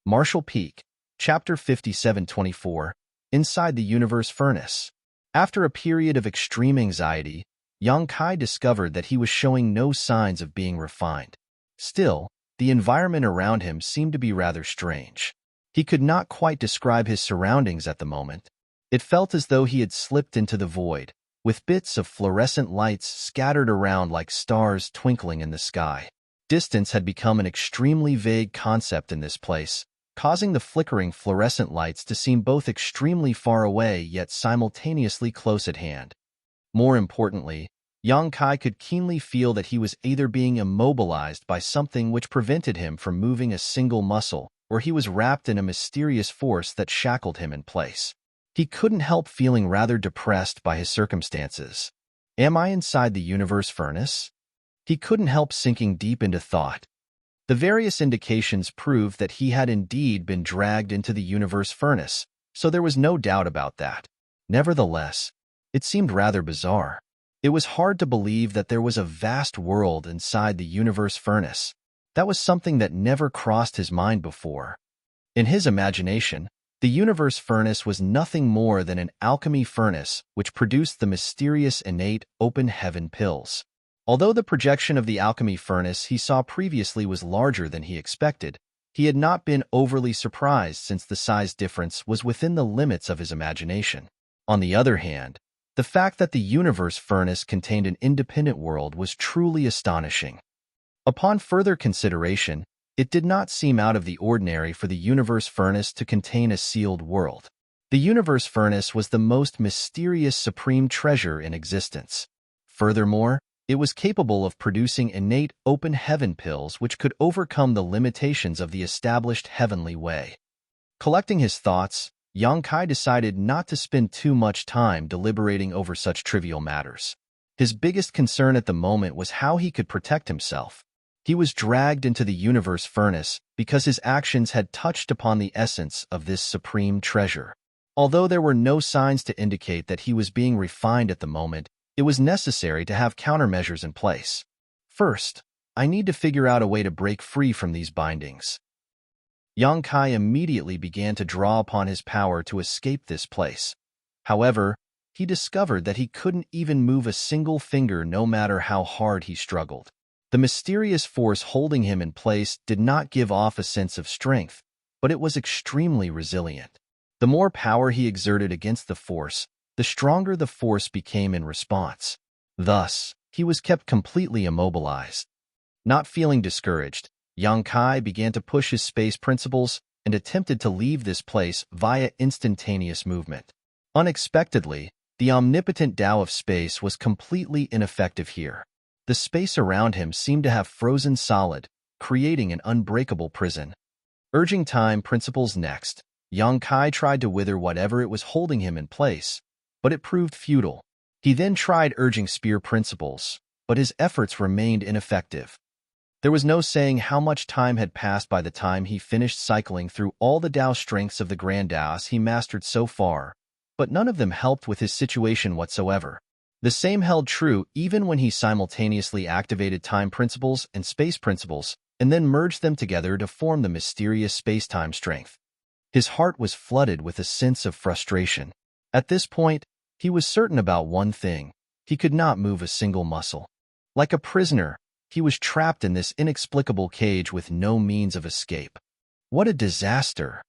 Marshall Peak, Chapter 5724, Inside the Universe Furnace. After a period of extreme anxiety, Yang Kai discovered that he was showing no signs of being refined. Still, the environment around him seemed to be rather strange. He could not quite describe his surroundings at the moment. It felt as though he had slipped into the void, with bits of fluorescent lights scattered around like stars twinkling in the sky. Distance had become an extremely vague concept in this place, causing the flickering fluorescent lights to seem both extremely far away yet simultaneously close at hand. More importantly, Yang Kai could keenly feel that he was either being immobilized by something which prevented him from moving a single muscle, or he was wrapped in a mysterious force that shackled him in place. He couldn't help feeling rather depressed by his circumstances. Am I inside the universe furnace? He couldn't help sinking deep into thought. The various indications proved that he had indeed been dragged into the universe furnace, so there was no doubt about that. Nevertheless, it seemed rather bizarre. It was hard to believe that there was a vast world inside the universe furnace. That was something that never crossed his mind before. In his imagination, the universe furnace was nothing more than an alchemy furnace which produced the mysterious innate open heaven pills. Although the projection of the alchemy furnace he saw previously was larger than he expected, he had not been overly surprised since the size difference was within the limits of his imagination. On the other hand, the fact that the universe furnace contained an independent world was truly astonishing. Upon further consideration, it did not seem out of the ordinary for the universe furnace to contain a sealed world. The universe furnace was the most mysterious supreme treasure in existence. Furthermore, it was capable of producing innate open heaven pills which could overcome the limitations of the established heavenly way. Collecting his thoughts, Yang Kai decided not to spend too much time deliberating over such trivial matters. His biggest concern at the moment was how he could protect himself. He was dragged into the universe furnace because his actions had touched upon the essence of this supreme treasure. Although there were no signs to indicate that he was being refined at the moment, it was necessary to have countermeasures in place. First, I need to figure out a way to break free from these bindings. Yang Kai immediately began to draw upon his power to escape this place. However, he discovered that he couldn't even move a single finger no matter how hard he struggled. The mysterious force holding him in place did not give off a sense of strength, but it was extremely resilient. The more power he exerted against the force, the stronger the force became in response. Thus, he was kept completely immobilized. Not feeling discouraged, Yang Kai began to push his space principles and attempted to leave this place via instantaneous movement. Unexpectedly, the omnipotent Tao of space was completely ineffective here. The space around him seemed to have frozen solid, creating an unbreakable prison. Urging time principles next, Yang Kai tried to wither whatever it was holding him in place, but it proved futile. He then tried urging spear principles, but his efforts remained ineffective. There was no saying how much time had passed by the time he finished cycling through all the Tao strengths of the Grand Taos he mastered so far, but none of them helped with his situation whatsoever. The same held true even when he simultaneously activated time principles and space principles, and then merged them together to form the mysterious space-time strength. His heart was flooded with a sense of frustration. At this point, he was certain about one thing: he could not move a single muscle. Like a prisoner, he was trapped in this inexplicable cage with no means of escape. What a disaster!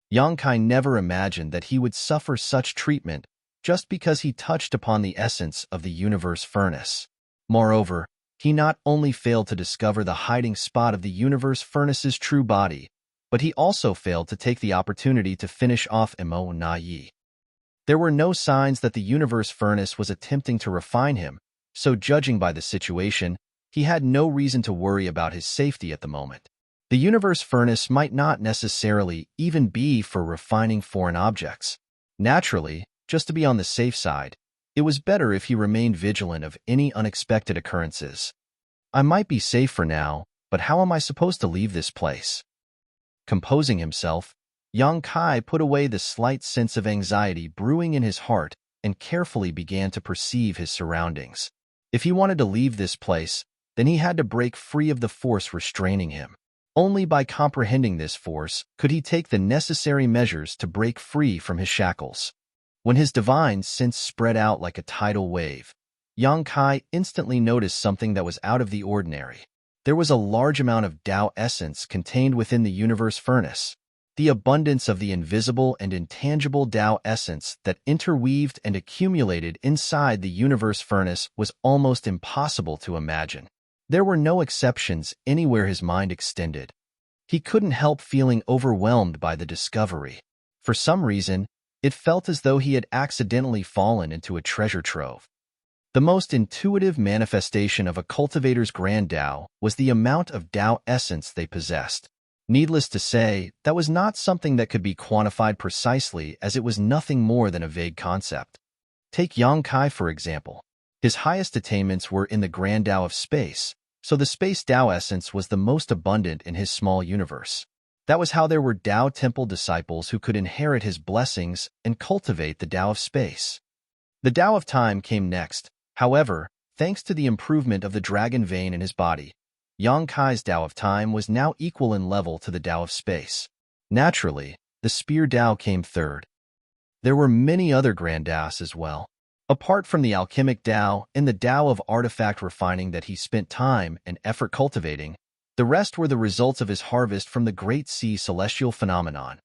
Yang Kai never imagined that he would suffer such treatment just because he touched upon the essence of the universe furnace. Moreover, he not only failed to discover the hiding spot of the universe furnace's true body, but he also failed to take the opportunity to finish off Emo Na Yi. There were no signs that the universe furnace was attempting to refine him, so judging by the situation, he had no reason to worry about his safety at the moment. The universe furnace might not necessarily even be for refining foreign objects. Naturally, just to be on the safe side, it was better if he remained vigilant of any unexpected occurrences. I might be safe for now, but how am I supposed to leave this place? Composing himself, Yang Kai put away the slight sense of anxiety brewing in his heart and carefully began to perceive his surroundings. If he wanted to leave this place, then he had to break free of the force restraining him. Only by comprehending this force could he take the necessary measures to break free from his shackles. When his divine sense spread out like a tidal wave, Yang Kai instantly noticed something that was out of the ordinary. There was a large amount of Tao essence contained within the universe furnace. The abundance of the invisible and intangible Tao essence that interweaved and accumulated inside the universe furnace was almost impossible to imagine. There were no exceptions anywhere his mind extended. He couldn't help feeling overwhelmed by the discovery. For some reason, it felt as though he had accidentally fallen into a treasure trove. The most intuitive manifestation of a cultivator's grand Tao was the amount of Tao essence they possessed. Needless to say, that was not something that could be quantified precisely, as it was nothing more than a vague concept. Take Yang Kai, for example. His highest attainments were in the grand Tao of space, so the space Tao essence was the most abundant in his small universe. That was how there were Tao temple disciples who could inherit his blessings and cultivate the Tao of space. The Tao of time came next. However, thanks to the improvement of the dragon vein in his body, Yang Kai's Tao of time was now equal in level to the Tao of space. Naturally, the spear Tao came third. There were many other grand Taos as well. Apart from the alchemic Tao and the Tao of artifact refining that he spent time and effort cultivating, the rest were the results of his harvest from the Great Sea celestial phenomenon.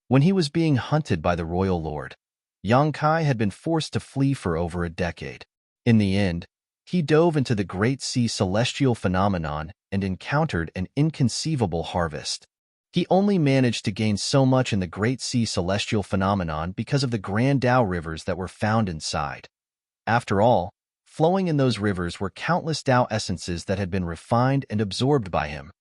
When he was being hunted by the royal lord, Yang Kai had been forced to flee for over a decade. In the end, he dove into the Great Sea celestial phenomenon and encountered an inconceivable harvest. He only managed to gain so much in the Great Sea celestial phenomenon because of the grand Tao rivers that were found inside. After all, flowing in those rivers were countless Tao essences that had been refined and absorbed by him.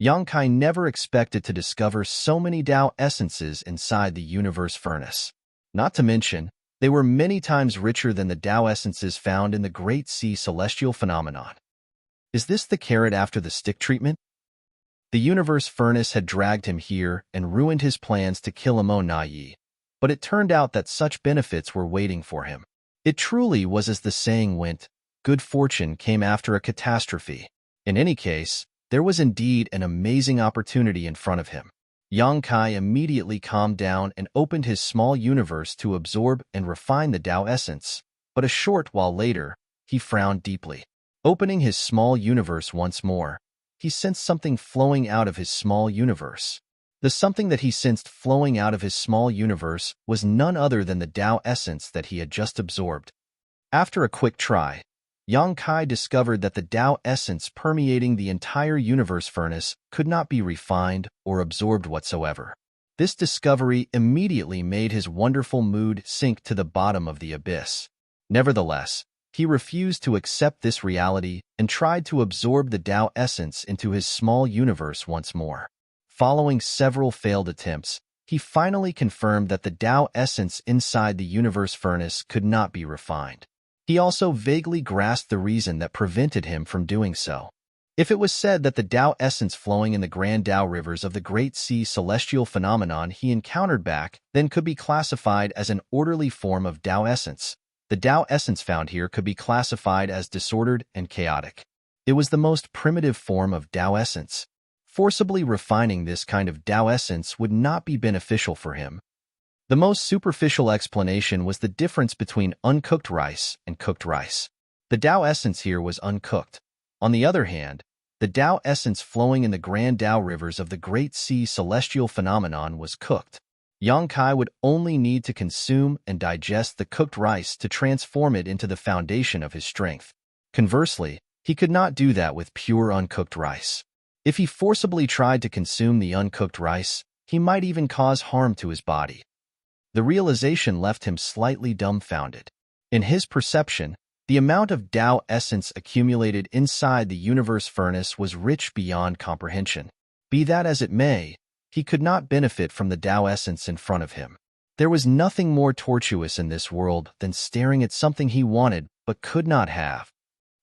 Yang Kai never expected to discover so many Tao essences inside the universe furnace. Not to mention, they were many times richer than the Tao essences found in the Great Sea celestial phenomenon. Is this the carrot after the stick treatment? The universe furnace had dragged him here and ruined his plans to kill Amo Na-yi, but it turned out that such benefits were waiting for him. It truly was as the saying went, good fortune came after a catastrophe. In any case, there was indeed an amazing opportunity in front of him. Yang Kai immediately calmed down and opened his small universe to absorb and refine the Tao essence, but a short while later, he frowned deeply. Opening his small universe once more, he sensed something flowing out of his small universe. The something that he sensed flowing out of his small universe was none other than the Tao essence that he had just absorbed. After a quick try, Yang Kai discovered that the Tao essence permeating the entire universe furnace could not be refined or absorbed whatsoever. This discovery immediately made his wonderful mood sink to the bottom of the abyss. Nevertheless, he refused to accept this reality and tried to absorb the Tao essence into his small universe once more. Following several failed attempts, he finally confirmed that the Tao essence inside the universe furnace could not be refined. He also vaguely grasped the reason that prevented him from doing so. If it was said that the Tao essence flowing in the grand Tao rivers of the Great Sea celestial phenomenon he encountered back then could be classified as an orderly form of Tao essence, the Tao essence found here could be classified as disordered and chaotic. It was the most primitive form of Tao essence. Forcibly refining this kind of Tao essence would not be beneficial for him. The most superficial explanation was the difference between uncooked rice and cooked rice. The Tao essence here was uncooked. On the other hand, the Tao essence flowing in the grand Tao rivers of the Great Sea celestial phenomenon was cooked. Yang Kai would only need to consume and digest the cooked rice to transform it into the foundation of his strength. Conversely, he could not do that with pure uncooked rice. If he forcibly tried to consume the uncooked rice, he might even cause harm to his body. The realization left him slightly dumbfounded. In his perception, the amount of Tao essence accumulated inside the universe furnace was rich beyond comprehension. Be that as it may, he could not benefit from the Tao essence in front of him. There was nothing more tortuous in this world than staring at something he wanted but could not have.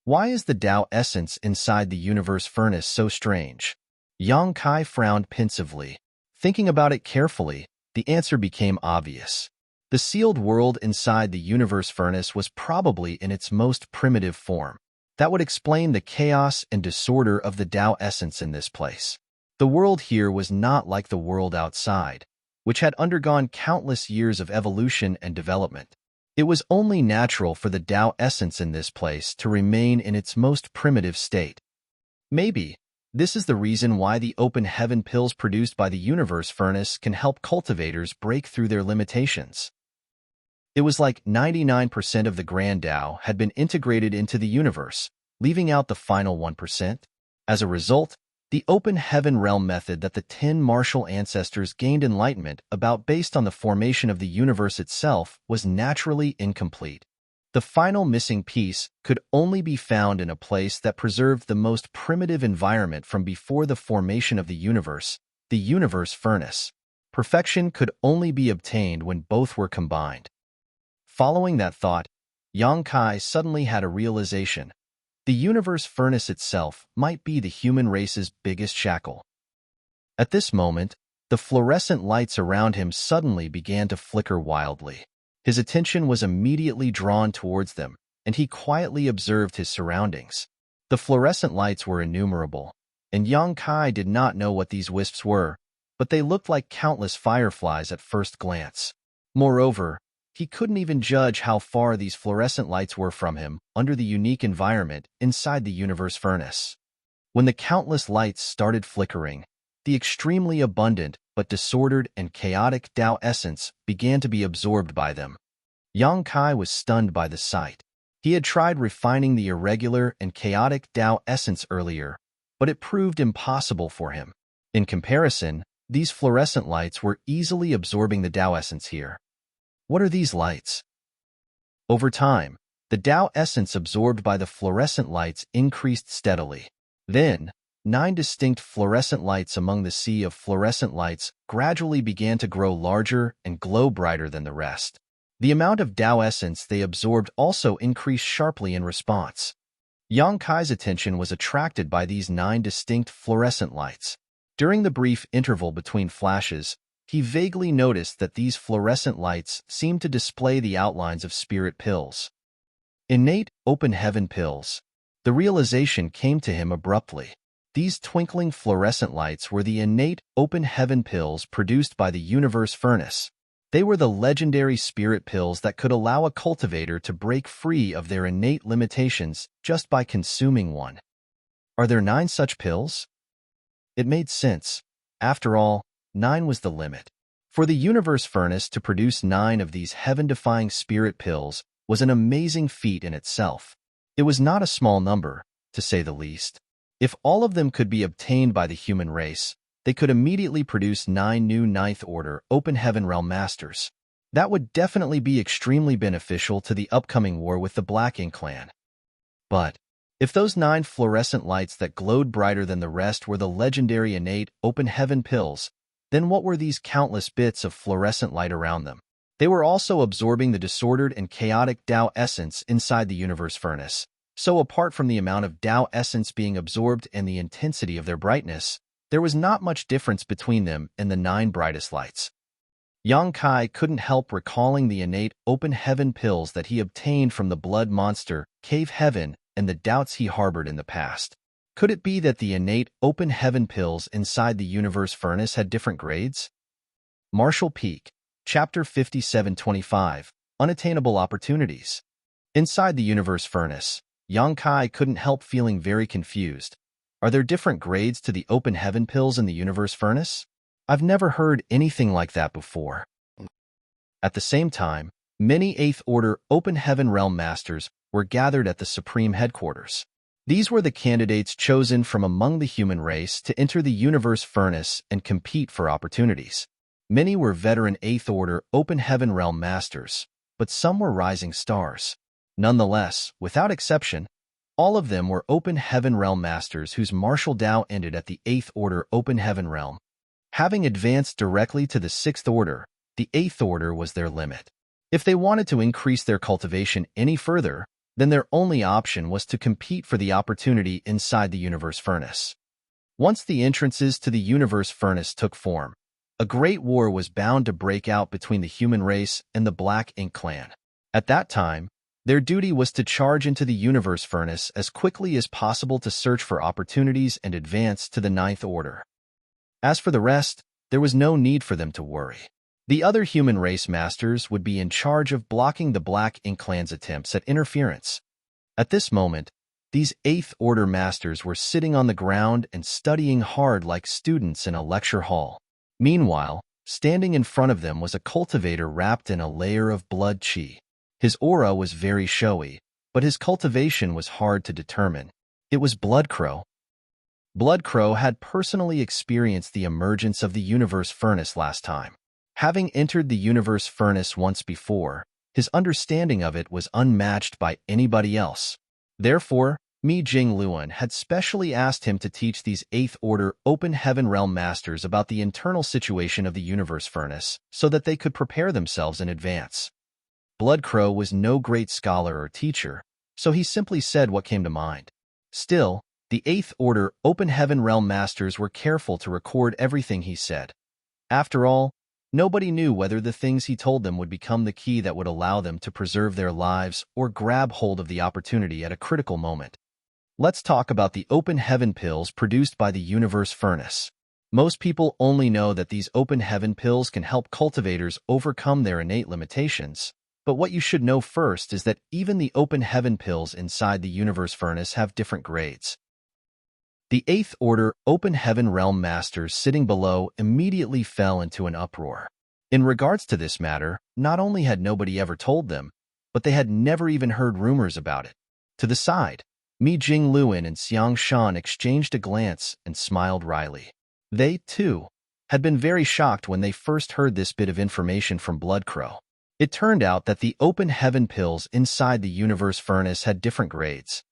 Why is the Tao essence inside the universe furnace so strange? Yang Kai frowned pensively. Thinking about it carefully, the answer became obvious. The sealed world inside the universe furnace was probably in its most primitive form. That would explain the chaos and disorder of the Tao essence in this place. The world here was not like the world outside, which had undergone countless years of evolution and development. It was only natural for the Tao essence in this place to remain in its most primitive state. Maybe this is the reason why the open heaven pills produced by the universe furnace can help cultivators break through their limitations. It was like 99% of the grand Tao had been integrated into the universe, leaving out the final 1%. As a result, the open heaven realm method that the 10 martial ancestors gained enlightenment about based on the formation of the universe itself was naturally incomplete. The final missing piece could only be found in a place that preserved the most primitive environment from before the formation of the universe furnace. Perfection could only be obtained when both were combined. Following that thought, Yang Kai suddenly had a realization. The universe furnace itself might be the human race's biggest shackle. At this moment, the fluorescent lights around him suddenly began to flicker wildly. His attention was immediately drawn towards them, and he quietly observed his surroundings. The fluorescent lights were innumerable, and Yang Kai did not know what these wisps were, but they looked like countless fireflies at first glance. Moreover, he couldn't even judge how far these fluorescent lights were from him under the unique environment inside the universe furnace. When the countless lights started flickering, the extremely abundant but disordered and chaotic Tao essence began to be absorbed by them. Yang Kai was stunned by the sight. He had tried refining the irregular and chaotic Tao essence earlier, but it proved impossible for him. In comparison, these fluorescent lights were easily absorbing the Tao essence here. What are these lights? Over time, the Tao essence absorbed by the fluorescent lights increased steadily. Then, 9 distinct fluorescent lights among the sea of fluorescent lights gradually began to grow larger and glow brighter than the rest. The amount of Tao essence they absorbed also increased sharply in response. Yang Kai's attention was attracted by these 9 distinct fluorescent lights. During the brief interval between flashes, he vaguely noticed that these fluorescent lights seemed to display the outlines of spirit pills. Innate open heaven pills. The realization came to him abruptly. These twinkling fluorescent lights were the innate open heaven pills produced by the universe furnace. They were the legendary spirit pills that could allow a cultivator to break free of their innate limitations just by consuming one. Are there 9 such pills? It made sense. After all, 9 was the limit. For the universe furnace to produce 9 of these heaven-defying spirit pills was an amazing feat in itself. It was not a small number, to say the least. If all of them could be obtained by the human race, they could immediately produce 9 new Ninth Order Open Heaven Realm Masters. That would definitely be extremely beneficial to the upcoming war with the Black Ink clan. But if those 9 fluorescent lights that glowed brighter than the rest were the legendary innate Open Heaven pills, then what were these countless bits of fluorescent light around them? They were also absorbing the disordered and chaotic Tao essence inside the universe furnace. So apart from the amount of Tao essence being absorbed and the intensity of their brightness, there was not much difference between them and the 9 brightest lights. Yang Kai couldn't help recalling the innate open heaven pills that he obtained from the blood monster, Cave Heaven, and the doubts he harbored in the past. Could it be that the innate open heaven pills inside the universe furnace had different grades? Martial Peak, Chapter 5725, Unattainable Opportunities. Inside the universe furnace, Yang Kai couldn't help feeling very confused. Are there different grades to the open heaven pills in the universe furnace? I've never heard anything like that before. At the same time, many 8th Order Open Heaven Realm Masters were gathered at the Supreme Headquarters. These were the candidates chosen from among the human race to enter the universe furnace and compete for opportunities. Many were veteran 8th Order Open Heaven Realm Masters, but some were rising stars. Nonetheless, without exception, all of them were Open Heaven Realm Masters whose martial Tao ended at the 8th Order Open Heaven Realm. Having advanced directly to the 6th Order, the 8th Order was their limit. If they wanted to increase their cultivation any further, then their only option was to compete for the opportunity inside the universe furnace. Once the entrances to the universe furnace took form, a great war was bound to break out between the human race and the Black Ink clan. At that time, their duty was to charge into the universe furnace as quickly as possible to search for opportunities and advance to the 9th Order. As for the rest, there was no need for them to worry. The other human race masters would be in charge of blocking the Black Ink Clan's attempts at interference. At this moment, these Eighth Order masters were sitting on the ground and studying hard like students in a lecture hall. Meanwhile, standing in front of them was a cultivator wrapped in a layer of blood chi. His aura was very showy, but his cultivation was hard to determine. It was Bloodcrow. Bloodcrow had personally experienced the emergence of the universe furnace last time. Having entered the universe furnace once before, his understanding of it was unmatched by anybody else. Therefore, Mi Jingluan had specially asked him to teach these Eighth Order Open Heaven Realm Masters about the internal situation of the universe furnace so that they could prepare themselves in advance. Bloodcrow was no great scholar or teacher, so he simply said what came to mind. Still, the Eighth Order Open Heaven Realm Masters were careful to record everything he said. After all, nobody knew whether the things he told them would become the key that would allow them to preserve their lives or grab hold of the opportunity at a critical moment. Let's talk about the Open Heaven Pills produced by the Universe Furnace. Most people only know that these Open Heaven Pills can help cultivators overcome their innate limitations. But what you should know first is that even the Open Heaven Pills inside the Universe Furnace have different grades. The Eighth Order Open Heaven Realm Masters sitting below immediately fell into an uproar. In regards to this matter, not only had nobody ever told them, but they had never even heard rumors about it. To the side, Mi Jingluan and Xiang Shan exchanged a glance and smiled wryly. They, too, had been very shocked when they first heard this bit of information from Bloodcrow. It turned out that the Open Heaven Pills inside the Universe Furnace had different grades.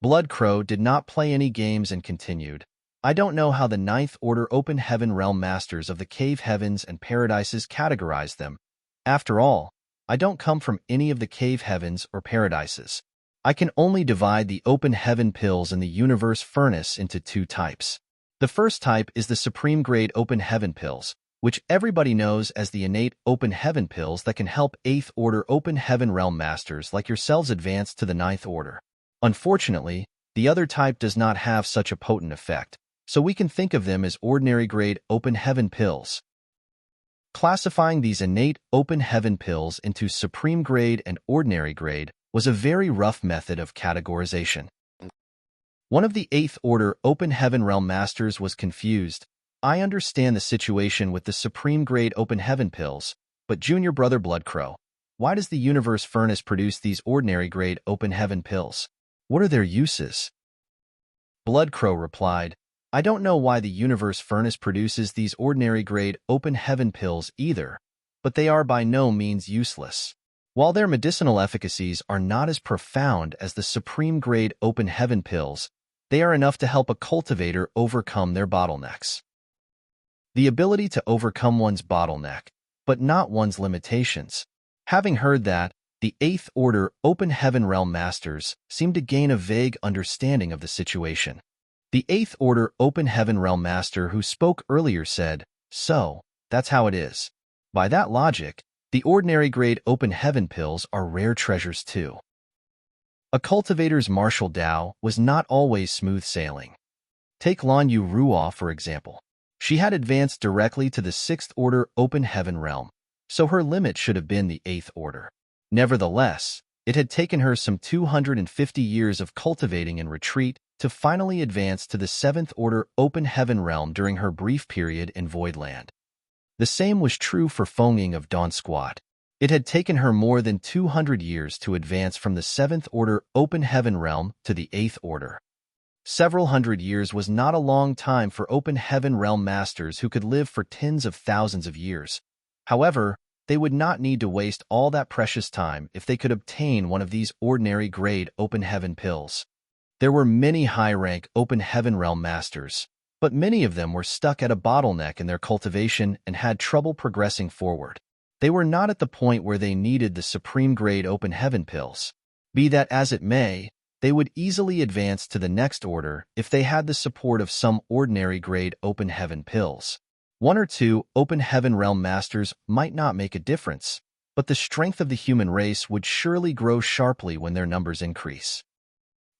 Bloodcrow did not play any games and continued, I don't know how the Ninth Order Open Heaven Realm Masters of the Cave Heavens and Paradises categorize them. After all, I don't come from any of the Cave Heavens or Paradises. I can only divide the Open Heaven Pills in the Universe Furnace into two types. The first type is the Supreme Grade Open Heaven Pills, which everybody knows as the innate Open Heaven Pills that can help Eighth Order Open Heaven Realm Masters like yourselves advance to the Ninth Order. Unfortunately, the other type does not have such a potent effect, so we can think of them as ordinary grade Open Heaven Pills. Classifying these innate Open Heaven Pills into Supreme Grade and Ordinary Grade was a very rough method of categorization. One of the Eighth Order Open Heaven Realm Masters was confused. I understand the situation with the Supreme Grade Open Heaven Pills, but Junior Brother Bloodcrow, why does the Universe Furnace produce these Ordinary Grade Open Heaven Pills? What are their uses? Bloodcrow replied, I don't know why the Universe Furnace produces these Ordinary Grade Open Heaven Pills either, but they are by no means useless. While their medicinal efficacies are not as profound as the Supreme Grade Open Heaven Pills, they are enough to help a cultivator overcome their bottlenecks. The ability to overcome one's bottleneck, but not one's limitations. Having heard that, the Eighth Order Open Heaven Realm Masters seemed to gain a vague understanding of the situation. The Eighth Order Open Heaven Realm Master who spoke earlier said, so, that's how it is. By that logic, the ordinary grade Open Heaven Pills are rare treasures too. A cultivator's martial Tao was not always smooth sailing. Take Lan Yu Ruo, for example. She had advanced directly to the Sixth Order Open Heaven Realm, so her limit should have been the Eighth Order. Nevertheless, it had taken her some 250 years of cultivating and retreat to finally advance to the Seventh Order Open Heaven Realm during her brief period in Voidland. The same was true for Fengying of Dawn Squat. It had taken her more than 200 years to advance from the Seventh Order Open Heaven Realm to the Eighth Order. Several hundred years was not a long time for Open Heaven Realm Masters who could live for tens of thousands of years. However, they would not need to waste all that precious time if they could obtain one of these ordinary grade Open Heaven Pills. There were many high-rank Open Heaven Realm Masters, but many of them were stuck at a bottleneck in their cultivation and had trouble progressing forward. They were not at the point where they needed the Supreme Grade Open Heaven Pills. Be that as it may, they would easily advance to the next order if they had the support of some ordinary grade Open Heaven Pills. One or two Open Heaven Realm Masters might not make a difference, but the strength of the human race would surely grow sharply when their numbers increase.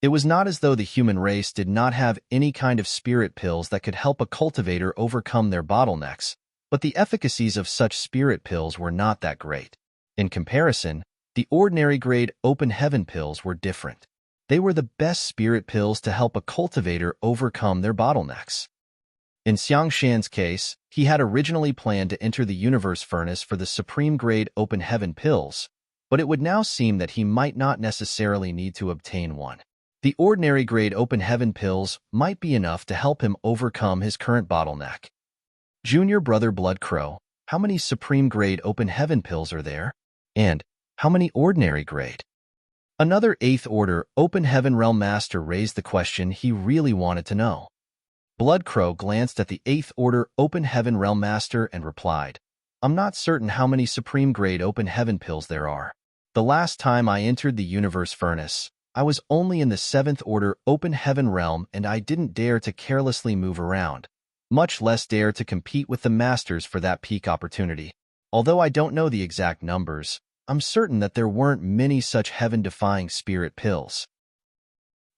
It was not as though the human race did not have any kind of spirit pills that could help a cultivator overcome their bottlenecks, but the efficacies of such spirit pills were not that great. In comparison, the ordinary grade open heaven pills were different. They were the best spirit pills to help a cultivator overcome their bottlenecks. In Xiangshan's case, he had originally planned to enter the universe furnace for the supreme grade open heaven pills, but it would now seem that he might not necessarily need to obtain one. The ordinary grade open heaven pills might be enough to help him overcome his current bottleneck. Junior brother Blood Crow, how many supreme grade open heaven pills are there? And how many ordinary grade? Another 8th order open heaven realm master raised the question he really wanted to know. Blood Crow glanced at the 8th order open heaven realm master and replied, I'm not certain how many supreme grade open heaven pills there are. The last time I entered the universe furnace, I was only in the 7th order open heaven realm and I didn't dare to carelessly move around, much less dare to compete with the masters for that peak opportunity. Although I don't know the exact numbers, I'm certain that there weren't many such heaven-defying spirit pills.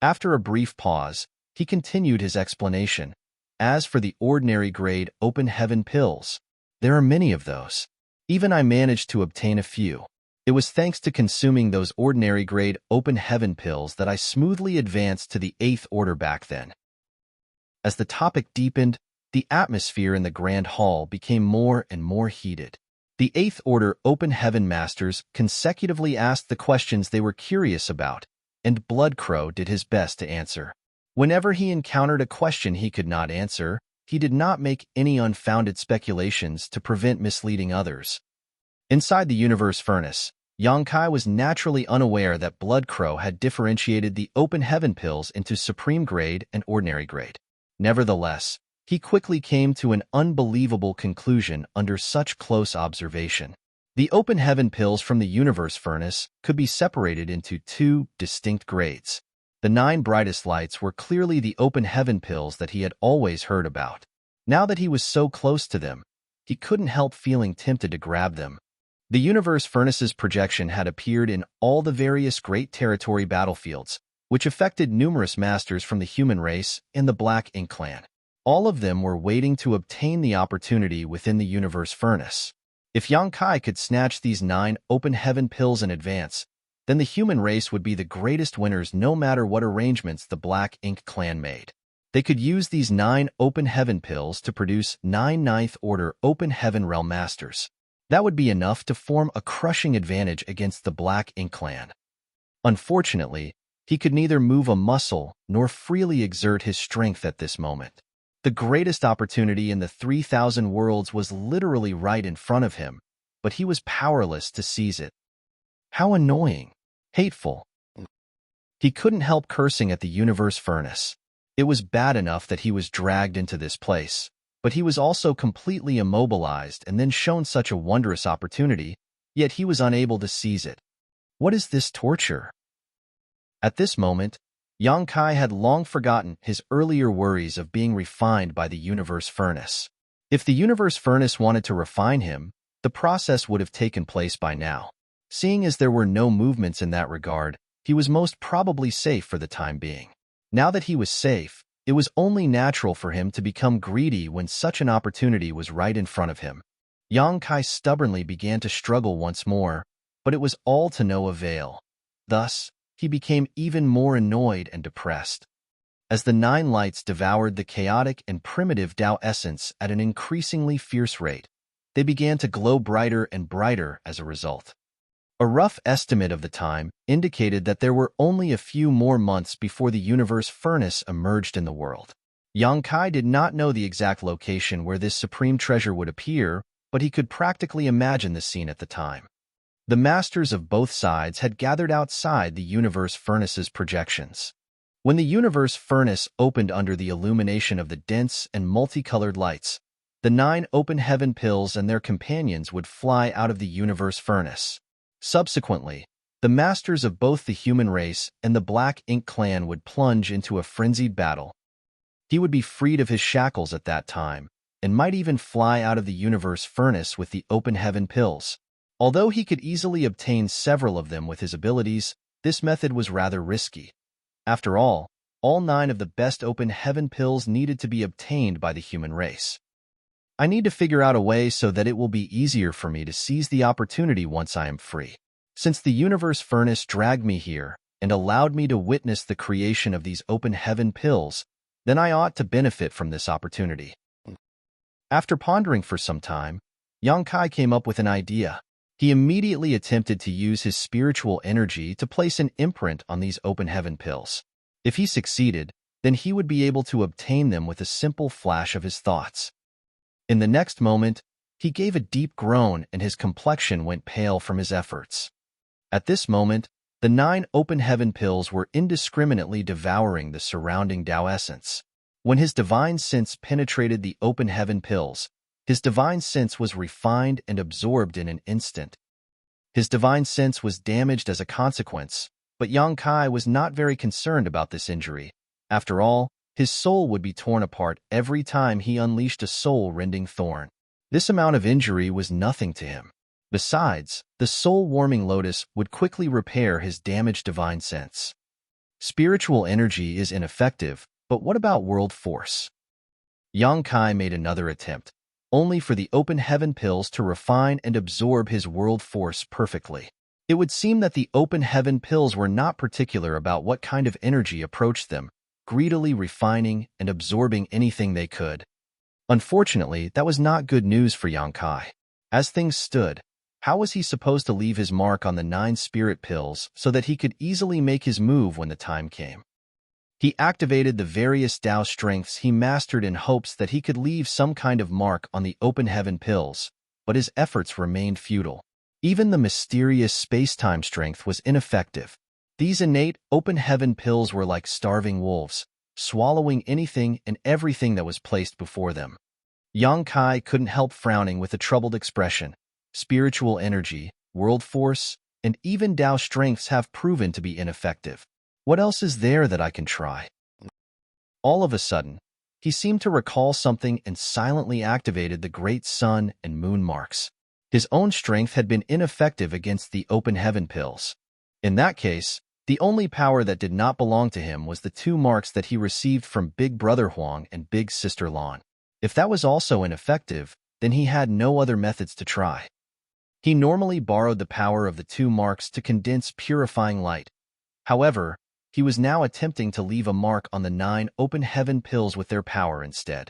After a brief pause, he continued his explanation. As for the ordinary grade open heaven pills, there are many of those. Even I managed to obtain a few. It was thanks to consuming those ordinary grade open heaven pills that I smoothly advanced to the 8th order back then. As the topic deepened, the atmosphere in the grand hall became more and more heated. The 8th order open heaven masters consecutively asked the questions they were curious about, and Blood Crow did his best to answer. Whenever he encountered a question he could not answer, he did not make any unfounded speculations to prevent misleading others. Inside the universe furnace, Yang Kai was naturally unaware that Blood Crow had differentiated the open heaven pills into supreme grade and ordinary grade. Nevertheless, he quickly came to an unbelievable conclusion under such close observation. The open heaven pills from the universe furnace could be separated into 2 distinct grades. The 9 brightest lights were clearly the open heaven pills that he had always heard about. Now that he was so close to them, he couldn't help feeling tempted to grab them. The universe furnace's projection had appeared in all the various Great Territory battlefields, which affected numerous masters from the human race and the Black Ink clan. All of them were waiting to obtain the opportunity within the universe furnace. If Yang Kai could snatch these 9 open heaven pills in advance, then the human race would be the greatest winners no matter what arrangements the Black Ink clan made. They could use these 9 open heaven pills to produce 9 ninth order open heaven realm masters. That would be enough to form a crushing advantage against the Black Ink clan. Unfortunately, he could neither move a muscle nor freely exert his strength at this moment. The greatest opportunity in the 3,000 worlds was literally right in front of him, but he was powerless to seize it. How annoying, hateful. He couldn't help cursing at the universe furnace. It was bad enough that he was dragged into this place, but he was also completely immobilized and then shown such a wondrous opportunity, yet he was unable to seize it. What is this torture? At this moment, Yang Kai had long forgotten his earlier worries of being refined by the universe furnace. If the universe furnace wanted to refine him, the process would have taken place by now. Seeing as there were no movements in that regard, he was most probably safe for the time being. Now that he was safe, it was only natural for him to become greedy when such an opportunity was right in front of him. Yang Kai stubbornly began to struggle once more, but it was all to no avail. Thus, he became even more annoyed and depressed. As the 9 lights devoured the chaotic and primitive Tao essence at an increasingly fierce rate, they began to glow brighter and brighter as a result. A rough estimate of the time indicated that there were only a few more months before the universe furnace emerged in the world. Yang Kai did not know the exact location where this supreme treasure would appear, but he could practically imagine the scene at the time. The masters of both sides had gathered outside the universe furnace's projections. When the universe furnace opened under the illumination of the dense and multicolored lights, the 9 open heaven pills and their companions would fly out of the universe furnace. Subsequently, the masters of both the human race and the Black Ink clan would plunge into a frenzied battle. He would be freed of his shackles at that time, and might even fly out of the universe furnace with the open heaven pills. Although he could easily obtain several of them with his abilities, this method was rather risky. After all 9 of the best open heaven pills needed to be obtained by the human race. I need to figure out a way so that it will be easier for me to seize the opportunity once I am free. Since the universe furnace dragged me here and allowed me to witness the creation of these open heaven pills, then I ought to benefit from this opportunity. After pondering for some time, Yang Kai came up with an idea. He immediately attempted to use his spiritual energy to place an imprint on these open heaven pills. If he succeeded, then he would be able to obtain them with a simple flash of his thoughts. In the next moment, he gave a deep groan and his complexion went pale from his efforts. At this moment, the 9 open heaven pills were indiscriminately devouring the surrounding Tao essence. When his divine sense penetrated the open heaven pills, his divine sense was refined and absorbed in an instant. His divine sense was damaged as a consequence, but Yang Kai was not very concerned about this injury. After all, his soul would be torn apart every time he unleashed a soul-rending thorn. This amount of injury was nothing to him. Besides, the soul-warming lotus would quickly repair his damaged divine sense. Spiritual energy is ineffective, but what about world force? Yang Kai made another attempt, only for the open heaven pills to refine and absorb his world force perfectly. It would seem that the open heaven pills were not particular about what kind of energy approached them, greedily refining and absorbing anything they could. Unfortunately, that was not good news for Yang Kai. As things stood, how was he supposed to leave his mark on the 9 spirit pills so that he could easily make his move when the time came? He activated the various Tao strengths he mastered in hopes that he could leave some kind of mark on the open heaven pills, but his efforts remained futile. Even the mysterious space-time strength was ineffective. These innate open heaven pills were like starving wolves, swallowing anything and everything that was placed before them. Yang Kai couldn't help frowning with a troubled expression. Spiritual energy, world force, and even Tao strengths have proven to be ineffective. What else is there that I can try? All of a sudden, he seemed to recall something and silently activated the great sun and moon marks. His own strength had been ineffective against the open heaven pills. In that case, the only power that did not belong to him was the 2 marks that he received from Big Brother Huang and Big Sister Lan. If that was also ineffective, then he had no other methods to try. He normally borrowed the power of the 2 marks to condense purifying light. However, he was now attempting to leave a mark on the 9 open heaven pills with their power instead.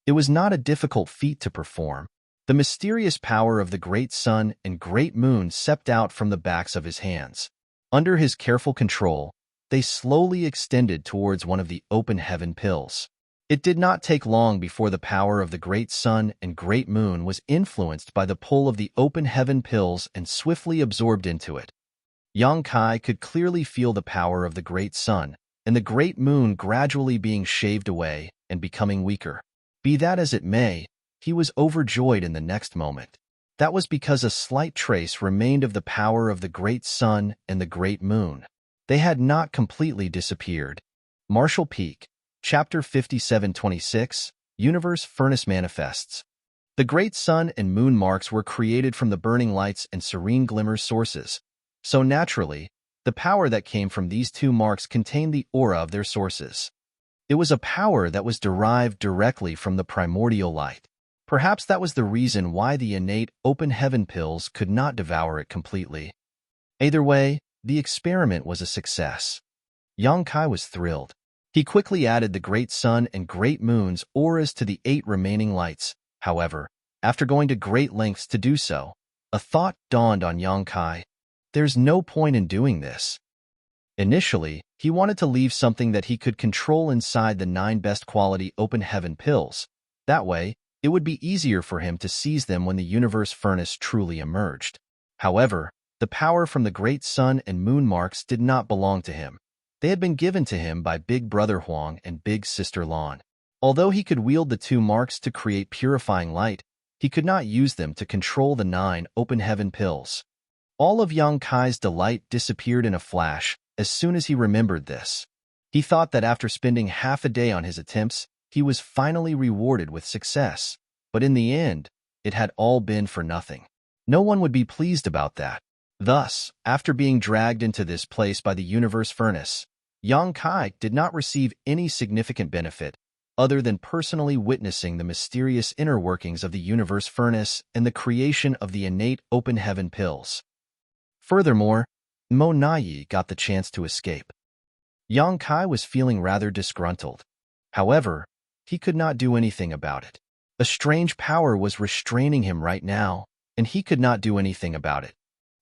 It was not a difficult feat to perform. The mysterious power of the great sun and great moon seeped out from the backs of his hands. Under his careful control, they slowly extended towards one of the open heaven pills. It did not take long before the power of the great sun and great moon was influenced by the pull of the open heaven pills and swiftly absorbed into it. Yang Kai could clearly feel the power of the great sun and the great moon gradually being shaved away and becoming weaker. Be that as it may, he was overjoyed in the next moment. That was because a slight trace remained of the power of the great sun and the great moon. They had not completely disappeared. Marshall Peak, Chapter 5726, Universe Furnace Manifests. The great sun and moon marks were created from the burning lights and serene glimmers sources. So naturally, the power that came from these 2 marks contained the aura of their sources. It was a power that was derived directly from the primordial light. Perhaps that was the reason why the innate open heaven pills could not devour it completely. Either way, the experiment was a success. Yang Kai was thrilled. He quickly added the great sun and great moon's auras to the 8 remaining lights. However, after going to great lengths to do so, a thought dawned on Yang Kai. There's no point in doing this. Initially, he wanted to leave something that he could control inside the 9 best quality open heaven pills. That way, it would be easier for him to seize them when the universe furnace truly emerged. However, the power from the great sun and moon marks did not belong to him. They had been given to him by Big Brother Huang and Big Sister Lan. Although he could wield the 2 marks to create purifying light, he could not use them to control the 9 open heaven pills. All of Yang Kai's delight disappeared in a flash as soon as he remembered this. He thought that after spending half a day on his attempts, he was finally rewarded with success. But in the end, it had all been for nothing. No one would be pleased about that. Thus, after being dragged into this place by the universe furnace, Yang Kai did not receive any significant benefit other than personally witnessing the mysterious inner workings of the universe furnace and the creation of the innate open heaven pills. Furthermore, Mo Naiyi got the chance to escape. Yang Kai was feeling rather disgruntled. However, he could not do anything about it. A strange power was restraining him right now, and he could not do anything about it.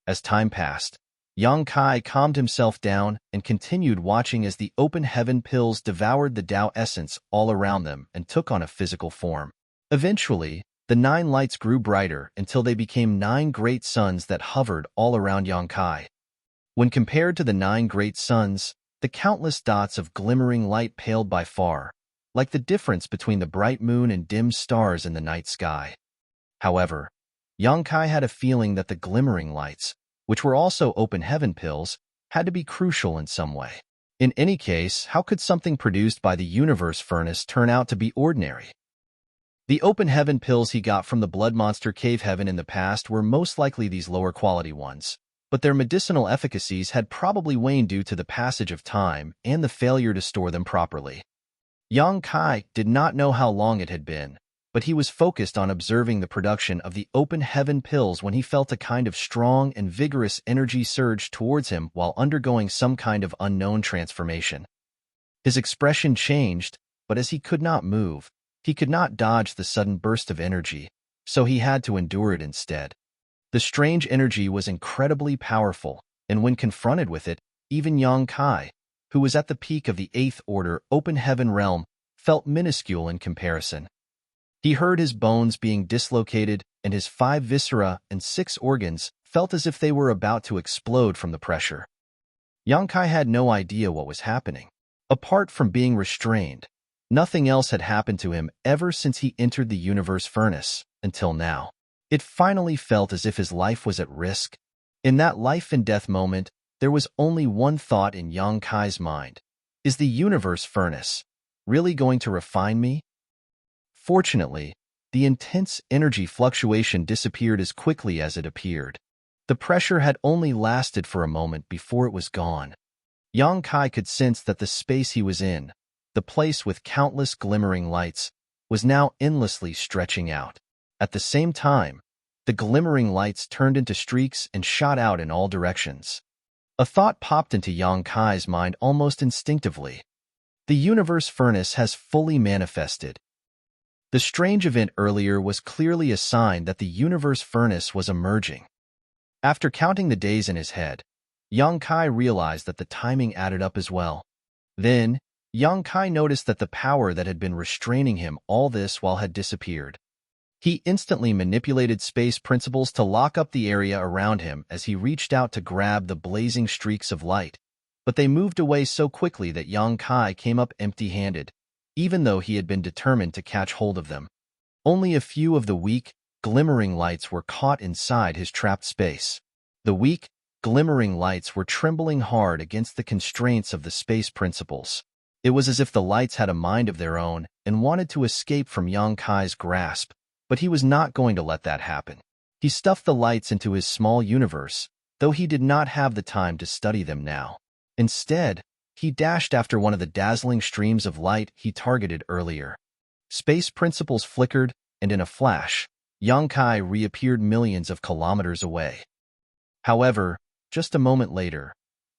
As time passed, Yang Kai calmed himself down and continued watching as the open heaven pills devoured the Tao essence all around them and took on a physical form. Eventually, the 9 lights grew brighter until they became 9 great suns that hovered all around Yang Kai. When compared to the 9 great suns, the countless dots of glimmering light paled by far, like the difference between the bright moon and dim stars in the night sky. However, Yang Kai had a feeling that the glimmering lights, which were also open heaven pills, had to be crucial in some way. In any case, how could something produced by the universe furnace turn out to be ordinary? The open heaven pills he got from the blood monster cave heaven in the past were most likely these lower quality ones, but their medicinal efficacies had probably waned due to the passage of time and the failure to store them properly. Yang Kai did not know how long it had been, but he was focused on observing the production of the open heaven pills when he felt a kind of strong and vigorous energy surge towards him while undergoing some kind of unknown transformation. His expression changed, but as he could not move, he could not dodge the sudden burst of energy, so he had to endure it instead. The strange energy was incredibly powerful, and when confronted with it, even Yang Kai, who was at the peak of the 8th order open heaven realm, felt minuscule in comparison. He heard his bones being dislocated, and his 5 viscera and 6 organs felt as if they were about to explode from the pressure. Yang Kai had no idea what was happening. Apart from being restrained, nothing else had happened to him ever since he entered the universe furnace, until now. It finally felt as if his life was at risk. In that life and death moment, there was only one thought in Yang Kai's mind. Is the universe furnace really going to refine me? Fortunately, the intense energy fluctuation disappeared as quickly as it appeared. The pressure had only lasted for a moment before it was gone. Yang Kai could sense that the space he was in, the place with countless glimmering lights, was now endlessly stretching out. At the same time, the glimmering lights turned into streaks and shot out in all directions. A thought popped into Yang Kai's mind almost instinctively. The universe furnace has fully manifested. The strange event earlier was clearly a sign that the universe furnace was emerging. After counting the days in his head, Yang Kai realized that the timing added up as well. Then, Yang Kai noticed that the power that had been restraining him all this while had disappeared. He instantly manipulated space principles to lock up the area around him as he reached out to grab the blazing streaks of light, but they moved away so quickly that Yang Kai came up empty-handed, even though he had been determined to catch hold of them. Only a few of the weak, glimmering lights were caught inside his trapped space. The weak, glimmering lights were trembling hard against the constraints of the space principles. It was as if the lights had a mind of their own and wanted to escape from Yang Kai's grasp, but he was not going to let that happen. He stuffed the lights into his small universe, though he did not have the time to study them now. Instead, he dashed after one of the dazzling streams of light he targeted earlier. Space principles flickered, and in a flash, Yang Kai reappeared millions of kilometers away. However, just a moment later,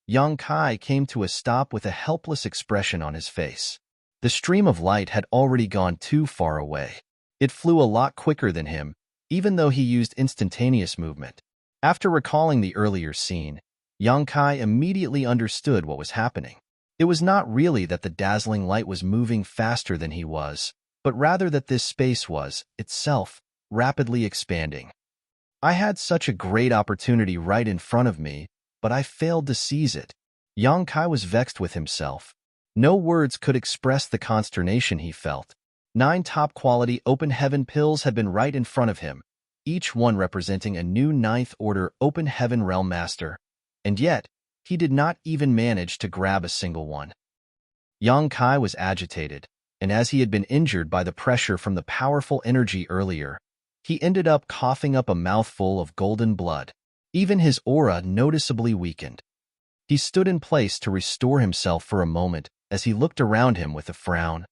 Yang Kai came to a stop with a helpless expression on his face. The stream of light had already gone too far away. It flew a lot quicker than him, even though he used instantaneous movement. After recalling the earlier scene, Yang Kai immediately understood what was happening. It was not really that the dazzling light was moving faster than he was, but rather that this space was, itself, rapidly expanding. I had such a great opportunity right in front of me, but I failed to seize it. Yang Kai was vexed with himself. No words could express the consternation he felt. 9 top-quality open heaven pills had been right in front of him, each one representing a new 9th order open heaven realm master, and yet, he did not even manage to grab a single one. Yang Kai was agitated, and as he had been injured by the pressure from the powerful energy earlier, he ended up coughing up a mouthful of golden blood. Even his aura noticeably weakened. He stood in place to restore himself for a moment as he looked around him with a frown.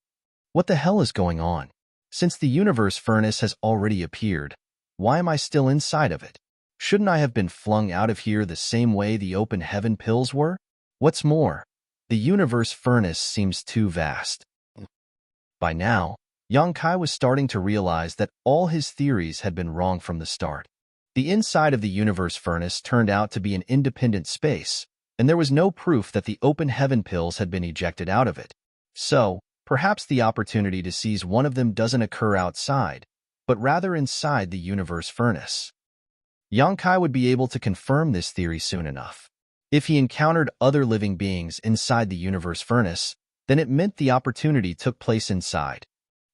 What the hell is going on? Since the universe furnace has already appeared, why am I still inside of it? Shouldn't I have been flung out of here the same way the open heaven pills were? What's more, the universe furnace seems too vast. By now, Yang Kai was starting to realize that all his theories had been wrong from the start. The inside of the universe furnace turned out to be an independent space, and there was no proof that the open heaven pills had been ejected out of it. So, perhaps the opportunity to seize one of them doesn't occur outside, but rather inside the universe furnace. Yang Kai would be able to confirm this theory soon enough. If he encountered other living beings inside the universe furnace, then it meant the opportunity took place inside.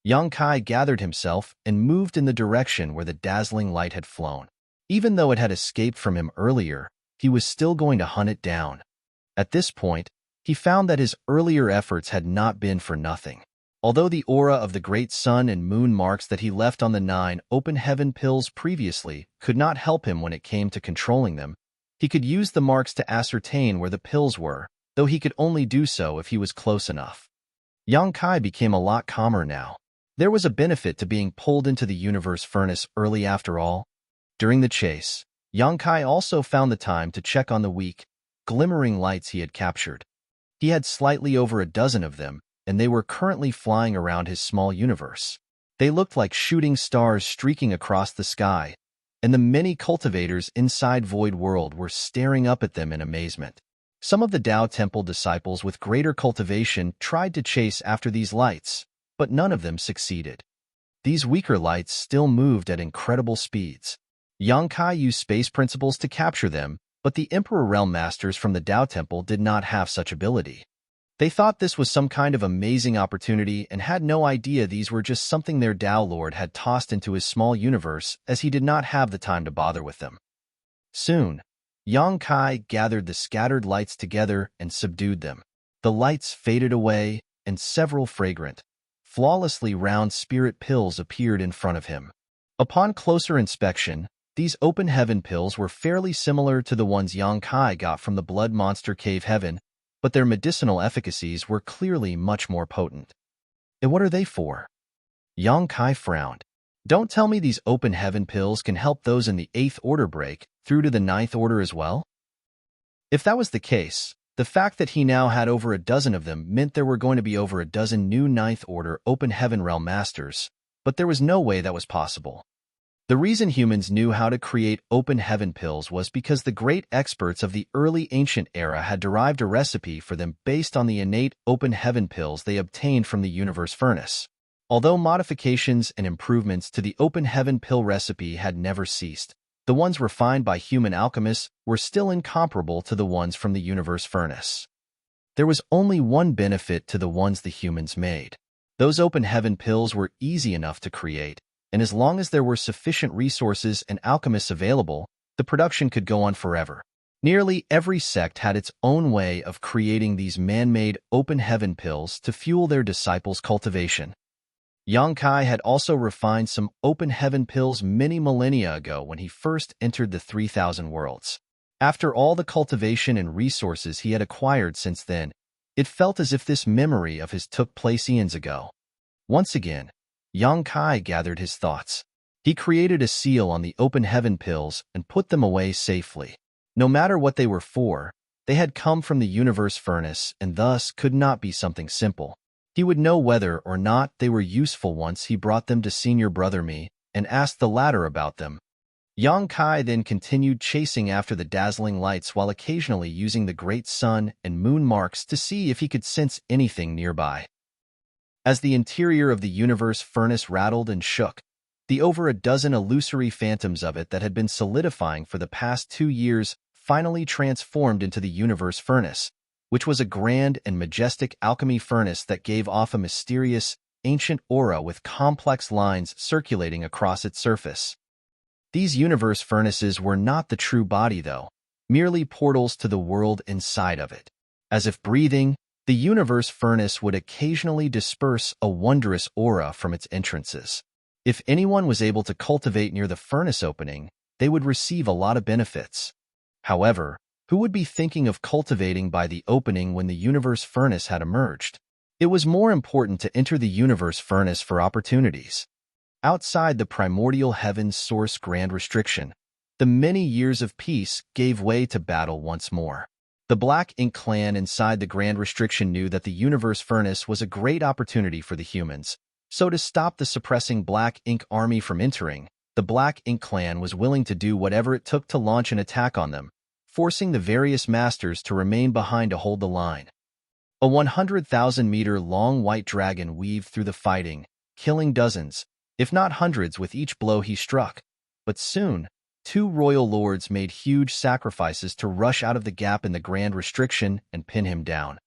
Yang Kai gathered himself and moved in the direction where the dazzling light had flown. Even though it had escaped from him earlier, he was still going to hunt it down. At this point, he found that his earlier efforts had not been for nothing. Although the aura of the great sun and moon marks that he left on the 9 open heaven pills previously could not help him when it came to controlling them, he could use the marks to ascertain where the pills were, though he could only do so if he was close enough. Yang Kai became a lot calmer now. There was a benefit to being pulled into the universe furnace early after all. During the chase, Yang Kai also found the time to check on the weak, glimmering lights he had captured. He had slightly over a dozen of them, and they were currently flying around his small universe. They looked like shooting stars streaking across the sky, and the many cultivators inside Void World were staring up at them in amazement. Some of the Tao Temple disciples with greater cultivation tried to chase after these lights, but none of them succeeded. These weaker lights still moved at incredible speeds. Yang Kai used space principles to capture them, but the Emperor Realm Masters from the Tao Temple did not have such ability. They thought this was some kind of amazing opportunity and had no idea these were just something their Tao Lord had tossed into his small universe, as he did not have the time to bother with them. Soon, Yang Kai gathered the scattered lights together and subdued them. The lights faded away, and several fragrant, flawlessly round spirit pills appeared in front of him. Upon closer inspection, these open heaven pills were fairly similar to the ones Yang Kai got from the Blood Monster Cave Heaven, but their medicinal efficacies were clearly much more potent. And what are they for? Yang Kai frowned. Don't tell me these open heaven pills can help those in the 8th order break through to the 9th order as well? If that was the case, the fact that he now had over a dozen of them meant there were going to be over a dozen new 9th order open heaven realm masters, but there was no way that was possible. The reason humans knew how to create open heaven pills was because the great experts of the early ancient era had derived a recipe for them based on the innate open heaven pills they obtained from the universe furnace. Although modifications and improvements to the open heaven pill recipe had never ceased, the ones refined by human alchemists were still incomparable to the ones from the universe furnace. There was only one benefit to the ones the humans made. Those open heaven pills were easy enough to create, and as long as there were sufficient resources and alchemists available, the production could go on forever. Nearly every sect had its own way of creating these man-made open heaven pills to fuel their disciples' cultivation. Yang Kai had also refined some open heaven pills many millennia ago when he first entered the 3,000 worlds. After all the cultivation and resources he had acquired since then, it felt as if this memory of his took place eons ago. Once again, Yang Kai gathered his thoughts. He created a seal on the open heaven pills and put them away safely. No matter what they were for, they had come from the universe furnace and thus could not be something simple. He would know whether or not they were useful once he brought them to Senior Brother Me and asked the latter about them. Yang Kai then continued chasing after the dazzling lights while occasionally using the great sun and moon marks to see if he could sense anything nearby. As the interior of the universe furnace rattled and shook, the over a dozen illusory phantoms of it that had been solidifying for the past 2 years finally transformed into the universe furnace, which was a grand and majestic alchemy furnace that gave off a mysterious, ancient aura with complex lines circulating across its surface. These universe furnaces were not the true body, though, merely portals to the world inside of it. As if breathing, the universe furnace would occasionally disperse a wondrous aura from its entrances. If anyone was able to cultivate near the furnace opening, they would receive a lot of benefits. However, Who would be thinking of cultivating by the opening when the universe furnace had emerged? It was more important to enter the universe furnace for opportunities. Outside the primordial heaven's source grand restriction, the many years of peace gave way to battle once more. The Black Ink clan inside the grand restriction knew that the universe furnace was a great opportunity for the humans, so to stop the suppressing Black Ink army from entering, the Black Ink clan was willing to do whatever it took to launch an attack on them, forcing the various masters to remain behind to hold the line. A 100,000-meter-long white dragon weaved through the fighting, killing dozens, if not hundreds with each blow he struck. But soon, two royal lords made huge sacrifices to rush out of the gap in the grand restriction and pin him down.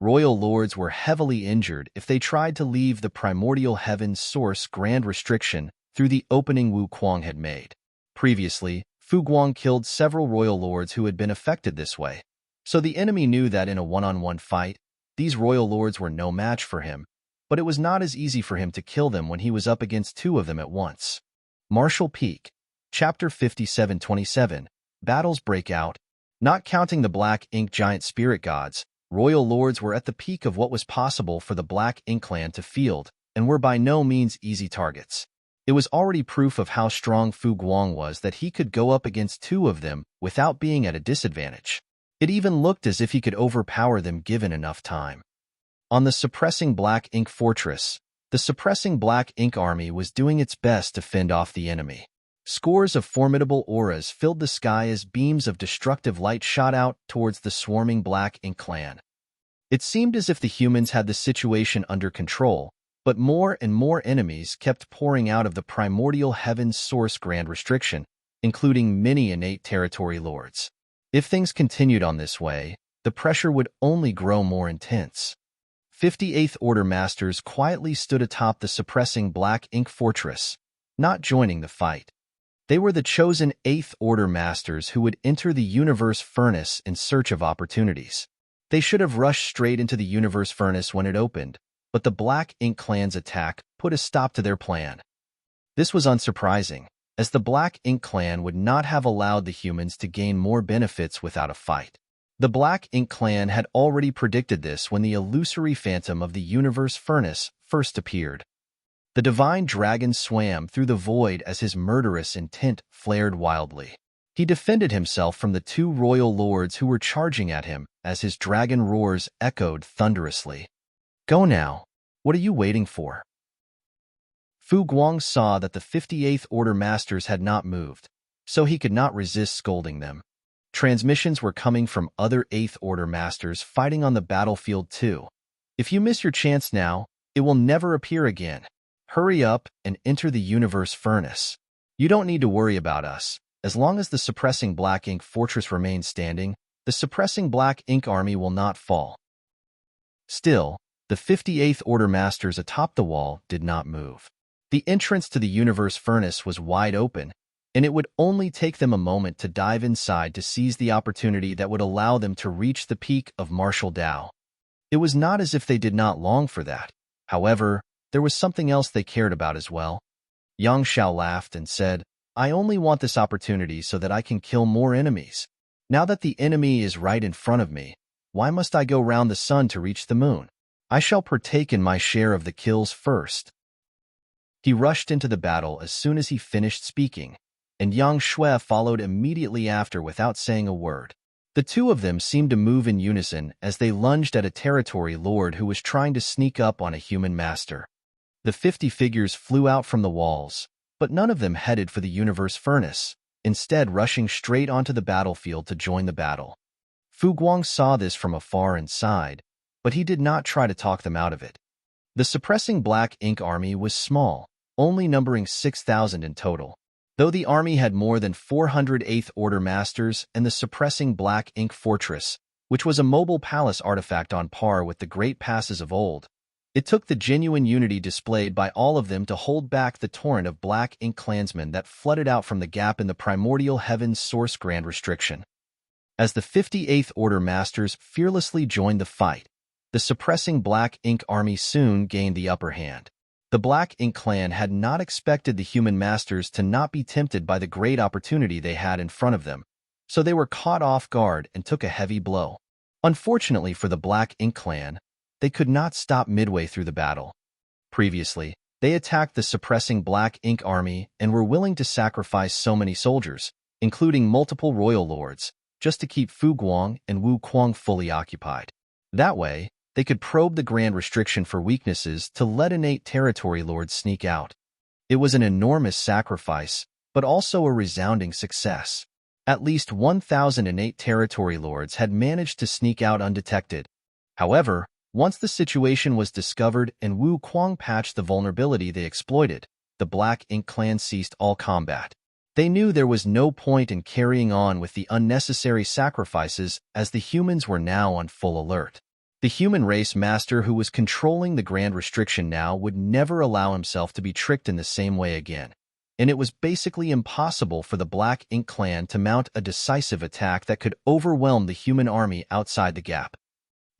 Royal lords were heavily injured if they tried to leave the primordial heaven's source grand restriction through the opening Wu Kuang had made. Previously, Fu Guang killed several royal lords who had been affected this way, so the enemy knew that in a one-on-one fight, these royal lords were no match for him, but it was not as easy for him to kill them when he was up against two of them at once. Martial Peak, Chapter 5727, Battles break out. Not counting the Black Ink giant spirit gods, royal lords were at the peak of what was possible for the Black Ink clan to field, and were by no means easy targets. It was already proof of how strong Fu Guang was that he could go up against two of them without being at a disadvantage. It even looked as if he could overpower them given enough time. On the suppressing Black Ink fortress, the suppressing Black Ink army was doing its best to fend off the enemy. Scores of formidable auras filled the sky as beams of destructive light shot out towards the swarming Black Ink clan. It seemed as if the humans had the situation under control, but more and more enemies kept pouring out of the primordial heaven's source grand restriction, including many innate territory lords. If things continued on this way, the pressure would only grow more intense. 58th Order Masters quietly stood atop the suppressing Black Ink fortress, not joining the fight. They were the chosen 8th Order Masters who would enter the universe furnace in search of opportunities. They should have rushed straight into the universe furnace when it opened, but the Black Ink clan's attack put a stop to their plan. This was unsurprising, as the Black Ink clan would not have allowed the humans to gain more benefits without a fight. The Black Ink clan had already predicted this when the illusory phantom of the universe furnace first appeared. The divine dragon swam through the void as his murderous intent flared wildly. He defended himself from the two royal lords who were charging at him as his dragon roars echoed thunderously. "Go now. What are you waiting for?" Fu Guang saw that the 58th Order Masters had not moved, so he could not resist scolding them. Transmissions were coming from other 8th Order Masters fighting on the battlefield too. "If you miss your chance now, it will never appear again. Hurry up and enter the universe furnace. You don't need to worry about us. As long as the suppressing Black Ink fortress remains standing, the suppressing Black Ink army will not fall." Still, the 58th Order Masters atop the wall did not move. The entrance to the universe furnace was wide open, and it would only take them a moment to dive inside to seize the opportunity that would allow them to reach the peak of martial Dao. It was not as if they did not long for that. However, there was something else they cared about as well. Yang Xiao laughed and said, "I only want this opportunity so that I can kill more enemies. Now that the enemy is right in front of me, why must I go round the sun to reach the moon? I shall partake in my share of the kills first." He rushed into the battle as soon as he finished speaking, and Yang Shui followed immediately after without saying a word. The two of them seemed to move in unison as they lunged at a territory lord who was trying to sneak up on a human master. The 50 figures flew out from the walls, but none of them headed for the universe furnace, instead rushing straight onto the battlefield to join the battle. Fu Guang saw this from afar and sighed, but he did not try to talk them out of it. The suppressing Black Ink army was small, only numbering 6,000 in total. Though the army had more than 400 8th Order Masters and the suppressing Black Ink fortress, which was a mobile palace artifact on par with the great passes of old, it took the genuine unity displayed by all of them to hold back the torrent of Black Ink clansmen that flooded out from the gap in the primordial heaven's source grand restriction. As the 58th Order Masters fearlessly joined the fight, the suppressing Black Ink army soon gained the upper hand. The Black Ink clan had not expected the human masters to not be tempted by the great opportunity they had in front of them, so they were caught off guard and took a heavy blow. Unfortunately for the Black Ink clan, they could not stop midway through the battle. Previously, they attacked the suppressing Black Ink army and were willing to sacrifice so many soldiers, including multiple royal lords, just to keep Fu Guang and Wu Kuang fully occupied. That way, they could probe the Grand Restriction for weaknesses to let innate territory lords sneak out. It was an enormous sacrifice, but also a resounding success. At least 1,008 territory lords had managed to sneak out undetected. However, once the situation was discovered and Wu Kuang patched the vulnerability they exploited, the Black Ink clan ceased all combat. They knew there was no point in carrying on with the unnecessary sacrifices as the humans were now on full alert. The human race master who was controlling the Grand Restriction now would never allow himself to be tricked in the same way again, and it was basically impossible for the Black Ink clan to mount a decisive attack that could overwhelm the human army outside the gap.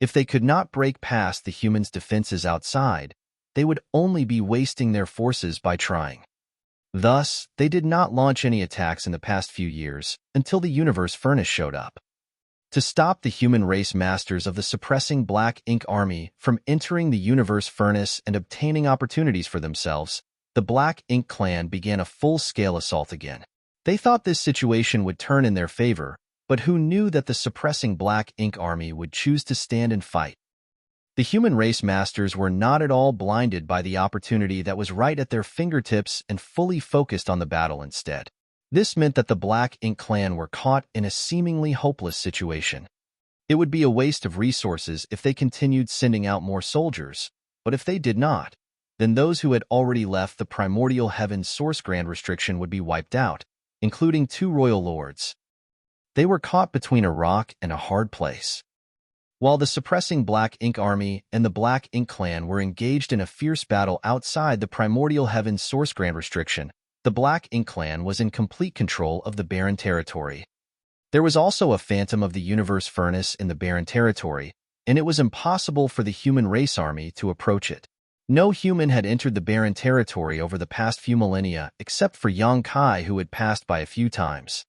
If they could not break past the humans' defenses outside, they would only be wasting their forces by trying. Thus, they did not launch any attacks in the past few years until the Universe Furnace showed up. To stop the human race masters of the suppressing Black Ink army from entering the Universe Furnace and obtaining opportunities for themselves, the Black Ink clan began a full-scale assault again. They thought this situation would turn in their favor, but who knew that the suppressing Black Ink army would choose to stand and fight? The human race masters were not at all blinded by the opportunity that was right at their fingertips and fully focused on the battle instead. This meant that the Black Ink clan were caught in a seemingly hopeless situation. It would be a waste of resources if they continued sending out more soldiers, but if they did not, then those who had already left the primordial heaven's source Grand Restriction would be wiped out, including 2 royal lords. They were caught between a rock and a hard place. While the suppressing Black Ink army and the Black Ink clan were engaged in a fierce battle outside the primordial heaven's source Grand Restriction, the Black Ink clan was in complete control of the barren territory. There was also a phantom of the Universe Furnace in the barren territory, and it was impossible for the human race army to approach it. No human had entered the barren territory over the past few millennia except for Yang Kai, who had passed by a few times.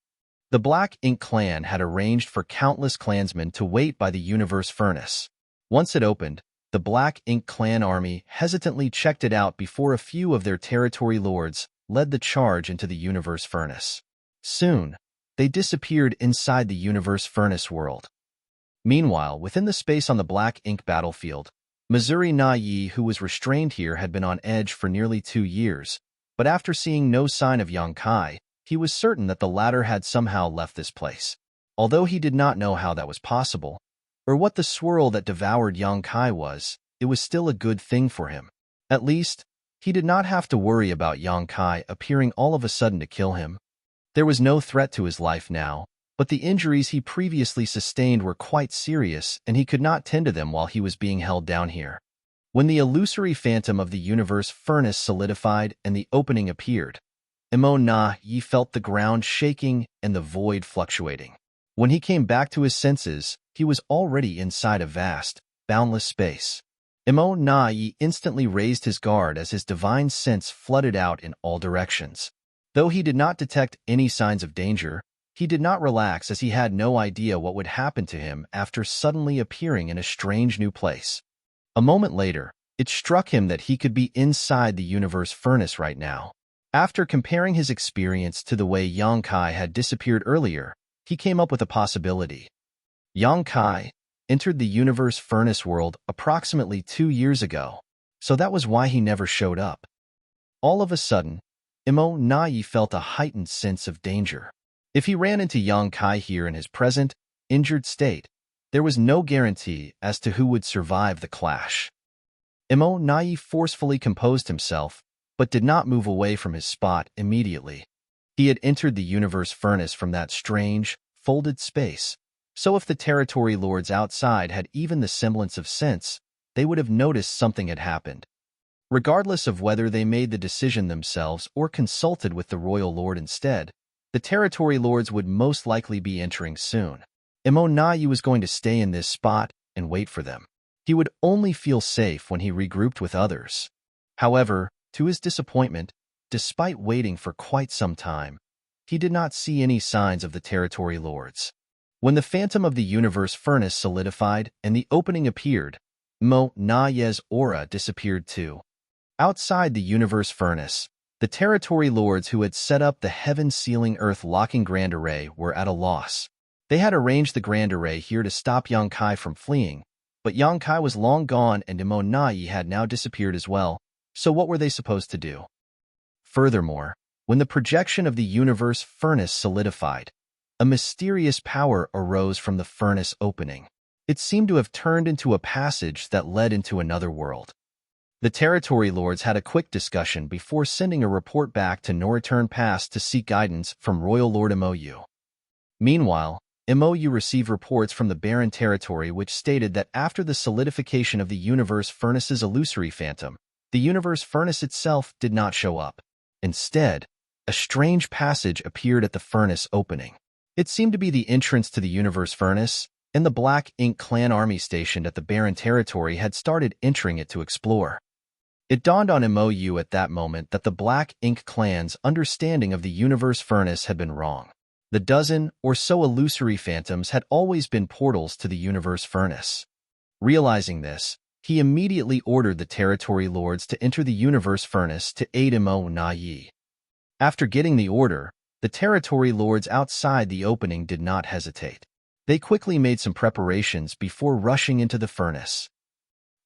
The Black Ink clan had arranged for countless clansmen to wait by the Universe Furnace. Once it opened, the Black Ink clan army hesitantly checked it out before a few of their territory lords led the charge into the Universe Furnace. Soon, they disappeared inside the Universe Furnace world. Meanwhile, within the space on the Black Ink battlefield, Missouri Na Yi, who was restrained here, had been on edge for nearly 2 years, but after seeing no sign of Yang Kai, he was certain that the latter had somehow left this place. Although he did not know how that was possible, or what the swirl that devoured Yang Kai was, it was still a good thing for him. At least, he did not have to worry about Yang Kai appearing all of a sudden to kill him. There was no threat to his life now, but the injuries he previously sustained were quite serious and he could not tend to them while he was being held down here. When the illusory phantom of the Universe Furnace solidified and the opening appeared, Emo Na Yi felt the ground shaking and the void fluctuating. When he came back to his senses, he was already inside a vast, boundless space. Emo Na Yi instantly raised his guard as his divine sense flooded out in all directions. Though he did not detect any signs of danger, he did not relax as he had no idea what would happen to him after suddenly appearing in a strange new place. A moment later, it struck him that he could be inside the Universe Furnace right now. After comparing his experience to the way Yang Kai had disappeared earlier, he came up with a possibility. Yang Kai entered the Universe Furnace world approximately 2 years ago, so that was why he never showed up. All of a sudden, Emo Na Yi felt a heightened sense of danger. If he ran into Yang Kai here in his present, injured state, there was no guarantee as to who would survive the clash. Emo Na Yi forcefully composed himself, but did not move away from his spot immediately. He had entered the Universe Furnace from that strange, folded space, so if the territory lords outside had even the semblance of sense, they would have noticed something had happened. Regardless of whether they made the decision themselves or consulted with the royal lord instead, the territory lords would most likely be entering soon. Emo Na Yi was going to stay in this spot and wait for them. He would only feel safe when he regrouped with others. However, to his disappointment, despite waiting for quite some time, he did not see any signs of the territory lords. When the phantom of the universe furnace solidified and the opening appeared, Mo Naye's aura disappeared too. Outside the universe furnace, the territory lords who had set up the heaven-sealing earth-locking Grand Array were at a loss. They had arranged the Grand Array here to stop Yang Kai from fleeing, but Yang Kai was long gone and Mo Nayi had now disappeared as well, so what were they supposed to do? Furthermore, when the projection of the universe furnace solidified, a mysterious power arose from the furnace opening. It seemed to have turned into a passage that led into another world. The territory lords had a quick discussion before sending a report back to No Return Pass to seek guidance from Royal Lord Mou. Meanwhile, Mou received reports from the Barren Territory which stated that after the solidification of the universe furnace's illusory phantom, the universe furnace itself did not show up. Instead, a strange passage appeared at the furnace opening. It seemed to be the entrance to the universe furnace, and the Black Ink clan army stationed at the Barren Territory had started entering it to explore. It dawned on Mou at that moment that the Black Ink clan's understanding of the universe furnace had been wrong. The dozen or so illusory phantoms had always been portals to the universe furnace. Realizing this, he immediately ordered the territory lords to enter the universe furnace to aid Mo Nayi. After getting the order, the territory lords outside the opening did not hesitate. They quickly made some preparations before rushing into the furnace.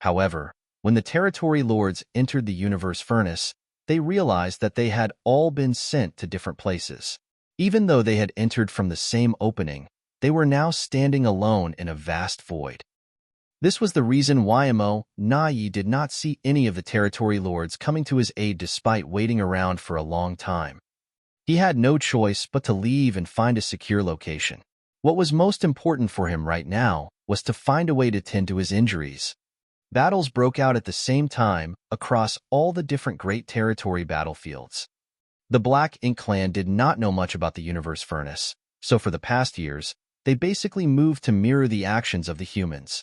However, when the territory lords entered the universe furnace, they realized that they had all been sent to different places. Even though they had entered from the same opening, they were now standing alone in a vast void. This was the reason why Mo Nayi did not see any of the territory lords coming to his aid despite waiting around for a long time. He had no choice but to leave and find a secure location. What was most important for him right now was to find a way to tend to his injuries. Battles broke out at the same time across all the different Great Territory battlefields. The Black Ink clan did not know much about the universe furnace, so for the past years, they basically moved to mirror the actions of the humans.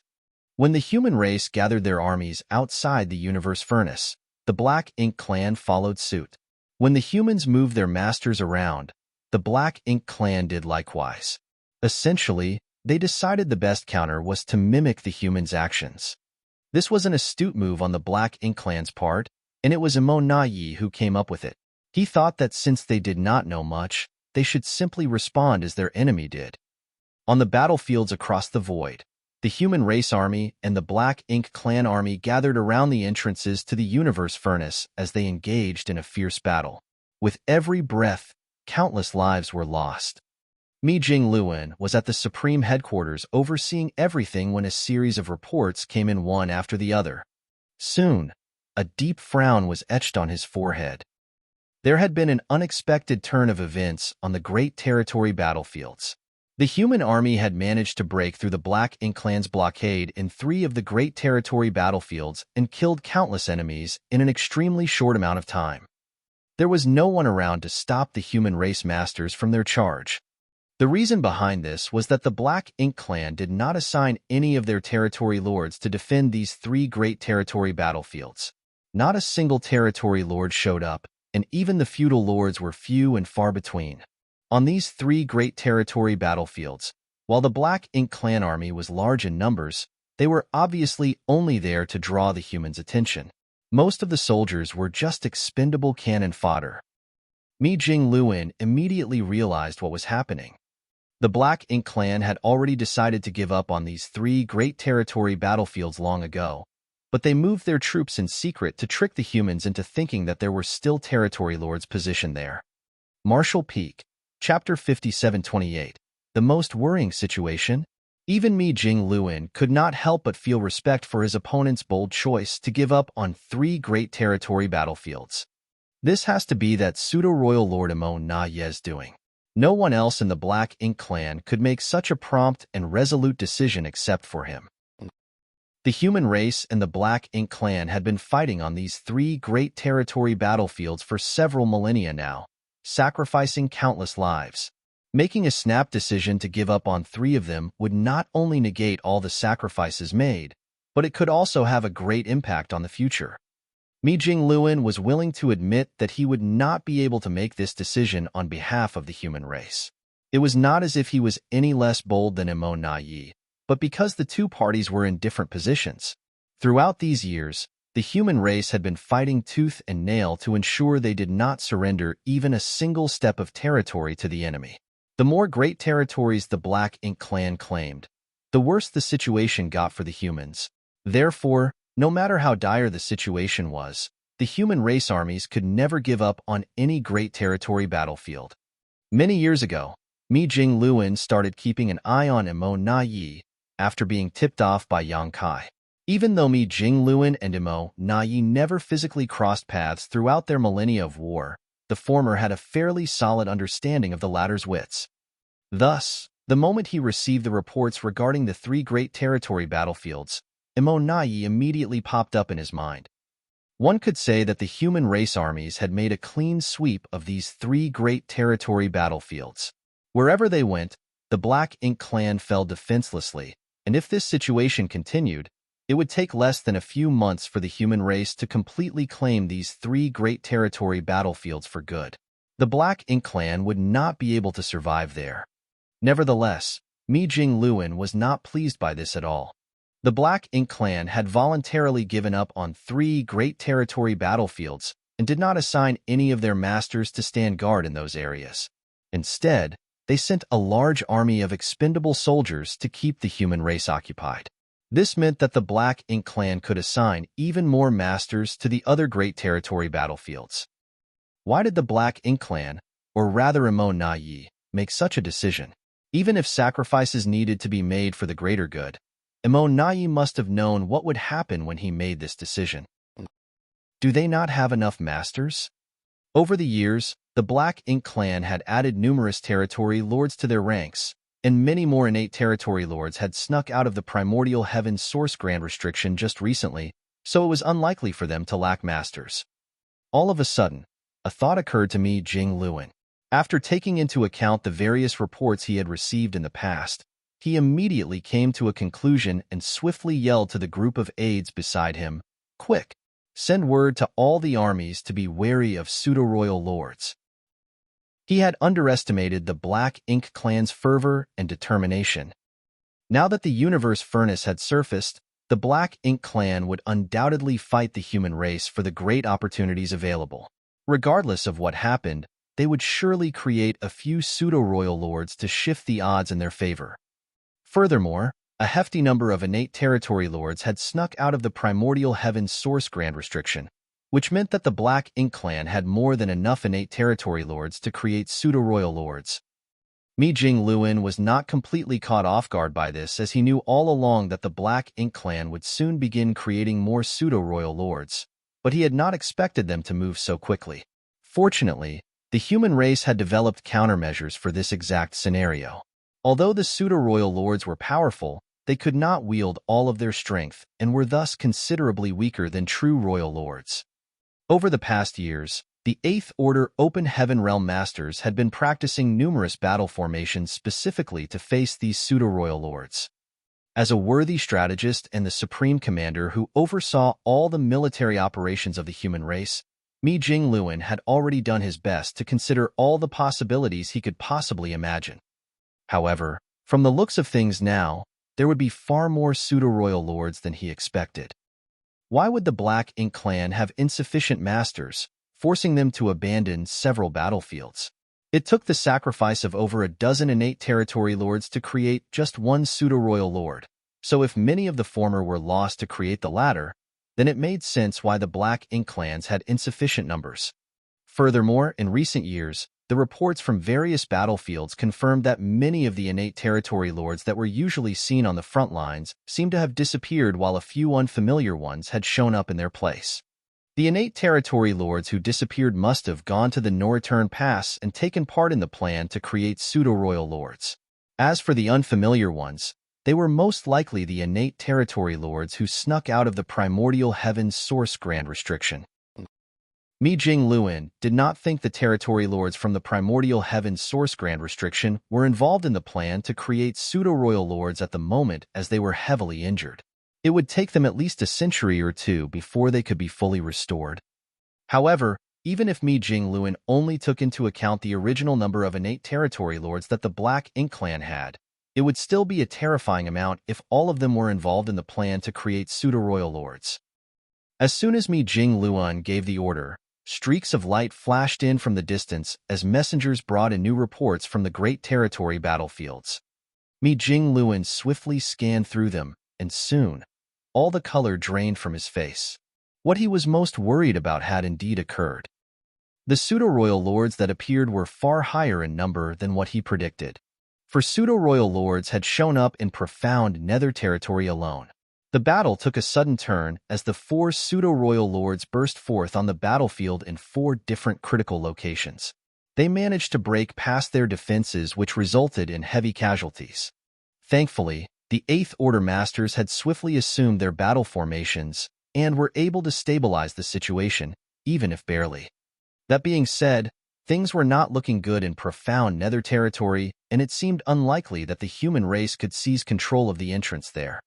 When the human race gathered their armies outside the universe furnace, the Black Ink clan followed suit. When the humans moved their masters around, the Black Ink clan did likewise. Essentially, they decided the best counter was to mimic the humans' actions. This was an astute move on the Black Ink clan's part, and it was Mo Nayi who came up with it. He thought that since they did not know much, they should simply respond as their enemy did. On the battlefields across the void, the human race army and the Black Ink clan army gathered around the entrances to the universe furnace as they engaged in a fierce battle. With every breath, countless lives were lost. Mi Jingluan was at the Supreme Headquarters overseeing everything when a series of reports came in one after the other. Soon, a deep frown was etched on his forehead. There had been an unexpected turn of events on the Great Territory battlefields. The human army had managed to break through the Black Ink clan's blockade in 3 of the Great Territory battlefields and killed countless enemies in an extremely short amount of time. There was no one around to stop the human race masters from their charge. The reason behind this was that the Black Ink clan did not assign any of their territory lords to defend these 3 Great Territory battlefields. Not a single territory lord showed up, and even the feudal lords were few and far between. On these 3 Great Territory battlefields, while the Black Ink clan army was large in numbers, they were obviously only there to draw the humans' attention. Most of the soldiers were just expendable cannon fodder. Mi Jingluan immediately realized what was happening. The Black Ink clan had already decided to give up on these 3 Great Territory battlefields long ago, but they moved their troops in secret to trick the humans into thinking that there were still territory lords positioned there. Marshall Peak, Chapter 5728. The most worrying situation? Even Mi Jingluan could not help but feel respect for his opponent's bold choice to give up on 3 Great Territory battlefields. This has to be that pseudo-royal Lord Mo Naye's doing. No one else in the Black Ink clan could make such a prompt and resolute decision except for him. The human race and the Black Ink clan had been fighting on these 3 Great Territory battlefields for several millennia now, sacrificing countless lives. Making a snap decision to give up on 3 of them would not only negate all the sacrifices made, but it could also have a great impact on the future. Mi Jingluan was willing to admit that he would not be able to make this decision on behalf of the human race. It was not as if he was any less bold than Emo Na Yi, but because the two parties were in different positions. Throughout these years, the human race had been fighting tooth and nail to ensure they did not surrender even a single step of territory to the enemy. The more great territories the Black Ink clan claimed, the worse the situation got for the humans. Therefore, no matter how dire the situation was, the human race armies could never give up on any great territory battlefield. Many years ago, Mi Jingluan started keeping an eye on Emo Na Yi after being tipped off by Yang Kai. Even though Mi Jingluan and Emo Na Yi never physically crossed paths throughout their millennia of war, the former had a fairly solid understanding of the latter's wits. Thus, the moment he received the reports regarding the three great territory battlefields, Emo Na Yi immediately popped up in his mind. One could say that the human race armies had made a clean sweep of these three great territory battlefields. Wherever they went, the Black Ink clan fell defenselessly, and if this situation continued, it would take less than a few months for the human race to completely claim these three great territory battlefields for good. The Black Ink clan would not be able to survive there. Nevertheless, Mi Jingluan was not pleased by this at all. The Black Ink clan had voluntarily given up on three great territory battlefields and did not assign any of their masters to stand guard in those areas. Instead, they sent a large army of expendable soldiers to keep the human race occupied. This meant that the Black Ink clan could assign even more masters to the other great territory battlefields. Why did the Black Ink clan, or rather Emo Na Yi, make such a decision? Even if sacrifices needed to be made for the greater good, Emo Na Yi must have known what would happen when he made this decision. Do they not have enough masters? Over the years, the Black Ink clan had added numerous territory lords to their ranks, and many more innate territory lords had snuck out of the primordial heaven source grand restriction just recently, so it was unlikely for them to lack masters. All of a sudden, a thought occurred to Mi Jingluan. After taking into account the various reports he had received in the past, he immediately came to a conclusion and swiftly yelled to the group of aides beside him, "Quick! Send word to all the armies to be wary of pseudo-royal lords." He had underestimated the Black Ink clan's fervor and determination. Now that the universe furnace had surfaced, the Black Ink clan would undoubtedly fight the human race for the great opportunities available. Regardless of what happened, they would surely create a few pseudo-royal lords to shift the odds in their favor. Furthermore, a hefty number of innate territory lords had snuck out of the primordial heaven source grand restriction, which meant that the Black Ink clan had more than enough innate territory lords to create pseudo-royal lords. Mi Jingluan was not completely caught off guard by this, as he knew all along that the Black Ink clan would soon begin creating more pseudo-royal lords, but he had not expected them to move so quickly. Fortunately, the human race had developed countermeasures for this exact scenario. Although the pseudo-royal lords were powerful, they could not wield all of their strength and were thus considerably weaker than true royal lords. Over the past years, the 8th Order Open Heaven Realm Masters had been practicing numerous battle formations specifically to face these pseudo-royal lords. As a worthy strategist and the supreme commander who oversaw all the military operations of the human race, Mi Jingluan had already done his best to consider all the possibilities he could possibly imagine. However, from the looks of things now, there would be far more pseudo-royal lords than he expected. Why would the Black Ink clan have insufficient masters, forcing them to abandon several battlefields? It took the sacrifice of over a dozen innate territory lords to create just one pseudo-royal lord, so if many of the former were lost to create the latter, then it made sense why the Black Ink clans had insufficient numbers. Furthermore, in recent years, the reports from various battlefields confirmed that many of the innate territory lords that were usually seen on the front lines seemed to have disappeared, while a few unfamiliar ones had shown up in their place. The innate territory lords who disappeared must have gone to the no-return pass and taken part in the plan to create pseudo-royal lords. As for the unfamiliar ones, they were most likely the innate territory lords who snuck out of the primordial heaven's source grand restriction. Mi Jingluan did not think the territory lords from the primordial heaven's source grand restriction were involved in the plan to create pseudo-royal lords at the moment, as they were heavily injured. It would take them at least a century or two before they could be fully restored. However, even if Mi Jingluan only took into account the original number of innate territory lords that the Black Ink clan had, it would still be a terrifying amount if all of them were involved in the plan to create pseudo-royal lords. As soon as Mi Jingluan gave the order, streaks of light flashed in from the distance as messengers brought in new reports from the Great Territory battlefields. Mi Jingluan swiftly scanned through them, and soon, all the color drained from his face. What he was most worried about had indeed occurred. The pseudo-royal lords that appeared were far higher in number than what he predicted. For pseudo-royal lords had shown up in profound nether territory alone. The battle took a sudden turn as the 4 pseudo-royal lords burst forth on the battlefield in 4 different critical locations. They managed to break past their defenses, which resulted in heavy casualties. Thankfully, the 8th Order Masters had swiftly assumed their battle formations and were able to stabilize the situation, even if barely. That being said, things were not looking good in profound nether territory, and it seemed unlikely that the human race could seize control of the entrance there.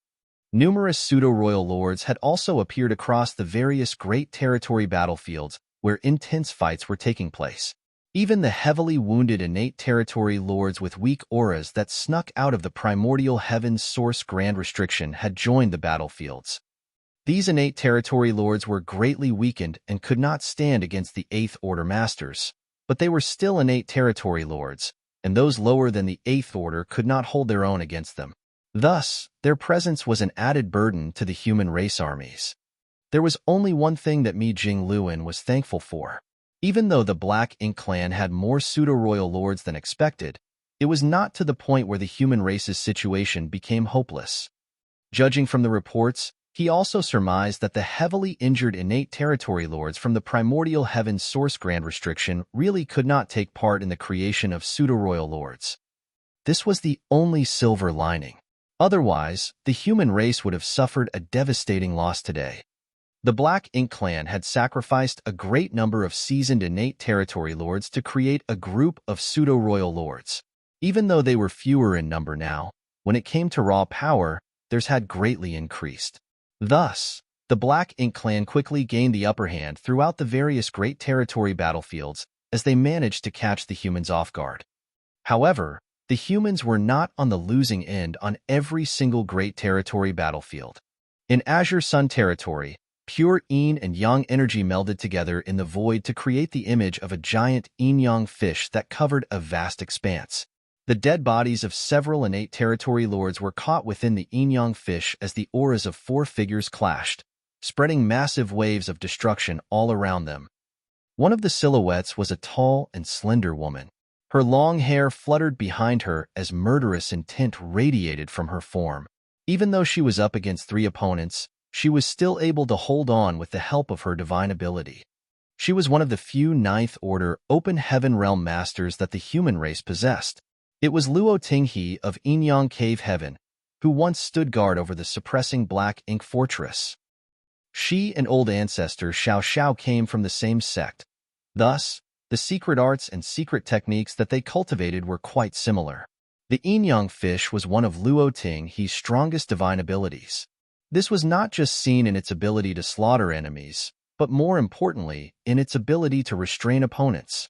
Numerous pseudo-royal lords had also appeared across the various Great Territory battlefields where intense fights were taking place. Even the heavily wounded innate territory lords with weak auras that snuck out of the primordial heaven's source grand restriction had joined the battlefields. These innate territory lords were greatly weakened and could not stand against the 8th Order Masters, but they were still innate territory lords, and those lower than the 8th Order could not hold their own against them. Thus, their presence was an added burden to the human race armies. There was only one thing that Mi Jingluan was thankful for. Even though the Black Ink clan had more pseudo-royal lords than expected, it was not to the point where the human race's situation became hopeless. Judging from the reports, he also surmised that the heavily injured innate territory lords from the primordial heaven's source grand restriction really could not take part in the creation of pseudo-royal lords. This was the only silver lining. Otherwise, the human race would have suffered a devastating loss today. The Black Ink clan had sacrificed a great number of seasoned innate territory lords to create a group of pseudo-royal lords. Even though they were fewer in number now, when it came to raw power, theirs had greatly increased. Thus, the Black Ink clan quickly gained the upper hand throughout the various Great Territory battlefields as they managed to catch the humans off guard. However, the humans were not on the losing end on every single Great Territory battlefield. In Azure Sun Territory, pure yin and yang energy melded together in the void to create the image of a giant yin-yang fish that covered a vast expanse. The dead bodies of several innate territory lords were caught within the yin-yang fish as the auras of 4 figures clashed, spreading massive waves of destruction all around them. One of the silhouettes was a tall and slender woman. Her long hair fluttered behind her as murderous intent radiated from her form. Even though she was up against 3 opponents, she was still able to hold on with the help of her divine ability. She was one of the few 9th Order Open Heaven Realm Masters that the human race possessed. It was Luo Tinghe of Yin-Yang Cave Heaven, who once stood guard over the suppressing Black Ink Fortress. She and old ancestor Xiao Xiao came from the same sect. Thus, the secret arts and secret techniques that they cultivated were quite similar. The yin-yang fish was one of Luo Tinghe's strongest divine abilities. This was not just seen in its ability to slaughter enemies, but more importantly, in its ability to restrain opponents.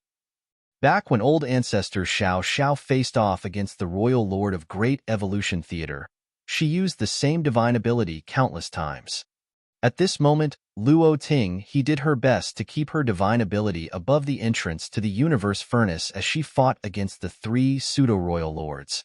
Back when old ancestor Xiao Xiao faced off against the Royal Lord of Great Evolution Theater, she used the same divine ability countless times. At this moment, Luo Tinghe did her best to keep her divine ability above the entrance to the universe furnace as she fought against the 3 pseudo-royal lords.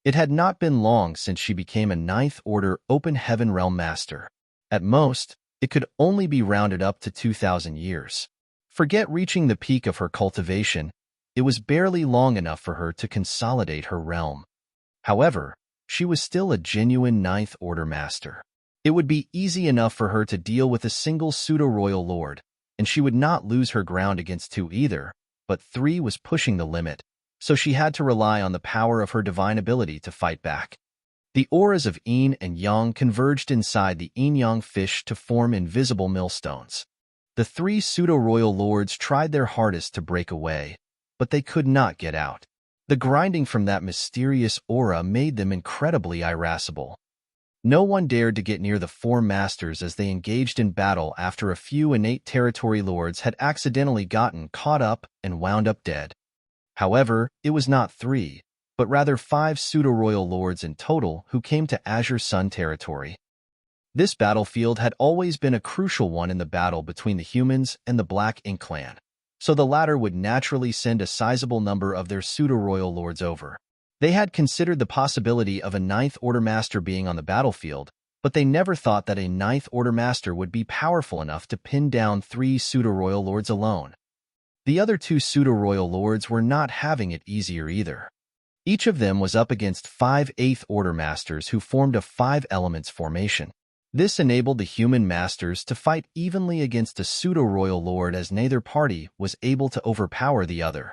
It had not been long since she became a 9th Order Open Heaven Realm Master. At most, it could only be rounded up to 2,000 years. Forget reaching the peak of her cultivation. It was barely long enough for her to consolidate her realm. However, she was still a genuine 9th Order Master. It would be easy enough for her to deal with a single pseudo-royal lord, and she would not lose her ground against 2 either, but 3 was pushing the limit, so she had to rely on the power of her divine ability to fight back. The auras of yin and yang converged inside the yin-yang fish to form invisible millstones. The 3 pseudo-royal lords tried their hardest to break away, but they could not get out. The grinding from that mysterious aura made them incredibly irascible. No one dared to get near the four masters as they engaged in battle after a few innate territory lords had accidentally gotten caught up and wound up dead. However, it was not three, but rather five pseudo-royal lords in total who came to Azure Sun territory. This battlefield had always been a crucial one in the battle between the humans and the Black Ink clan, so the latter would naturally send a sizable number of their pseudo-royal lords over. They had considered the possibility of a Ninth Order Master being on the battlefield, but they never thought that a Ninth Order Master would be powerful enough to pin down three pseudo-royal lords alone. The other two pseudo-royal lords were not having it easier either. Each of them was up against five Eighth Order Masters who formed a five elements formation. This enabled the human masters to fight evenly against a pseudo-royal lord as neither party was able to overpower the other.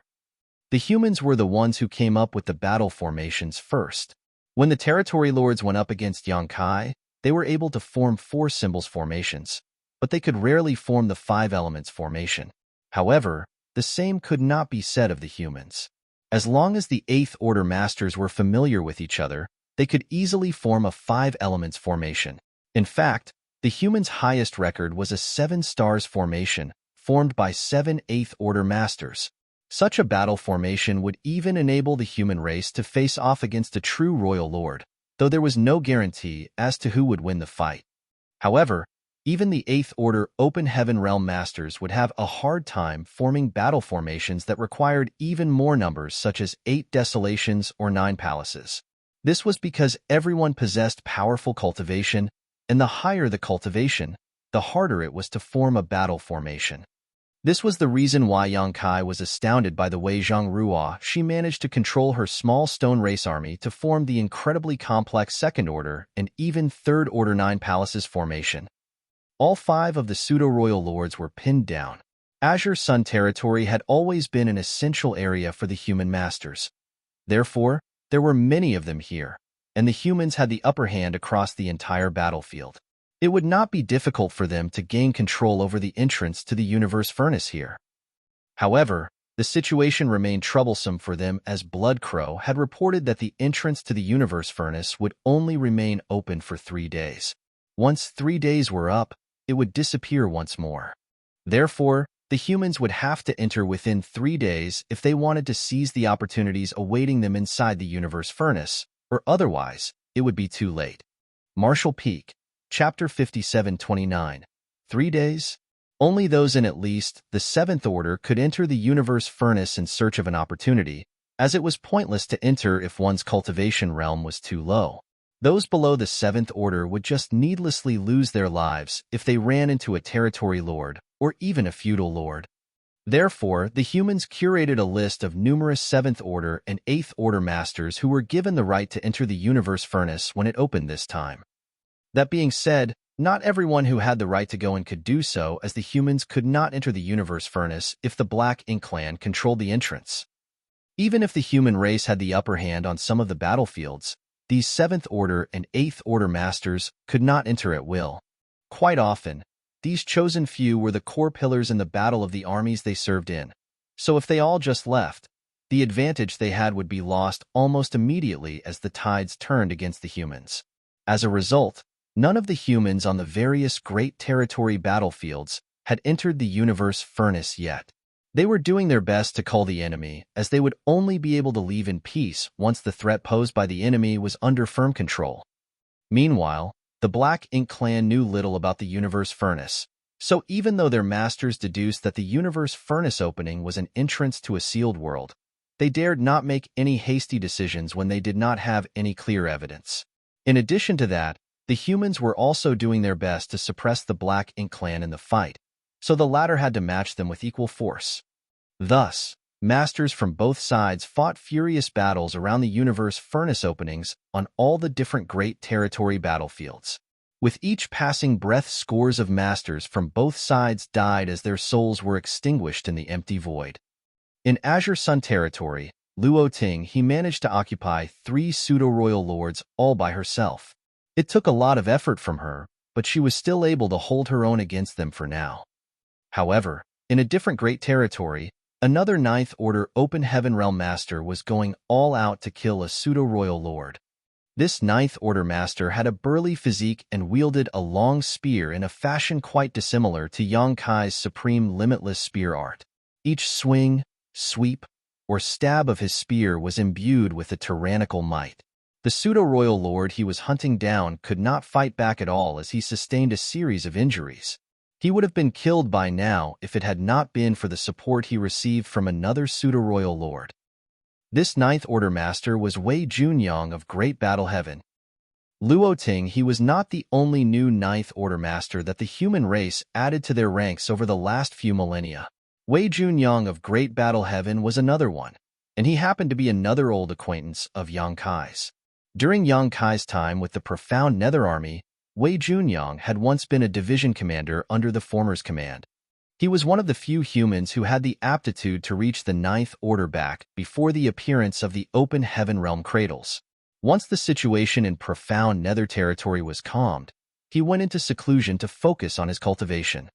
The humans were the ones who came up with the battle formations first. When the territory lords went up against Yongkai, they were able to form four symbols formations, but they could rarely form the five elements formation. However, the same could not be said of the humans. As long as the Eighth Order Masters were familiar with each other, they could easily form a five elements formation. In fact, the humans' highest record was a 7 stars formation, formed by 7 Eighth Order Masters. Such a battle formation would even enable the human race to face off against a true royal lord, though there was no guarantee as to who would win the fight. However, even the Eighth Order Open Heaven Realm Masters would have a hard time forming battle formations that required even more numbers such as 8 desolations or 9 palaces. This was because everyone possessed powerful cultivation, and the higher the cultivation, the harder it was to form a battle formation. This was the reason why Yongkai was astounded by the way Zhang Ruo she managed to control her small stone race army to form the incredibly complex Second Order and even Third Order 9 Palaces formation. All 5 of the pseudo-royal lords were pinned down. Azure Sun territory had always been an essential area for the human masters. Therefore, there were many of them here, and the humans had the upper hand across the entire battlefield. It would not be difficult for them to gain control over the entrance to the universe furnace here. However, the situation remained troublesome for them as Bloodcrow had reported that the entrance to the universe furnace would only remain open for 3 days. Once 3 days were up, it would disappear once more. Therefore, the humans would have to enter within 3 days if they wanted to seize the opportunities awaiting them inside the universe furnace, or otherwise, it would be too late. Marshall Peak, Chapter 5729. 3 days? Only those in at least the 7th Order could enter the universe furnace in search of an opportunity, as it was pointless to enter if one's cultivation realm was too low. Those below the 7th Order would just needlessly lose their lives if they ran into a territory lord or even a feudal lord. Therefore, the humans curated a list of numerous 7th Order and 8th Order masters who were given the right to enter the universe furnace when it opened this time. That being said, not everyone who had the right to go in could do so, as the humans could not enter the universe furnace if the Black Ink clan controlled the entrance. Even if the human race had the upper hand on some of the battlefields, these 7th Order and 8th Order masters could not enter at will. Quite often, these chosen few were the core pillars in the battle of the armies they served in, so if they all just left, the advantage they had would be lost almost immediately as the tides turned against the humans. As a result, none of the humans on the various Great Territory battlefields had entered the universe furnace yet. They were doing their best to cull the enemy, as they would only be able to leave in peace once the threat posed by the enemy was under firm control. Meanwhile, the Black Ink clan knew little about the universe furnace, so even though their masters deduced that the universe furnace opening was an entrance to a sealed world, they dared not make any hasty decisions when they did not have any clear evidence. In addition to that, the humans were also doing their best to suppress the Black Ink clan in the fight, so the latter had to match them with equal force. Thus, masters from both sides fought furious battles around the universe furnace openings on all the different Great Territory battlefields. With each passing breath, scores of masters from both sides died as their souls were extinguished in the empty void. In Azure Sun territory, Luo Ting he managed to occupy 3 pseudo-royal lords all by herself. It took a lot of effort from her, but she was still able to hold her own against them for now. However, in a different Great Territory, another 9th Order Open Heaven Realm Master was going all out to kill a pseudo-royal lord. This Ninth Order master had a burly physique and wielded a long spear in a fashion quite dissimilar to Yang Kai's supreme limitless spear art. Each swing, sweep, or stab of his spear was imbued with a tyrannical might. The pseudo-royal lord he was hunting down could not fight back at all as he sustained a series of injuries. He would have been killed by now if it had not been for the support he received from another pseudo-royal lord. This Ninth Order master was Wei Junyang of Great Battle Heaven. Luoting, he was not the only new Ninth Order master that the human race added to their ranks over the last few millennia. Wei Junyang of Great Battle Heaven was another one, and he happened to be another old acquaintance of Yang Kai's. During Yang Kai's time with the profound Nether Army, Wei Junyang had once been a division commander under the former's command. He was one of the few humans who had the aptitude to reach the Ninth Order back before the appearance of the open heaven realm cradles. Once the situation in profound Nether territory was calmed, he went into seclusion to focus on his cultivation.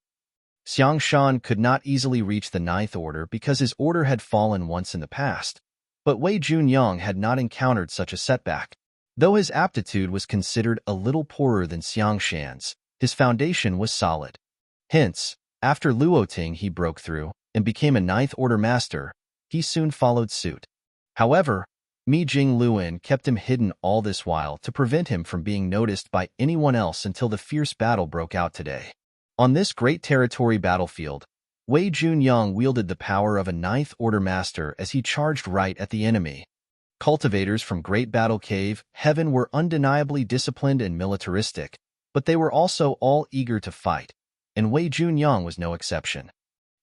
Xiang Shan could not easily reach the Ninth Order because his order had fallen once in the past, but Wei Junyang had not encountered such a setback. Though his aptitude was considered a little poorer than Xiang Shan's, his foundation was solid. Hence, after Luoting he broke through and became a Ninth Order master, he soon followed suit. However, Mi Jing Luan kept him hidden all this while to prevent him from being noticed by anyone else until the fierce battle broke out today. On this great territory battlefield, Wei Junyang wielded the power of a Ninth Order master as he charged right at the enemy. Cultivators from Great Battle Cave Heaven were undeniably disciplined and militaristic, but they were also all eager to fight, and Wei Junyang was no exception.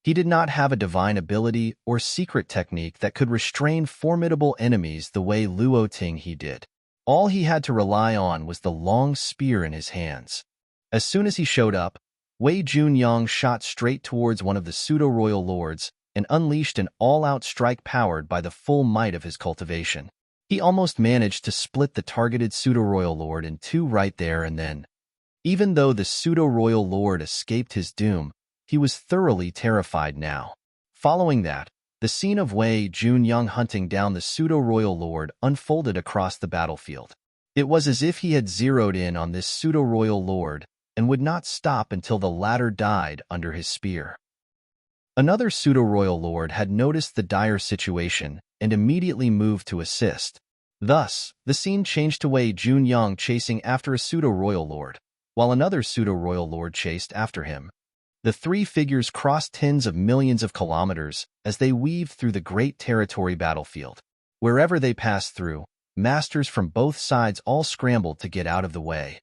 He did not have a divine ability or secret technique that could restrain formidable enemies the way Luoting he did. All he had to rely on was the long spear in his hands. As soon as he showed up, Wei Junyang shot straight towards one of the pseudo-royal lords and unleashed an all-out strike powered by the full might of his cultivation. He almost managed to split the targeted pseudo-royal lord in two right there and then. Even though the pseudo-royal lord escaped his doom, he was thoroughly terrified now. Following that, the scene of Wei Junyang hunting down the pseudo-royal lord unfolded across the battlefield. It was as if he had zeroed in on this pseudo-royal lord and would not stop until the latter died under his spear. Another pseudo-royal lord had noticed the dire situation and immediately moved to assist. Thus, the scene changed to Wei Junyang chasing after a pseudo-royal lord, while another pseudo-royal lord chased after him. The three figures crossed tens of millions of kilometers as they weaved through the great territory battlefield. Wherever they passed through, masters from both sides all scrambled to get out of the way.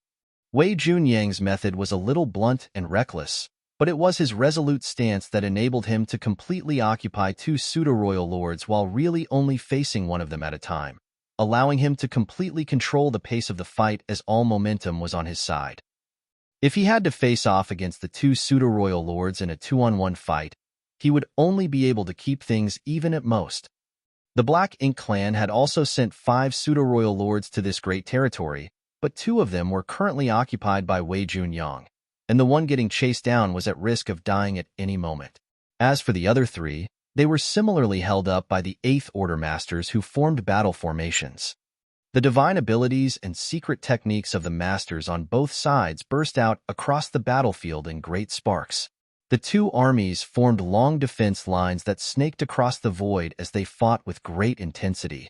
Wei Junyang's method was a little blunt and reckless, but it was his resolute stance that enabled him to completely occupy two pseudo-royal lords while really only facing one of them at a time, allowing him to completely control the pace of the fight as all momentum was on his side. If he had to face off against the two pseudo-royal lords in a 2-on-1 fight, he would only be able to keep things even at most. The Black Ink clan had also sent 5 pseudo-royal lords to this great territory, but 2 of them were currently occupied by Wei Junyang, and the one getting chased down was at risk of dying at any moment. As for the other 3, they were similarly held up by the 8th Order masters who formed battle formations. The divine abilities and secret techniques of the masters on both sides burst out across the battlefield in great sparks. The 2 armies formed long defense lines that snaked across the void as they fought with great intensity.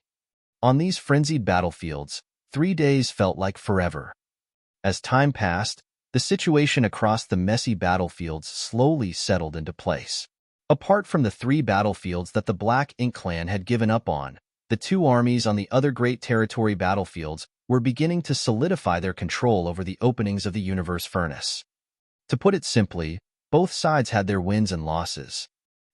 On these frenzied battlefields, 3 days felt like forever. As time passed, the situation across the messy battlefields slowly settled into place. Apart from the 3 battlefields that the Black Ink clan had given up on, the 2 armies on the other great territory battlefields were beginning to solidify their control over the openings of the universe furnace. To put it simply, both sides had their wins and losses.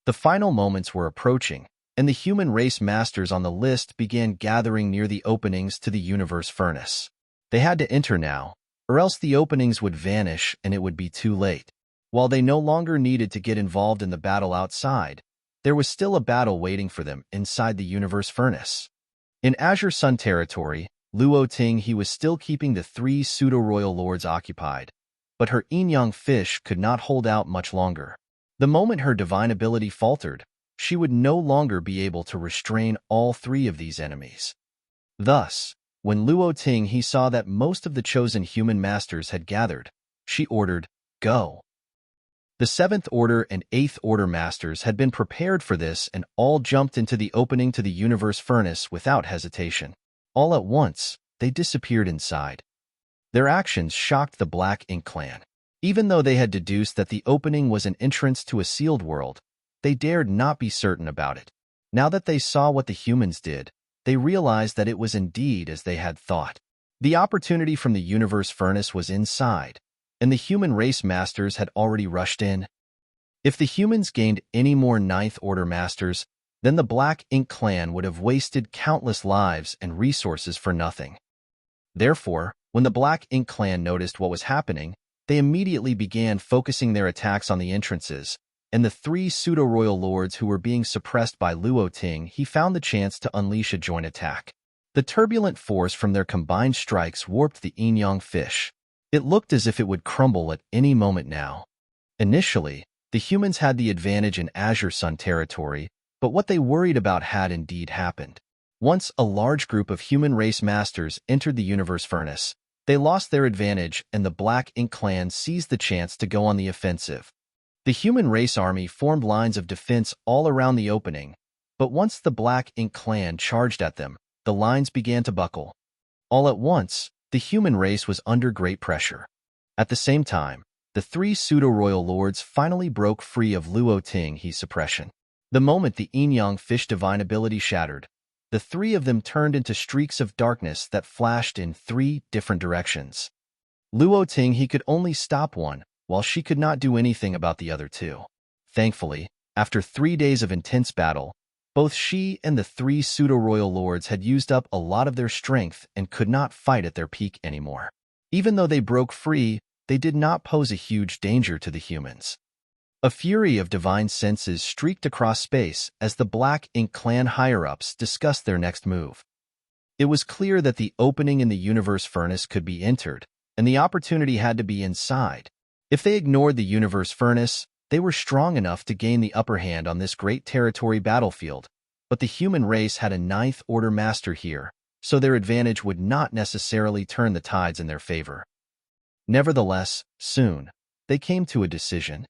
The final moments were approaching, and the human race masters on the list began gathering near the openings to the universe furnace. They had to enter now, or else the openings would vanish and it would be too late. While they no longer needed to get involved in the battle outside, there was still a battle waiting for them inside the universe furnace. In Azure Sun territory, Luoting he was still keeping the 3 pseudo-royal lords occupied, but her yin-yang fish could not hold out much longer. The moment her divine ability faltered, she would no longer be able to restrain all 3 of these enemies. Thus, When Luo Ting he saw that most of the chosen human masters had gathered, she ordered, "Go." The 7th Order and 8th Order masters had been prepared for this and all jumped into the opening to the universe furnace without hesitation. All at once, they disappeared inside. Their actions shocked the Black Ink clan. Even though they had deduced that the opening was an entrance to a sealed world, they dared not be certain about it. Now that they saw what the humans did, they realized that it was indeed as they had thought. The opportunity from the universe furnace was inside, and the human race masters had already rushed in. If the humans gained any more 9th Order masters, then the Black Ink clan would have wasted countless lives and resources for nothing. Therefore, when the Black Ink clan noticed what was happening, they immediately began focusing their attacks on the entrances, and the 3 pseudo-royal lords who were being suppressed by Luo Ting he found the chance to unleash a joint attack. The turbulent force from their combined strikes warped the yin-yang fish. It looked as if it would crumble at any moment now. Initially, the humans had the advantage in Azure Sun territory, but what they worried about had indeed happened. Once a large group of human race masters entered the universe furnace, they lost their advantage and the Black Ink clan seized the chance to go on the offensive. The human race army formed lines of defense all around the opening, but once the Black Ink clan charged at them, the lines began to buckle. All at once, the human race was under great pressure. At the same time, the 3 pseudo-royal lords finally broke free of Luo Ting He's suppression. The moment the yin-yang fish divine ability shattered, the 3 of them turned into streaks of darkness that flashed in 3 different directions. Luo Ting he could only stop one, while she could not do anything about the other 2. Thankfully, after 3 days of intense battle, both she and the 3 pseudo-royal lords had used up a lot of their strength and could not fight at their peak anymore. Even though they broke free, they did not pose a huge danger to the humans. A fury of divine senses streaked across space as the Black Ink clan higher-ups discussed their next move. It was clear that the opening in the universe furnace could be entered, and the opportunity had to be inside. If they ignored the universe furnace, they were strong enough to gain the upper hand on this great territory battlefield, but the human race had a 9th Order master here, so their advantage would not necessarily turn the tides in their favor. Nevertheless, soon, they came to a decision.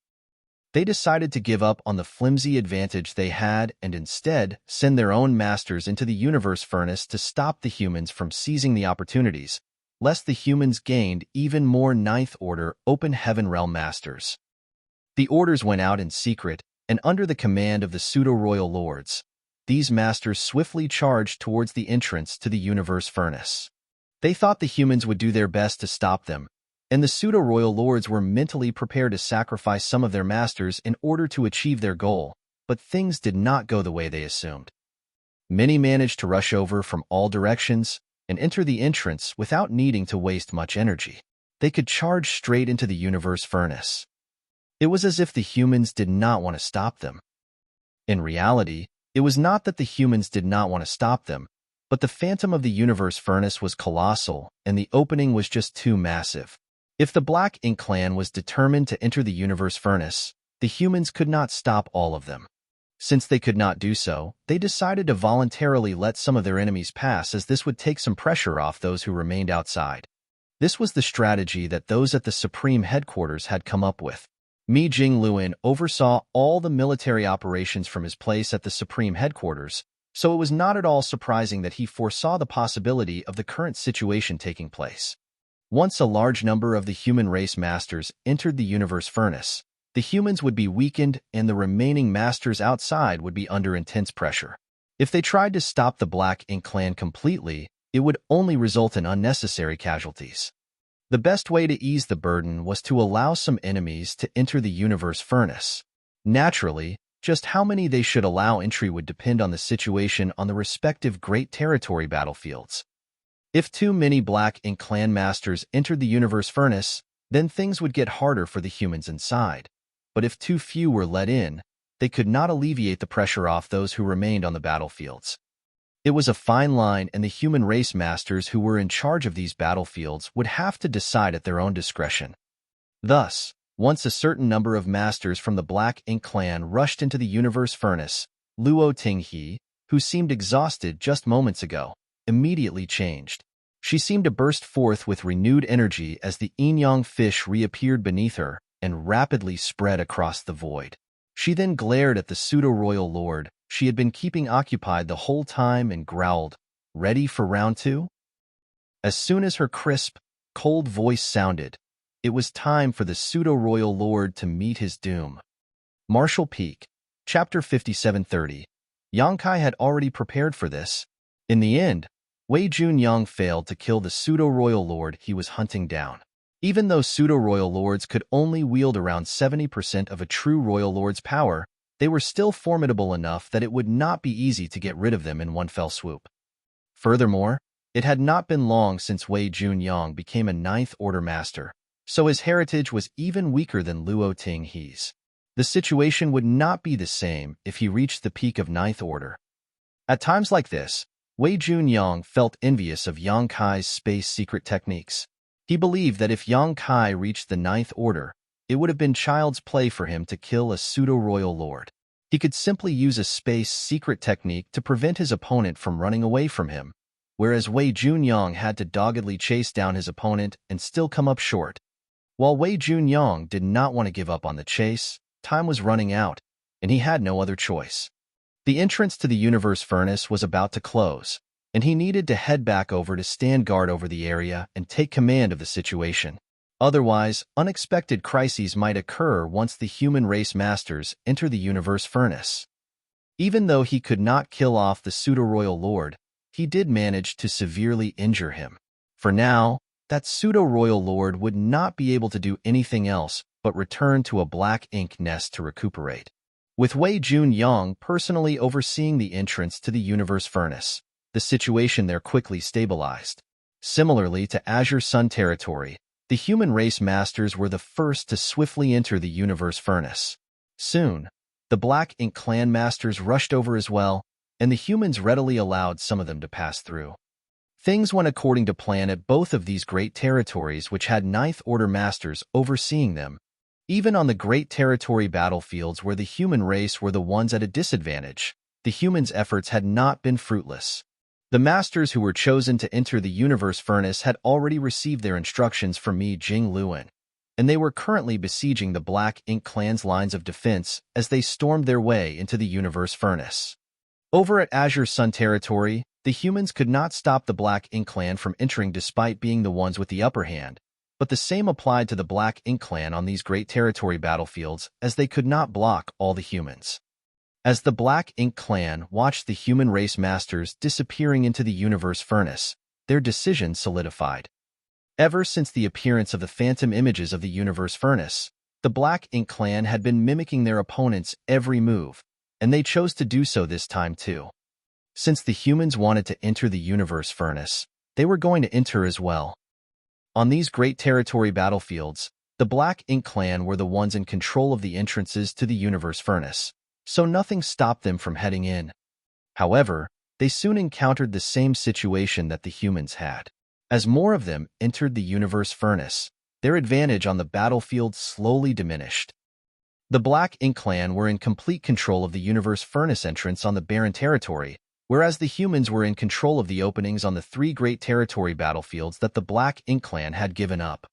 They decided to give up on the flimsy advantage they had and instead send their own masters into the universe furnace to stop the humans from seizing the opportunities, lest the humans gained even more 9th Order Open Heaven Realm masters. The orders went out in secret, and under the command of the pseudo-royal lords, these masters swiftly charged towards the entrance to the universe furnace. They thought the humans would do their best to stop them, and the pseudo-royal lords were mentally prepared to sacrifice some of their masters in order to achieve their goal, but things did not go the way they assumed. Many managed to rush over from all directions and enter the entrance without needing to waste much energy. They could charge straight into the universe furnace. It was as if the humans did not want to stop them. In reality, it was not that the humans did not want to stop them, but the phantom of the universe furnace was colossal and the opening was just too massive. If the Black Ink clan was determined to enter the universe furnace, the humans could not stop all of them. Since they could not do so, they decided to voluntarily let some of their enemies pass as this would take some pressure off those who remained outside. This was the strategy that those at the Supreme Headquarters had come up with. Mi Jingluan oversaw all the military operations from his place at the Supreme Headquarters, so it was not at all surprising that he foresaw the possibility of the current situation taking place. Once a large number of the human race masters entered the universe furnace, the humans would be weakened and the remaining masters outside would be under intense pressure. If they tried to stop the Black Ink clan completely, it would only result in unnecessary casualties. The best way to ease the burden was to allow some enemies to enter the universe furnace. Naturally, just how many they should allow entry would depend on the situation on the respective Great Territory battlefields. If too many Black Ink clan masters entered the universe furnace, then things would get harder for the humans inside. But if too few were let in, they could not alleviate the pressure off those who remained on the battlefields. It was a fine line, and the human race masters who were in charge of these battlefields would have to decide at their own discretion. Thus, once a certain number of masters from the Black Ink clan rushed into the universe furnace, Luo Tinghe, who seemed exhausted just moments ago, immediately changed. She seemed to burst forth with renewed energy as the yin-yang fish reappeared beneath her and rapidly spread across the void. She then glared at the pseudo-royal lord she had been keeping occupied the whole time and growled, "Ready for round two?" As soon as her crisp, cold voice sounded, it was time for the pseudo-royal lord to meet his doom. Martial Peak, Chapter 5730. Yang Kai had already prepared for this. In the end, Wei Junyang failed to kill the pseudo-royal lord he was hunting down. Even though pseudo-royal lords could only wield around 70% of a true royal lord's power, they were still formidable enough that it would not be easy to get rid of them in one fell swoop. Furthermore, it had not been long since Wei Junyang became a Ninth Order master, so his heritage was even weaker than Luo Tinghe's. The situation would not be the same if he reached the peak of Ninth Order. At times like this, Wei Junyang felt envious of Yang Kai's space secret techniques. He believed that if Yang Kai reached the Ninth Order, it would have been child's play for him to kill a pseudo-royal lord. He could simply use a space secret technique to prevent his opponent from running away from him, whereas Wei Junyang had to doggedly chase down his opponent and still come up short. While Wei Junyang did not want to give up on the chase, time was running out, and he had no other choice. The entrance to the universe furnace was about to close, and he needed to head back over to stand guard over the area and take command of the situation. Otherwise, unexpected crises might occur once the human race masters enter the universe furnace. Even though he could not kill off the pseudo-royal lord, he did manage to severely injure him. For now, that pseudo-royal lord would not be able to do anything else but return to a black ink nest to recuperate. With Wei Junyang personally overseeing the entrance to the universe furnace, the situation there quickly stabilized. Similarly to Azure Sun territory, the human race masters were the first to swiftly enter the universe furnace. Soon, the Black Ink clan masters rushed over as well, and the humans readily allowed some of them to pass through. Things went according to plan at both of these great territories which had Ninth Order masters overseeing them. Even on the great territory battlefields where the human race were the ones at a disadvantage, the humans' efforts had not been fruitless. The masters who were chosen to enter the universe furnace had already received their instructions from me Jing Luan, and they were currently besieging the Black Ink clan's lines of defense as they stormed their way into the universe furnace. Over at Azure Sun territory, the humans could not stop the Black Ink clan from entering despite being the ones with the upper hand, but the same applied to the Black Ink clan on these great territory battlefields as they could not block all the humans. As the Black Ink clan watched the human race masters disappearing into the universe furnace, their decision solidified. Ever since the appearance of the phantom images of the universe furnace, the Black Ink clan had been mimicking their opponents' every move, and they chose to do so this time too. Since the humans wanted to enter the universe furnace, they were going to enter as well. On these great territory battlefields, the Black Ink clan were the ones in control of the entrances to the universe furnace, so nothing stopped them from heading in. However, they soon encountered the same situation that the humans had. As more of them entered the universe furnace, their advantage on the battlefield slowly diminished. The Black Ink clan were in complete control of the universe furnace entrance on the barren territory, whereas the humans were in control of the openings on the three great territory battlefields that the Black Ink clan had given up.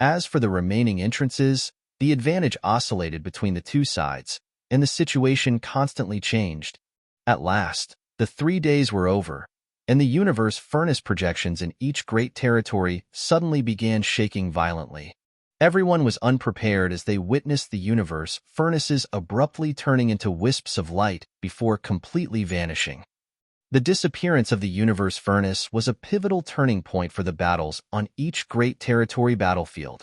As for the remaining entrances, the advantage oscillated between the two sides, and the situation constantly changed. At last, the 3 days were over, and the universe furnace projections in each great territory suddenly began shaking violently. Everyone was unprepared as they witnessed the universe furnaces abruptly turning into wisps of light before completely vanishing. The disappearance of the universe furnace was a pivotal turning point for the battles on each great territory battlefield.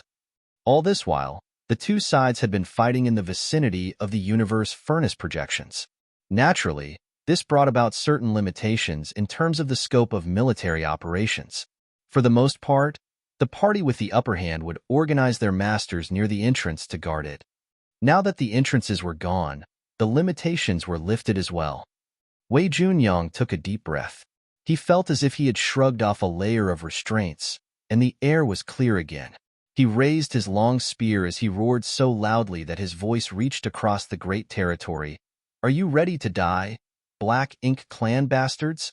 All this while, the two sides had been fighting in the vicinity of the universe furnace projections. Naturally, this brought about certain limitations in terms of the scope of military operations. For the most part, the party with the upper hand would organize their masters near the entrance to guard it. Now that the entrances were gone, the limitations were lifted as well. Wei Junyang took a deep breath. He felt as if he had shrugged off a layer of restraints, and the air was clear again. He raised his long spear as he roared so loudly that his voice reached across the great territory. "Are you ready to die, Black Ink clan bastards?"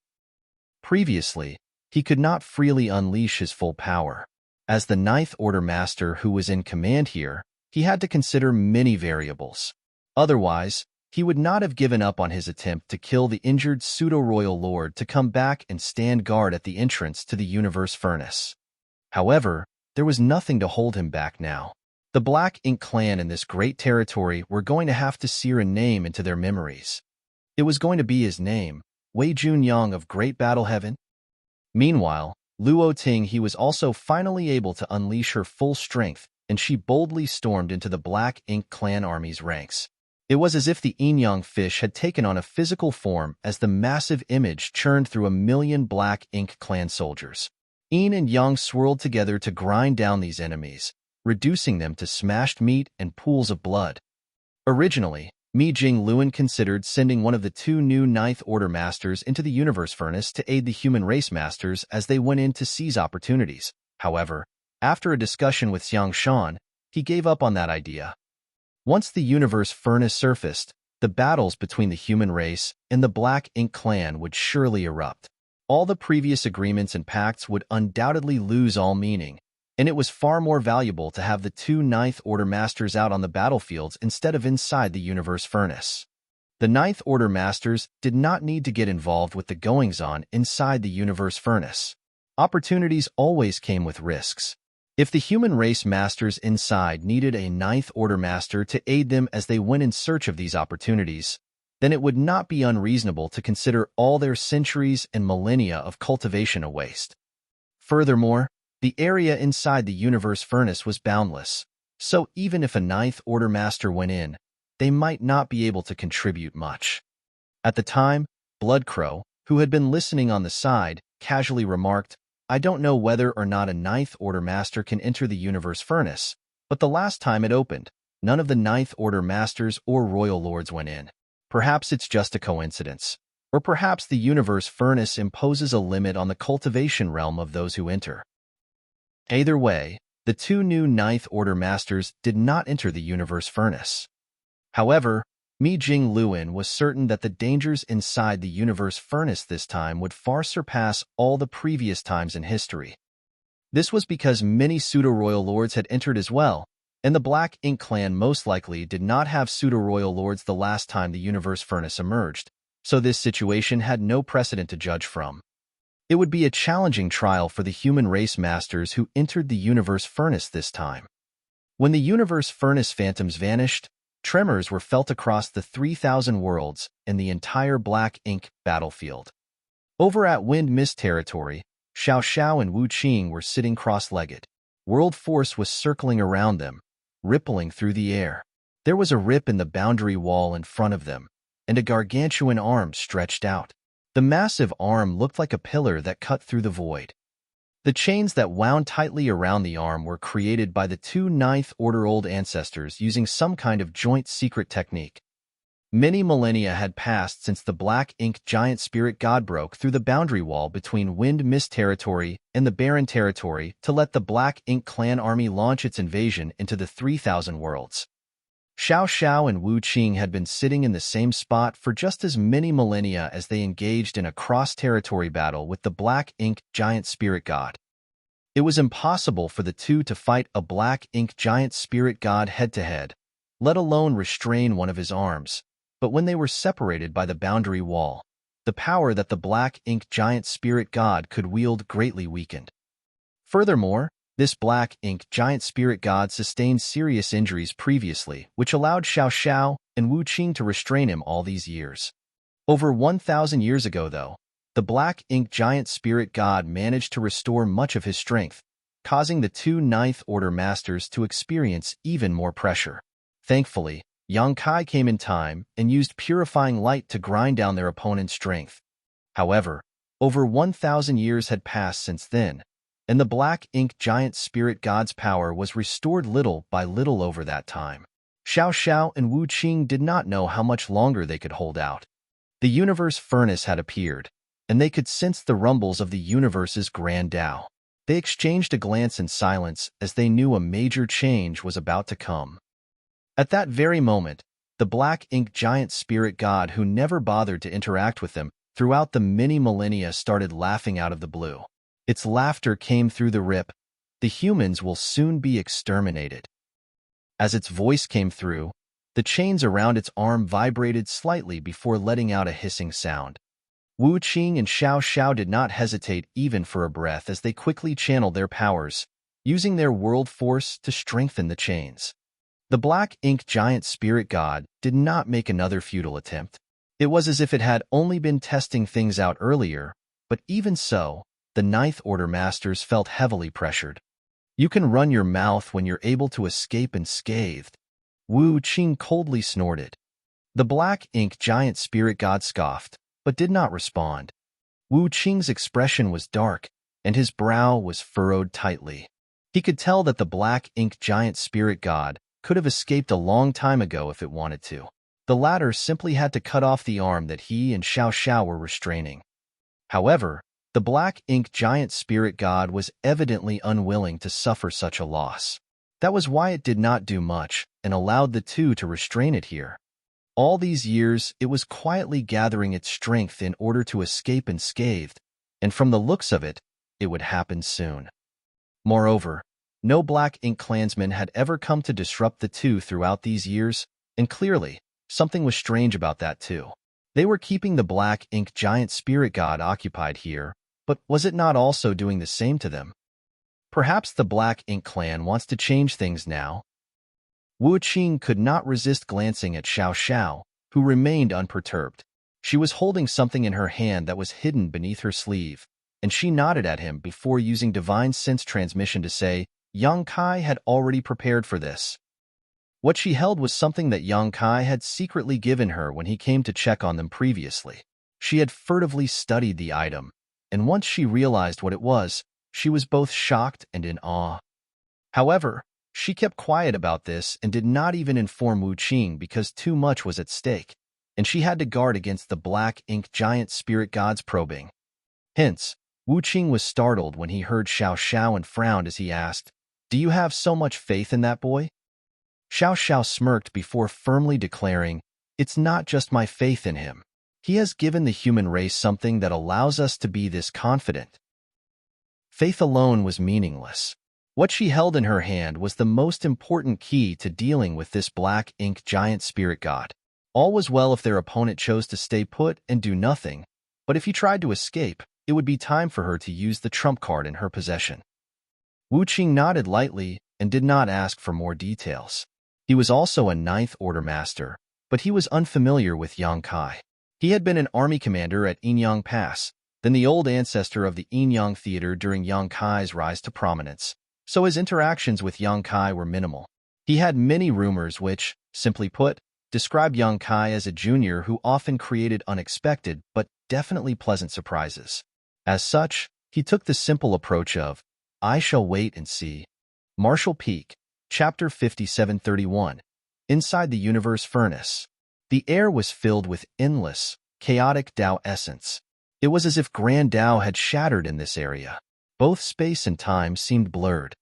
Previously, he could not freely unleash his full power. As the Ninth Order Master who was in command here, he had to consider many variables. Otherwise, he would not have given up on his attempt to kill the injured pseudo-royal lord to come back and stand guard at the entrance to the universe furnace. However, there was nothing to hold him back now. The Black Ink clan in this great territory were going to have to sear a name into their memories. It was going to be his name, Wei Junyang of Great Battle Heaven. Meanwhile, Luo Ting he was also finally able to unleash her full strength, and she boldly stormed into the Black Ink clan army's ranks. It was as if the Yin-Yang fish had taken on a physical form as the massive image churned through 1,000,000 Black Ink clan soldiers. Yin and Yang swirled together to grind down these enemies, reducing them to smashed meat and pools of blood. Originally, Mi Jing Luan considered sending one of the two new Ninth Order Masters into the Universe Furnace to aid the human race masters as they went in to seize opportunities. However, after a discussion with Xiang Shan, he gave up on that idea. Once the Universe Furnace surfaced, the battles between the human race and the Black Ink clan would surely erupt. All the previous agreements and pacts would undoubtedly lose all meaning, and it was far more valuable to have the two Ninth Order Masters out on the battlefields instead of inside the Universe Furnace. The Ninth Order Masters did not need to get involved with the goings-on inside the Universe Furnace. Opportunities always came with risks. If the human race masters inside needed a Ninth Order Master to aid them as they went in search of these opportunities, then it would not be unreasonable to consider all their centuries and millennia of cultivation a waste. Furthermore, the area inside the Universe Furnace was boundless, so even if a Ninth Order Master went in, they might not be able to contribute much. At the time, Bloodcrow, who had been listening on the side, casually remarked, "I don't know whether or not a Ninth Order Master can enter the Universe Furnace, but the last time it opened, none of the Ninth Order Masters or Royal Lords went in. Perhaps it's just a coincidence, or perhaps the Universe Furnace imposes a limit on the cultivation realm of those who enter." Either way, the two new Ninth Order Masters did not enter the Universe Furnace. However, Mi Jing Luan was certain that the dangers inside the Universe Furnace this time would far surpass all the previous times in history. This was because many pseudo-royal lords had entered as well, and the Black Ink clan most likely did not have pseudo-royal lords the last time the Universe Furnace emerged, so this situation had no precedent to judge from. It would be a challenging trial for the human race masters who entered the Universe Furnace this time. When the Universe Furnace phantoms vanished, tremors were felt across the 3,000 worlds and the entire Black Ink battlefield. Over at Wind Mist territory, Xiao Xiao and Wu Qing were sitting cross-legged. World force was circling around them, rippling through the air. There was a rip in the boundary wall in front of them, and a gargantuan arm stretched out. The massive arm looked like a pillar that cut through the void. The chains that wound tightly around the arm were created by the two Ninth Order old ancestors using some kind of joint secret technique. Many millennia had passed since the Black Ink giant spirit god broke through the boundary wall between Wind Mist territory and the Barren territory to let the Black Ink clan army launch its invasion into the 3,000 worlds. Xiao Xiao and Wu Qing had been sitting in the same spot for just as many millennia as they engaged in a cross-territory battle with the Black Ink giant spirit god. It was impossible for the two to fight a Black Ink giant spirit god head-to-head, let alone restrain one of his arms, but when they were separated by the boundary wall, the power that the Black Ink giant spirit god could wield greatly weakened. Furthermore, this Black Ink giant spirit god sustained serious injuries previously, which allowed Xiao Xiao and Wu Qing to restrain him all these years. Over 1,000 years ago, though, the Black Ink giant spirit god managed to restore much of his strength, causing the two Ninth Order Masters to experience even more pressure. Thankfully, Yang Kai came in time and used purifying light to grind down their opponent's strength. However, over 1,000 years had passed since then, and the Black Ink giant spirit god's power was restored little by little over that time. Xiao Xiao and Wu Qing did not know how much longer they could hold out. The Universe Furnace had appeared, and they could sense the rumbles of the universe's grand Tao. They exchanged a glance in silence as they knew a major change was about to come. At that very moment, the Black Ink giant spirit god who never bothered to interact with them throughout the many millennia started laughing out of the blue. Its laughter came through the rip. The humans will soon be exterminated. As its voice came through, the chains around its arm vibrated slightly before letting out a hissing sound. Wu Qing and Xiao Xiao did not hesitate even for a breath as they quickly channeled their powers, using their world force to strengthen the chains. The black ink giant spirit god did not make another futile attempt. It was as if it had only been testing things out earlier, but even so, the Ninth Order Masters felt heavily pressured. You can run your mouth when you're able to escape unscathed. Wu Qing coldly snorted. The black ink giant spirit god scoffed, but did not respond. Wu Qing's expression was dark, and his brow was furrowed tightly. He could tell that the black ink giant spirit god could have escaped a long time ago if it wanted to. The latter simply had to cut off the arm that he and Xiao Xiao were restraining. However, the black ink giant spirit god was evidently unwilling to suffer such a loss. That was why it did not do much and allowed the two to restrain it here. All these years, it was quietly gathering its strength in order to escape unscathed, and from the looks of it, it would happen soon. Moreover, no black ink clansman had ever come to disrupt the two throughout these years, and clearly, something was strange about that too. They were keeping the black ink giant spirit god occupied here, but was it not also doing the same to them? Perhaps the black ink clan wants to change things now. Wu Qing could not resist glancing at Xiao Xiao, who remained unperturbed. She was holding something in her hand that was hidden beneath her sleeve, and she nodded at him before using divine sense transmission to say Yang Kai had already prepared for this. What she held was something that Yang Kai had secretly given her when he came to check on them previously. She had furtively studied the item, and once she realized what it was, she was both shocked and in awe. However, she kept quiet about this and did not even inform Wu Qing because too much was at stake, and she had to guard against the black ink giant spirit god's probing. Hence, Wu Qing was startled when he heard Xiao Xiao and frowned as he asked, "Do you have so much faith in that boy?" Xiao Xiao smirked before firmly declaring, "It's not just my faith in him. He has given the human race something that allows us to be this confident." Faith alone was meaningless. What she held in her hand was the most important key to dealing with this black ink giant spirit god. All was well if their opponent chose to stay put and do nothing, but if he tried to escape, it would be time for her to use the trump card in her possession. Wu Qing nodded lightly and did not ask for more details. He was also a Ninth Order Master, but he was unfamiliar with Yang Kai. He had been an army commander at Yinyang Pass, then the old ancestor of the Yinyang Theater during Yang Kai's rise to prominence, so his interactions with Yang Kai were minimal. He had many rumors which, simply put, described Yang Kai as a junior who often created unexpected but definitely pleasant surprises. As such, he took the simple approach of, "I shall wait and see." Martial Peak, Chapter 5731, Inside the Universe Furnace. The air was filled with endless, chaotic Tao essence. It was as if Grand Tao had shattered in this area. Both space and time seemed blurred.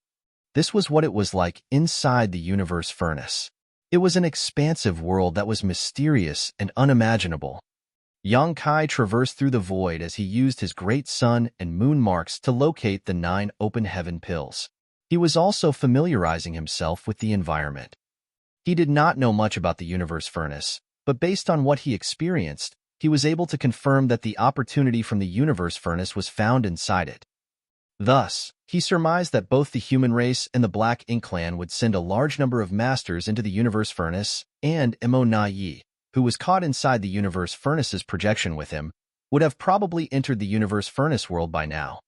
This was what it was like inside the Universe Furnace. It was an expansive world that was mysterious and unimaginable. Yang Kai traversed through the void as he used his great sun and moon marks to locate the 9 open heaven pills. He was also familiarizing himself with the environment. He did not know much about the Universe Furnace, but based on what he experienced, he was able to confirm that the opportunity from the Universe Furnace was found inside it. Thus, he surmised that both the human race and the Black Ink Clan would send a large number of masters into the Universe Furnace, and Mo Na Yi, who was caught inside the Universe Furnace's projection with him, would have probably entered the Universe Furnace world by now.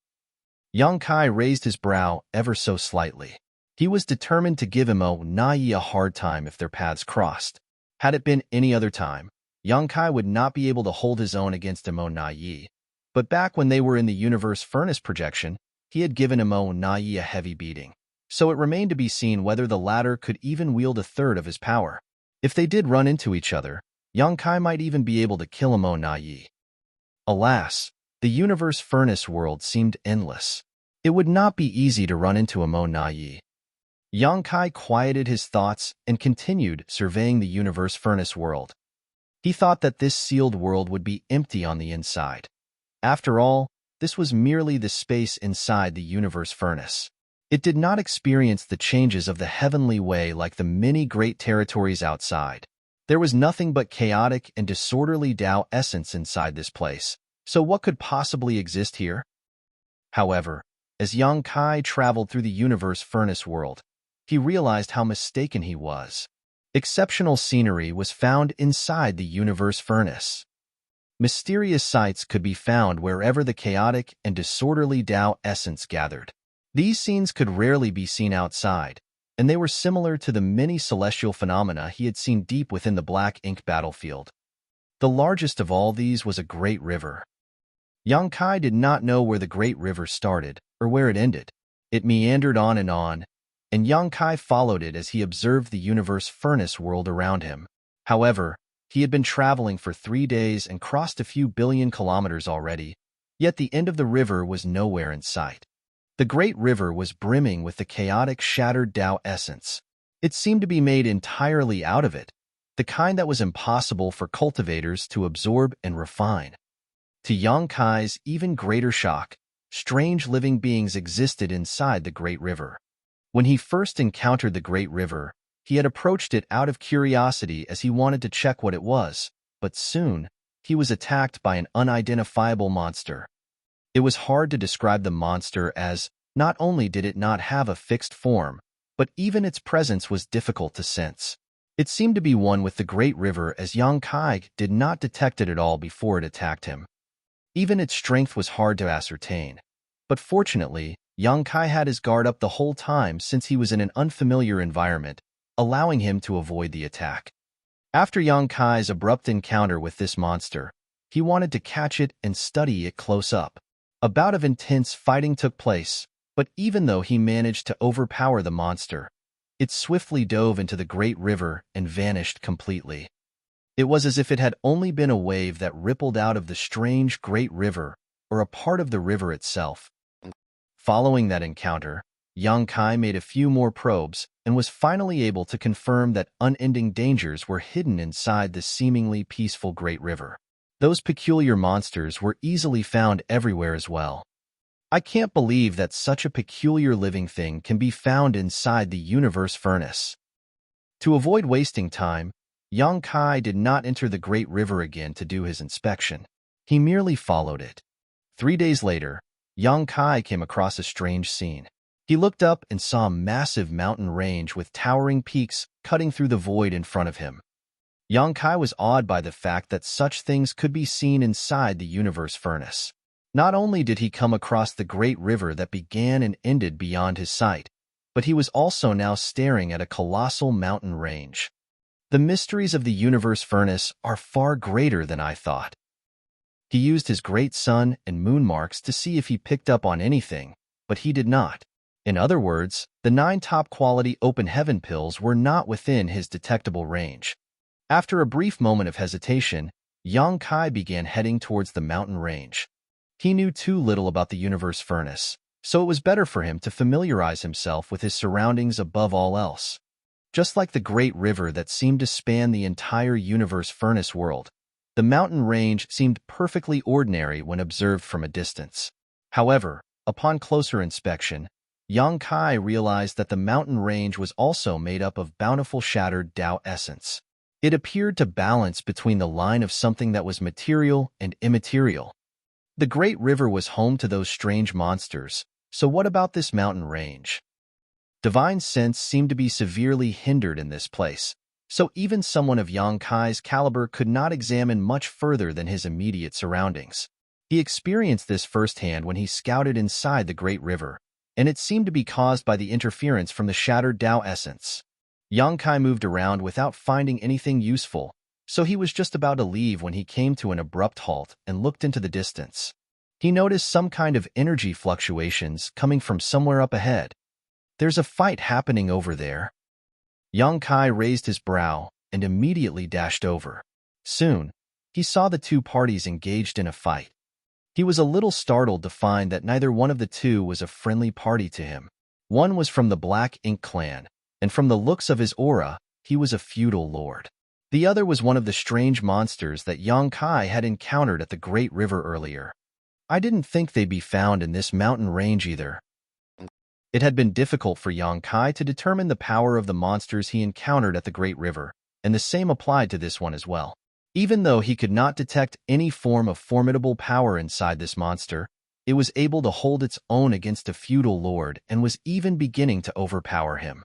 Yang Kai raised his brow ever so slightly. He was determined to give Mo Na Yi a hard time if their paths crossed. Had it been any other time, Yang Kai would not be able to hold his own against Mo Na Yi. But back when they were in the Universe Furnace projection, he had given Mo Na Yi a heavy beating. So it remained to be seen whether the latter could even wield a third of his power. If they did run into each other, Yang Kai might even be able to kill Mo Na Yi. Alas, the Universe Furnace world seemed endless. It would not be easy to run into Mo Na Yi. Yang Kai quieted his thoughts and continued surveying the Universe Furnace world. He thought that this sealed world would be empty on the inside. After all, this was merely the space inside the universe furnace. It did not experience the changes of the heavenly way like the many great territories outside. There was nothing but chaotic and disorderly Tao essence inside this place, so what could possibly exist here? However, as Yang Kai traveled through the universe furnace world, he realized how mistaken he was. Exceptional scenery was found inside the universe furnace. Mysterious sights could be found wherever the chaotic and disorderly Tao essence gathered. These scenes could rarely be seen outside, and they were similar to the many celestial phenomena he had seen deep within the black ink battlefield. The largest of all these was a great river. Yang Kai did not know where the great river started or where it ended. It meandered on, and Yang Kai followed it as he observed the universe furnace world around him. However, he had been traveling for 3 days and crossed a few billion kilometers already, yet the end of the river was nowhere in sight. The great river was brimming with the chaotic, shattered Tao essence. It seemed to be made entirely out of it, the kind that was impossible for cultivators to absorb and refine. To Yang Kai's even greater shock, strange living beings existed inside the great river. When he first encountered the great river, he had approached it out of curiosity as he wanted to check what it was, but soon, he was attacked by an unidentifiable monster. It was hard to describe the monster as not only did it not have a fixed form, but even its presence was difficult to sense. It seemed to be one with the great river as Yang Kai did not detect it at all before it attacked him. Even its strength was hard to ascertain. But fortunately, Yang Kai had his guard up the whole time since he was in an unfamiliar environment, allowing him to avoid the attack. After Yang Kai's abrupt encounter with this monster, he wanted to catch it and study it close up. A bout of intense fighting took place, but even though he managed to overpower the monster, it swiftly dove into the great river and vanished completely. It was as if it had only been a wave that rippled out of the strange great river or a part of the river itself. Following that encounter, Yang Kai made a few more probes and was finally able to confirm that unending dangers were hidden inside the seemingly peaceful great river. Those peculiar monsters were easily found everywhere as well. I can't believe that such a peculiar living thing can be found inside the universe furnace. To avoid wasting time, Yang Kai did not enter the great river again to do his inspection. He merely followed it. 3 days later, Yang Kai came across a strange scene. He looked up and saw a massive mountain range with towering peaks cutting through the void in front of him. Yang Kai was awed by the fact that such things could be seen inside the universe furnace. Not only did he come across the great river that began and ended beyond his sight, but he was also now staring at a colossal mountain range. The mysteries of the universe furnace are far greater than I thought. He used his great sun and moon marks to see if he picked up on anything, but he did not. In other words, the 9 top-quality open heaven pills were not within his detectable range. After a brief moment of hesitation, Yang Kai began heading towards the mountain range. He knew too little about the universe furnace, so it was better for him to familiarize himself with his surroundings above all else. Just like the great river that seemed to span the entire universe furnace world, the mountain range seemed perfectly ordinary when observed from a distance. However, upon closer inspection, Yang Kai realized that the mountain range was also made up of bountiful shattered Tao essence. It appeared to balance between the line of something that was material and immaterial. The great river was home to those strange monsters, so what about this mountain range? Divine sense seemed to be severely hindered in this place, so even someone of Yang Kai's caliber could not examine much further than his immediate surroundings. He experienced this firsthand when he scouted inside the great river, and it seemed to be caused by the interference from the shattered Tao essence. Yang Kai moved around without finding anything useful, so he was just about to leave when he came to an abrupt halt and looked into the distance. He noticed some kind of energy fluctuations coming from somewhere up ahead. There's a fight happening over there. Yang Kai raised his brow and immediately dashed over. Soon, he saw the 2 parties engaged in a fight. He was a little startled to find that neither one of the 2 was a friendly party to him. One was from the Black Ink clan, and from the looks of his aura, he was a feudal lord. The other was one of the strange monsters that Yang Kai had encountered at the Great River earlier. I didn't think they'd be found in this mountain range either. It had been difficult for Yang Kai to determine the power of the monsters he encountered at the Great River, and the same applied to this one as well. Even though he could not detect any form of formidable power inside this monster, it was able to hold its own against a feudal lord and was even beginning to overpower him.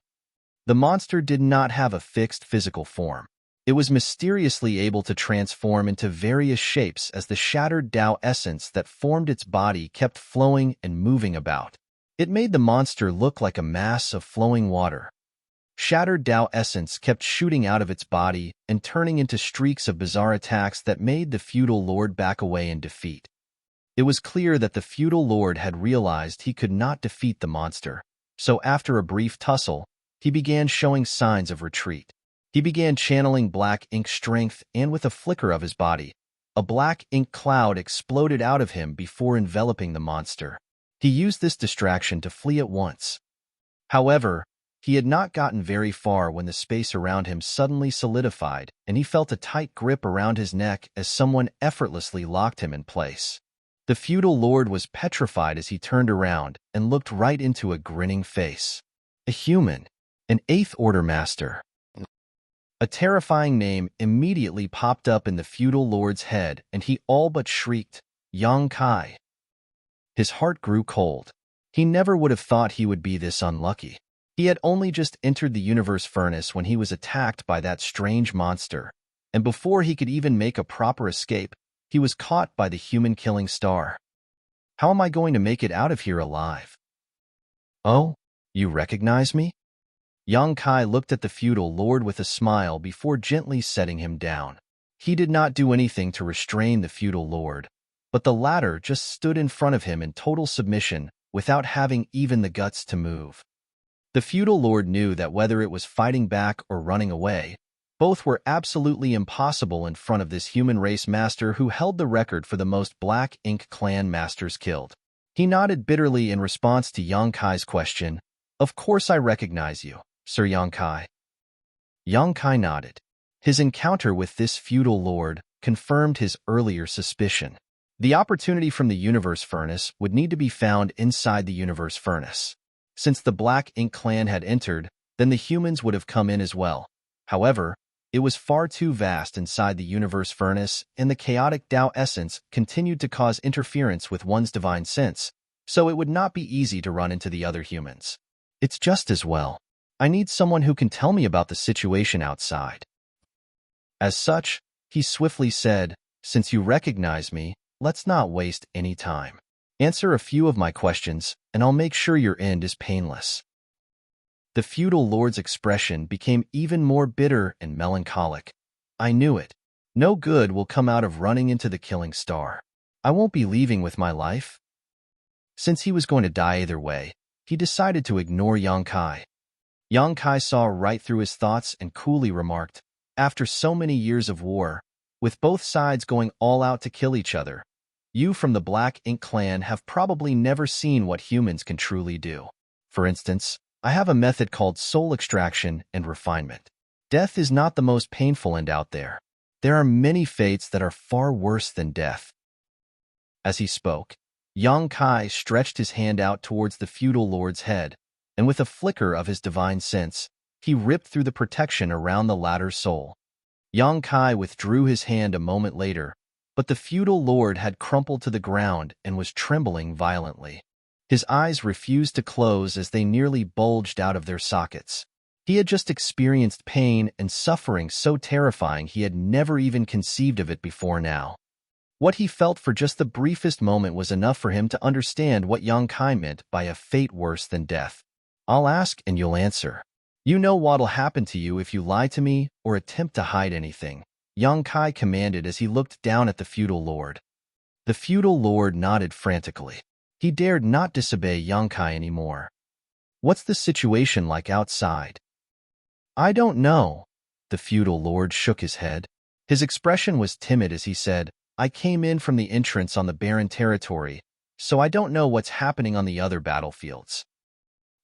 The monster did not have a fixed physical form. It was mysteriously able to transform into various shapes as the shattered Tao essence that formed its body kept flowing and moving about. It made the monster look like a mass of flowing water. Shattered Tao essence kept shooting out of its body and turning into streaks of bizarre attacks that made the feudal lord back away in defeat. It was clear that the feudal lord had realized he could not defeat the monster, so after a brief tussle, he began showing signs of retreat. He began channeling black ink strength, and with a flicker of his body, a black ink cloud exploded out of him before enveloping the monster. He used this distraction to flee at once. However, he had not gotten very far when the space around him suddenly solidified, and he felt a tight grip around his neck as someone effortlessly locked him in place. The feudal lord was petrified as he turned around and looked right into a grinning face. A human, an Eighth Order master. A terrifying name immediately popped up in the feudal lord's head, and he all but shrieked, "Yang Kai." His heart grew cold. He never would have thought he would be this unlucky. He had only just entered the universe furnace when he was attacked by that strange monster, and before he could even make a proper escape, he was caught by the human-killing star. How am I going to make it out of here alive? Oh, you recognize me? Yang Kai looked at the feudal lord with a smile before gently setting him down. He did not do anything to restrain the feudal lord, but the latter just stood in front of him in total submission without having even the guts to move. The feudal lord knew that whether it was fighting back or running away, both were absolutely impossible in front of this human race master who held the record for the most Black Ink clan masters killed. He nodded bitterly in response to Yang Kai's question. "Of course I recognize you, Sir Yang Kai." Yang Kai nodded. His encounter with this feudal lord confirmed his earlier suspicion. The opportunity from the universe furnace would need to be found inside the universe furnace. Since the Black Ink clan had entered, then the humans would have come in as well. However, it was far too vast inside the universe furnace, and the chaotic Tao essence continued to cause interference with one's divine sense, so it would not be easy to run into the other humans. It's just as well. I need someone who can tell me about the situation outside. As such, he swiftly said, "Since you recognize me, let's not waste any time. Answer a few of my questions, and I'll make sure your end is painless." The feudal lord's expression became even more bitter and melancholic. "I knew it. No good will come out of running into the killing star. I won't be leaving with my life." Since he was going to die either way, he decided to ignore Yang Kai. Yang Kai saw right through his thoughts and coolly remarked, "After so many years of war, with both sides going all out to kill each other, you from the Black Ink clan have probably never seen what humans can truly do. For instance, I have a method called soul extraction and refinement. Death is not the most painful end out there. There are many fates that are far worse than death." As he spoke, Yang Kai stretched his hand out towards the feudal lord's head, and with a flicker of his divine sense, he ripped through the protection around the latter's soul. Yang Kai withdrew his hand a moment later, but the feudal lord had crumpled to the ground and was trembling violently. His eyes refused to close as they nearly bulged out of their sockets. He had just experienced pain and suffering so terrifying he had never even conceived of it before now. What he felt for just the briefest moment was enough for him to understand what Yang Kai meant by a fate worse than death. "I'll ask and you'll answer. You know what'll happen to you if you lie to me or attempt to hide anything," Yang Kai commanded as he looked down at the feudal lord. The feudal lord nodded frantically. He dared not disobey Yang Kai anymore. "What's the situation like outside?" "I don't know." The feudal lord shook his head. His expression was timid as he said, "I came in from the entrance on the barren territory, so I don't know what's happening on the other battlefields."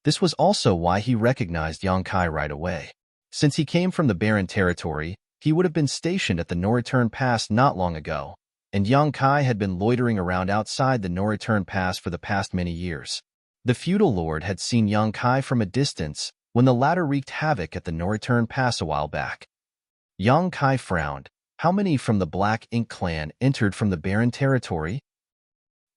This was also why he recognized Yang Kai right away. Since he came from the barren territory, he would have been stationed at the No Return Pass not long ago, and young Kai had been loitering around outside the no-return pass for the past many years. The feudal lord had seen young Kai from a distance when the latter wreaked havoc at the no-return pass a while back. Young Kai frowned. How many from the Black Ink clan entered from the barren territory?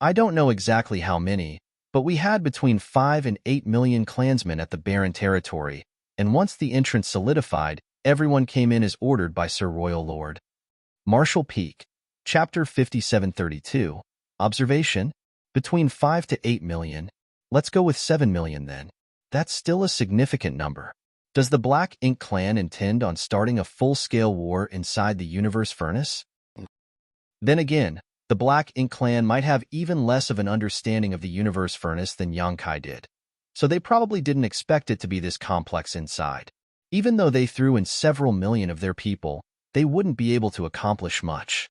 I don't know exactly how many, but we had between 5 and 8 million clansmen at the barren territory, and once the entrance solidified, everyone came in as ordered by Sir Royal Lord. Marshall Peak, Chapter 5732. Observation: between 5 to 8 million. Let's go with 7 million then. That's still a significant number. Does the Black Ink clan intend on starting a full-scale war inside the universe furnace? Then again, the Black Ink clan might have even less of an understanding of the universe furnace than Yonkai did, so they probably didn't expect it to be this complex inside. Even though they threw in several million of their people, they wouldn't be able to accomplish much.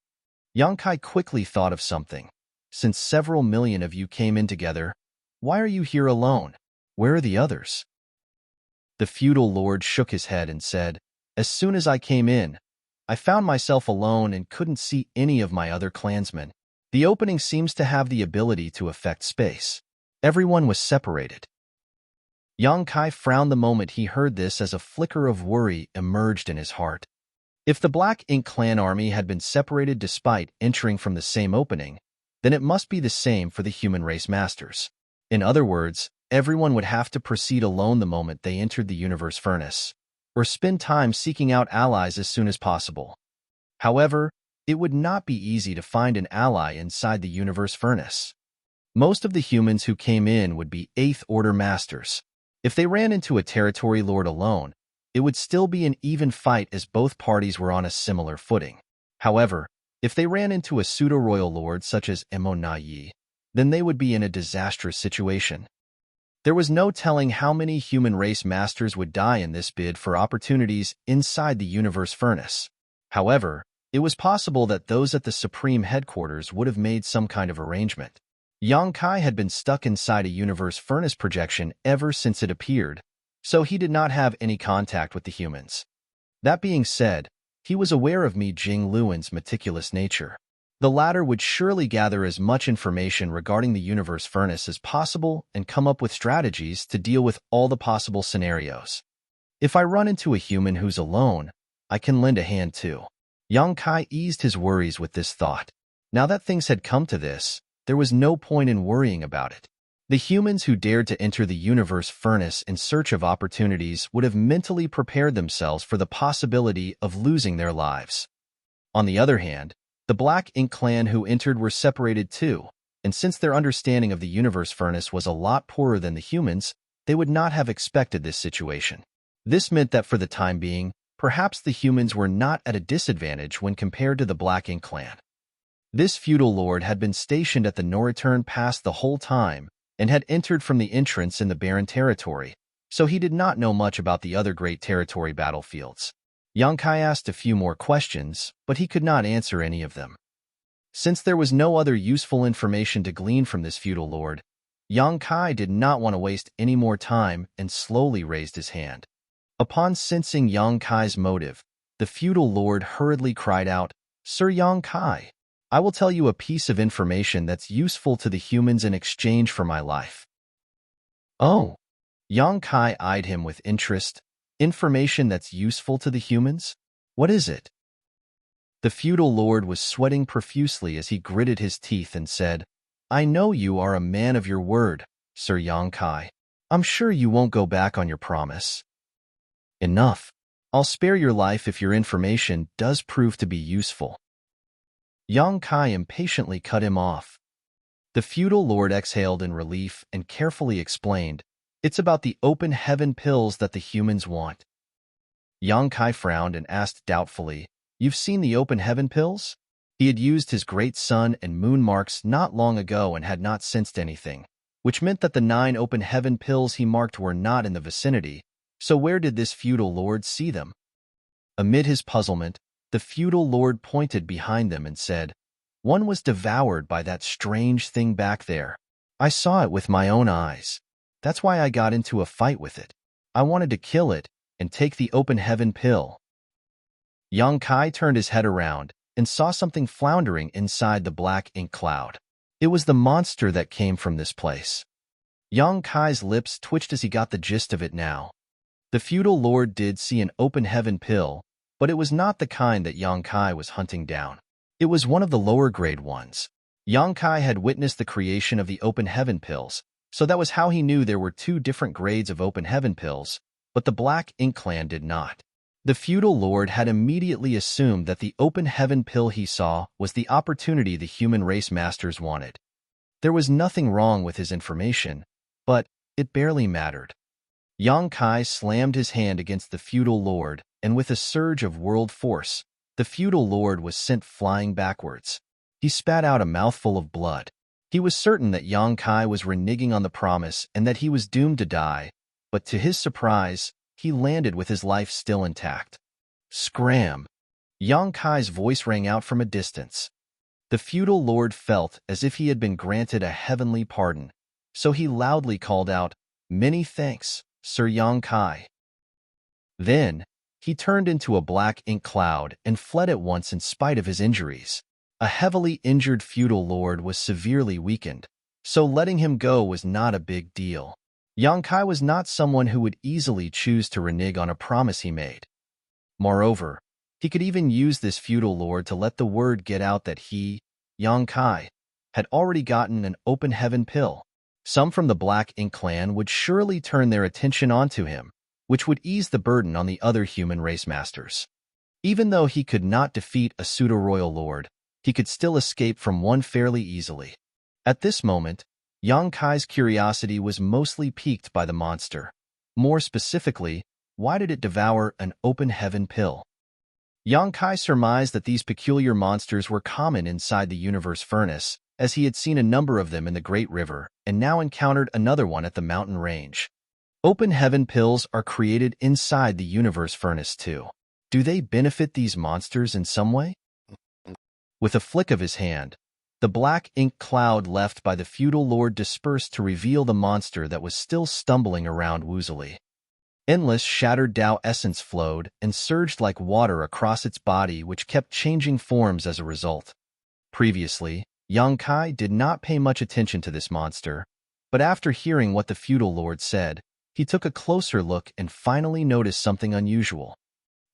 Yonkai quickly thought of something. Since several million of you came in together, why are you here alone? Where are the others? The feudal lord shook his head and said, as soon as I came in, I found myself alone and couldn't see any of my other clansmen. The opening seems to have the ability to affect space. Everyone was separated. Yonkai frowned the moment he heard this as a flicker of worry emerged in his heart. If the Black Ink clan army had been separated despite entering from the same opening, then it must be the same for the human race masters. In other words, everyone would have to proceed alone the moment they entered the universe furnace, or spend time seeking out allies as soon as possible. However, it would not be easy to find an ally inside the universe furnace. Most of the humans who came in would be 8th Order masters. If they ran into a territory lord alone, it would still be an even fight as both parties were on a similar footing. However, if they ran into a pseudo-royal lord such as Emonayi, then they would be in a disastrous situation. There was no telling how many human race masters would die in this bid for opportunities inside the universe furnace. However, it was possible that those at the Supreme Headquarters would have made some kind of arrangement. Yonkai had been stuck inside a universe furnace projection ever since it appeared, so he did not have any contact with the humans. That being said, he was aware of Mi Jingluan's meticulous nature. The latter would surely gather as much information regarding the universe furnace as possible and come up with strategies to deal with all the possible scenarios. If I run into a human who's alone, I can lend a hand too. Yonkai eased his worries with this thought. Now that things had come to this, there was no point in worrying about it. The humans who dared to enter the universe furnace in search of opportunities would have mentally prepared themselves for the possibility of losing their lives. On the other hand, the Black Ink clan who entered were separated too, and since their understanding of the universe furnace was a lot poorer than the humans, they would not have expected this situation. This meant that for the time being, perhaps the humans were not at a disadvantage when compared to the Black Ink clan. This feudal lord had been stationed at the no-return pass the whole time and had entered from the entrance in the barren territory, so he did not know much about the other great territory battlefields. Yonkai asked a few more questions, but he could not answer any of them. Since there was no other useful information to glean from this feudal lord, Yonkai did not want to waste any more time and slowly raised his hand. Upon sensing Yonkai's motive, the feudal lord hurriedly cried out, "Sir Yonkai, I will tell you a piece of information that's useful to the humans in exchange for my life." Oh, Yonkai eyed him with interest. Information that's useful to the humans? What is it? The feudal lord was sweating profusely as he gritted his teeth and said, "I know you are a man of your word, Sir Yonkai. I'm sure you won't go back on your promise." "Enough. I'll spare your life if your information does prove to be useful." Yonkai impatiently cut him off. The feudal lord exhaled in relief and carefully explained, "It's about the open heaven pills that the humans want." Yonkai frowned and asked doubtfully, "You've seen the open heaven pills?" He had used his great sun and moon marks not long ago and had not sensed anything, which meant that the 9 open heaven pills he marked were not in the vicinity. So where did this feudal lord see them? Amid his puzzlement, the feudal lord pointed behind them and said, "One was devoured by that strange thing back there. I saw it with my own eyes. That's why I got into a fight with it. I wanted to kill it and take the open heaven pill." Yonkai turned his head around and saw something floundering inside the black ink cloud. It was the monster that came from this place. Yang Kai's lips twitched as he got the gist of it now. The feudal lord did see an open heaven pill, but it was not the kind that Yang Kai was hunting down. It was one of the lower grade ones. Yang Kai had witnessed the creation of the open heaven pills, so that was how he knew there were two different grades of open heaven pills, but the Black Ink clan did not. The feudal lord had immediately assumed that the open heaven pill he saw was the opportunity the human race masters wanted. There was nothing wrong with his information, but it barely mattered. Yang Kai slammed his hand against the feudal lord, and with a surge of world force, the feudal lord was sent flying backwards. He spat out a mouthful of blood. He was certain that Yang Kai was reneging on the promise and that he was doomed to die, but to his surprise, he landed with his life still intact. Scram! Yang Kai's voice rang out from a distance. The feudal lord felt as if he had been granted a heavenly pardon, so he loudly called out, "Many thanks, Sir Yang Kai." Then, he turned into a black ink cloud and fled at once in spite of his injuries. A heavily injured feudal lord was severely weakened, so letting him go was not a big deal. Yang Kai was not someone who would easily choose to renege on a promise he made. Moreover, he could even use this feudal lord to let the word get out that he, Yang Kai, had already gotten an open heaven pill. Some from the Black Ink clan would surely turn their attention onto him, which would ease the burden on the other human race masters. Even though he could not defeat a pseudo-royal lord, he could still escape from one fairly easily. At this moment, Yang Kai's curiosity was mostly piqued by the monster. More specifically, why did it devour an open heaven pill? Yang Kai surmised that these peculiar monsters were common inside the universe furnace, as he had seen a number of them in the Great River, and now encountered another one at the mountain range. Open heaven pills are created inside the universe furnace too. Do they benefit these monsters in some way? With a flick of his hand, the black ink cloud left by the feudal lord dispersed to reveal the monster that was still stumbling around woozily. Endless shattered Tao essence flowed and surged like water across its body, which kept changing forms as a result. Previously, Yang Kai did not pay much attention to this monster, but after hearing what the feudal lord said, he took a closer look and finally noticed something unusual.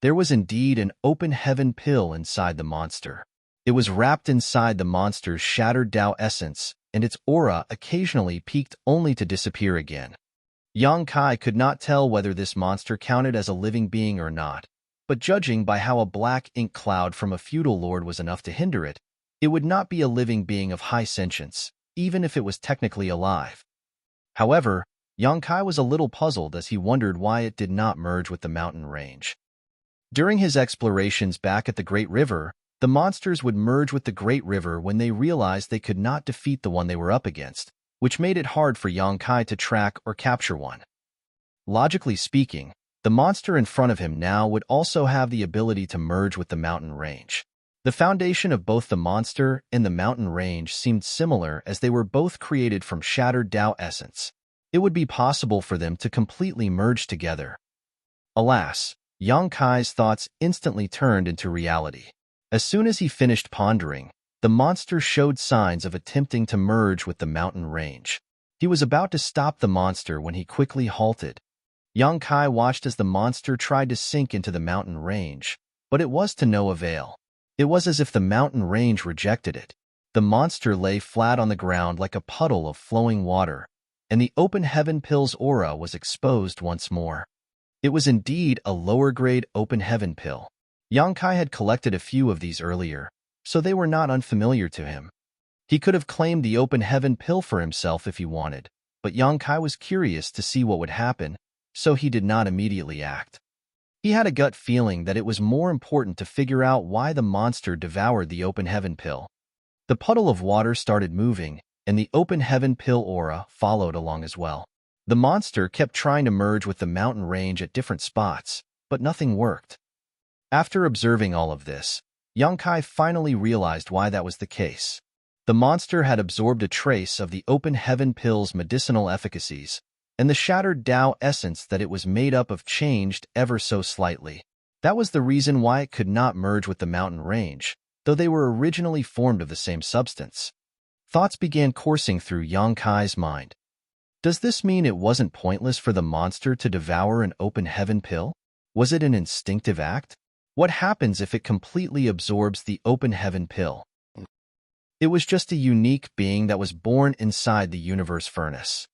There was indeed an open heaven pill inside the monster. It was wrapped inside the monster's shattered Tao essence, and its aura occasionally peaked only to disappear again. Yang Kai could not tell whether this monster counted as a living being or not, but judging by how a black ink cloud from a feudal lord was enough to hinder it, it would not be a living being of high sentience, even if it was technically alive. However, Yang Kai was a little puzzled as he wondered why it did not merge with the mountain range. During his explorations back at the Great River, the monsters would merge with the Great River when they realized they could not defeat the one they were up against, which made it hard for Yang Kai to track or capture one. Logically speaking, the monster in front of him now would also have the ability to merge with the mountain range. The foundation of both the monster and the mountain range seemed similar as they were both created from shattered Tao essence. It would be possible for them to completely merge together. Alas, Yang Kai's thoughts instantly turned into reality. As soon as he finished pondering, the monster showed signs of attempting to merge with the mountain range. He was about to stop the monster when he quickly halted. Yang Kai watched as the monster tried to sink into the mountain range, but it was to no avail. It was as if the mountain range rejected it. The monster lay flat on the ground like a puddle of flowing water, and the open heaven pill's aura was exposed once more. It was indeed a lower-grade open heaven pill. Yang Kai had collected a few of these earlier, so they were not unfamiliar to him. He could have claimed the open heaven pill for himself if he wanted, but Yang Kai was curious to see what would happen, so he did not immediately act. He had a gut feeling that it was more important to figure out why the monster devoured the open heaven pill. The puddle of water started moving, and the open heaven pill aura followed along as well. The monster kept trying to merge with the mountain range at different spots, but nothing worked. After observing all of this, Yang Kai finally realized why that was the case. The monster had absorbed a trace of the open heaven pill's medicinal efficacies, and the shattered Tao essence that it was made up of changed ever so slightly. That was the reason why it could not merge with the mountain range, though they were originally formed of the same substance. Thoughts began coursing through Yang Kai's mind. Does this mean it wasn't pointless for the monster to devour an open heaven pill? Was it an instinctive act? What happens if it completely absorbs the open heaven pill? It was just a unique being that was born inside the universe furnace.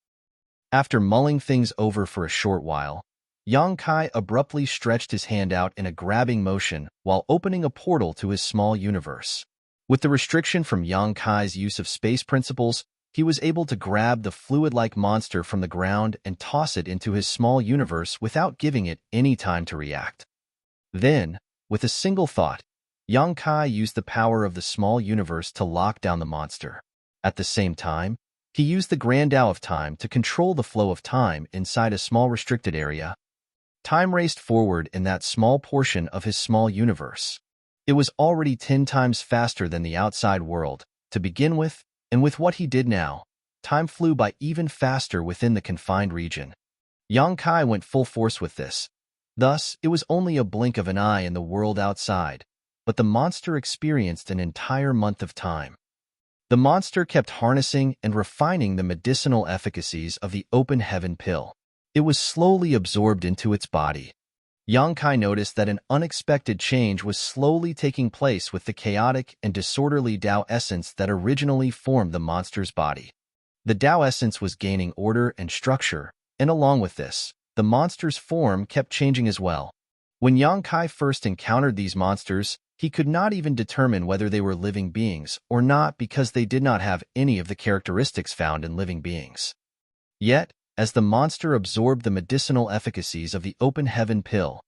After mulling things over for a short while, Yang Kai abruptly stretched his hand out in a grabbing motion while opening a portal to his small universe. With the restriction from Yang Kai's use of space principles, he was able to grab the fluid-like monster from the ground and toss it into his small universe without giving it any time to react. Then, with a single thought, Yang Kai used the power of the small universe to lock down the monster. At the same time, he used the Grand Tao of Time to control the flow of time inside a small restricted area. Time raced forward in that small portion of his small universe. It was already 10 times faster than the outside world, to begin with, and with what he did now, time flew by even faster within the confined region. Yang Kai went full force with this. Thus, it was only a blink of an eye in the world outside, but the monster experienced an entire month of time. The monster kept harnessing and refining the medicinal efficacies of the open heaven pill. It was slowly absorbed into its body. Yang Kai noticed that an unexpected change was slowly taking place with the chaotic and disorderly Tao essence that originally formed the monster's body. The Tao essence was gaining order and structure, and along with this, the monster's form kept changing as well. When Yang Kai first encountered these monsters, he could not even determine whether they were living beings or not because they did not have any of the characteristics found in living beings. Yet, as the monster absorbed the medicinal efficacies of the open heaven pill,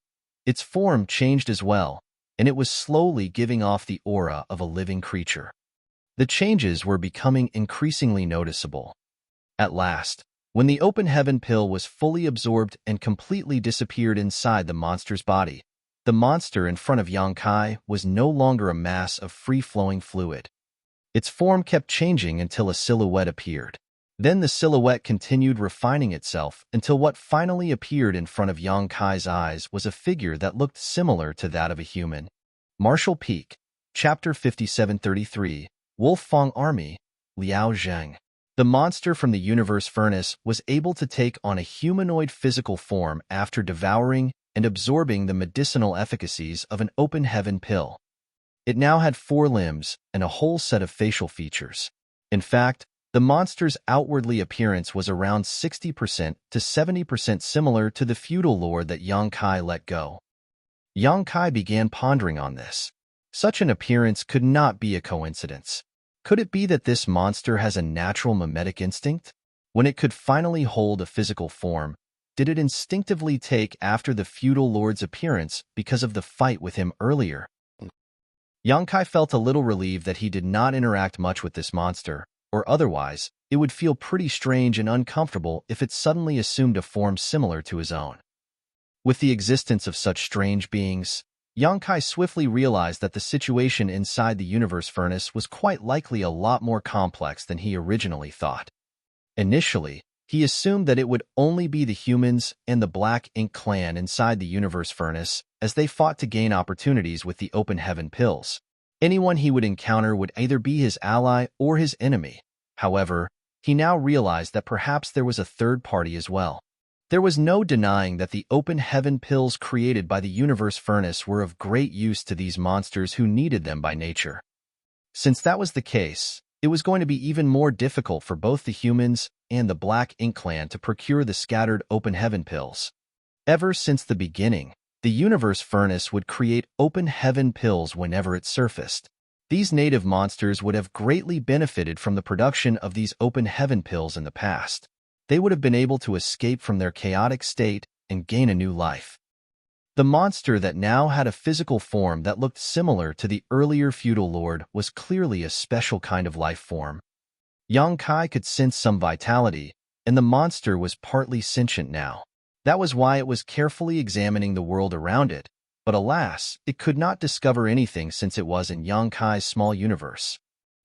its form changed as well, and it was slowly giving off the aura of a living creature. The changes were becoming increasingly noticeable. At last, when the open heaven pill was fully absorbed and completely disappeared inside the monster's body, the monster in front of Yang Kai was no longer a mass of free-flowing fluid. Its form kept changing until a silhouette appeared. Then the silhouette continued refining itself until what finally appeared in front of Yang Kai's eyes was a figure that looked similar to that of a human. Martial Peak, Chapter 5733, Wolf Fang Army, Liao Zheng. The monster from the universe furnace was able to take on a humanoid physical form after devouring and absorbing the medicinal efficacies of an open heaven pill. It now had 4 limbs and a whole set of facial features. In fact, the monster's outwardly appearance was around 60% to 70% similar to the feudal lord that Yang Kai let go. Yang Kai began pondering on this. Such an appearance could not be a coincidence. Could it be that this monster has a natural mimetic instinct? When it could finally hold a physical form, did it instinctively take after the feudal lord's appearance because of the fight with him earlier? Yang Kai felt a little relieved that he did not interact much with this monster, or otherwise, it would feel pretty strange and uncomfortable if it suddenly assumed a form similar to his own. With the existence of such strange beings, Yang Kai swiftly realized that the situation inside the universe furnace was quite likely a lot more complex than he originally thought. Initially, he assumed that it would only be the humans and the Black Ink clan inside the universe furnace as they fought to gain opportunities with the open heaven pills. Anyone he would encounter would either be his ally or his enemy. However, he now realized that perhaps there was a third party as well. There was no denying that the open heaven pills created by the universe furnace were of great use to these monsters who needed them by nature. Since that was the case, it was going to be even more difficult for both the humans and the Black Ink clan to procure the scattered open heaven pills. Ever since the beginning, the universe furnace would create open heaven pills whenever it surfaced. These native monsters would have greatly benefited from the production of these open heaven pills in the past. They would have been able to escape from their chaotic state and gain a new life. The monster that now had a physical form that looked similar to the earlier feudal lord was clearly a special kind of life form. Yang Kai could sense some vitality, and the monster was partly sentient now. That was why it was carefully examining the world around it, but alas, it could not discover anything since it was in Yang Kai's small universe.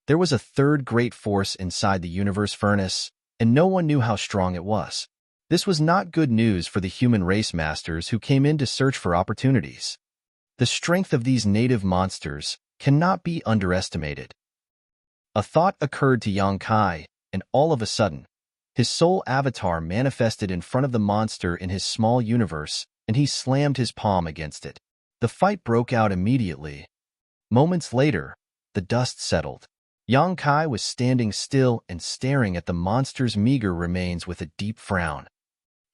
There was a third great force inside the universe furnace, and no one knew how strong it was. This was not good news for the human race masters who came in to search for opportunities. The strength of these native monsters cannot be underestimated. A thought occurred to Yang Kai, and all of a sudden, his soul avatar manifested in front of the monster in his small universe, and he slammed his palm against it. The fight broke out immediately. Moments later, the dust settled. Yang Kai was standing still and staring at the monster's meager remains with a deep frown.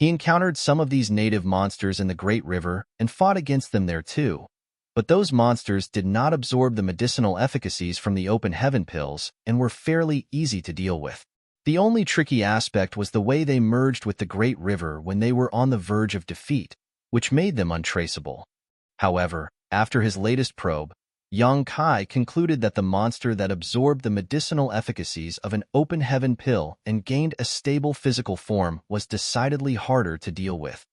He encountered some of these native monsters in the Great River and fought against them there too, but those monsters did not absorb the medicinal efficacies from the open heaven pills and were fairly easy to deal with. The only tricky aspect was the way they merged with the Great River when they were on the verge of defeat, which made them untraceable. However, after his latest probe, Yang Kai concluded that the monster that absorbed the medicinal efficacies of an open heaven pill and gained a stable physical form was decidedly harder to deal with.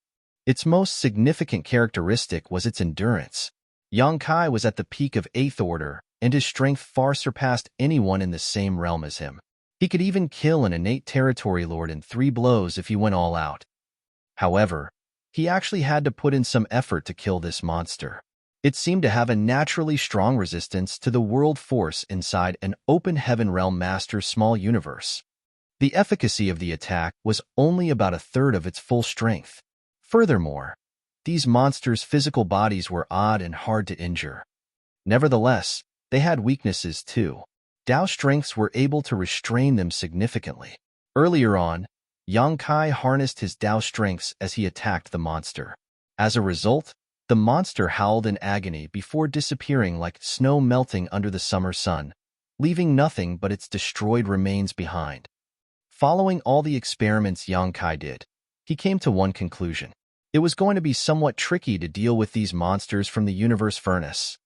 Its most significant characteristic was its endurance. Yang Kai was at the peak of 8th Order, and his strength far surpassed anyone in the same realm as him. He could even kill an innate territory lord in 3 blows if he went all out. However, he actually had to put in some effort to kill this monster. It seemed to have a naturally strong resistance to the world force inside an open heaven realm master's small universe. The efficacy of the attack was only about 1/3 of its full strength. Furthermore, these monsters' physical bodies were odd and hard to injure. Nevertheless, they had weaknesses too. Dao strengths were able to restrain them significantly. Earlier on, Yang Kai harnessed his Dao strengths as he attacked the monster. As a result, the monster howled in agony before disappearing like snow melting under the summer sun, leaving nothing but its destroyed remains behind. Following all the experiments Yang Kai did, he came to one conclusion. It was going to be somewhat tricky to deal with these monsters from the universe furnace.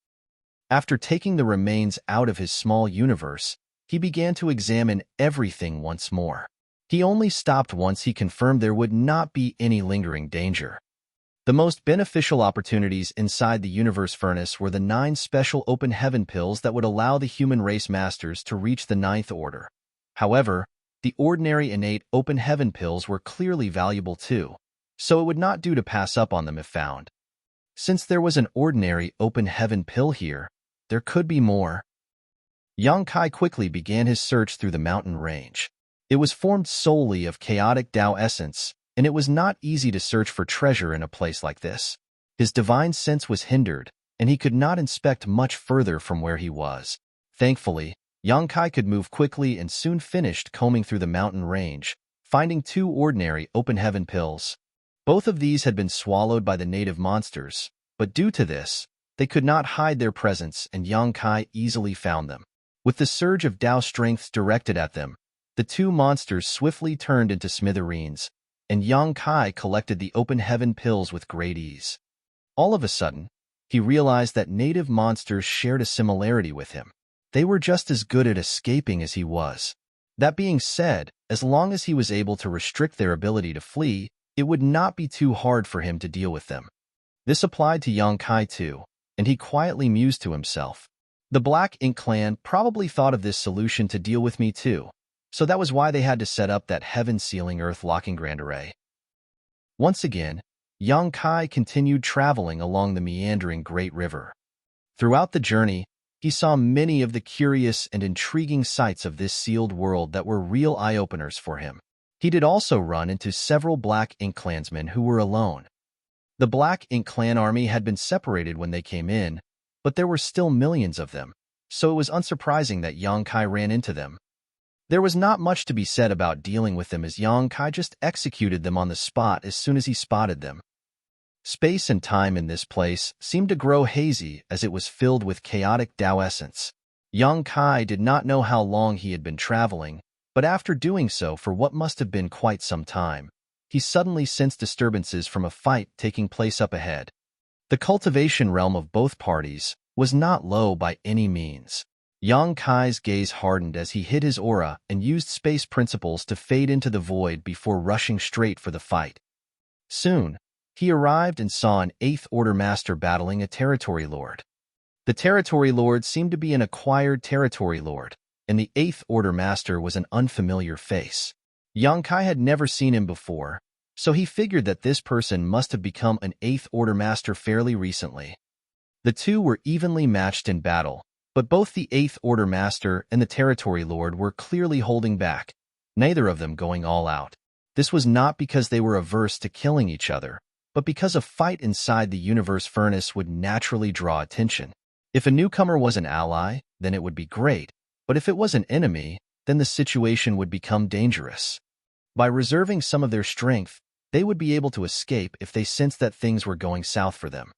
After taking the remains out of his small universe, he began to examine everything once more. He only stopped once he confirmed there would not be any lingering danger. The most beneficial opportunities inside the universe furnace were the 9 special open heaven pills that would allow the human race masters to reach the 9th Order. However, the ordinary innate open heaven pills were clearly valuable too, so it would not do to pass up on them if found. Since there was an ordinary open heaven pill here, there could be more. Yang Kai quickly began his search through the mountain range. It was formed solely of chaotic Dao essence, and it was not easy to search for treasure in a place like this. His divine sense was hindered, and he could not inspect much further from where he was. Thankfully, Yang Kai could move quickly and soon finished combing through the mountain range, finding 2 ordinary open heaven pills. Both of these had been swallowed by the native monsters, but due to this, they could not hide their presence and Yang Kai easily found them. With the surge of Dao strengths directed at them, the 2 monsters swiftly turned into smithereens, and Yang Kai collected the open heaven pills with great ease. All of a sudden, he realized that native monsters shared a similarity with him. They were just as good at escaping as he was. That being said, as long as he was able to restrict their ability to flee, it would not be too hard for him to deal with them. This applied to Yang Kai too, and he quietly mused to himself. The Black Ink clan probably thought of this solution to deal with me too, so that was why they had to set up that heaven-sealing earth-locking grand array. Once again, Yang Kai continued traveling along the meandering Great River. Throughout the journey, he saw many of the curious and intriguing sights of this sealed world that were real eye-openers for him. He did also run into several Black Ink clansmen who were alone. The Black Ink clan army had been separated when they came in, but there were still millions of them, so it was unsurprising that Yang Kai ran into them. There was not much to be said about dealing with them as Yang Kai just executed them on the spot as soon as he spotted them. Space and time in this place seemed to grow hazy as it was filled with chaotic Dao essence. Yang Kai did not know how long he had been traveling, but after doing so for what must have been quite some time, he suddenly sensed disturbances from a fight taking place up ahead. The cultivation realm of both parties was not low by any means. Yang Kai's gaze hardened as he hid his aura and used space principles to fade into the void before rushing straight for the fight. Soon, he arrived and saw an 8th Order master battling a territory lord. The territory lord seemed to be an acquired territory lord, and the 8th Order master was an unfamiliar face. Yang Kai had never seen him before, so he figured that this person must have become an 8th Order master fairly recently. The two were evenly matched in battle, But both the Eighth Order Master and the Territory Lord were clearly holding back, neither of them going all out. This was not because they were averse to killing each other, but because a fight inside the universe furnace would naturally draw attention. If a newcomer was an ally, then it would be great, but if it was an enemy, then the situation would become dangerous. By reserving some of their strength, they would be able to escape if they sensed that things were going south for them.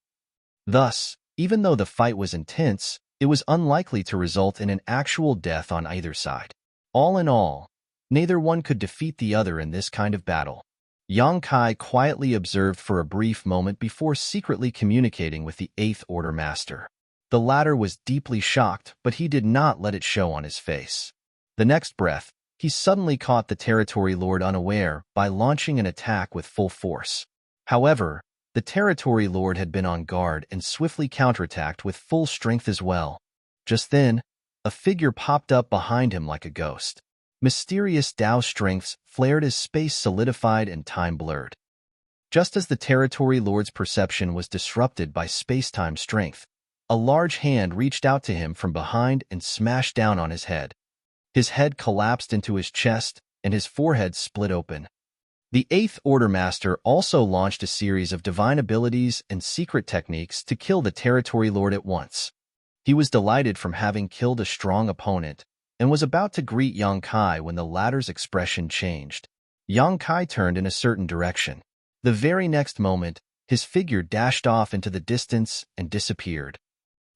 Thus, even though the fight was intense, it was unlikely to result in an actual death on either side. All in all, neither one could defeat the other in this kind of battle. Yang Kai quietly observed for a brief moment before secretly communicating with the Eighth Order Master. The latter was deeply shocked, but he did not let it show on his face. The next breath, he suddenly caught the Territory Lord unaware by launching an attack with full force. However, the Territory Lord had been on guard and swiftly counterattacked with full strength as well. Just then, a figure popped up behind him like a ghost. Mysterious Tao strengths flared as space solidified and time blurred. Just as the Territory Lord's perception was disrupted by space-time strength, a large hand reached out to him from behind and smashed down on his head. His head collapsed into his chest, and his forehead split open. The Eighth Order Master also launched a series of divine abilities and secret techniques to kill the Territory Lord at once. He was delighted from having killed a strong opponent, and was about to greet Yang Kai when the latter's expression changed. Yang Kai turned in a certain direction. The very next moment, his figure dashed off into the distance and disappeared.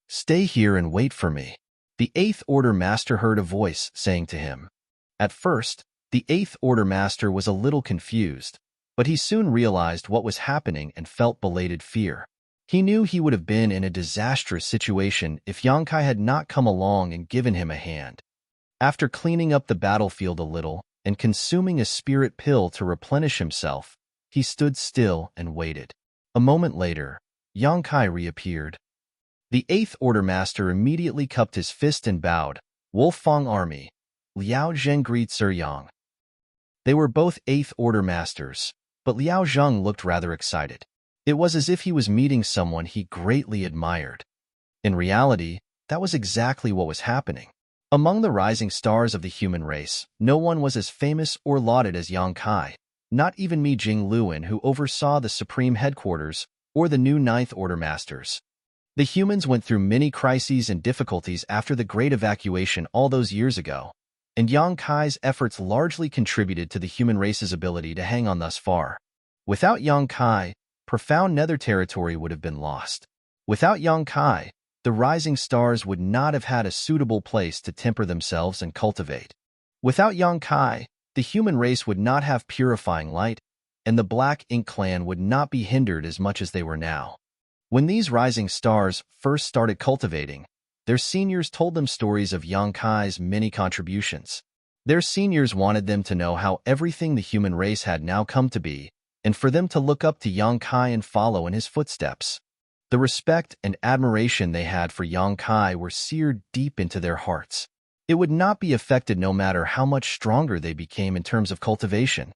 "Stay here and wait for me," the Eighth Order Master heard a voice saying to him. At first, the Eighth Order Master was a little confused, but he soon realized what was happening and felt belated fear. He knew he would have been in a disastrous situation if Yang Kai had not come along and given him a hand. After cleaning up the battlefield a little and consuming a spirit pill to replenish himself, he stood still and waited. A moment later, Yang Kai reappeared. The Eighth Order Master immediately cupped his fist and bowed. "Wolfang Army, Liao Zheng greet Sir Yang." They were both Eighth Order Masters, but Liao Zheng looked rather excited. It was as if he was meeting someone he greatly admired. In reality, that was exactly what was happening. Among the rising stars of the human race, no one was as famous or lauded as Yang Kai, not even Mi Jingluan, who oversaw the Supreme Headquarters, or the new Ninth Order Masters. The humans went through many crises and difficulties after the Great Evacuation all those years ago, and Yang Kai's efforts largely contributed to the human race's ability to hang on thus far. Without Yang Kai, profound nether territory would have been lost. Without Yang Kai, the rising stars would not have had a suitable place to temper themselves and cultivate. Without Yang Kai, the human race would not have purifying light, and the Black Ink clan would not be hindered as much as they were now. When these rising stars first started cultivating, their seniors told them stories of Yang Kai's many contributions. Their seniors wanted them to know how everything the human race had now come to be, and for them to look up to Yang Kai and follow in his footsteps. The respect and admiration they had for Yang Kai were seared deep into their hearts. It would not be affected no matter how much stronger they became in terms of cultivation.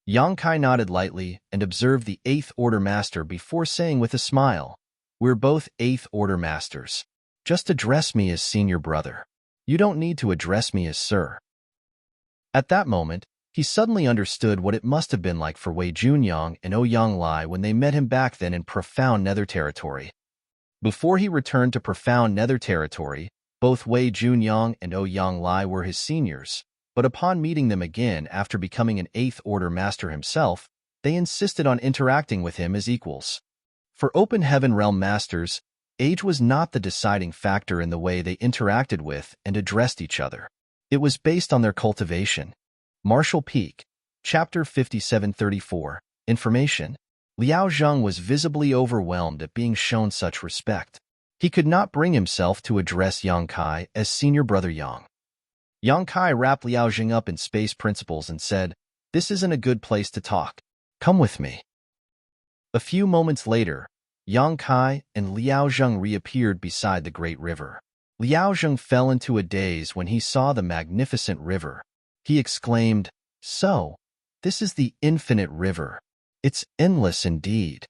Yang Kai nodded lightly and observed the Eighth Order Master before saying with a smile, "We're both Eighth Order Masters. Just address me as senior brother. You don't need to address me as sir." At that moment, he suddenly understood what it must have been like for Wei Junyang and Ouyang Lai when they met him back then in Profound Nether Territory. Before he returned to Profound Nether Territory, both Wei Junyang and Ouyang Lai were his seniors, but upon meeting them again after becoming an Eighth Order Master himself, they insisted on interacting with him as equals. For Open Heaven Realm Masters, age was not the deciding factor in the way they interacted with and addressed each other. It was based on their cultivation. Martial Peak, Chapter 5734, Information. Liao Zheng was visibly overwhelmed at being shown such respect. He could not bring himself to address Yang Kai as Senior Brother Yang. Yang Kai wrapped Liao Zheng up in space principles and said, "This isn't a good place to talk. Come with me." A few moments later, Yang Kai and Liao Zheng reappeared beside the great river. Liao Zheng fell into a daze when he saw the magnificent river. He exclaimed, "So, this is the infinite river. It's endless indeed."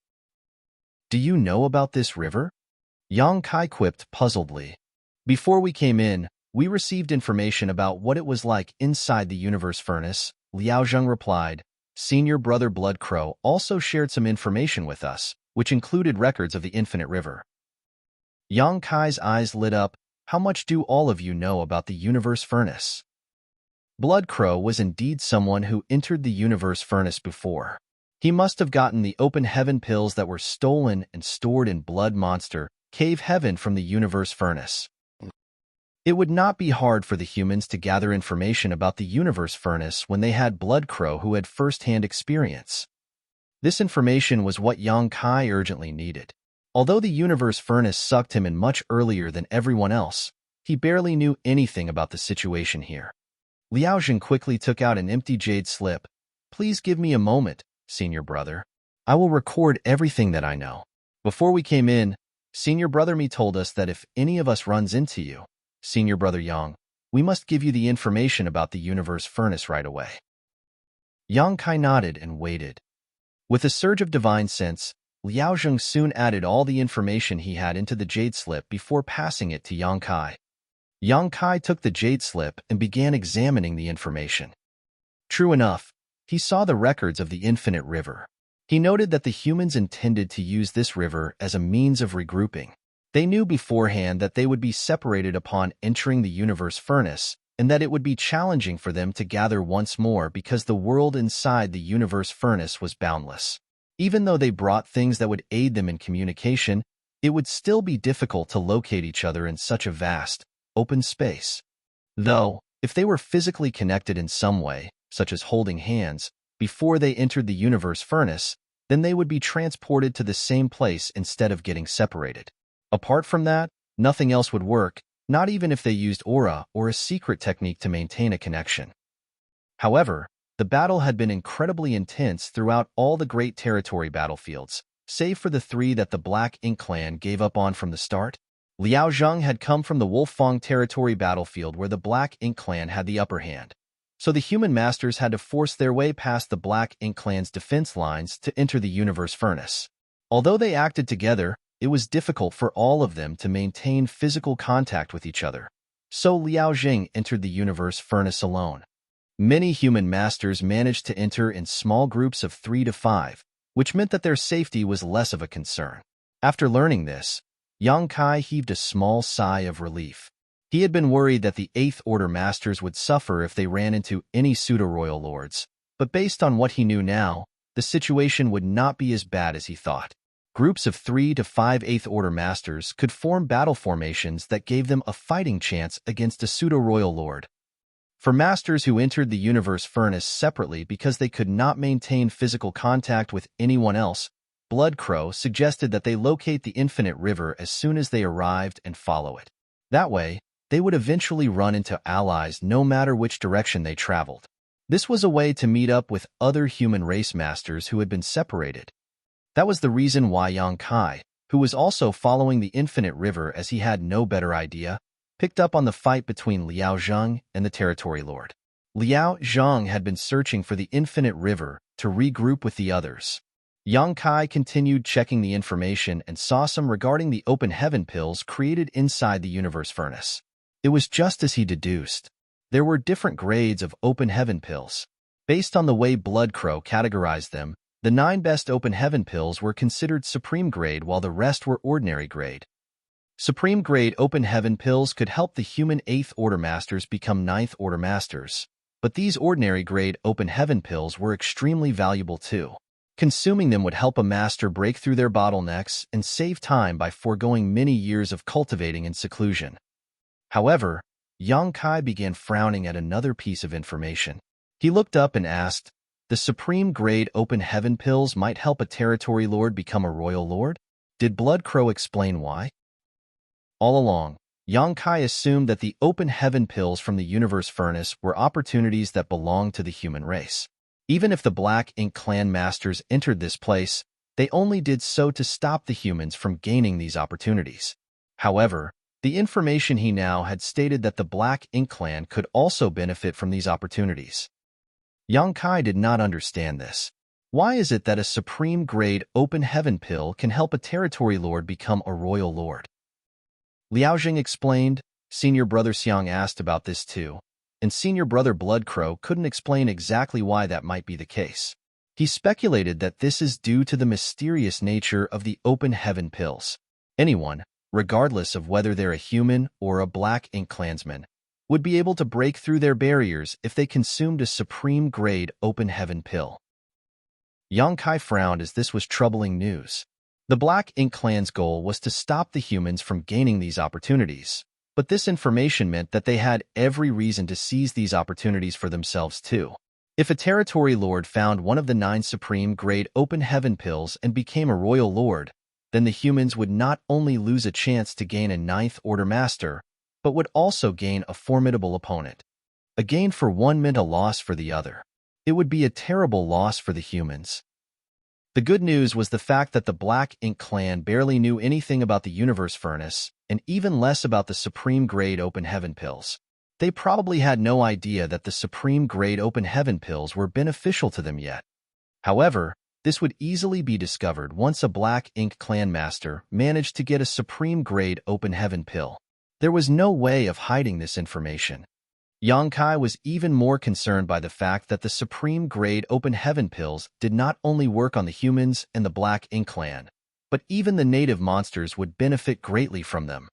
"Do you know about this river?" Yang Kai quipped puzzledly. Before we came in, we received information about what it was like inside the universe furnace, Liao Zheng replied. Senior brother Blood Crow also shared some information with us, which included records of the infinite river. Yang Kai's eyes lit up. How much do all of you know about the universe furnace? Blood Crow was indeed someone who entered the universe furnace before. He must have gotten the open heaven pills that were stolen and stored in Blood Monster, Cave Heaven from the universe furnace. It would not be hard for the humans to gather information about the universe furnace when they had Blood Crow who had first-hand experience. This information was what Yang Kai urgently needed. Although the universe furnace sucked him in much earlier than everyone else, he barely knew anything about the situation here. Liao Zheng quickly took out an empty jade slip. Please give me a moment, senior brother. I will record everything that I know. Before we came in, senior brother Mi told us that if any of us runs into you, senior brother Yang, we must give you the information about the universe furnace right away. Yang Kai nodded and waited. With a surge of divine sense, Liao Zheng soon added all the information he had into the jade slip before passing it to Yang Kai. Yang Kai took the jade slip and began examining the information. True enough, he saw the records of the infinite river. He noted that the humans intended to use this river as a means of regrouping. They knew beforehand that they would be separated upon entering the universe furnace, and that it would be challenging for them to gather once more because the world inside the universe furnace was boundless. Even though they brought things that would aid them in communication, it would still be difficult to locate each other in such a vast, open space. Though, if they were physically connected in some way, such as holding hands, before they entered the universe furnace, then they would be transported to the same place instead of getting separated. Apart from that, nothing else would work, not even if they used aura or a secret technique to maintain a connection. However, the battle had been incredibly intense throughout all the great territory battlefields, save for the 3 that the Black Ink clan gave up on from the start. Liao Zheng had come from the Wolfang territory battlefield where the Black Ink clan had the upper hand, so the human masters had to force their way past the Black Ink clan's defense lines to enter the universe furnace. Although they acted together, it was difficult for all of them to maintain physical contact with each other, so Liao Zheng entered the universe furnace alone. Many human masters managed to enter in small groups of 3 to 5, which meant that their safety was less of a concern. After learning this, Yang Kai heaved a small sigh of relief. He had been worried that the 8th Order masters would suffer if they ran into any pseudo-royal lords, but based on what he knew now, the situation would not be as bad as he thought. Groups of 3 to 5 8th Order masters could form battle formations that gave them a fighting chance against a pseudo-royal lord. For masters who entered the universe furnace separately because they could not maintain physical contact with anyone else, Blood Crow suggested that they locate the infinite river as soon as they arrived and follow it. That way, they would eventually run into allies no matter which direction they traveled. This was a way to meet up with other human race masters who had been separated. That was the reason why Yang Kai, who was also following the infinite river as he had no better idea, picked up on the fight between Liao Zheng and the territory lord. Liao Zheng had been searching for the infinite river to regroup with the others. Yang Kai continued checking the information and saw some regarding the open heaven pills created inside the universe furnace. It was just as he deduced. There were different grades of open heaven pills. Based on the way Blood Crow categorized them, the 9 best open heaven pills were considered supreme grade while the rest were ordinary grade. Supreme grade open heaven pills could help the human 8th Order masters become 9th Order masters, but these ordinary grade open heaven pills were extremely valuable too. Consuming them would help a master break through their bottlenecks and save time by foregoing many years of cultivating in seclusion. However, Yang Kai began frowning at another piece of information. He looked up and asked, "The supreme grade open heaven pills might help a territory lord become a royal lord?" Did Blood Crow explain why? All along, Yang Kai assumed that the open heaven pills from the universe furnace were opportunities that belonged to the human race. Even if the Black Ink clan masters entered this place, they only did so to stop the humans from gaining these opportunities. However, the information he now had stated that the Black Ink clan could also benefit from these opportunities. Yang Kai did not understand this. Why is it that a supreme grade open heaven pill can help a territory lord become a royal lord? Liao Zheng explained, Senior Brother Xiang asked about this too, and Senior Brother Bloodcrow couldn't explain exactly why that might be the case. He speculated that this is due to the mysterious nature of the open heaven pills. Anyone, regardless of whether they're a human or a Black Ink clansman, would be able to break through their barriers if they consumed a supreme-grade open heaven pill. Yang Kai frowned as this was troubling news. The Black Ink clan's goal was to stop the humans from gaining these opportunities, but this information meant that they had every reason to seize these opportunities for themselves too. If a territory lord found one of the 9 supreme-grade open heaven pills and became a royal lord, then the humans would not only lose a chance to gain a 9th Order Master, but would also gain a formidable opponent. A gain for one meant a loss for the other. It would be a terrible loss for the humans. The good news was the fact that the Black Ink clan barely knew anything about the universe furnace, and even less about the supreme-grade open heaven pills. They probably had no idea that the supreme-grade open heaven pills were beneficial to them yet. However, this would easily be discovered once a Black Ink clan master managed to get a supreme-grade open heaven pill. There was no way of hiding this information. Yang Kai was even more concerned by the fact that the supreme-grade open heaven pills did not only work on the humans and the Black Ink clan, but even the native monsters would benefit greatly from them.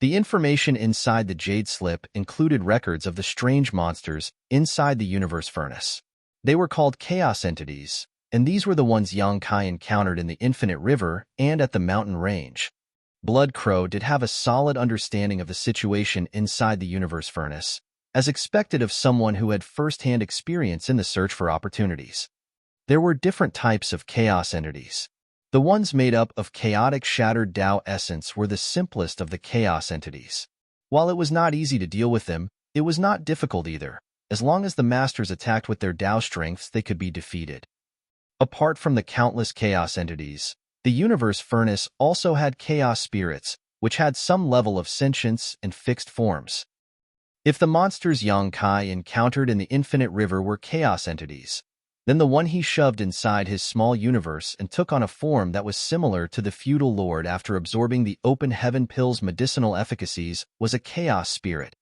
The information inside the Jade Slip included records of the strange monsters inside the universe furnace. They were called chaos entities, and these were the ones Yang Kai encountered in the Infinite River and at the mountain range. Bloodcrow did have a solid understanding of the situation inside the universe furnace, as expected of someone who had first-hand experience in the search for opportunities. There were different types of chaos entities. The ones made up of chaotic shattered Tao essence were the simplest of the chaos entities. While it was not easy to deal with them, it was not difficult either. As long as the masters attacked with their Tao strengths, they could be defeated. Apart from the countless chaos entities, the universe furnace also had chaos spirits, which had some level of sentience and fixed forms. If the monsters Yang Kai encountered in the Infinite River were chaos entities, then the one he shoved inside his small universe and took on a form that was similar to the feudal lord after absorbing the open heaven pill's medicinal efficacies was a chaos spirit.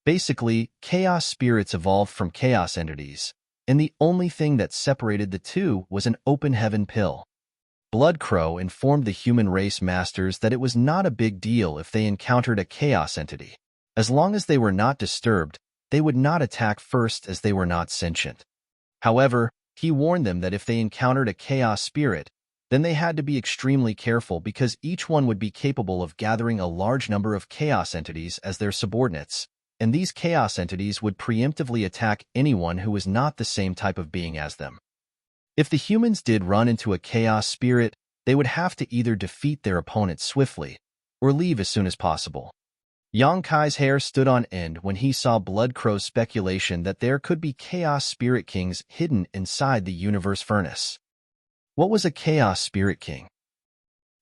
Basically, chaos spirits evolved from chaos entities, and the only thing that separated the two was an open heaven pill. Bloodcrow informed the human race masters that it was not a big deal if they encountered a chaos entity. As long as they were not disturbed, they would not attack first as they were not sentient. However, he warned them that if they encountered a chaos spirit, then they had to be extremely careful because each one would be capable of gathering a large number of chaos entities as their subordinates, and these chaos entities would preemptively attack anyone who was not the same type of being as them. If the humans did run into a chaos spirit, they would have to either defeat their opponent swiftly or leave as soon as possible. Yang Kai's hair stood on end when he saw Bloodcrow's speculation that there could be Chaos Spirit Kings hidden inside the universe furnace. What was a Chaos Spirit King?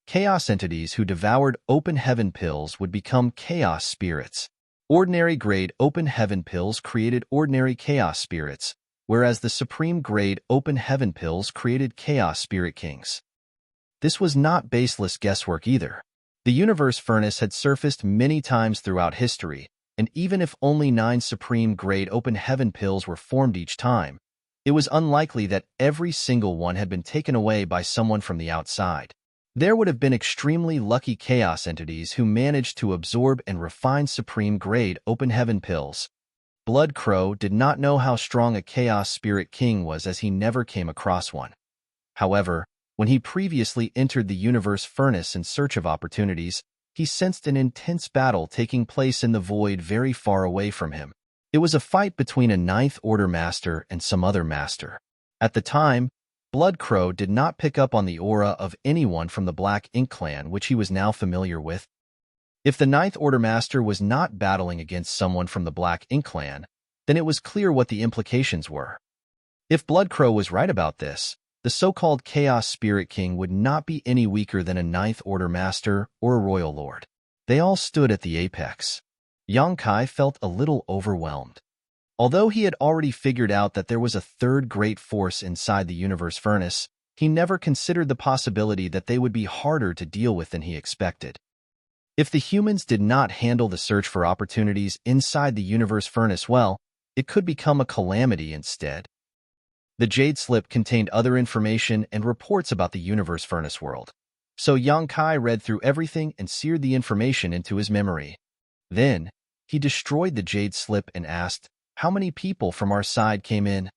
Chaos entities who devoured open heaven pills would become chaos spirits. Ordinary-grade open heaven pills created ordinary chaos spirits, whereas the supreme-grade open heaven pills created Chaos Spirit Kings. This was not baseless guesswork either. The universe furnace had surfaced many times throughout history, and even if only 9 supreme-grade open heaven pills were formed each time, it was unlikely that every single one had been taken away by someone from the outside. There would have been extremely lucky chaos entities who managed to absorb and refine supreme-grade open heaven pills. Bloodcrow did not know how strong a Chaos Spirit King was as he never came across one. However, when he previously entered the universe furnace in search of opportunities, he sensed an intense battle taking place in the void very far away from him. It was a fight between a 9th Order Master and some other master. At the time, Bloodcrow did not pick up on the aura of anyone from the Black Ink clan, which he was now familiar with. If the 9th Order Master was not battling against someone from the Black Ink clan, then it was clear what the implications were. If Bloodcrow was right about this, the so-called Chaos Spirit King would not be any weaker than a 9th Order Master or a Royal Lord. They all stood at the apex. Yang Kai felt a little overwhelmed. Although he had already figured out that there was a third great force inside the universe furnace, he never considered the possibility that they would be harder to deal with than he expected. If the humans did not handle the search for opportunities inside the universe furnace well, it could become a calamity instead. The Jade Slip contained other information and reports about the universe furnace world. So Yang Kai read through everything and seared the information into his memory. Then, he destroyed the Jade Slip and asked, "How many people from our side came in?"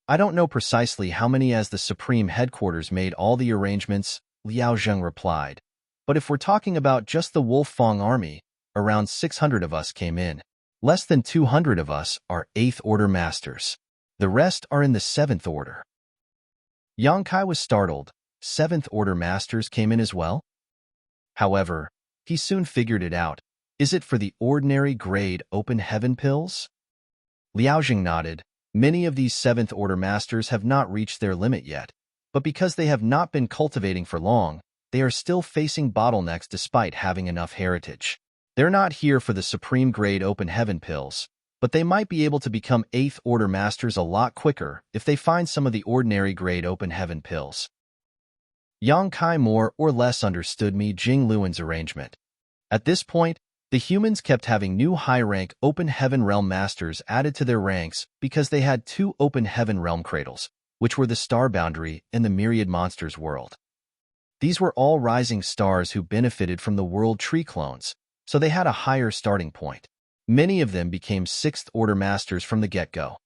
"I don't know precisely how many, as the Supreme Headquarters made all the arrangements," Liao Zheng replied. "But if we're talking about just the Wolf Fong army, around 600 of us came in. Less than 200 of us are 8th Order Masters. The rest are in the 7th Order." Yang Kai was startled. 7th Order Masters came in as well? However, he soon figured it out. Is it for the ordinary grade open heaven pills? Liao Jing nodded. Many of these 7th Order Masters have not reached their limit yet, but because they have not been cultivating for long, they are still facing bottlenecks despite having enough heritage. They're not here for the supreme grade open heaven pills, but they might be able to become 8th Order Masters a lot quicker if they find some of the ordinary grade open heaven pills. Yang Kai more or less understood Mi Jing Luan's arrangement. At this point, the humans kept having new high-rank Open Heaven Realm Masters added to their ranks because they had 2 Open Heaven Realm Cradles, which were the Star Boundary and the Myriad Monsters world. These were all rising stars who benefited from the World Tree clones, so they had a higher starting point. Many of them became 6th Order Masters from the get-go.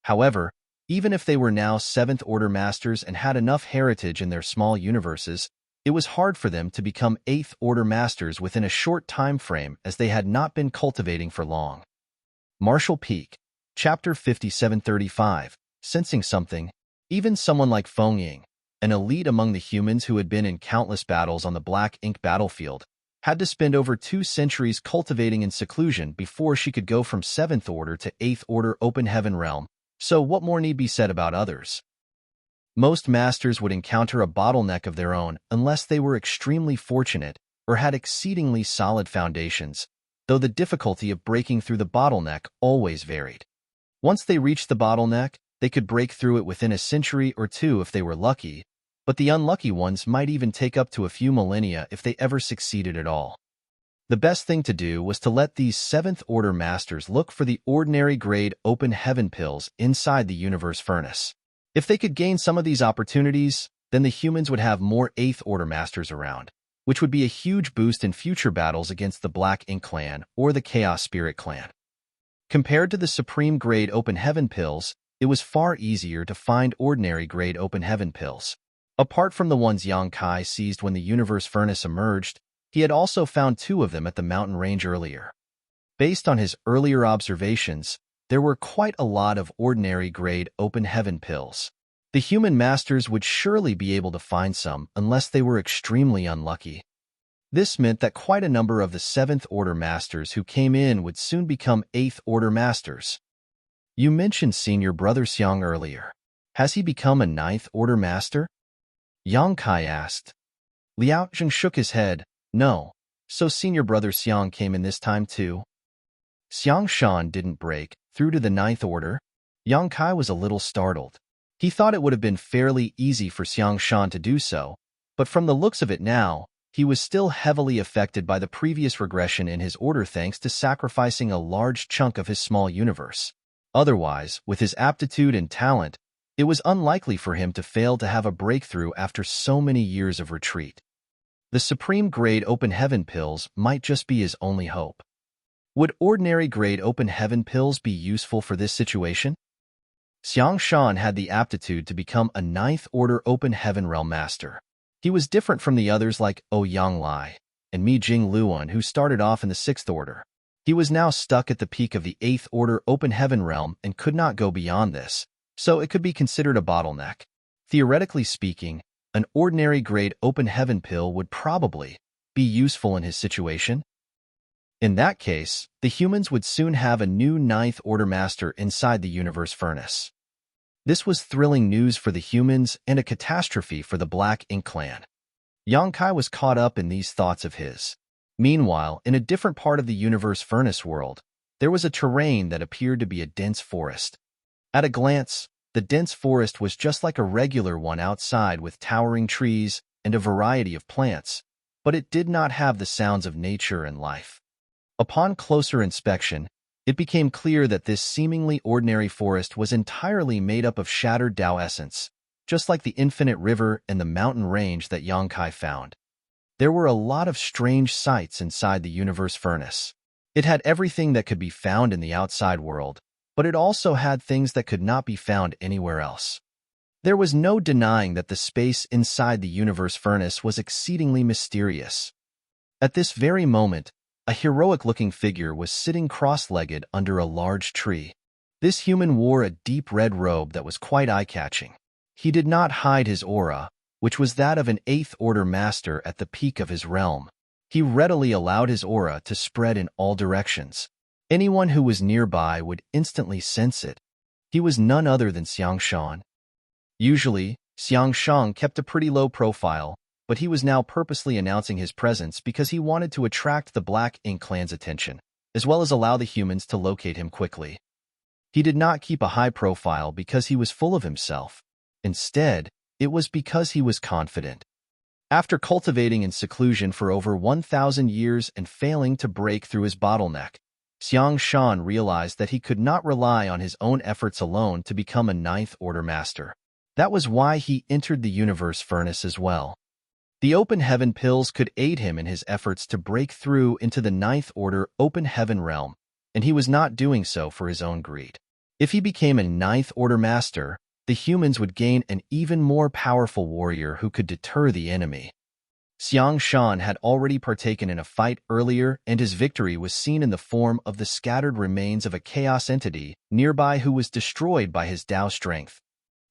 However, even if they were now 7th Order Masters and had enough heritage in their small universes, it was hard for them to become 8th Order Masters within a short time frame as they had not been cultivating for long. Martial Peak, Chapter 5735, Sensing Something. Even someone like Feng Ying, an elite among the humans who had been in countless battles on the Black Ink battlefield, had to spend over 2 centuries cultivating in seclusion before she could go from 7th Order to 8th Order Open Heaven Realm, so what more need be said about others? Most masters would encounter a bottleneck of their own unless they were extremely fortunate or had exceedingly solid foundations, though the difficulty of breaking through the bottleneck always varied. Once they reached the bottleneck, they could break through it within a century or 2 if they were lucky, but the unlucky ones might even take up to a few millennia if they ever succeeded at all. The best thing to do was to let these 7th Order Masters look for the ordinary grade open heaven pills inside the universe furnace. If they could gain some of these opportunities, then the humans would have more 8th Order Masters around, which would be a huge boost in future battles against the Black Ink Clan or the Chaos Spirit Clan. Compared to the Supreme Grade Open Heaven pills, it was far easier to find ordinary grade Open Heaven pills. Apart from the ones Yang Kai seized when the universe furnace emerged, he had also found 2 of them at the mountain range earlier. Based on his earlier observations, there were quite a lot of ordinary grade open heaven pills. The human masters would surely be able to find some unless they were extremely unlucky. This meant that quite a number of the 7th Order Masters who came in would soon become 8th Order Masters. You mentioned Senior Brother Xiang earlier. Has he become a 9th Order Master? Yang Kai asked. Liao Zheng shook his head. No. So Senior Brother Xiang came in this time too? Xiang Shan didn't break through to the 9th Order. Yang Kai was a little startled. He thought it would have been fairly easy for Xiang Shan to do so, but from the looks of it now, he was still heavily affected by the previous regression in his order thanks to sacrificing a large chunk of his small universe. Otherwise, with his aptitude and talent, it was unlikely for him to fail to have a breakthrough after so many years of retreat. The Supreme Grade Open Heaven pills might just be his only hope. Would ordinary grade Open Heaven pills be useful for this situation? Xiang Shan had the aptitude to become a 9th Order Open Heaven Realm Master. He was different from the others like Yang Lai and Mi Jing Luan who started off in the 6th Order. He was now stuck at the peak of the 8th Order Open Heaven Realm and could not go beyond this, so it could be considered a bottleneck. Theoretically speaking, an ordinary grade Open Heaven pill would probably be useful in his situation. In that case, the humans would soon have a new 9th Order Master inside the universe furnace. This was thrilling news for the humans and a catastrophe for the Black Ink Clan. Yang Kai was caught up in these thoughts of his. Meanwhile, in a different part of the universe furnace world, there was a terrain that appeared to be a dense forest. At a glance, the dense forest was just like a regular one outside with towering trees and a variety of plants, but it did not have the sounds of nature and life. Upon closer inspection, it became clear that this seemingly ordinary forest was entirely made up of shattered Tao essence, just like the infinite river and the mountain range that Yang Kai found. There were a lot of strange sights inside the universe furnace. It had everything that could be found in the outside world, but it also had things that could not be found anywhere else. There was no denying that the space inside the universe furnace was exceedingly mysterious. At this very moment, a heroic-looking figure was sitting cross-legged under a large tree. This human wore a deep red robe that was quite eye-catching. He did not hide his aura, which was that of an eighth-order master at the peak of his realm. He readily allowed his aura to spread in all directions. Anyone who was nearby would instantly sense it. He was none other than Xiang Shan. Usually, Xiang Shan kept a pretty low profile, but he was now purposely announcing his presence because he wanted to attract the Black Ink clan's attention, as well as allow the humans to locate him quickly. He did not keep a high profile because he was full of himself. Instead, it was because he was confident. After cultivating in seclusion for over 1,000 years and failing to break through his bottleneck, Xiang Shan realized that he could not rely on his own efforts alone to become a ninth-order master. That was why he entered the universe furnace as well. The open heaven pills could aid him in his efforts to break through into the ninth-order open heaven realm, and he was not doing so for his own greed. If he became a ninth-order master, the humans would gain an even more powerful warrior who could deter the enemy. Xiang Shan had already partaken in a fight earlier, and his victory was seen in the form of the scattered remains of a chaos entity nearby who was destroyed by his Tao strength.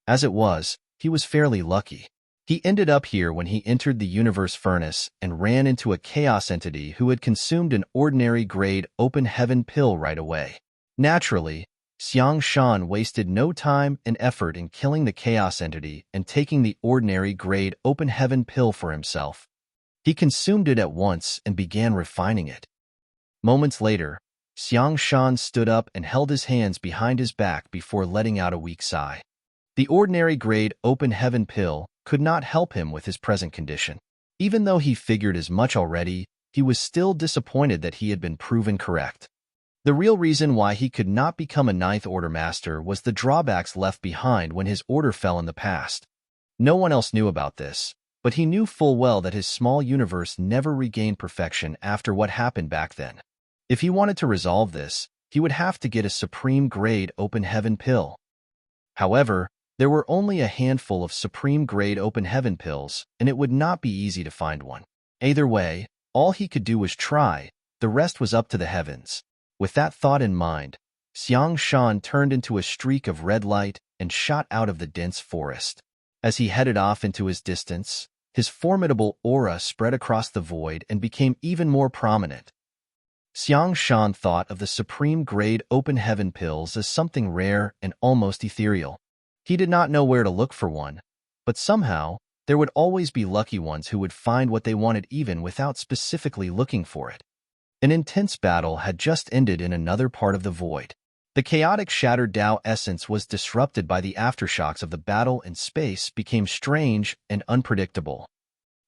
As it was, he was fairly lucky. He ended up here when he entered the universe furnace and ran into a chaos entity who had consumed an ordinary grade open heaven pill right away. Naturally, Xiang Shan wasted no time and effort in killing the chaos entity and taking the ordinary grade open heaven pill for himself. He consumed it at once and began refining it. Moments later, Xiang Shan stood up and held his hands behind his back before letting out a weak sigh. The ordinary grade open heaven pill could not help him with his present condition. Even though he figured as much already, he was still disappointed that he had been proven correct. The real reason why he could not become a ninth-order master was the drawbacks left behind when his order fell in the past. No one else knew about this, but he knew full well that his small universe never regained perfection after what happened back then. If he wanted to resolve this, he would have to get a supreme-grade open heaven pill. However, there were only a handful of supreme-grade open heaven pills, and it would not be easy to find one. Either way, all he could do was try. The rest was up to the heavens. With that thought in mind, Xiang Shan turned into a streak of red light and shot out of the dense forest. As he headed off into his distance, his formidable aura spread across the void and became even more prominent. Xiang Shan thought of the supreme-grade open heaven pills as something rare and almost ethereal. He did not know where to look for one, but somehow, there would always be lucky ones who would find what they wanted even without specifically looking for it. An intense battle had just ended in another part of the void. The chaotic shattered Tao essence was disrupted by the aftershocks of the battle, and space became strange and unpredictable.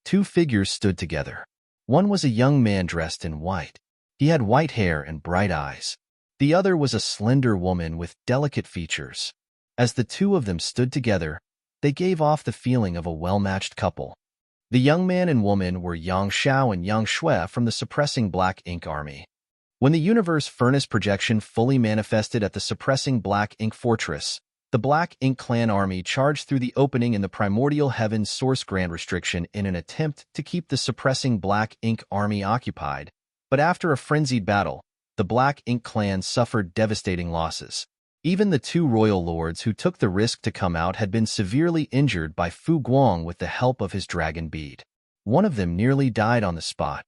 Two figures stood together. One was a young man dressed in white. He had white hair and bright eyes. The other was a slender woman with delicate features. As the two of them stood together, they gave off the feeling of a well-matched couple. The young man and woman were Yang Xiao and Yang Shui from the Suppressing Black Ink Army. When the universe furnace projection fully manifested at the Suppressing Black Ink Fortress, the Black Ink Clan army charged through the opening in the Primordial Heaven's Source Grand Restriction in an attempt to keep the Suppressing Black Ink army occupied, but after a frenzied battle, the Black Ink Clan suffered devastating losses. Even the two royal lords who took the risk to come out had been severely injured by Fu Guang with the help of his dragon bead. One of them nearly died on the spot.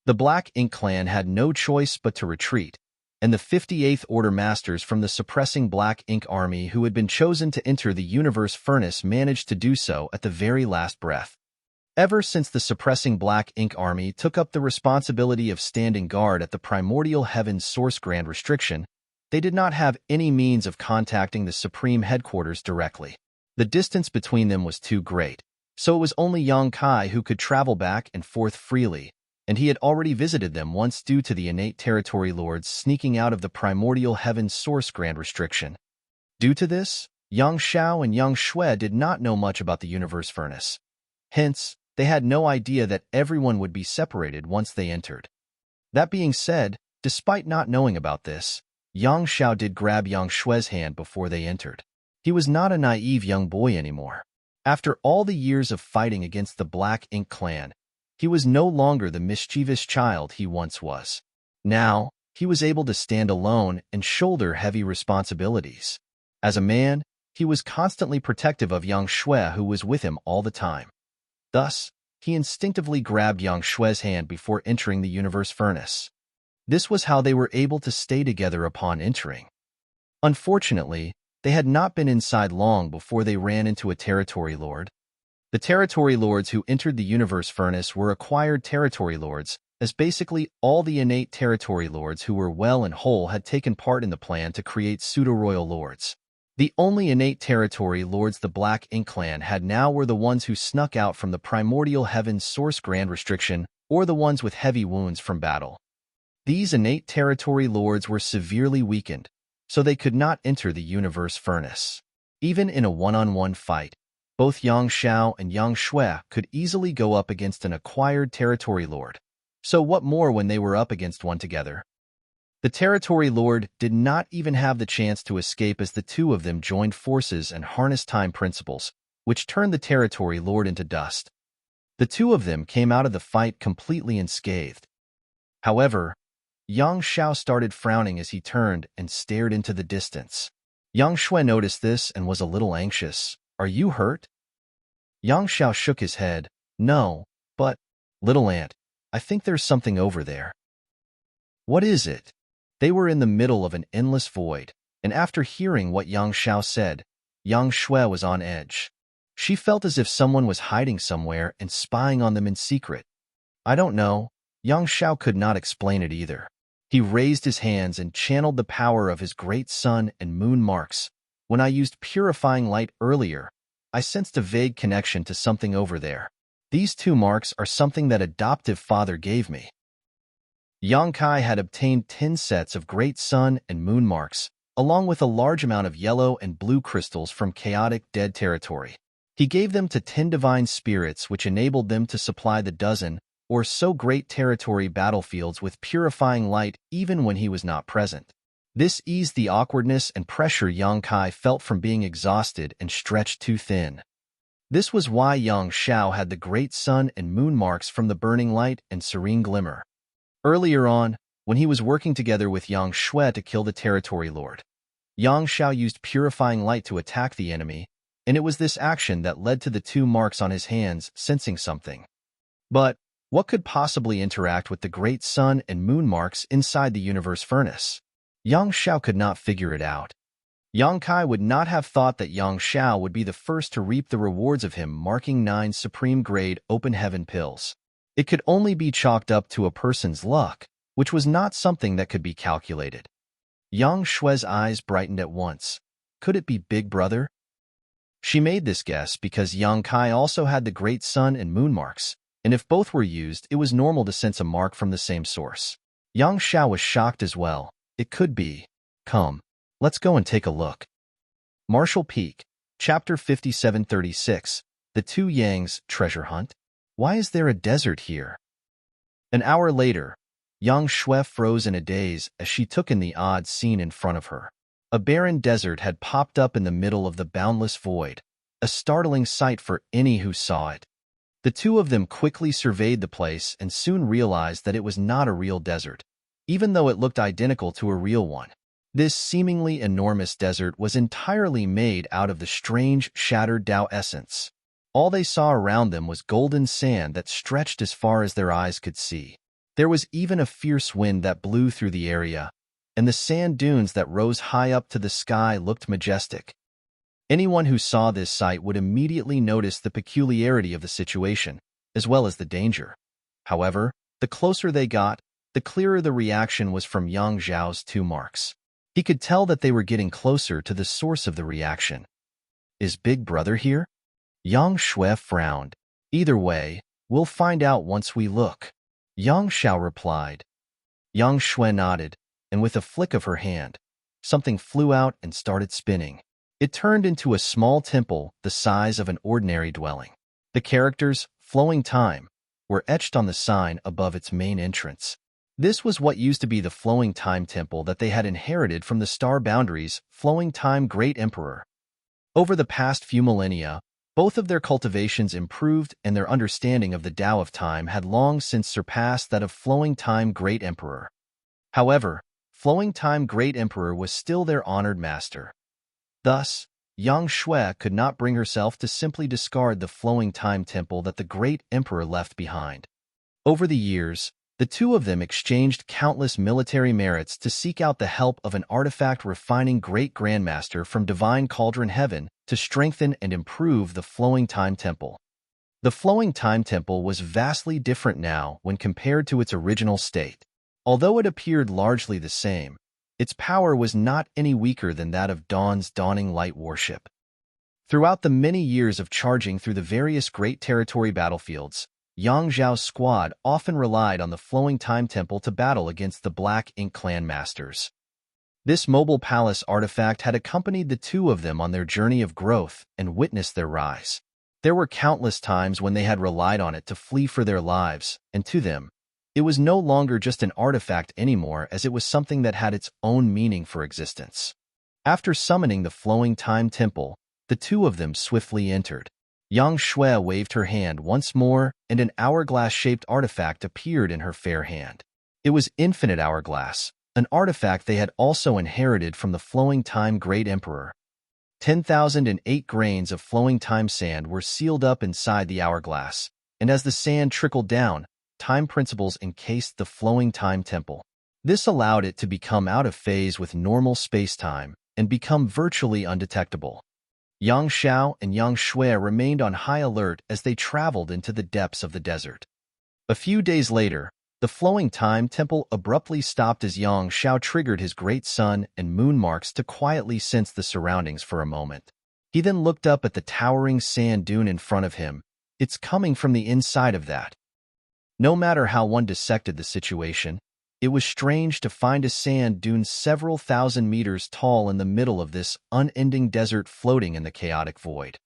The Black Ink Clan had no choice but to retreat, and the 58th Order Masters from the Suppressing Black Ink Army who had been chosen to enter the Universe Furnace managed to do so at the very last breath. Ever since the Suppressing Black Ink Army took up the responsibility of standing guard at the Primordial Heaven's Source Grand Restriction, they did not have any means of contacting the Supreme Headquarters directly. The distance between them was too great, So it was only Yang Kai who could travel back and forth freely, and he had already visited them once due to the innate territory lords sneaking out of the primordial heaven's source grand restriction. Due to this, Yang Xiao and Yang Shui did not know much about the universe furnace. Hence, they had no idea that everyone would be separated once they entered. That being said, despite not knowing about this, Yang Xiao did grab Yang Shui's hand before they entered. He was not a naive young boy anymore. After all the years of fighting against the Black Ink clan, he was no longer the mischievous child he once was. Now, he was able to stand alone and shoulder heavy responsibilities. As a man, he was constantly protective of Yang Shui, who was with him all the time. Thus, he instinctively grabbed Yang Shui's hand before entering the universe furnace. This was how they were able to stay together upon entering. Unfortunately, they had not been inside long before they ran into a territory lord. The territory lords who entered the universe furnace were acquired territory lords, as basically all the innate territory lords who were well and whole had taken part in the plan to create pseudo-royal lords. The only innate territory lords the Black Ink clan had now were the ones who snuck out from the primordial heaven's source grand restriction, or the ones with heavy wounds from battle. These innate territory lords were severely weakened, so they could not enter the universe furnace. Even in a one-on-one fight, both Yang Xiao and Yang Shui could easily go up against an acquired territory lord. So what more when they were up against one together? The territory lord did not even have the chance to escape as the two of them joined forces and harnessed time principles, which turned the territory lord into dust. The two of them came out of the fight completely unscathed. However, Yang Xiao started frowning as he turned and stared into the distance. Yang Shui noticed this and was a little anxious. "Are you hurt?" Yang Xiao shook his head. "No, but, little ant, I think there's something over there." "What is it?" They were in the middle of an endless void, and after hearing what Yang Xiao said, Yang Shui was on edge. She felt as if someone was hiding somewhere and spying on them in secret. "I don't know." Yang Xiao could not explain it either. He raised his hands and channeled the power of his great sun and moon marks. "When I used purifying light earlier, I sensed a vague connection to something over there. These two marks are something that adoptive father gave me." Yang Kai had obtained 10 sets of great sun and moon marks, along with a large amount of yellow and blue crystals from chaotic dead territory. He gave them to 10 divine spirits, which enabled them to supply the dozen or so great territory battlefields with purifying light even when he was not present. This eased the awkwardness and pressure Yang Kai felt from being exhausted and stretched too thin. This was why Yang Xiao had the great sun and moon marks from the burning light and serene glimmer. Earlier on, when he was working together with Yang Shui to kill the territory lord, Yang Xiao used purifying light to attack the enemy, and it was this action that led to the 2 marks on his hands sensing something. But what could possibly interact with the great sun and moon marks inside the universe furnace? Yang Xiao could not figure it out. Yang Kai would not have thought that Yang Xiao would be the first to reap the rewards of him marking 9 supreme-grade open heaven pills. It could only be chalked up to a person's luck, which was not something that could be calculated. Yang Shui's eyes brightened at once. Could it be Big Brother? She made this guess because Yang Kai also had the great sun and moon marks, and if both were used, it was normal to sense a mark from the same source. Yang Xiao was shocked as well. It could be. Come, let's go and take a look. Martial Peak, Chapter 5736, The Two Yangs Treasure Hunt. Why is there a desert here? An hour later, Yang Shui froze in a daze as she took in the odd scene in front of her. A barren desert had popped up in the middle of the boundless void, a startling sight for any who saw it. The two of them quickly surveyed the place and soon realized that it was not a real desert, even though it looked identical to a real one. This seemingly enormous desert was entirely made out of the strange, shattered Tao essence. All they saw around them was golden sand that stretched as far as their eyes could see. There was even a fierce wind that blew through the area, and the sand dunes that rose high up to the sky looked majestic. Anyone who saw this sight would immediately notice the peculiarity of the situation, as well as the danger. However, the closer they got, the clearer the reaction was from Yang Zhao's 2 marks. He could tell that they were getting closer to the source of the reaction. Is Big Brother here? Yang Shui frowned. Either way, we'll find out once we look. Yang Xiao replied. Yang Shui nodded, and with a flick of her hand, something flew out and started spinning. It turned into a small temple the size of an ordinary dwelling. The characters, flowing time, were etched on the sign above its main entrance. This was what used to be the flowing time temple that they had inherited from the star boundaries, flowing time great emperor. Over the past few millennia, both of their cultivations improved and their understanding of the Tao of time had long since surpassed that of flowing time great emperor. However, flowing time great emperor was still their honored master. Thus, Yang Shui could not bring herself to simply discard the flowing time temple that the great emperor left behind. Over the years, the two of them exchanged countless military merits to seek out the help of an artifact-refining great grandmaster from divine cauldron heaven to strengthen and improve the flowing time temple. The flowing time temple was vastly different now when compared to its original state. Although it appeared largely the same, its power was not any weaker than that of Dawn's dawning light warship. Throughout the many years of charging through the various great territory battlefields, Yang Zhao's squad often relied on the flowing time temple to battle against the Black Ink clan masters. This mobile palace artifact had accompanied the two of them on their journey of growth and witnessed their rise. There were countless times when they had relied on it to flee for their lives, and to them, it was no longer just an artifact anymore, as it was something that had its own meaning for existence. After summoning the flowing time temple, the two of them swiftly entered. Yang Shui waved her hand once more, and an hourglass-shaped artifact appeared in her fair hand. It was Infinite Hourglass, an artifact they had also inherited from the flowing time great emperor. 10,008 grains of flowing time sand were sealed up inside the hourglass, and as the sand trickled down, time principles encased the flowing time temple. This allowed it to become out of phase with normal space-time and become virtually undetectable. Yang Xiao and Yang Shui remained on high alert as they traveled into the depths of the desert. A few days later, the flowing time temple abruptly stopped as Yang Xiao triggered his great sun and moon marks to quietly sense the surroundings for a moment. He then looked up at the towering sand dune in front of him. It's coming from the inside of that. No matter how one dissected the situation, it was strange to find a sand dune several thousand meters tall in the middle of this unending desert floating in the chaotic void.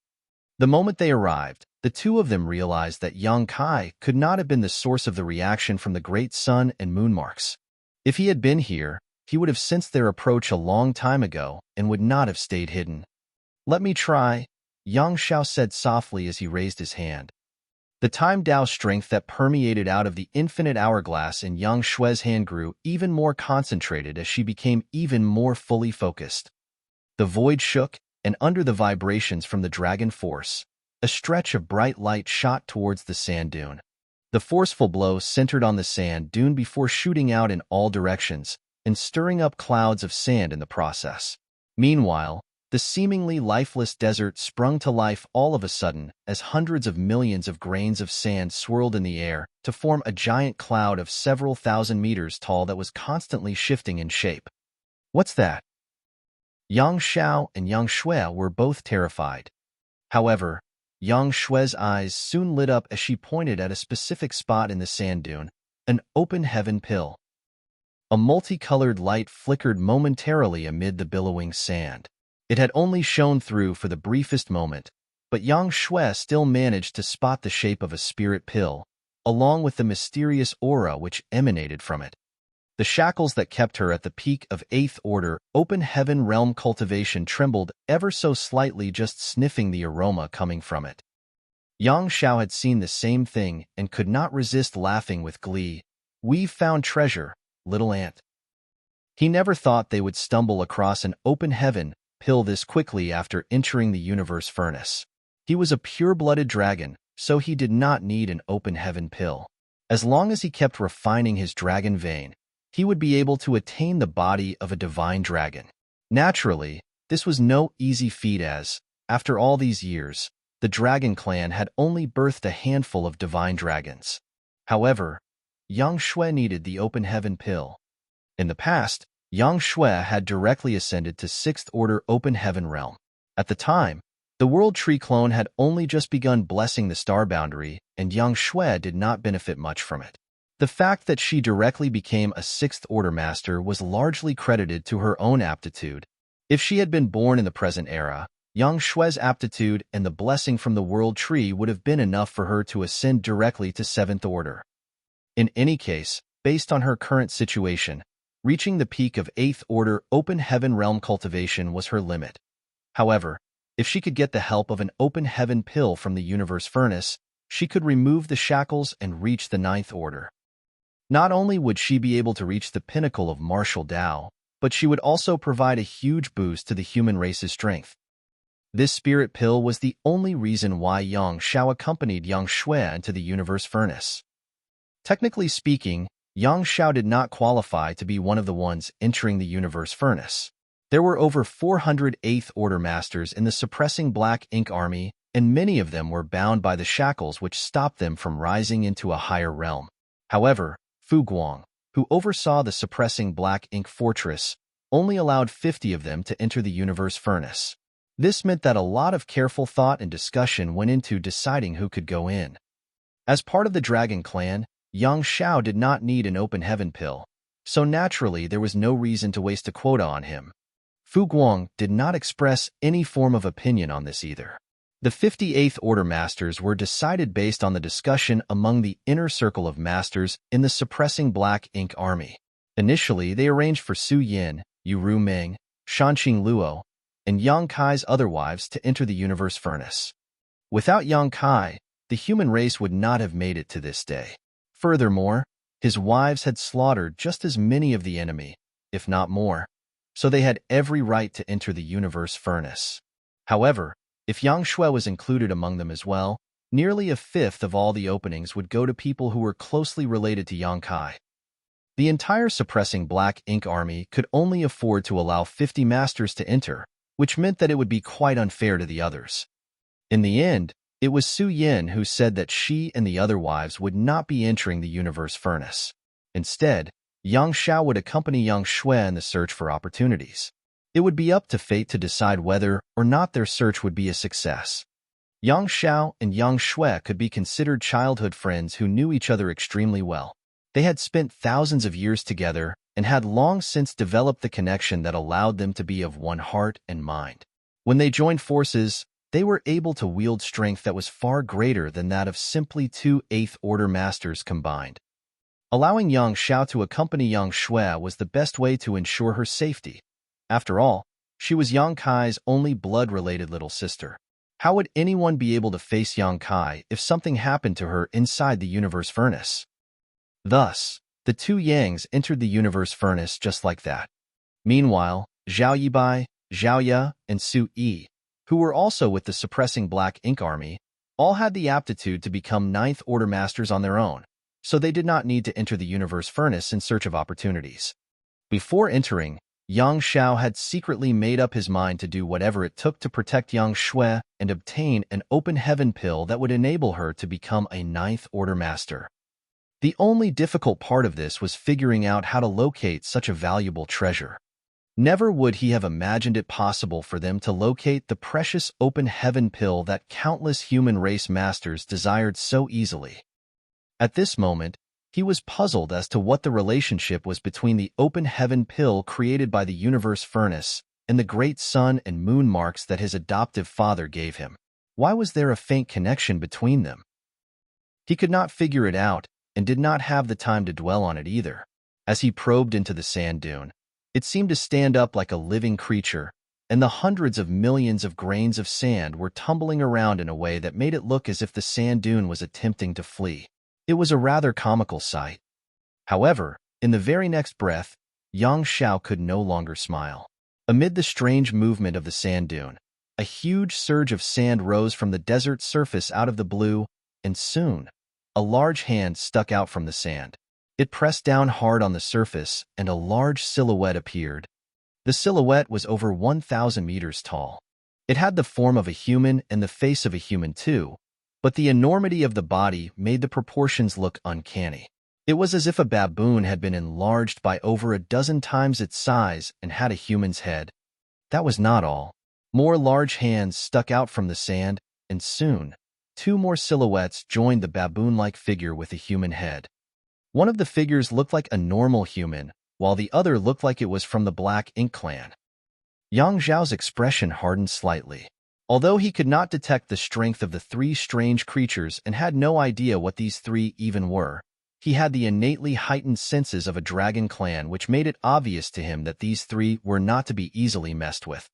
The moment they arrived, the two of them realized that Yang Kai could not have been the source of the reaction from the great sun and moon marks. If he had been here, he would have sensed their approach a long time ago and would not have stayed hidden. "Let me try," Yang Xiao said softly as he raised his hand. The time Tao strength that permeated out of the infinite hourglass in Yang Shui's hand grew even more concentrated as she became even more fully focused. The void shook, and under the vibrations from the dragon force, a stretch of bright light shot towards the sand dune. The forceful blow centered on the sand dune before shooting out in all directions and stirring up clouds of sand in the process. Meanwhile, the seemingly lifeless desert sprung to life all of a sudden as hundreds of millions of grains of sand swirled in the air to form a giant cloud of several thousand meters tall that was constantly shifting in shape. "What's that?" Yang Xiao and Yang Shui were both terrified. However, Yang Shui's eyes soon lit up as she pointed at a specific spot in the sand dune, an open heaven pill. A multicolored light flickered momentarily amid the billowing sand. It had only shone through for the briefest moment, but Yang Shui still managed to spot the shape of a spirit pill, along with the mysterious aura which emanated from it. The shackles that kept her at the peak of 8th Order Open Heaven Realm cultivation trembled ever so slightly just sniffing the aroma coming from it. Yang Xiao had seen the same thing and could not resist laughing with glee. "We've found treasure, little ant." He never thought they would stumble across an open heaven pill this quickly after entering the universe furnace. He was a pure-blooded dragon, so he did not need an open heaven pill. As long as he kept refining his dragon vein, he would be able to attain the body of a divine dragon. Naturally, this was no easy feat as, after all these years, the dragon clan had only birthed a handful of divine dragons. However, Yang Shui needed the open heaven pill. In the past, Yang Shui had directly ascended to 6th Order Open Heaven Realm. At the time, The World Tree clone had only just begun blessing the star boundary, and young Shui did not benefit much from it. The fact that she directly became a sixth-order master was largely credited to her own aptitude. If she had been born in the present era, young Shui's aptitude and the blessing from the World Tree would have been enough for her to ascend directly to seventh order. In any case, based on her current situation, reaching the peak of eighth order open heaven realm cultivation was her limit. However, if she could get the help of an open heaven pill from the universe furnace, she could remove the shackles and reach the ninth order. Not only would she be able to reach the pinnacle of martial Tao, but she would also provide a huge boost to the human race's strength. This spirit pill was the only reason why Yang Xiao accompanied Yang Shui into the universe furnace. Technically speaking, Yang Xiao did not qualify to be one of the ones entering the universe furnace. There were over 400 eighth-order masters in the suppressing black ink army, and many of them were bound by the shackles which stopped them from rising into a higher realm. However, Fu Guang, who oversaw the suppressing black ink fortress, only allowed 50 of them to enter the universe furnace. This meant that a lot of careful thought and discussion went into deciding who could go in. As part of the Dragon Clan, Yang Xiao did not need an open heaven pill, so naturally there was no reason to waste a quota on him. Fu Guang did not express any form of opinion on this either. The 58th Order Masters were decided based on the discussion among the inner circle of masters in the suppressing black ink army. Initially, they arranged for Su Yin, Yu Ru Ming, Shanqing Luo, and Yang Kai's other wives to enter the universe furnace. Without Yang Kai, the human race would not have made it to this day. Furthermore, his wives had slaughtered just as many of the enemy, if not more, so they had every right to enter the universe furnace. However, if Yang Shui was included among them as well, nearly a fifth of all the openings would go to people who were closely related to Yang Kai. The entire suppressing black ink army could only afford to allow 50 masters to enter, which meant that it would be quite unfair to the others. In the end, it was Su Yin who said that she and the other wives would not be entering the universe furnace. Instead, Yang Xiao would accompany Yang Shui in the search for opportunities. It would be up to fate to decide whether or not their search would be a success. Yang Xiao and Yang Shui could be considered childhood friends who knew each other extremely well. They had spent thousands of years together and had long since developed the connection that allowed them to be of one heart and mind. When they joined forces, they were able to wield strength that was far greater than that of simply two eighth-order masters combined. Allowing Yang Xiao to accompany Yang Shui was the best way to ensure her safety. After all, she was Yang Kai's only blood-related little sister. How would anyone be able to face Yang Kai if something happened to her inside the universe furnace? Thus, the two Yangs entered the universe furnace just like that. Meanwhile, Zhao Yibai, Zhao Ye, and Su Yi, who were also with the suppressing black ink army, all had the aptitude to become ninth-order masters on their own, so they did not need to enter the universe furnace in search of opportunities. Before entering, Yang Xiao had secretly made up his mind to do whatever it took to protect Yang Shui and obtain an open heaven pill that would enable her to become a ninth-order master. The only difficult part of this was figuring out how to locate such a valuable treasure. Never would he have imagined it possible for them to locate the precious open heaven pill that countless human race masters desired so easily. At this moment, he was puzzled as to what the relationship was between the open heaven pill created by the universe furnace and the great sun and moon marks that his adoptive father gave him. Why was there a faint connection between them? He could not figure it out and did not have the time to dwell on it either. As he probed into the sand dune, it seemed to stand up like a living creature, and the hundreds of millions of grains of sand were tumbling around in a way that made it look as if the sand dune was attempting to flee. It was a rather comical sight. However, in the very next breath, Yang Xiao could no longer smile. Amid the strange movement of the sand dune, a huge surge of sand rose from the desert surface out of the blue, and soon, a large hand stuck out from the sand. It pressed down hard on the surface, and a large silhouette appeared. The silhouette was over 1,000 meters tall. It had the form of a human and the face of a human too, but the enormity of the body made the proportions look uncanny. It was as if a baboon had been enlarged by over a dozen times its size and had a human's head. That was not all. More large hands stuck out from the sand, and soon, two more silhouettes joined the baboon-like figure with a human head. One of the figures looked like a normal human, while the other looked like it was from the Black Ink clan. Yang Zhao's expression hardened slightly. Although he could not detect the strength of the three strange creatures and had no idea what these three even were, he had the innately heightened senses of a dragon clan, which made it obvious to him that these three were not to be easily messed with.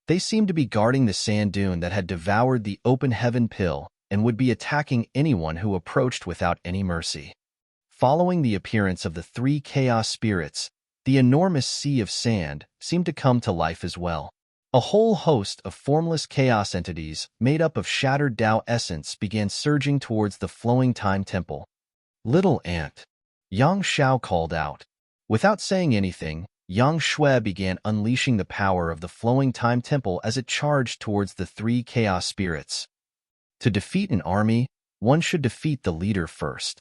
They seemed to be guarding the sand dune that had devoured the open heaven pill and would be attacking anyone who approached without any mercy. Following the appearance of the three chaos spirits, the enormous sea of sand seemed to come to life as well. A whole host of formless chaos entities made up of shattered Tao essence began surging towards the flowing time temple. "Little ant," Yang Xiao called out. Without saying anything, Yang Shui began unleashing the power of the flowing time temple as it charged towards the three chaos spirits. To defeat an army, one should defeat the leader first.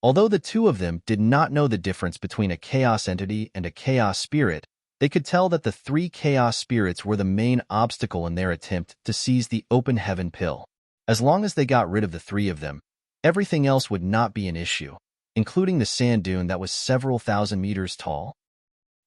Although the two of them did not know the difference between a chaos entity and a chaos spirit, they could tell that the three chaos spirits were the main obstacle in their attempt to seize the open heaven pill. As long as they got rid of the three of them, everything else would not be an issue, including the sand dune that was several thousand meters tall.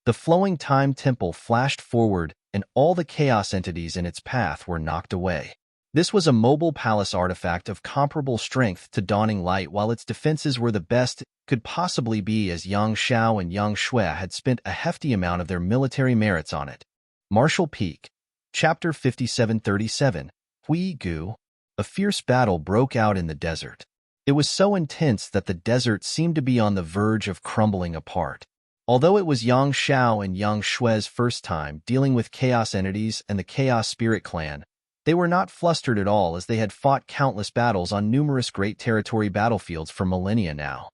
The flowing time temple flashed forward, and all the chaos entities in its path were knocked away. This was a mobile palace artifact of comparable strength to Dawning Light, while its defenses were the best it could possibly be, as Yang Xiao and Yang Shui had spent a hefty amount of their military merits on it. Martial Peak, Chapter 5737, Hui Gu. A fierce battle broke out in the desert. It was so intense that the desert seemed to be on the verge of crumbling apart. Although it was Yang Xiao and Yang Shui's first time dealing with chaos entities and the Chaos Spirit Clan, they were not flustered at all, as they had fought countless battles on numerous great territory battlefields for millennia now.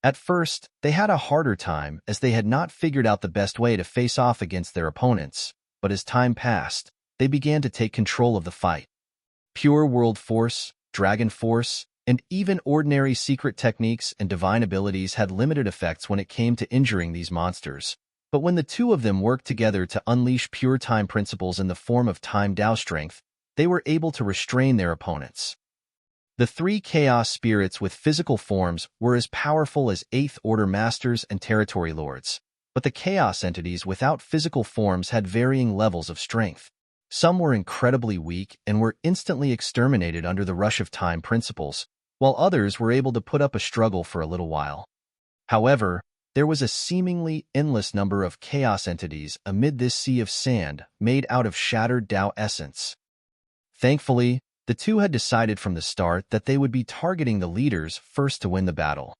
At first, they had a harder time as they had not figured out the best way to face off against their opponents, but as time passed, they began to take control of the fight. Pure World Force, Dragon Force, and even ordinary secret techniques and divine abilities had limited effects when it came to injuring these monsters. But when the two of them worked together to unleash pure time principles in the form of time Tao strength, they were able to restrain their opponents. The three chaos spirits with physical forms were as powerful as 8th Order Masters and Territory Lords, but the chaos entities without physical forms had varying levels of strength. Some were incredibly weak and were instantly exterminated under the rush of time principles, while others were able to put up a struggle for a little while. However, there was a seemingly endless number of chaos entities amid this sea of sand made out of shattered Tao essence. Thankfully, the two had decided from the start that they would be targeting the leaders first to win the battle.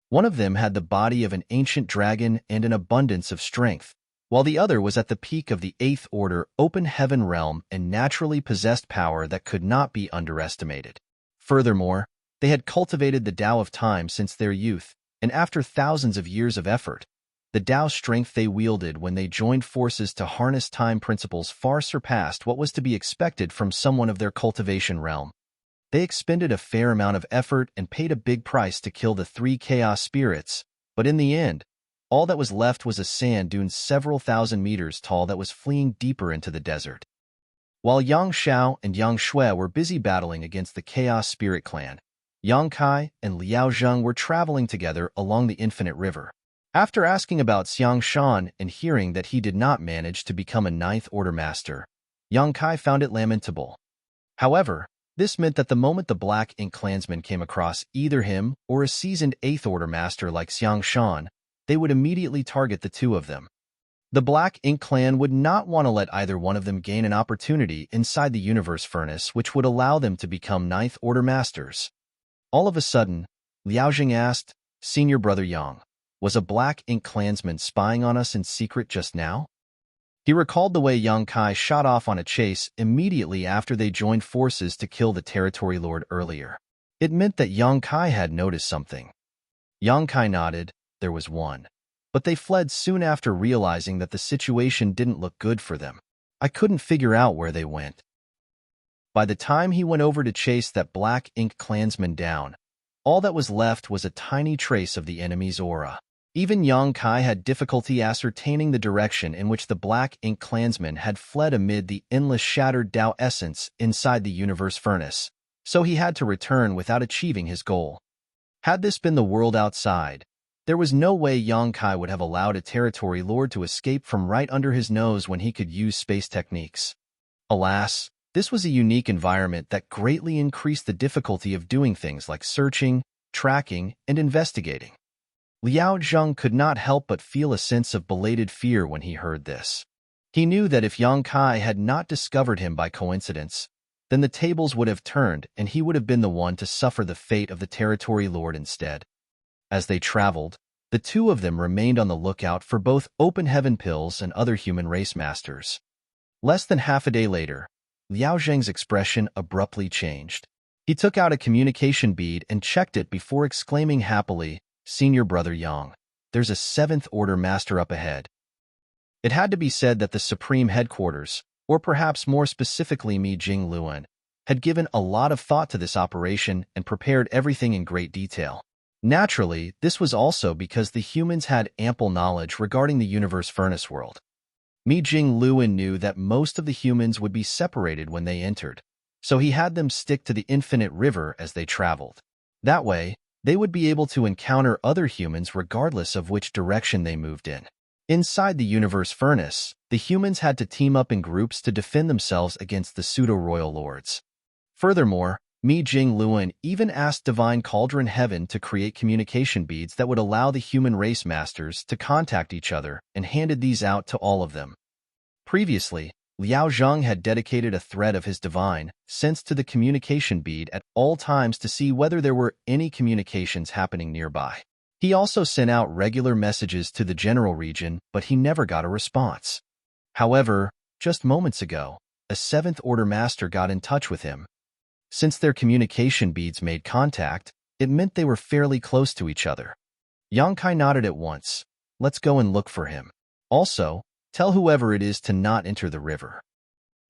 One of them had the body of an ancient dragon and an abundance of strength, while the other was at the peak of the 8th Order open heaven realm and naturally possessed power that could not be underestimated. Furthermore, they had cultivated the Tao of time since their youth, and after thousands of years of effort, the Tao strength they wielded when they joined forces to harness time principles far surpassed what was to be expected from someone of their cultivation realm. They expended a fair amount of effort and paid a big price to kill the three chaos spirits, but in the end, all that was left was a sand dune several thousand meters tall that was fleeing deeper into the desert. While Yang Xiao and Yang Shui were busy battling against the Chaos Spirit Clan, Yang Kai and Liao Zheng were traveling together along the Infinite River. After asking about Xiang Shan and hearing that he did not manage to become a 9th Order Master, Yang Kai found it lamentable. However, this meant that the moment the Black Ink clansmen came across either him or a seasoned 8th Order Master like Xiang Shan, they would immediately target the two of them. The Black Ink clan would not want to let either one of them gain an opportunity inside the Universe Furnace which would allow them to become 9th Order Masters. All of a sudden, Liao Jing asked, "Senior Brother Yang, was a Black Ink clansman spying on us in secret just now?" He recalled the way Yang Kai shot off on a chase immediately after they joined forces to kill the Territory Lord earlier. It meant that Yang Kai had noticed something. Yang Kai nodded. There was one. But they fled soon after realizing that the situation didn't look good for them. I couldn't figure out where they went. By the time he went over to chase that Black Ink clansman down, all that was left was a tiny trace of the enemy's aura. Even Yang Kai had difficulty ascertaining the direction in which the black ink clansman had fled amid the endless shattered Tao essence inside the universe furnace, so he had to return without achieving his goal. Had this been the world outside, there was no way Yang Kai would have allowed a territory lord to escape from right under his nose when he could use space techniques. Alas, this was a unique environment that greatly increased the difficulty of doing things like searching, tracking, and investigating. Liao Zheng could not help but feel a sense of belated fear when he heard this. He knew that if Yang Kai had not discovered him by coincidence, then the tables would have turned and he would have been the one to suffer the fate of the territory lord instead. As they traveled, the two of them remained on the lookout for both open heaven pills and other human race masters. Less than half a day later, Liao Zheng's expression abruptly changed. He took out a communication bead and checked it before exclaiming happily, "Senior Brother Yang, there's a 7th Order Master up ahead." It had to be said that the Supreme Headquarters, or perhaps more specifically Mi Jing Luan, had given a lot of thought to this operation and prepared everything in great detail. Naturally, this was also because the humans had ample knowledge regarding the universe furnace world. Mi Jing Luan knew that most of the humans would be separated when they entered, so he had them stick to the infinite river as they traveled. That way, they would be able to encounter other humans regardless of which direction they moved in. Inside the universe furnace, the humans had to team up in groups to defend themselves against the pseudo-royal lords. Furthermore, Mi Jing Luan even asked Divine Cauldron Heaven to create communication beads that would allow the human race masters to contact each other and handed these out to all of them. Previously, Liao Zheng had dedicated a thread of his divine sense to the communication bead at all times to see whether there were any communications happening nearby. He also sent out regular messages to the general region, but he never got a response. However, just moments ago, a 7th Order Master got in touch with him. Since their communication beads made contact, it meant they were fairly close to each other. Yang Kai nodded at once. "Let's go and look for him. Also, tell whoever it is to not enter the river."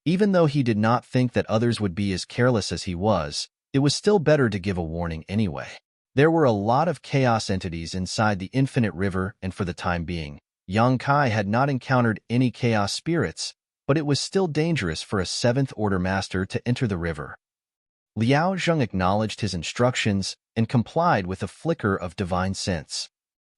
Even though he did not think that others would be as careless as he was, it was still better to give a warning anyway. There were a lot of chaos entities inside the infinite river, and for the time being, Yang Kai had not encountered any chaos spirits, but it was still dangerous for a 7th Order Master to enter the river. Liao Zheng acknowledged his instructions and complied with a flicker of divine sense.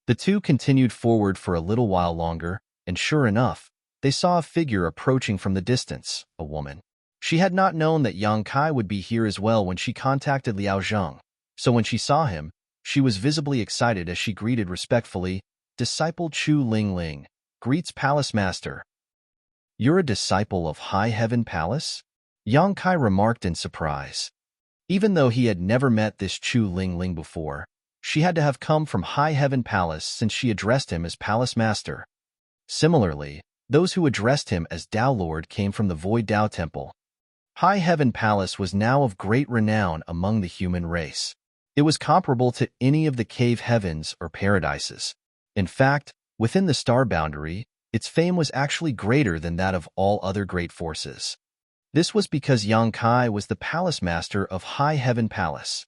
The two continued forward for a little while longer, and sure enough, they saw a figure approaching from the distance, a woman. She had not known that Yang Kai would be here as well when she contacted Liao Zheng, so when she saw him, she was visibly excited as she greeted respectfully, "Disciple Chu Ling Ling, greets Palace Master." "You're a disciple of High Heaven Palace?" Yang Kai remarked in surprise. Even though he had never met this Chu Ling Ling before, she had to have come from High Heaven Palace since she addressed him as Palace Master. Similarly, those who addressed him as Tao Lord came from the Void Tao Temple. High Heaven Palace was now of great renown among the human race. It was comparable to any of the cave heavens or paradises. In fact, within the star boundary, its fame was actually greater than that of all other great forces. This was because Yang Kai was the Palace Master of High Heaven Palace.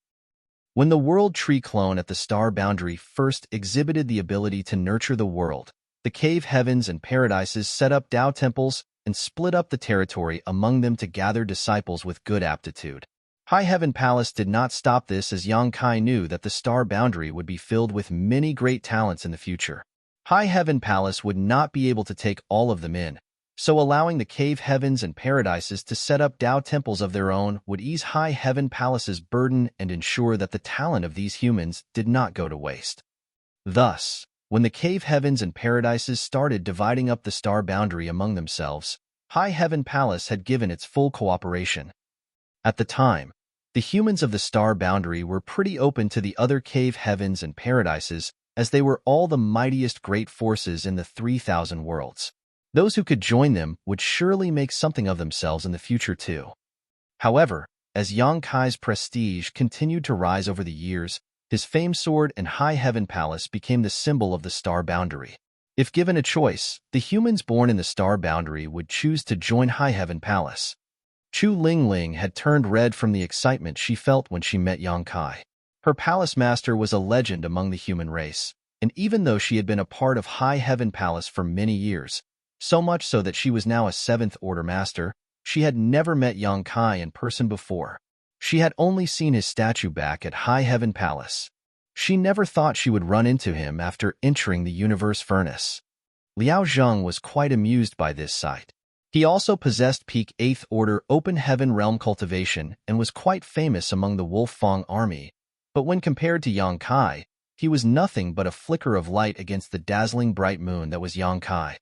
When the World Tree clone at the star boundary first exhibited the ability to nurture the world, the cave heavens and paradises set up Tao temples and split up the territory among them to gather disciples with good aptitude. High Heaven Palace did not stop this, as Yang Kai knew that the star boundary would be filled with many great talents in the future. High Heaven Palace would not be able to take all of them in, so allowing the cave heavens and paradises to set up Tao temples of their own would ease High Heaven Palace's burden and ensure that the talent of these humans did not go to waste. Thus, when the cave heavens and paradises started dividing up the star boundary among themselves, High Heaven Palace had given its full cooperation. At the time, the humans of the star boundary were pretty open to the other cave heavens and paradises, as they were all the mightiest great forces in the 3,000 worlds. Those who could join them would surely make something of themselves in the future too. However, as Yang Kai's prestige continued to rise over the years, his famed sword and High Heaven Palace became the symbol of the star boundary. If given a choice, the humans born in the star boundary would choose to join High Heaven Palace. Chu Ling Ling had turned red from the excitement she felt when she met Yang Kai. Her palace master was a legend among the human race, and even though she had been a part of High Heaven Palace for many years, so much so that she was now a 7th Order Master, she had never met Yang Kai in person before. She had only seen his statue back at High Heaven Palace. She never thought she would run into him after entering the universe furnace. Liao Zheng was quite amused by this sight. He also possessed peak 8th Order Open Heaven Realm cultivation and was quite famous among the Wolf Fang army, but when compared to Yang Kai, he was nothing but a flicker of light against the dazzling bright moon that was Yang Kai.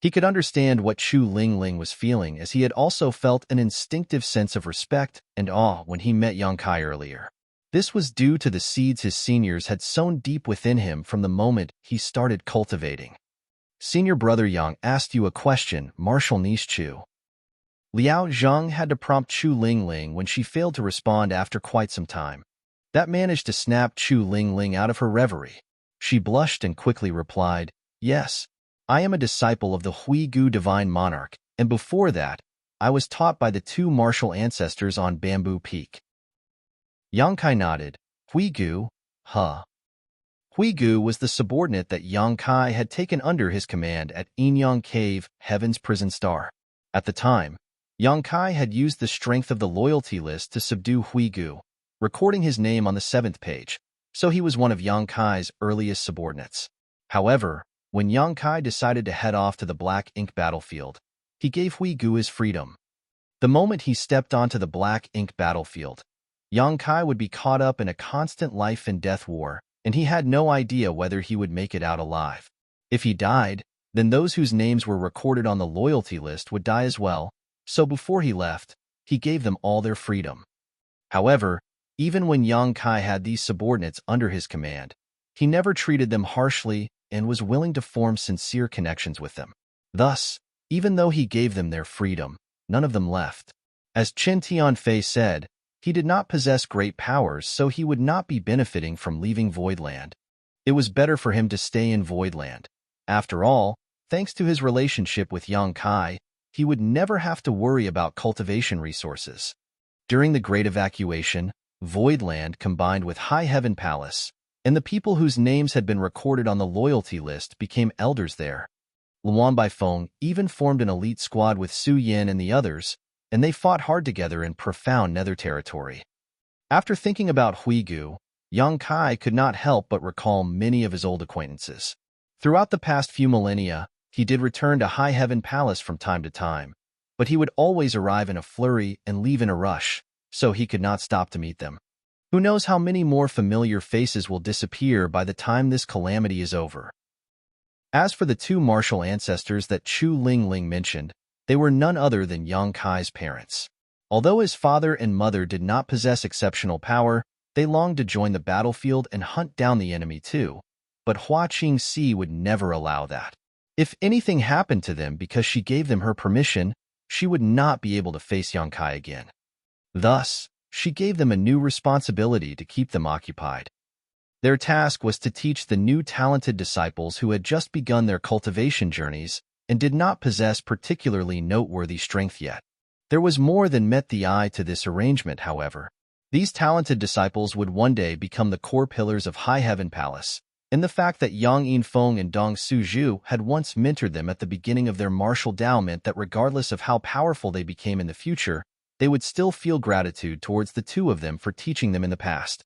He could understand what Chu Lingling was feeling, as he had also felt an instinctive sense of respect and awe when he met Yang Kai earlier. This was due to the seeds his seniors had sown deep within him from the moment he started cultivating. Senior brother Yang asked you a question, Martial Niece Chu. Liao Zheng had to prompt Chu Lingling when she failed to respond after quite some time. That managed to snap Chu Lingling out of her reverie. She blushed and quickly replied, yes, I am a disciple of the Huigu Divine Monarch, and before that, I was taught by the 2 martial ancestors on Bamboo Peak. Yang Kai nodded. Huigu? Huh. Huigu was the subordinate that Yang Kai had taken under his command at Enyang Cave, Heaven's prison star. At the time, Yang Kai had used the strength of the loyalty list to subdue Huigu, recording his name on the 7th page, so he was one of Yang Kai's earliest subordinates. However, when Yang Kai decided to head off to the Black Ink battlefield, he gave Huigu his freedom. The moment he stepped onto the Black Ink battlefield, Yang Kai would be caught up in a constant life and death war, and he had no idea whether he would make it out alive. If he died, then those whose names were recorded on the loyalty list would die as well, so before he left, he gave them all their freedom. However, even when Yang Kai had these subordinates under his command, he never treated them harshly and was willing to form sincere connections with them. Thus, even though he gave them their freedom, none of them left. As Chen Tianfei said, he did not possess great powers, so he would not be benefiting from leaving Voidland. It was better for him to stay in Voidland. After all, thanks to his relationship with Yang Kai, he would never have to worry about cultivation resources. During the Great Evacuation, Voidland combined with High Heaven Palace, and the people whose names had been recorded on the loyalty list became elders there. Luan Baifeng even formed an elite squad with Su Yin and the others, and they fought hard together in profound nether territory. After thinking about Huigu, Yang Kai could not help but recall many of his old acquaintances. Throughout the past few millennia, he did return to High Heaven Palace from time to time, but he would always arrive in a flurry and leave in a rush, so he could not stop to meet them. Who knows how many more familiar faces will disappear by the time this calamity is over. As for the 2 martial ancestors that Chu Lingling mentioned, they were none other than Yang Kai's parents. Although his father and mother did not possess exceptional power, they longed to join the battlefield and hunt down the enemy too, but Hua Qingxi would never allow that. If anything happened to them because she gave them her permission, she would not be able to face Yang Kai again. Thus, she gave them a new responsibility to keep them occupied. Their task was to teach the new talented disciples who had just begun their cultivation journeys and did not possess particularly noteworthy strength yet. There was more than met the eye to this arrangement, however. These talented disciples would one day become the core pillars of High Heaven Palace, and the fact that Yang Yinfeng and Dong Suzhu had once mentored them at the beginning of their martial Dao meant that regardless of how powerful they became in the future, they would still feel gratitude towards the 2 of them for teaching them in the past.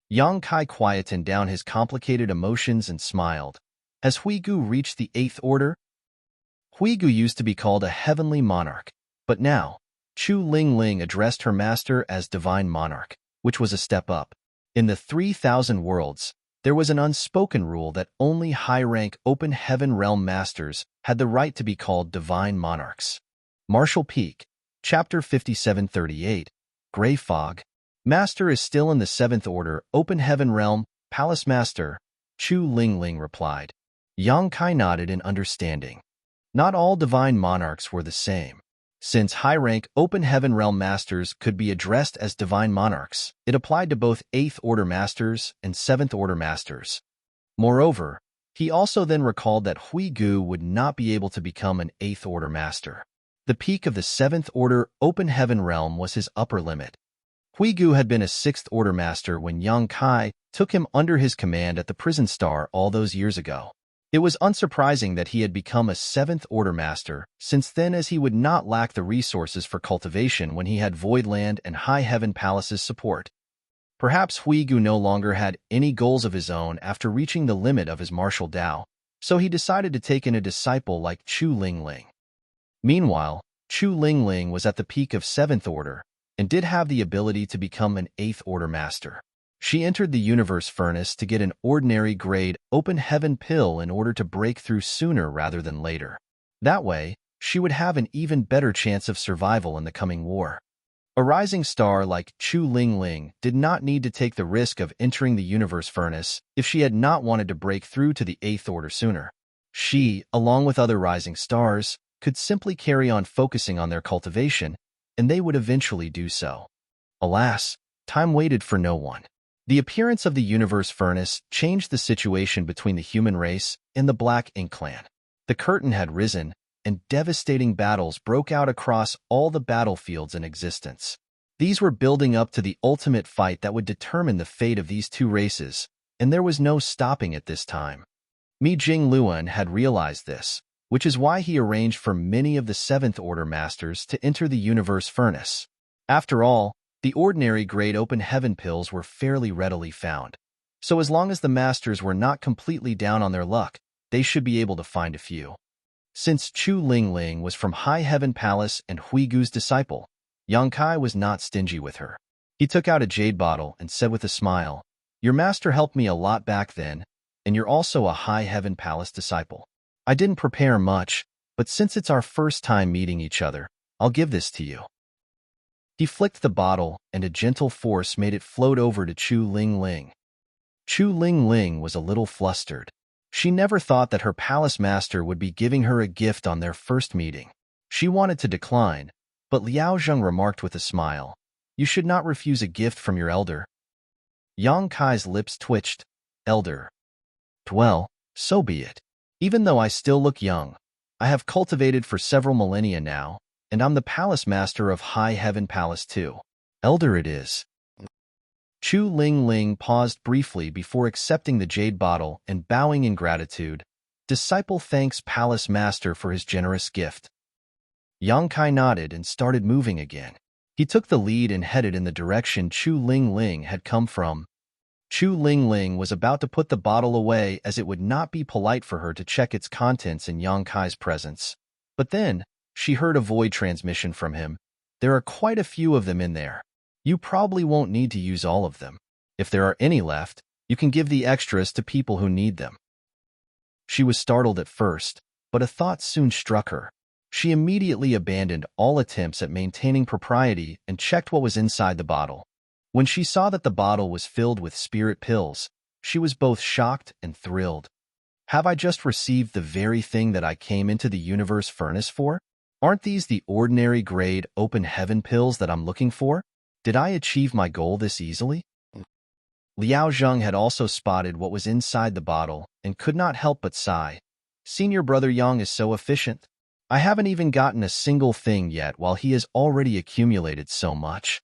Yang Kai quieted down his complicated emotions and smiled. Has Huigu reached the 8th Order? Huigu used to be called a heavenly monarch, but now, Chu Lingling addressed her master as Divine Monarch, which was a step up. In the 3,000 worlds, there was an unspoken rule that only high-rank Open Heaven Realm Masters had the right to be called Divine Monarchs. Martial Peak, Chapter 5738, Grey Fog. Master is still in the 7th Order, Open Heaven Realm, Palace Master, Chu Lingling replied. Yang Kai nodded in understanding. Not all Divine Monarchs were the same. Since high-rank Open Heaven Realm Masters could be addressed as Divine Monarchs, it applied to both 8th Order Masters and 7th Order Masters. Moreover, he also then recalled that Huigu would not be able to become an 8th Order Master. The peak of the 7th Order Open Heaven Realm was his upper limit. Huigu had been a sixth-order master when Yang Kai took him under his command at the prison star all those years ago. It was unsurprising that he had become a seventh-order master since then, as he would not lack the resources for cultivation when he had Voidland and High Heaven Palace's support. Perhaps Huigu no longer had any goals of his own after reaching the limit of his martial Tao, so he decided to take in a disciple like Chu Lingling. Meanwhile, Chu Lingling was at the peak of 7th order and did have the ability to become an 8th order master. She entered the universe furnace to get an ordinary grade open heaven pill in order to break through sooner rather than later. That way, she would have an even better chance of survival in the coming war. A rising star like Chu Lingling did not need to take the risk of entering the universe furnace if she had not wanted to break through to the 8th order sooner. She, along with other rising stars, could simply carry on focusing on their cultivation, and they would eventually do so. Alas, time waited for no one. The appearance of the universe furnace changed the situation between the human race and the Black Ink clan. The curtain had risen, and devastating battles broke out across all the battlefields in existence. These were building up to the ultimate fight that would determine the fate of these two races, and there was no stopping it this time. Mi Jingluan had realized this, which is why he arranged for many of the 7th Order Masters to enter the universe furnace. After all, the ordinary grade open heaven pills were fairly readily found, so as long as the Masters were not completely down on their luck, they should be able to find a few. Since Chu Lingling was from High Heaven Palace and Huigu's disciple, Yang Kai was not stingy with her. He took out a jade bottle and said with a smile, "Your master helped me a lot back then, and you're also a High Heaven Palace disciple. I didn't prepare much, but since it's our first time meeting each other, I'll give this to you." He flicked the bottle, and a gentle force made it float over to Chu Lingling. Chu Lingling was a little flustered. She never thought that her palace master would be giving her a gift on their first meeting. She wanted to decline, but Liao Zheng remarked with a smile, "You should not refuse a gift from your elder." Yang Kai's lips twitched. "Elder. Well, so be it. Even though I still look young, I have cultivated for several millennia now, and I'm the palace master of High Heaven Palace too. Elder it is." Chu Lingling paused briefly before accepting the jade bottle and bowing in gratitude. "Disciple thanks Palace Master for his generous gift." Yang Kai nodded and started moving again. He took the lead and headed in the direction Chu Lingling had come from. Chu Lingling was about to put the bottle away as it would not be polite for her to check its contents in Yang Kai's presence. But then, she heard a void transmission from him. "There are quite a few of them in there. You probably won't need to use all of them. If there are any left, you can give the extras to people who need them." She was startled at first, but a thought soon struck her. She immediately abandoned all attempts at maintaining propriety and checked what was inside the bottle. When she saw that the bottle was filled with spirit pills, she was both shocked and thrilled. "Have I just received the very thing that I came into the universe furnace for? Aren't these the ordinary grade open heaven pills that I'm looking for? Did I achieve my goal this easily?" Liao Zheng had also spotted what was inside the bottle and could not help but sigh. "Senior brother Yang is so efficient. I haven't even gotten a single thing yet while he has already accumulated so much."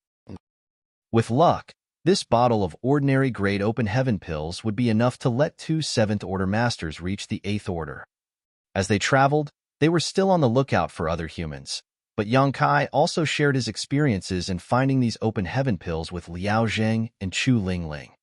With luck, this bottle of ordinary grade open heaven pills would be enough to let two 7th Order Masters reach the 8th Order. As they traveled, they were still on the lookout for other humans, but Yang Kai also shared his experiences in finding these open heaven pills with Liao Zheng and Chu Lingling.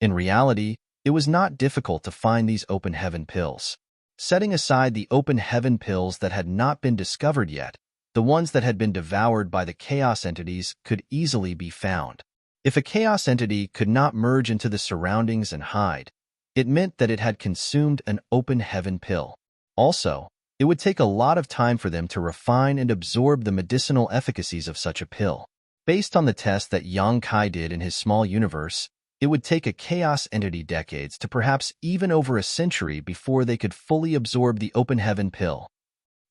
In reality, it was not difficult to find these open heaven pills. Setting aside the open heaven pills that had not been discovered yet, the ones that had been devoured by the chaos entities could easily be found. If a chaos entity could not merge into the surroundings and hide, it meant that it had consumed an open heaven pill. Also, it would take a lot of time for them to refine and absorb the medicinal efficacies of such a pill. Based on the test that Yang Kai did in his small universe, it would take a chaos entity decades to perhaps even over a century before they could fully absorb the open heaven pill.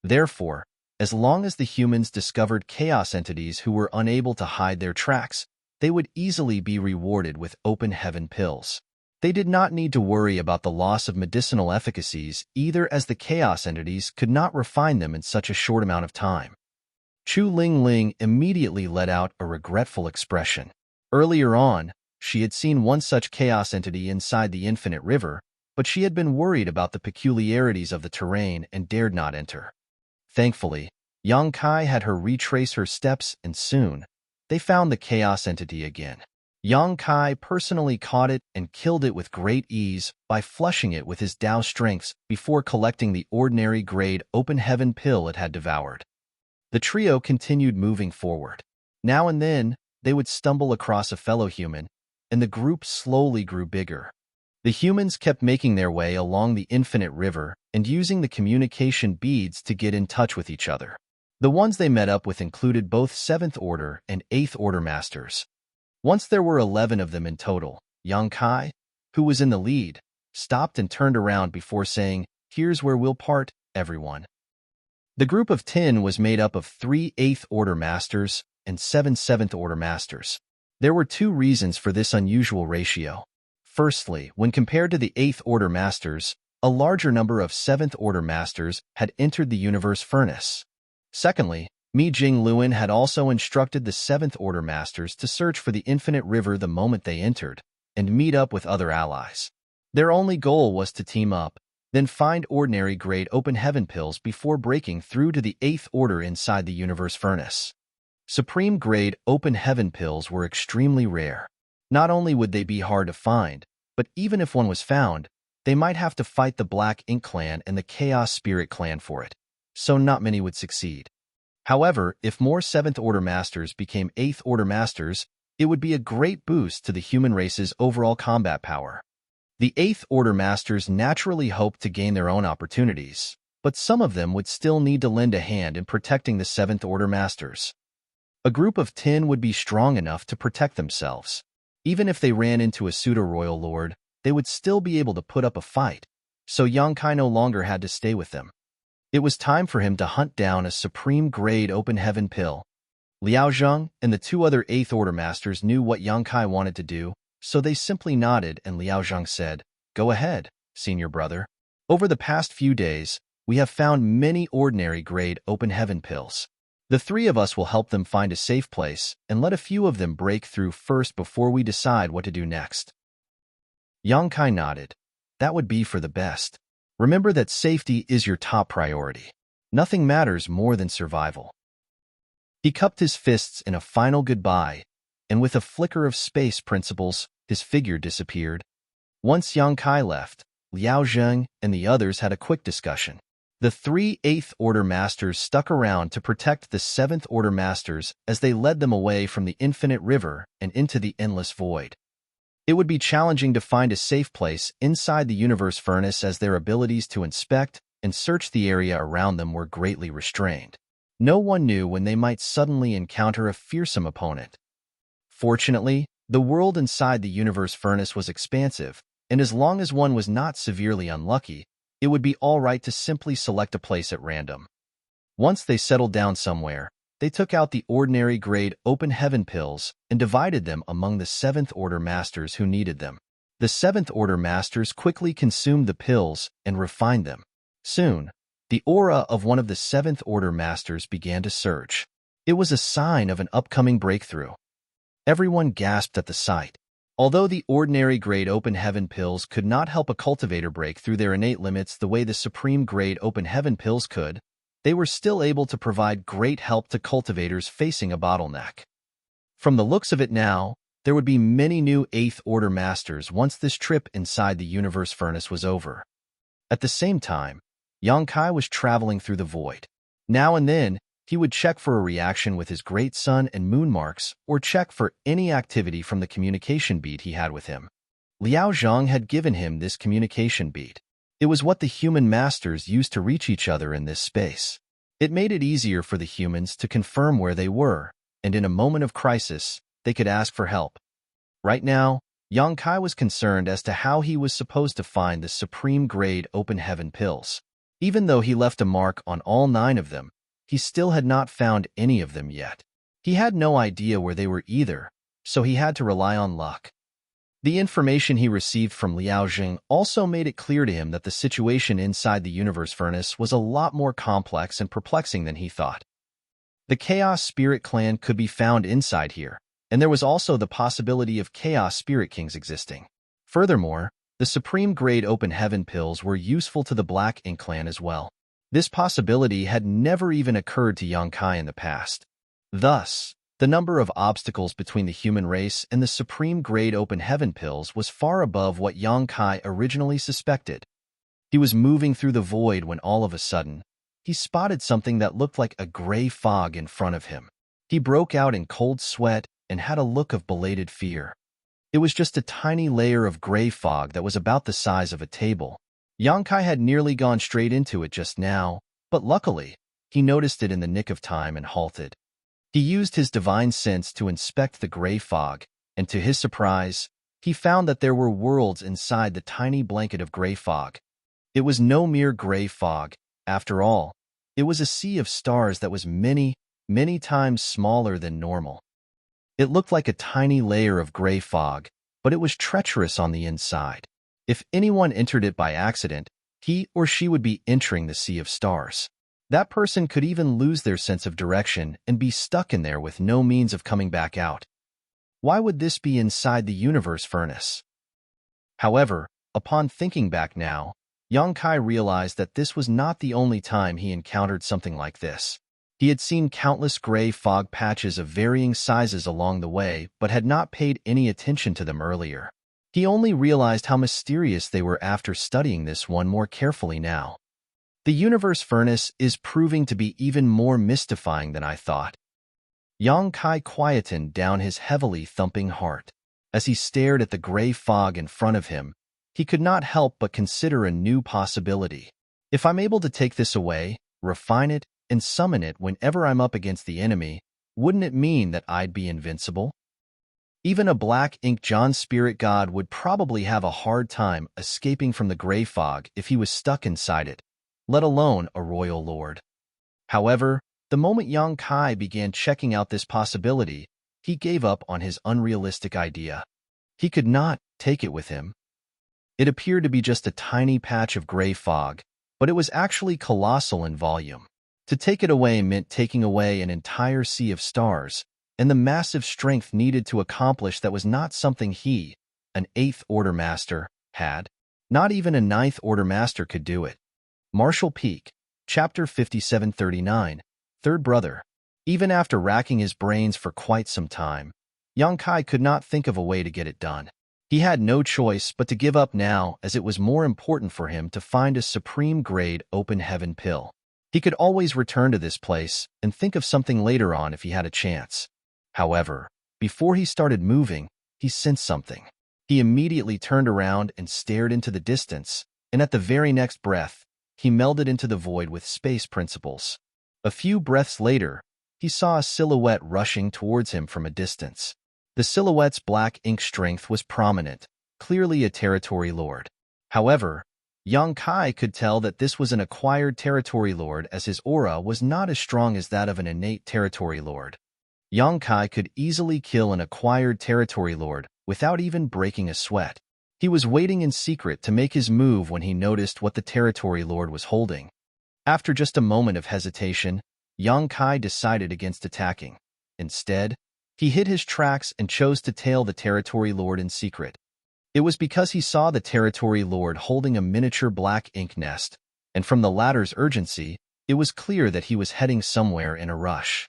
Therefore, as long as the humans discovered chaos entities who were unable to hide their tracks, they would easily be rewarded with open heaven pills. They did not need to worry about the loss of medicinal efficacies either, as the chaos entities could not refine them in such a short amount of time. Chu Lingling immediately let out a regretful expression. Earlier on, she had seen one such chaos entity inside the infinite river, but she had been worried about the peculiarities of the terrain and dared not enter. Thankfully, Yang Kai had her retrace her steps, and soon, they found the chaos entity again. Yang Kai personally caught it and killed it with great ease by flushing it with his Tao strengths before collecting the ordinary-grade open heaven pill it had devoured. The trio continued moving forward. Now and then, they would stumble across a fellow human, and the group slowly grew bigger. The humans kept making their way along the infinite river and using the communication beads to get in touch with each other. The ones they met up with included both 7th Order and 8th Order Masters. Once there were 11 of them in total, Yang Kai, who was in the lead, stopped and turned around before saying, "Here's where we'll part, everyone." The group of 10 was made up of 3 8th Order Masters and 7 7th Order Masters. There were 2 reasons for this unusual ratio. Firstly, when compared to the 8th Order Masters, a larger number of 7th Order Masters had entered the universe furnace. Secondly, Mi Jingluan had also instructed the 7th Order Masters to search for the infinite river the moment they entered, and meet up with other allies. Their only goal was to team up, then find ordinary-grade open heaven pills before breaking through to the 8th Order inside the universe furnace. Supreme-grade open heaven pills were extremely rare. Not only would they be hard to find, but even if one was found, they might have to fight the Black Ink Clan and the Chaos Spirit Clan for it, so not many would succeed. However, if more 7th Order Masters became 8th Order Masters, it would be a great boost to the human race's overall combat power. The 8th Order Masters naturally hoped to gain their own opportunities, but some of them would still need to lend a hand in protecting the 7th Order Masters. A group of 10 would be strong enough to protect themselves. Even if they ran into a pseudo-royal lord, they would still be able to put up a fight, so Yang Kai no longer had to stay with them. It was time for him to hunt down a supreme-grade open heaven pill. Liao Zheng and the 2 other 8th Order Masters knew what Yang Kai wanted to do, so they simply nodded and Liao Zheng said, "Go ahead, senior brother. Over the past few days, we have found many ordinary-grade open heaven pills. The 3 of us will help them find a safe place and let a few of them break through first before we decide what to do next." Yang Kai nodded. That would be for the best. Remember that safety is your top priority. Nothing matters more than survival. He cupped his fists in a final goodbye, and with a flicker of space principles, his figure disappeared. Once Yang Kai left, Liao Zheng and the others had a quick discussion. The 3 8th Order Masters stuck around to protect the 7th Order Masters as they led them away from the infinite river and into the endless void. It would be challenging to find a safe place inside the universe furnace as their abilities to inspect and search the area around them were greatly restrained. No one knew when they might suddenly encounter a fearsome opponent. Fortunately, the world inside the universe furnace was expansive, and as long as one was not severely unlucky, it would be all right to simply select a place at random. Once they settled down somewhere, they took out the ordinary-grade open heaven pills and divided them among the 7th Order Masters who needed them. The 7th Order Masters quickly consumed the pills and refined them. Soon, the aura of one of the 7th Order Masters began to surge. It was a sign of an upcoming breakthrough. Everyone gasped at the sight. Although the ordinary-grade open heaven pills could not help a cultivator break through their innate limits the way the supreme-grade open heaven pills could, they were still able to provide great help to cultivators facing a bottleneck. From the looks of it now, there would be many new 8th Order Masters once this trip inside the universe furnace was over. At the same time, Yang Kai was traveling through the void. Now and then, he would check for a reaction with his great sun and moon marks or check for any activity from the communication bead he had with him. Liao Zheng had given him this communication bead. It was what the human masters used to reach each other in this space. It made it easier for the humans to confirm where they were, and in a moment of crisis, they could ask for help. Right now, Yang Kai was concerned as to how he was supposed to find the supreme-grade open heaven pills. Even though he left a mark on all 9 of them, he still had not found any of them yet. He had no idea where they were either, so he had to rely on luck. The information he received from Liao Zheng also made it clear to him that the situation inside the universe furnace was a lot more complex and perplexing than he thought. The Chaos Spirit Clan could be found inside here, and there was also the possibility of chaos spirit kings existing. Furthermore, the supreme-grade open heaven pills were useful to the Black Ink clan as well. This possibility had never even occurred to Yongkai in the past. Thus, the number of obstacles between the human race and the supreme-grade open heaven pills was far above what Yongkai originally suspected. He was moving through the void when all of a sudden, he spotted something that looked like a gray fog in front of him. He broke out in cold sweat and had a look of belated fear. It was just a tiny layer of gray fog that was about the size of a table. Yongkai had nearly gone straight into it just now, but luckily, he noticed it in the nick of time and halted. He used his divine sense to inspect the gray fog, and to his surprise, he found that there were worlds inside the tiny blanket of gray fog. It was no mere gray fog. After all, it was a sea of stars that was many, many times smaller than normal. It looked like a tiny layer of gray fog, but it was treacherous on the inside. If anyone entered it by accident, he or she would be entering the sea of stars. That person could even lose their sense of direction and be stuck in there with no means of coming back out. Why would this be inside the universe furnace? However, upon thinking back now, Yongkai realized that this was not the only time he encountered something like this. He had seen countless gray fog patches of varying sizes along the way, but had not paid any attention to them earlier. He only realized how mysterious they were after studying this one more carefully now. The universe furnace is proving to be even more mystifying than I thought. Yongkai quietened down his heavily thumping heart. As he stared at the gray fog in front of him, he could not help but consider a new possibility. If I'm able to take this away, refine it, and summon it whenever I'm up against the enemy, wouldn't it mean that I'd be invincible? Even a Black Ink John spirit god would probably have a hard time escaping from the gray fog if he was stuck inside it, let alone a royal lord. However, the moment Yongkai began checking out this possibility, he gave up on his unrealistic idea. He could not take it with him. It appeared to be just a tiny patch of gray fog, but it was actually colossal in volume. To take it away meant taking away an entire sea of stars, and the massive strength needed to accomplish that was not something he, an 8th Order Master, had. Not even a 9th Order Master could do it. Martial Peak, Chapter 5739, Third Brother. Even after racking his brains for quite some time, Yongkai could not think of a way to get it done. He had no choice but to give up now, as it was more important for him to find a supreme-grade open heaven pill. He could always return to this place and think of something later on if he had a chance. However, before he started moving, he sensed something. He immediately turned around and stared into the distance, and at the very next breath, he melded into the void with space principles. A few breaths later, he saw a silhouette rushing towards him from a distance. The silhouette's black ink strength was prominent, clearly a territory lord. However, Yongkai could tell that this was an acquired territory lord, as his aura was not as strong as that of an innate territory lord. Yongkai could easily kill an acquired territory lord without even breaking a sweat. He was waiting in secret to make his move when he noticed what the territory lord was holding. After just a moment of hesitation, Yongkai decided against attacking. Instead, he hid his tracks and chose to tail the territory lord in secret. It was because he saw the territory lord holding a miniature black ink nest, and from the latter's urgency, it was clear that he was heading somewhere in a rush.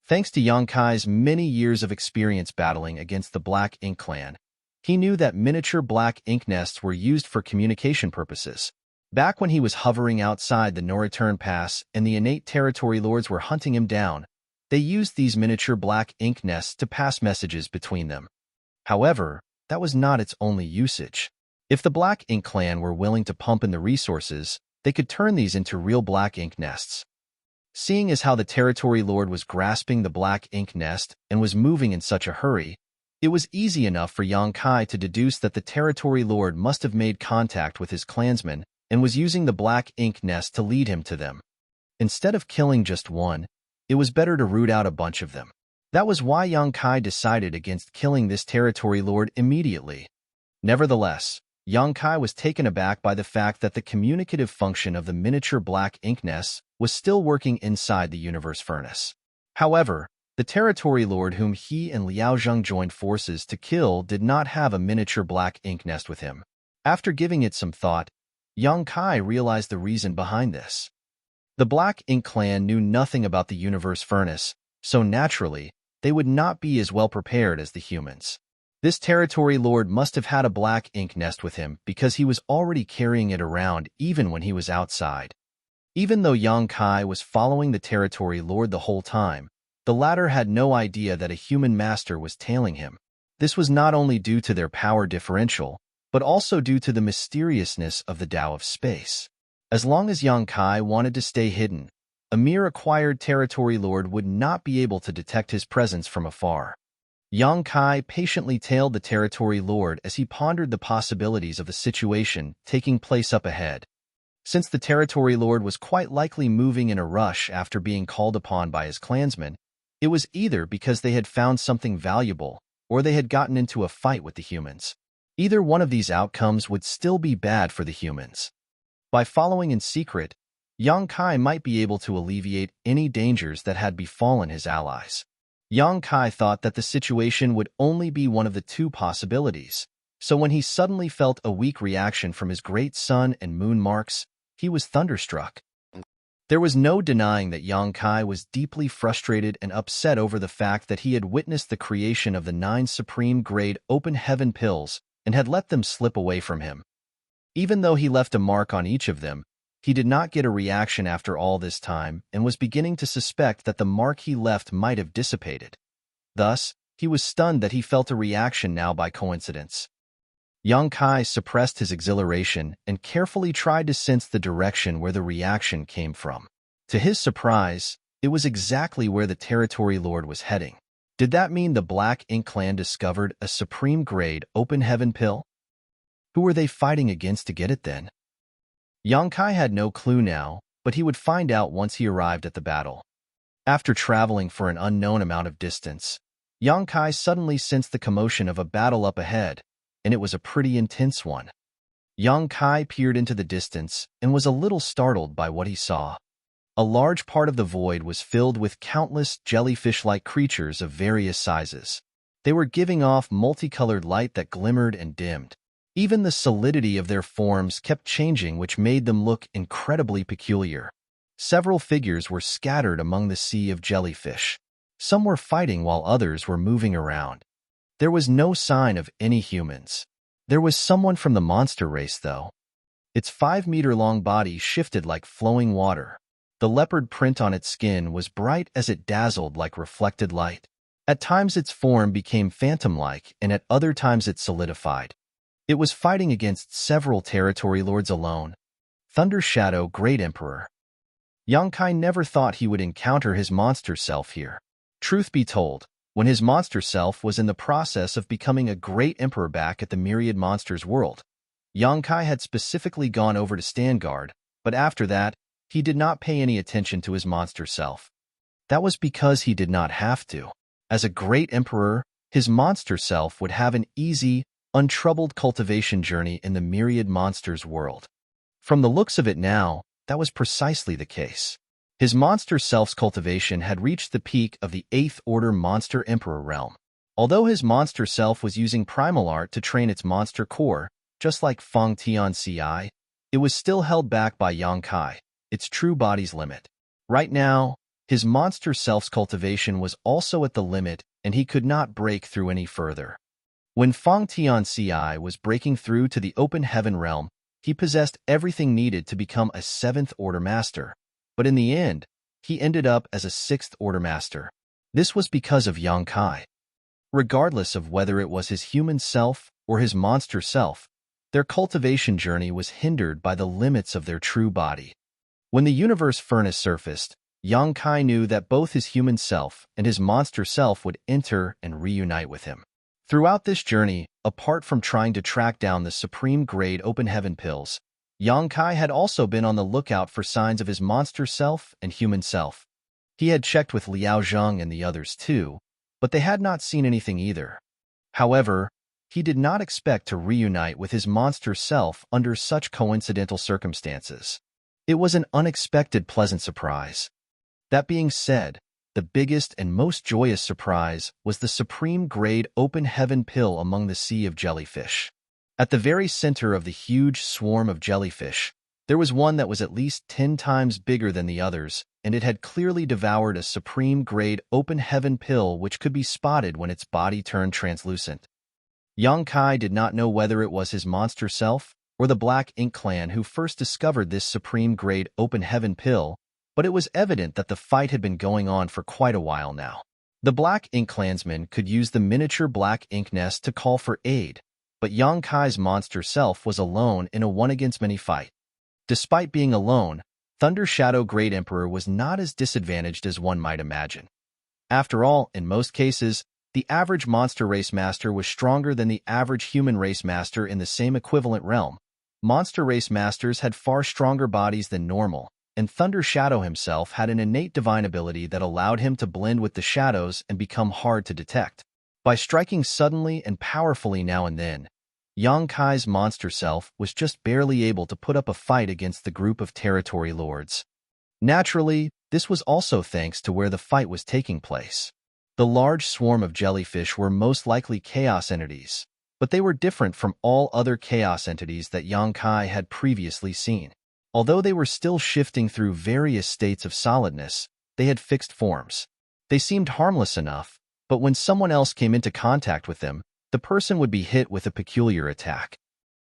Thanks to Yongkai's many years of experience battling against the Black Ink clan, he knew that miniature black ink nests were used for communication purposes. Back when he was hovering outside the no-return pass and the innate territory lords were hunting him down, they used these miniature black ink nests to pass messages between them. However, that was not its only usage. If the Black Ink clan were willing to pump in the resources, they could turn these into real black ink nests. Seeing as how the territory lord was grasping the black ink nest and was moving in such a hurry, it was easy enough for Yongkai to deduce that the territory lord must have made contact with his clansmen and was using the black ink nest to lead him to them. Instead of killing just one, it was better to root out a bunch of them. That was why Yongkai decided against killing this territory lord immediately. Nevertheless, Yongkai was taken aback by the fact that the communicative function of the miniature black ink nests was still working inside the universe furnace. However, The territory lord whom he and Liao Zheng joined forces to kill did not have a miniature black ink nest with him. After giving it some thought, Yang Kai realized the reason behind this. The Black Ink clan knew nothing about the universe furnace, so naturally, they would not be as well prepared as the humans. This territory lord must have had a black ink nest with him because he was already carrying it around even when he was outside. Even though Yang Kai was following the territory lord the whole time, the latter had no idea that a human master was tailing him. This was not only due to their power differential, but also due to the mysteriousness of the Tao of space. As long as Yang Kai wanted to stay hidden, a mere acquired territory lord would not be able to detect his presence from afar. Yang Kai patiently tailed the territory lord as he pondered the possibilities of the situation taking place up ahead. Since the territory lord was quite likely moving in a rush after being called upon by his clansmen, it was either because they had found something valuable or they had gotten into a fight with the humans. Either one of these outcomes would still be bad for the humans. By following in secret, Yang Kai might be able to alleviate any dangers that had befallen his allies. Yang Kai thought that the situation would only be one of the two possibilities, so when he suddenly felt a weak reaction from his great sun and moon marks, he was thunderstruck. There was no denying that Yang Kai was deeply frustrated and upset over the fact that he had witnessed the creation of the 9 supreme-grade open heaven pills and had let them slip away from him. Even though he left a mark on each of them, he did not get a reaction after all this time and was beginning to suspect that the mark he left might have dissipated. Thus, he was stunned that he felt a reaction now by coincidence. Yang Kai suppressed his exhilaration and carefully tried to sense the direction where the reaction came from. To his surprise, it was exactly where the territory lord was heading. Did that mean the Black Ink clan discovered a supreme-grade open heaven pill? Who were they fighting against to get it then? Yang Kai had no clue now, but he would find out once he arrived at the battle. After traveling for an unknown amount of distance, Yang Kai suddenly sensed the commotion of a battle up ahead, and it was a pretty intense one. Yang Kai peered into the distance and was a little startled by what he saw. A large part of the void was filled with countless jellyfish-like creatures of various sizes. They were giving off multicolored light that glimmered and dimmed. Even the solidity of their forms kept changing, which made them look incredibly peculiar. Several figures were scattered among the sea of jellyfish. Some were fighting while others were moving around. There was no sign of any humans. There was someone from the monster race, though. Its 5-meter-long body shifted like flowing water. The leopard print on its skin was bright as it dazzled like reflected light. At times its form became phantom-like, and at other times it solidified. It was fighting against several territory lords alone. Thunder Shadow, Great Emperor. Yang Kai never thought he would encounter his monster self here. Truth be told, when his monster self was in the process of becoming a great emperor back at the Myriad Monsters world, Yang Kai had specifically gone over to stand guard, but after that, he did not pay any attention to his monster self. That was because he did not have to. As a great emperor, his monster self would have an easy, untroubled cultivation journey in the Myriad Monsters world. From the looks of it now, that was precisely the case. His monster self's cultivation had reached the peak of the 8th Order Monster Emperor realm. Although his monster self was using primal art to train its monster core, just like Feng Tianci, it was still held back by Yang Kai, its true body's limit. Right now, his monster self's cultivation was also at the limit, and he could not break through any further. When Feng Tianci was breaking through to the open heaven realm, he possessed everything needed to become a 7th Order Master. But in the end, he ended up as a 6th Order Master. This was because of Yang Kai. Regardless of whether it was his human self or his monster self, their cultivation journey was hindered by the limits of their true body. When the universe furnace surfaced, Yang Kai knew that both his human self and his monster self would enter and reunite with him. Throughout this journey, apart from trying to track down the supreme-grade open heaven pills, Yang Kai had also been on the lookout for signs of his monster self and human self. He had checked with Liao Zheng and the others too, but they had not seen anything either. However, he did not expect to reunite with his monster self under such coincidental circumstances. It was an unexpected pleasant surprise. That being said, the biggest and most joyous surprise was the supreme-grade open heaven pill among the sea of jellyfish. At the very center of the huge swarm of jellyfish, there was one that was at least 10 times bigger than the others, and it had clearly devoured a supreme-grade open heaven pill which could be spotted when its body turned translucent. Yang Kai did not know whether it was his monster self or the Black Ink Clan who first discovered this supreme-grade open heaven pill, but it was evident that the fight had been going on for quite a while now. The Black Ink Clansmen could use the miniature black ink nest to call for aid, but Yang Kai's monster self was alone in a one-against-many fight. Despite being alone, Thunder Shadow Great Emperor was not as disadvantaged as one might imagine. After all, in most cases, the average monster race master was stronger than the average human race master in the same equivalent realm. Monster race masters had far stronger bodies than normal, and Thunder Shadow himself had an innate divine ability that allowed him to blend with the shadows and become hard to detect. By striking suddenly and powerfully now and then, Yang Kai's monster self was just barely able to put up a fight against the group of territory lords. Naturally, this was also thanks to where the fight was taking place. The large swarm of jellyfish were most likely chaos entities, but they were different from all other chaos entities that Yang Kai had previously seen. Although they were still shifting through various states of solidness, they had fixed forms. They seemed harmless enough, but when someone else came into contact with them, the person would be hit with a peculiar attack.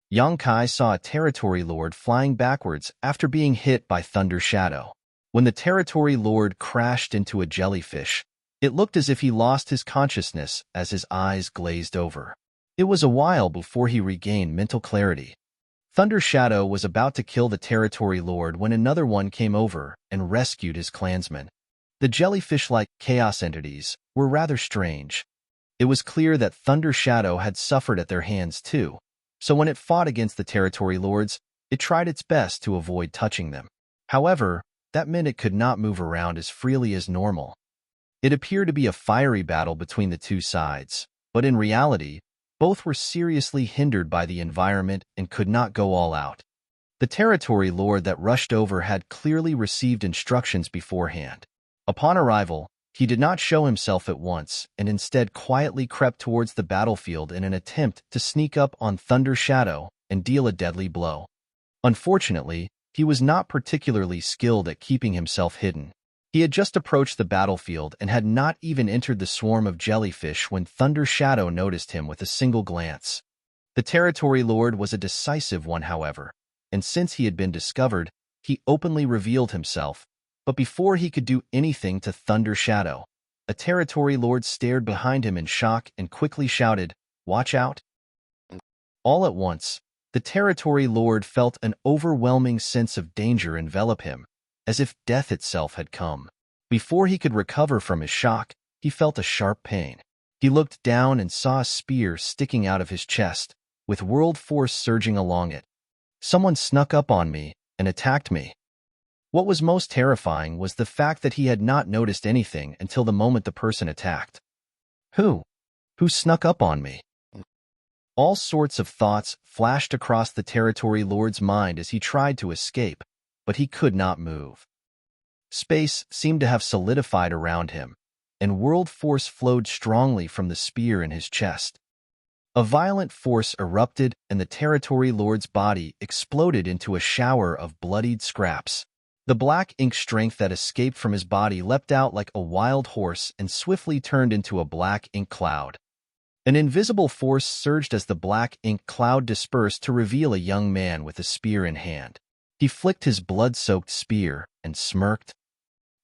Yang Kai saw a territory lord flying backwards after being hit by Thunder Shadow. When the territory lord crashed into a jellyfish, it looked as if he lost his consciousness as his eyes glazed over. It was a while before he regained mental clarity. Thunder Shadow was about to kill the territory lord when another one came over and rescued his clansmen. The jellyfish-like chaos entities were rather strange. It was clear that Thunder Shadow had suffered at their hands too, so when it fought against the territory lords, it tried its best to avoid touching them. However, that meant it could not move around as freely as normal. It appeared to be a fiery battle between the two sides, but in reality, both were seriously hindered by the environment and could not go all out. The territory lord that rushed over had clearly received instructions beforehand. Upon arrival, he did not show himself at once and instead quietly crept towards the battlefield in an attempt to sneak up on Thunder Shadow and deal a deadly blow. Unfortunately, he was not particularly skilled at keeping himself hidden. He had just approached the battlefield and had not even entered the swarm of jellyfish when Thunder Shadow noticed him with a single glance. The territory lord was a decisive one, however, and since he had been discovered, he openly revealed himself. But before he could do anything to Thunder Shadow, a territory lord stared behind him in shock and quickly shouted, "Watch out!" All at once, the territory lord felt an overwhelming sense of danger envelop him, as if death itself had come. Before he could recover from his shock, he felt a sharp pain. He looked down and saw a spear sticking out of his chest, with world force surging along it. Someone snuck up on me and attacked me. What was most terrifying was the fact that he had not noticed anything until the moment the person attacked. Who snuck up on me? All sorts of thoughts flashed across the territory lord's mind as he tried to escape, but he could not move. Space seemed to have solidified around him, and world force flowed strongly from the spear in his chest. A violent force erupted and the territory lord's body exploded into a shower of bloodied scraps. The black ink strength that escaped from his body leapt out like a wild horse and swiftly turned into a black ink cloud. An invisible force surged as the black ink cloud dispersed to reveal a young man with a spear in hand. He flicked his blood-soaked spear and smirked.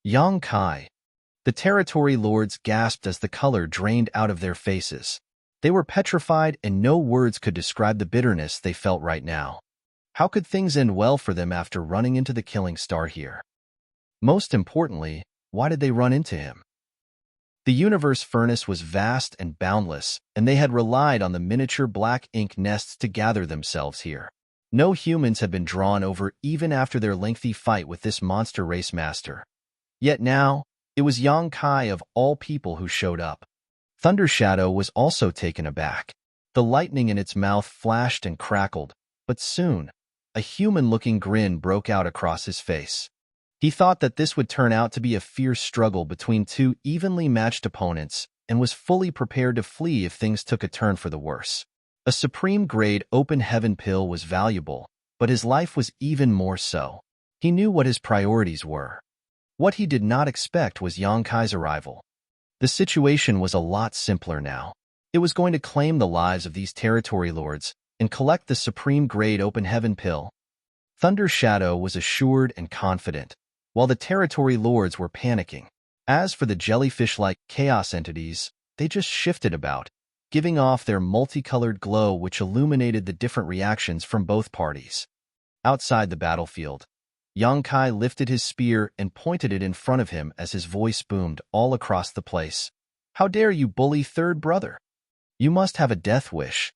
Yang Kai. The territory lords gasped as the color drained out of their faces. They were petrified and no words could describe the bitterness they felt right now. How could things end well for them after running into the killing star here? Most importantly, why did they run into him? The universe furnace was vast and boundless, and they had relied on the miniature black ink nests to gather themselves here. No humans had been drawn over even after their lengthy fight with this monster race master. Yet now, it was Yang Kai of all people who showed up. Thunder Shadow was also taken aback. The lightning in its mouth flashed and crackled, but soon, a human-looking grin broke out across his face. He thought that this would turn out to be a fierce struggle between two evenly matched opponents and was fully prepared to flee if things took a turn for the worse. A supreme-grade open heaven pill was valuable, but his life was even more so. He knew what his priorities were. What he did not expect was Yang Kai's arrival. The situation was a lot simpler now. It was going to claim the lives of these territory lords and collect the supreme-grade open heaven pill. Thunder Shadow was assured and confident, while the territory lords were panicking. As for the jellyfish-like chaos entities, they just shifted about, giving off their multicolored glow which illuminated the different reactions from both parties. Outside the battlefield, Yang Kai lifted his spear and pointed it in front of him as his voice boomed all across the place. "How dare you bully third brother? You must have a death wish."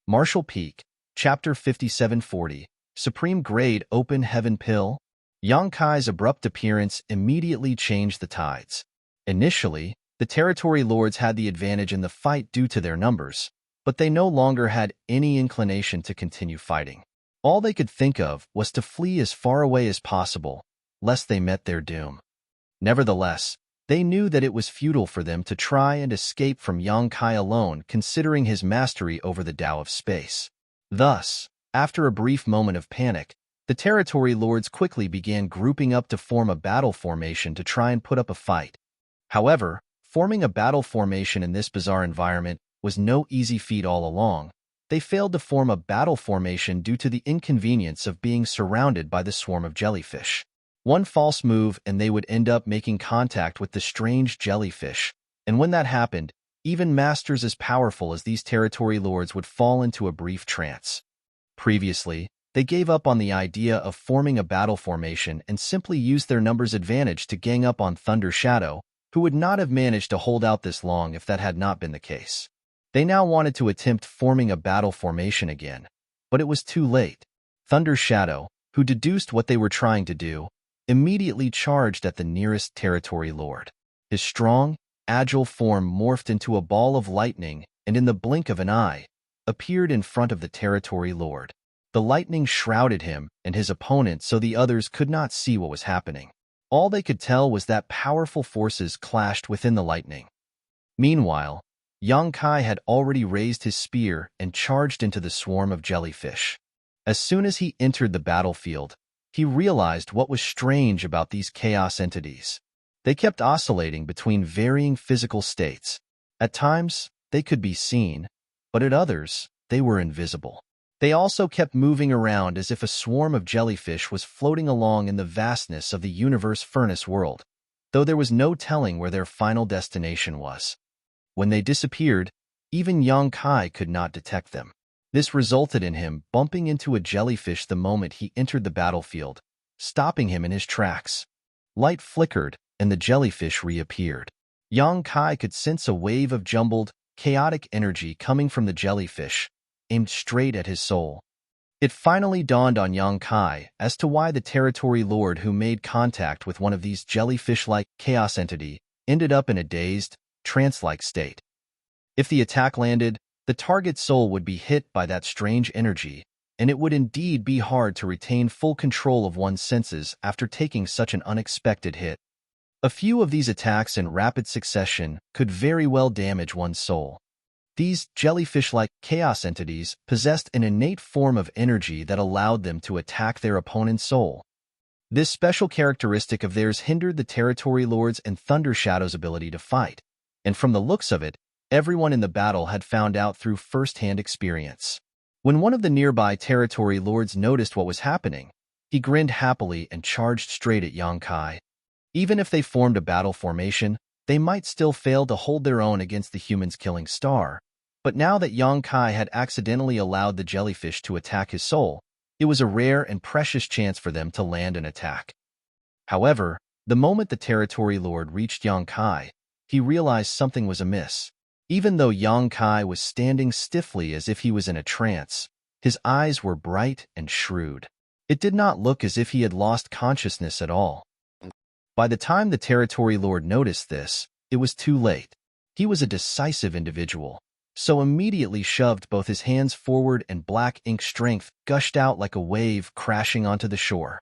Martial Peak, Chapter 5740, Supreme Grade Open Heaven Pill. Yang Kai's abrupt appearance immediately changed the tides. Initially, the territory lords had the advantage in the fight due to their numbers, but they no longer had any inclination to continue fighting. All they could think of was to flee as far away as possible, lest they met their doom. Nevertheless, they knew that it was futile for them to try and escape from Yang Kai alone, considering his mastery over the Tao of space. Thus, after a brief moment of panic, the territory lords quickly began grouping up to form a battle formation to try and put up a fight. However, forming a battle formation in this bizarre environment was no easy feat all along. They failed to form a battle formation due to the inconvenience of being surrounded by the swarm of jellyfish. One false move and they would end up making contact with the strange jellyfish, and when that happened, even masters as powerful as these territory lords would fall into a brief trance. Previously, they gave up on the idea of forming a battle formation and simply used their numbers advantage to gang up on Thunder Shadow, who would not have managed to hold out this long if that had not been the case. They now wanted to attempt forming a battle formation again, but it was too late. Thunder Shadow, who deduced what they were trying to do, immediately charged at the nearest territory lord. His strong, agile form morphed into a ball of lightning and in the blink of an eye, appeared in front of the territory lord. The lightning shrouded him and his opponent so the others could not see what was happening. All they could tell was that powerful forces clashed within the lightning. Meanwhile, Yang Kai had already raised his spear and charged into the swarm of jellyfish. As soon as he entered the battlefield, he realized what was strange about these chaos entities. They kept oscillating between varying physical states. At times, they could be seen, but at others, they were invisible. They also kept moving around as if a swarm of jellyfish was floating along in the vastness of the universe furnace world, though there was no telling where their final destination was. When they disappeared, even Yang Kai could not detect them. This resulted in him bumping into a jellyfish the moment he entered the battlefield, stopping him in his tracks. Light flickered, and the jellyfish reappeared. Yang Kai could sense a wave of jumbled, chaotic energy coming from the jellyfish, aimed straight at his soul. It finally dawned on Yang Kai as to why the territory lord who made contact with one of these jellyfish-like chaos entity ended up in a dazed, trance-like state. If the attack landed, the target soul would be hit by that strange energy, and it would indeed be hard to retain full control of one's senses after taking such an unexpected hit. A few of these attacks in rapid succession could very well damage one's soul. These jellyfish-like chaos entities possessed an innate form of energy that allowed them to attack their opponent's soul. This special characteristic of theirs hindered the territory lords and Thunder Shadow's ability to fight, and from the looks of it, everyone in the battle had found out through first-hand experience. When one of the nearby territory lords noticed what was happening, he grinned happily and charged straight at Yang Kai. Even if they formed a battle formation, they might still fail to hold their own against the humans' killing star. But now that Yang Kai had accidentally allowed the jellyfish to attack his soul, it was a rare and precious chance for them to land an attack. However, the moment the territory lord reached Yang Kai, he realized something was amiss. Even though Yang Kai was standing stiffly as if he was in a trance, his eyes were bright and shrewd. It did not look as if he had lost consciousness at all. By the time the territory lord noticed this, it was too late. He was a decisive individual, so immediately shoved both his hands forward and black ink strength gushed out like a wave crashing onto the shore.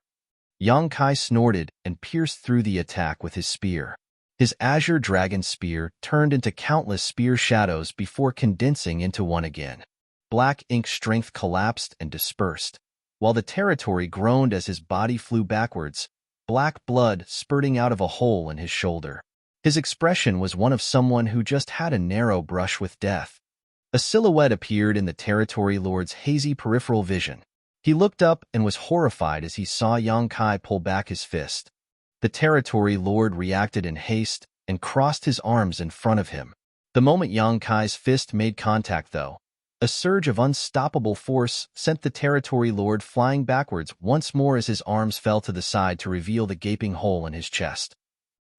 Yang Kai snorted and pierced through the attack with his spear. His azure dragon spear turned into countless spear shadows before condensing into one again. Black ink strength collapsed and dispersed, while the territory groaned as his body flew backwards, black blood spurting out of a hole in his shoulder. His expression was one of someone who just had a narrow brush with death. A silhouette appeared in the territory lord's hazy peripheral vision. He looked up and was horrified as he saw Yang Kai pull back his fist. The territory lord reacted in haste and crossed his arms in front of him. The moment Yang Kai's fist made contact, though, a surge of unstoppable force sent the territory lord flying backwards once more as his arms fell to the side to reveal the gaping hole in his chest.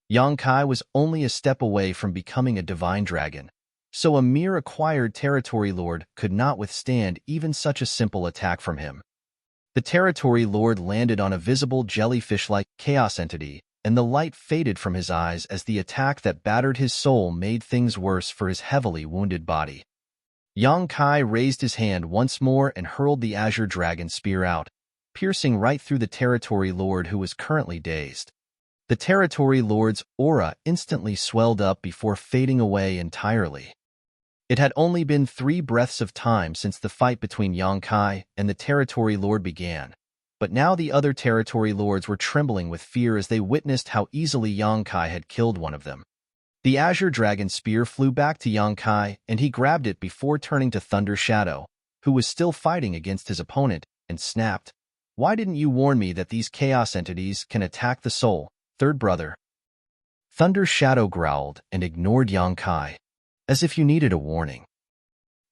Yang Kai was only a step away from becoming a divine dragon, so a mere acquired territory lord could not withstand even such a simple attack from him. The territory lord landed on a visible jellyfish-like chaos entity, and the light faded from his eyes as the attack that battered his soul made things worse for his heavily wounded body. Yang Kai raised his hand once more and hurled the azure dragon spear out, piercing right through the territory lord who was currently dazed. The territory lord's aura instantly swelled up before fading away entirely. It had only been 3 breaths of time since the fight between Yang Kai and the territory lord began, but now the other territory lords were trembling with fear as they witnessed how easily Yang Kai had killed one of them. The azure dragon spear flew back to Yang Kai, and he grabbed it before turning to Thunder Shadow, who was still fighting against his opponent, and snapped, "Why didn't you warn me that these chaos entities can attack the soul, third brother?" Thunder Shadow growled and ignored Yang Kai, as if you needed a warning.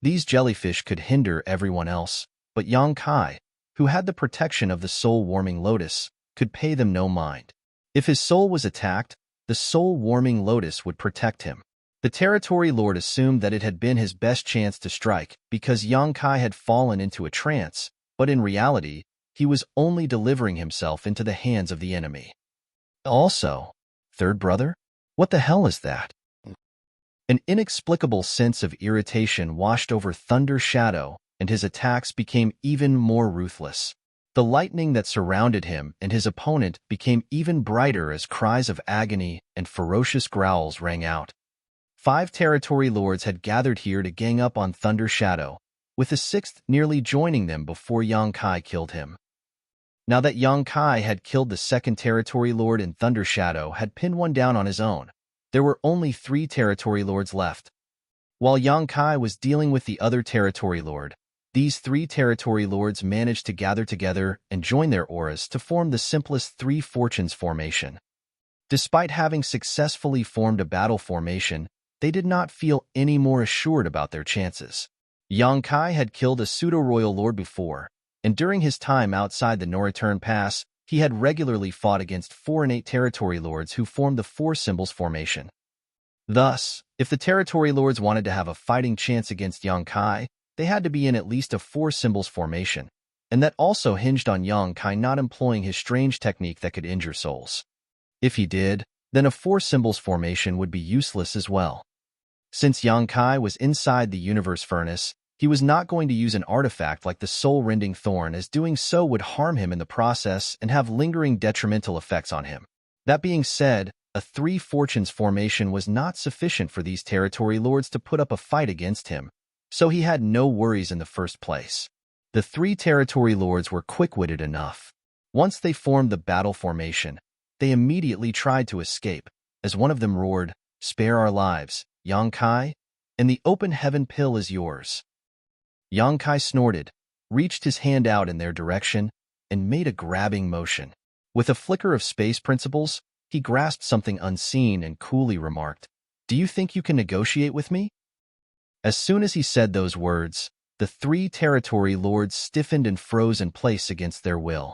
These jellyfish could hinder everyone else, but Yang Kai, who had the protection of the soul-warming lotus, could pay them no mind. If his soul was attacked, the soul-warming lotus would protect him. The territory lord assumed that it had been his best chance to strike because Yang Kai had fallen into a trance, but in reality, he was only delivering himself into the hands of the enemy. Also, third brother? What the hell is that? An inexplicable sense of irritation washed over Thunder Shadow, and his attacks became even more ruthless. The lightning that surrounded him and his opponent became even brighter as cries of agony and ferocious growls rang out. 5 territory lords had gathered here to gang up on Thunder Shadow, with the 6th nearly joining them before Yang Kai killed him. Now that Yang Kai had killed the 2nd territory lord and Thunder Shadow had pinned one down on his own, there were only 3 territory lords left. While Yang Kai was dealing with the other territory lord, these 3 territory lords managed to gather together and join their auras to form the simplest 3 fortunes formation. Despite having successfully formed a battle formation, they did not feel any more assured about their chances. Yang Kai had killed a pseudo-royal lord before, and during his time outside the No-Return Pass, he had regularly fought against 4 innate territory lords who formed the 4 symbols formation. Thus, if the territory lords wanted to have a fighting chance against Yang Kai, they had to be in at least a 4 symbols formation, and that also hinged on Yang Kai not employing his strange technique that could injure souls. If he did, then a 4 symbols formation would be useless as well. Since Yang Kai was inside the universe furnace, he was not going to use an artifact like the soul-rending thorn, as doing so would harm him in the process and have lingering detrimental effects on him. That being said, a 3 fortunes formation was not sufficient for these territory lords to put up a fight against him, so he had no worries in the first place. The 3 territory lords were quick-witted enough. Once they formed the battle formation, they immediately tried to escape, as one of them roared, "Spare our lives, Yang Kai, and the open heaven pill is yours." Yang Kai snorted, reached his hand out in their direction, and made a grabbing motion. With a flicker of space principles, he grasped something unseen and coolly remarked, "Do you think you can negotiate with me?" As soon as he said those words, the 3 territory lords stiffened and froze in place against their will.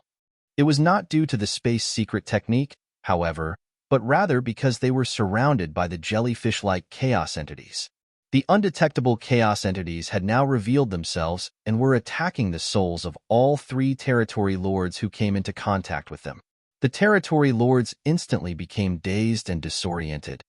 It was not due to the space secret technique, however, but rather because they were surrounded by the jellyfish-like chaos entities. The undetectable chaos entities had now revealed themselves and were attacking the souls of all 3 territory lords who came into contact with them. The territory lords instantly became dazed and disoriented.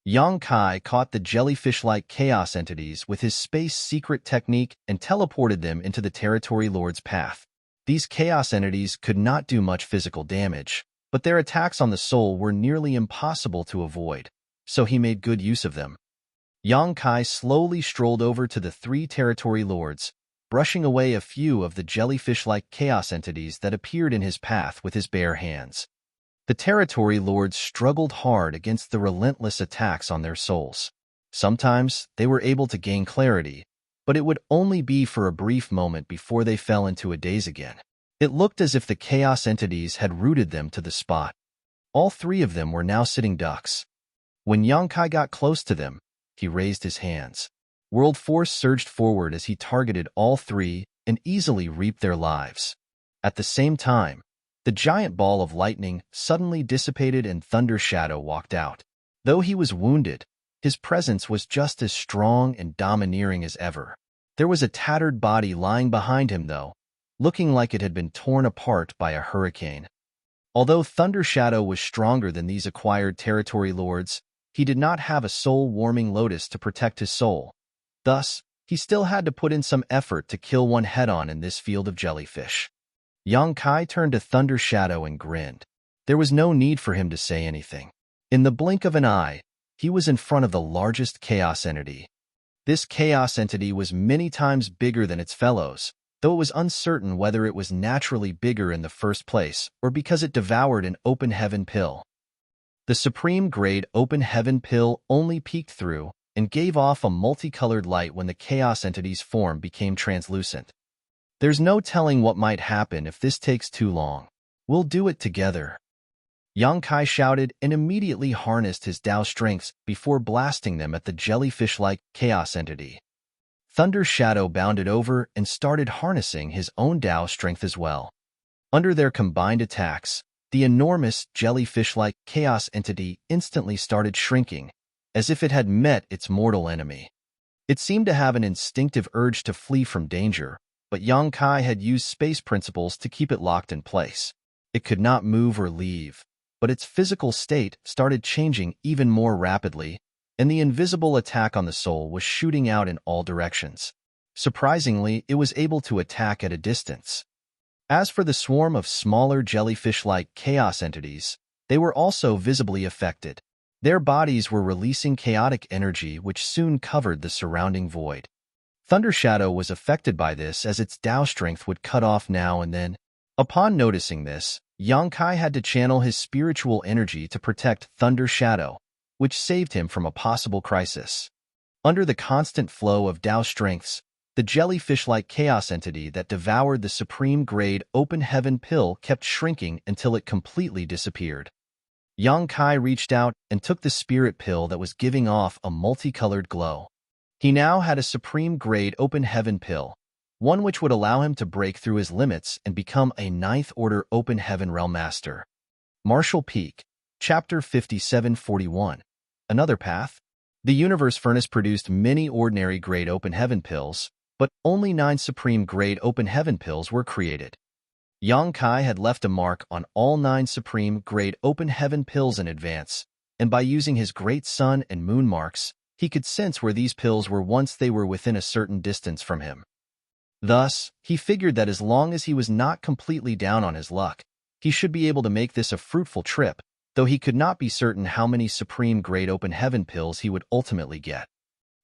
Yang Kai caught the jellyfish-like chaos entities with his space secret technique and teleported them into the territory lord's path. These chaos entities could not do much physical damage, but their attacks on the soul were nearly impossible to avoid, so he made good use of them. Yang Kai slowly strolled over to the three territory lords, brushing away a few of the jellyfish-like chaos entities that appeared in his path with his bare hands. The territory lords struggled hard against the relentless attacks on their souls. Sometimes they were able to gain clarity, but it would only be for a brief moment before they fell into a daze again. It looked as if the chaos entities had rooted them to the spot. All three of them were now sitting ducks. When Yang Kai got close to them, he raised his hands. World force surged forward as he targeted all three and easily reaped their lives. At the same time, the giant ball of lightning suddenly dissipated and Thunder Shadow walked out. Though he was wounded, his presence was just as strong and domineering as ever. There was a tattered body lying behind him, though, looking like it had been torn apart by a hurricane. Although Thunder Shadow was stronger than these acquired territory lords, he did not have a soul-warming lotus to protect his soul. Thus, he still had to put in some effort to kill one head-on in this field of jellyfish. Yang Kai turned to Thunder Shadow and grinned. There was no need for him to say anything. In the blink of an eye, he was in front of the largest chaos entity. This chaos entity was many times bigger than its fellows, though it was uncertain whether it was naturally bigger in the first place or because it devoured an open heaven pill. The supreme-grade open heaven pill only peeked through and gave off a multicolored light when the chaos entity's form became translucent. There's no telling what might happen if this takes too long. We'll do it together. Yang Kai shouted and immediately harnessed his Dao strengths before blasting them at the jellyfish-like chaos entity. Thunder Shadow bounded over and started harnessing his own Dao strength as well. Under their combined attacks, the enormous jellyfish-like chaos entity instantly started shrinking, as if it had met its mortal enemy. It seemed to have an instinctive urge to flee from danger, but Yang Kai had used space principles to keep it locked in place. It could not move or leave, but its physical state started changing even more rapidly, and the invisible attack on the soul was shooting out in all directions. Surprisingly, it was able to attack at a distance. As for the swarm of smaller jellyfish-like chaos entities, they were also visibly affected. Their bodies were releasing chaotic energy which soon covered the surrounding void. Thunder Shadow was affected by this as its Dao strength would cut off now and then. Upon noticing this, Yang Kai had to channel his spiritual energy to protect Thunder Shadow, which saved him from a possible crisis. Under the constant flow of Dao strengths, the jellyfish-like chaos entity that devoured the supreme-grade open heaven pill kept shrinking until it completely disappeared. Yang Kai reached out and took the spirit pill that was giving off a multicolored glow. He now had a supreme-grade open heaven pill, one which would allow him to break through his limits and become a ninth-order open heaven realm master. Martial Peak, Chapter 5741. Another Path. The Universe Furnace produced many ordinary-grade open heaven pills, but only 9 supreme-grade open heaven pills were created. Yang Kai had left a mark on all 9 supreme-grade open heaven pills in advance, and by using his great sun and moon marks, he could sense where these pills were once they were within a certain distance from him. Thus, he figured that as long as he was not completely down on his luck, he should be able to make this a fruitful trip, though he could not be certain how many supreme-grade open heaven pills he would ultimately get.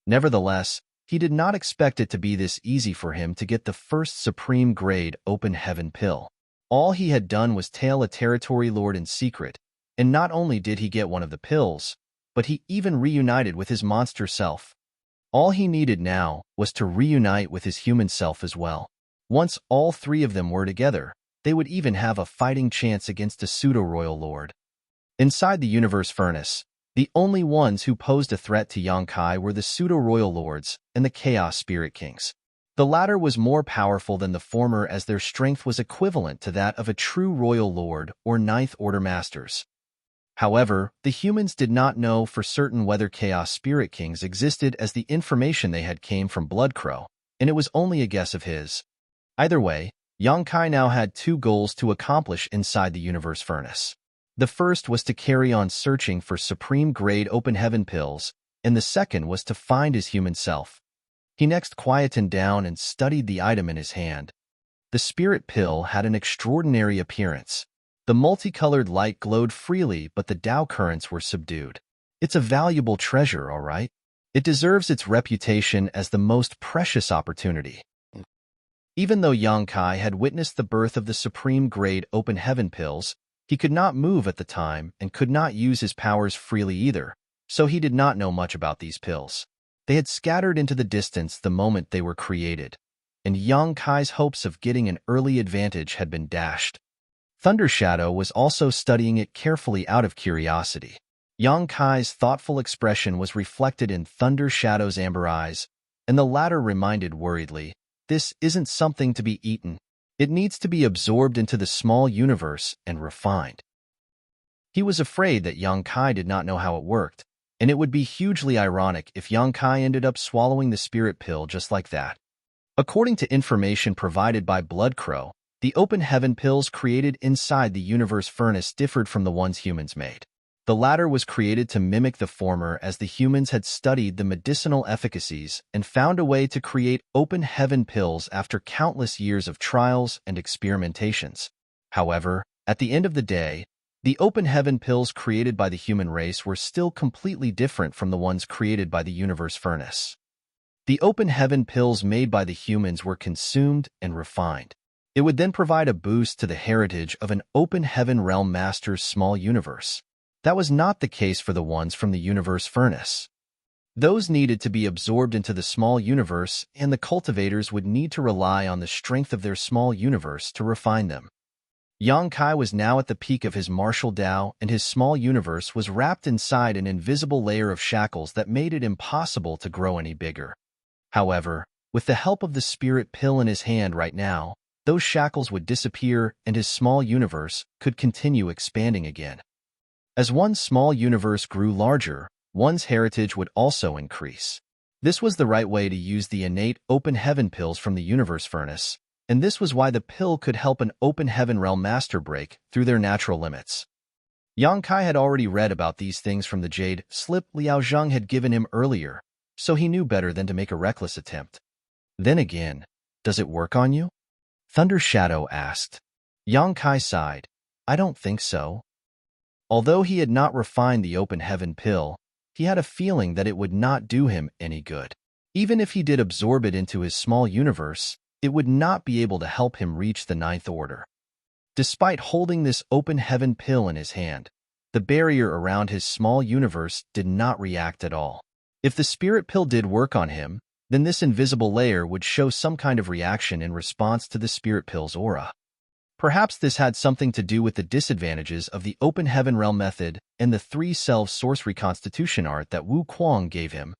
Nevertheless, he did not expect it to be this easy for him to get the first supreme-grade open heaven pill. All he had done was tail a territory lord in secret, and not only did he get one of the pills, but he even reunited with his monster self. All he needed now was to reunite with his human self as well. Once all 3 of them were together, they would even have a fighting chance against a pseudo-royal lord. Inside the Universe Furnace, the only ones who posed a threat to Yang Kai were the pseudo-royal lords and the Chaos Spirit Kings. The latter was more powerful than the former as their strength was equivalent to that of a true royal lord or Ninth Order masters. However, the humans did not know for certain whether Chaos Spirit Kings existed as the information they had came from Bloodcrow, and it was only a guess of his. Either way, Yang Kai now had 2 goals to accomplish inside the Universe Furnace. The first was to carry on searching for supreme-grade open heaven pills, and the second was to find his human self. He next quietened down and studied the item in his hand. the spirit pill had an extraordinary appearance. The multicolored light glowed freely, but the Tao currents were subdued. It's a valuable treasure, all right? It deserves its reputation as the most precious opportunity. Even though Yang Kai had witnessed the birth of the supreme-grade open heaven pills, he could not move at the time and could not use his powers freely either, so he did not know much about these pills. They had scattered into the distance the moment they were created, and Yang Kai's hopes of getting an early advantage had been dashed. Thunder Shadow was also studying it carefully out of curiosity. Yang Kai's thoughtful expression was reflected in Thunder Shadow's amber eyes, and the latter reminded worriedly, "This isn't something to be eaten. It needs to be absorbed into the small universe and refined." He was afraid that Yang Kai did not know how it worked, and it would be hugely ironic if Yang Kai ended up swallowing the spirit pill just like that. According to information provided by Bloodcrow, the open heaven pills created inside the universe furnace differed from the ones humans made. The latter was created to mimic the former, as the humans had studied the medicinal efficacies and found a way to create open heaven pills after countless years of trials and experimentations. However, at the end of the day, the open heaven pills created by the human race were still completely different from the ones created by the universe furnace. The open heaven pills made by the humans were consumed and refined. It would then provide a boost to the heritage of an open heaven realm master's small universe. That was not the case for the ones from the universe furnace. Those needed to be absorbed into the small universe, and the cultivators would need to rely on the strength of their small universe to refine them. Yang Kai was now at the peak of his martial Tao, and his small universe was wrapped inside an invisible layer of shackles that made it impossible to grow any bigger. However, with the help of the spirit pill in his hand right now, those shackles would disappear and his small universe could continue expanding again. As one's small universe grew larger, one's heritage would also increase. This was the right way to use the innate open heaven pills from the universe furnace, and this was why the pill could help an open heaven realm master break through their natural limits. Yang Kai had already read about these things from the jade slip Liao Zheng had given him earlier, so he knew better than to make a reckless attempt. Then again, does it work on you? Thunder Shadow asked. Yang Kai sighed. I don't think so. Although he had not refined the open heaven pill, he had a feeling that it would not do him any good. Even if he did absorb it into his small universe, it would not be able to help him reach the ninth order. Despite holding this open heaven pill in his hand, the barrier around his small universe did not react at all. If the spirit pill did work on him, then this invisible layer would show some kind of reaction in response to the spirit pill's aura. Perhaps this had something to do with the disadvantages of the open heaven realm method and the 3-self source reconstitution art that Wu Kuang gave him.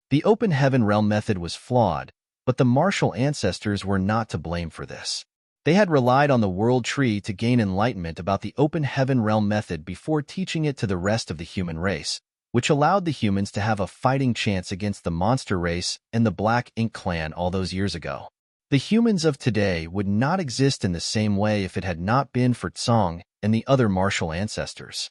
The open heaven realm method was flawed, but the martial ancestors were not to blame for this. They had relied on the world tree to gain enlightenment about the open heaven realm method before teaching it to the rest of the human race, which allowed the humans to have a fighting chance against the monster race and the Black Ink clan all those years ago. The humans of today would not exist in the same way if it had not been for Tsong and the other martial ancestors.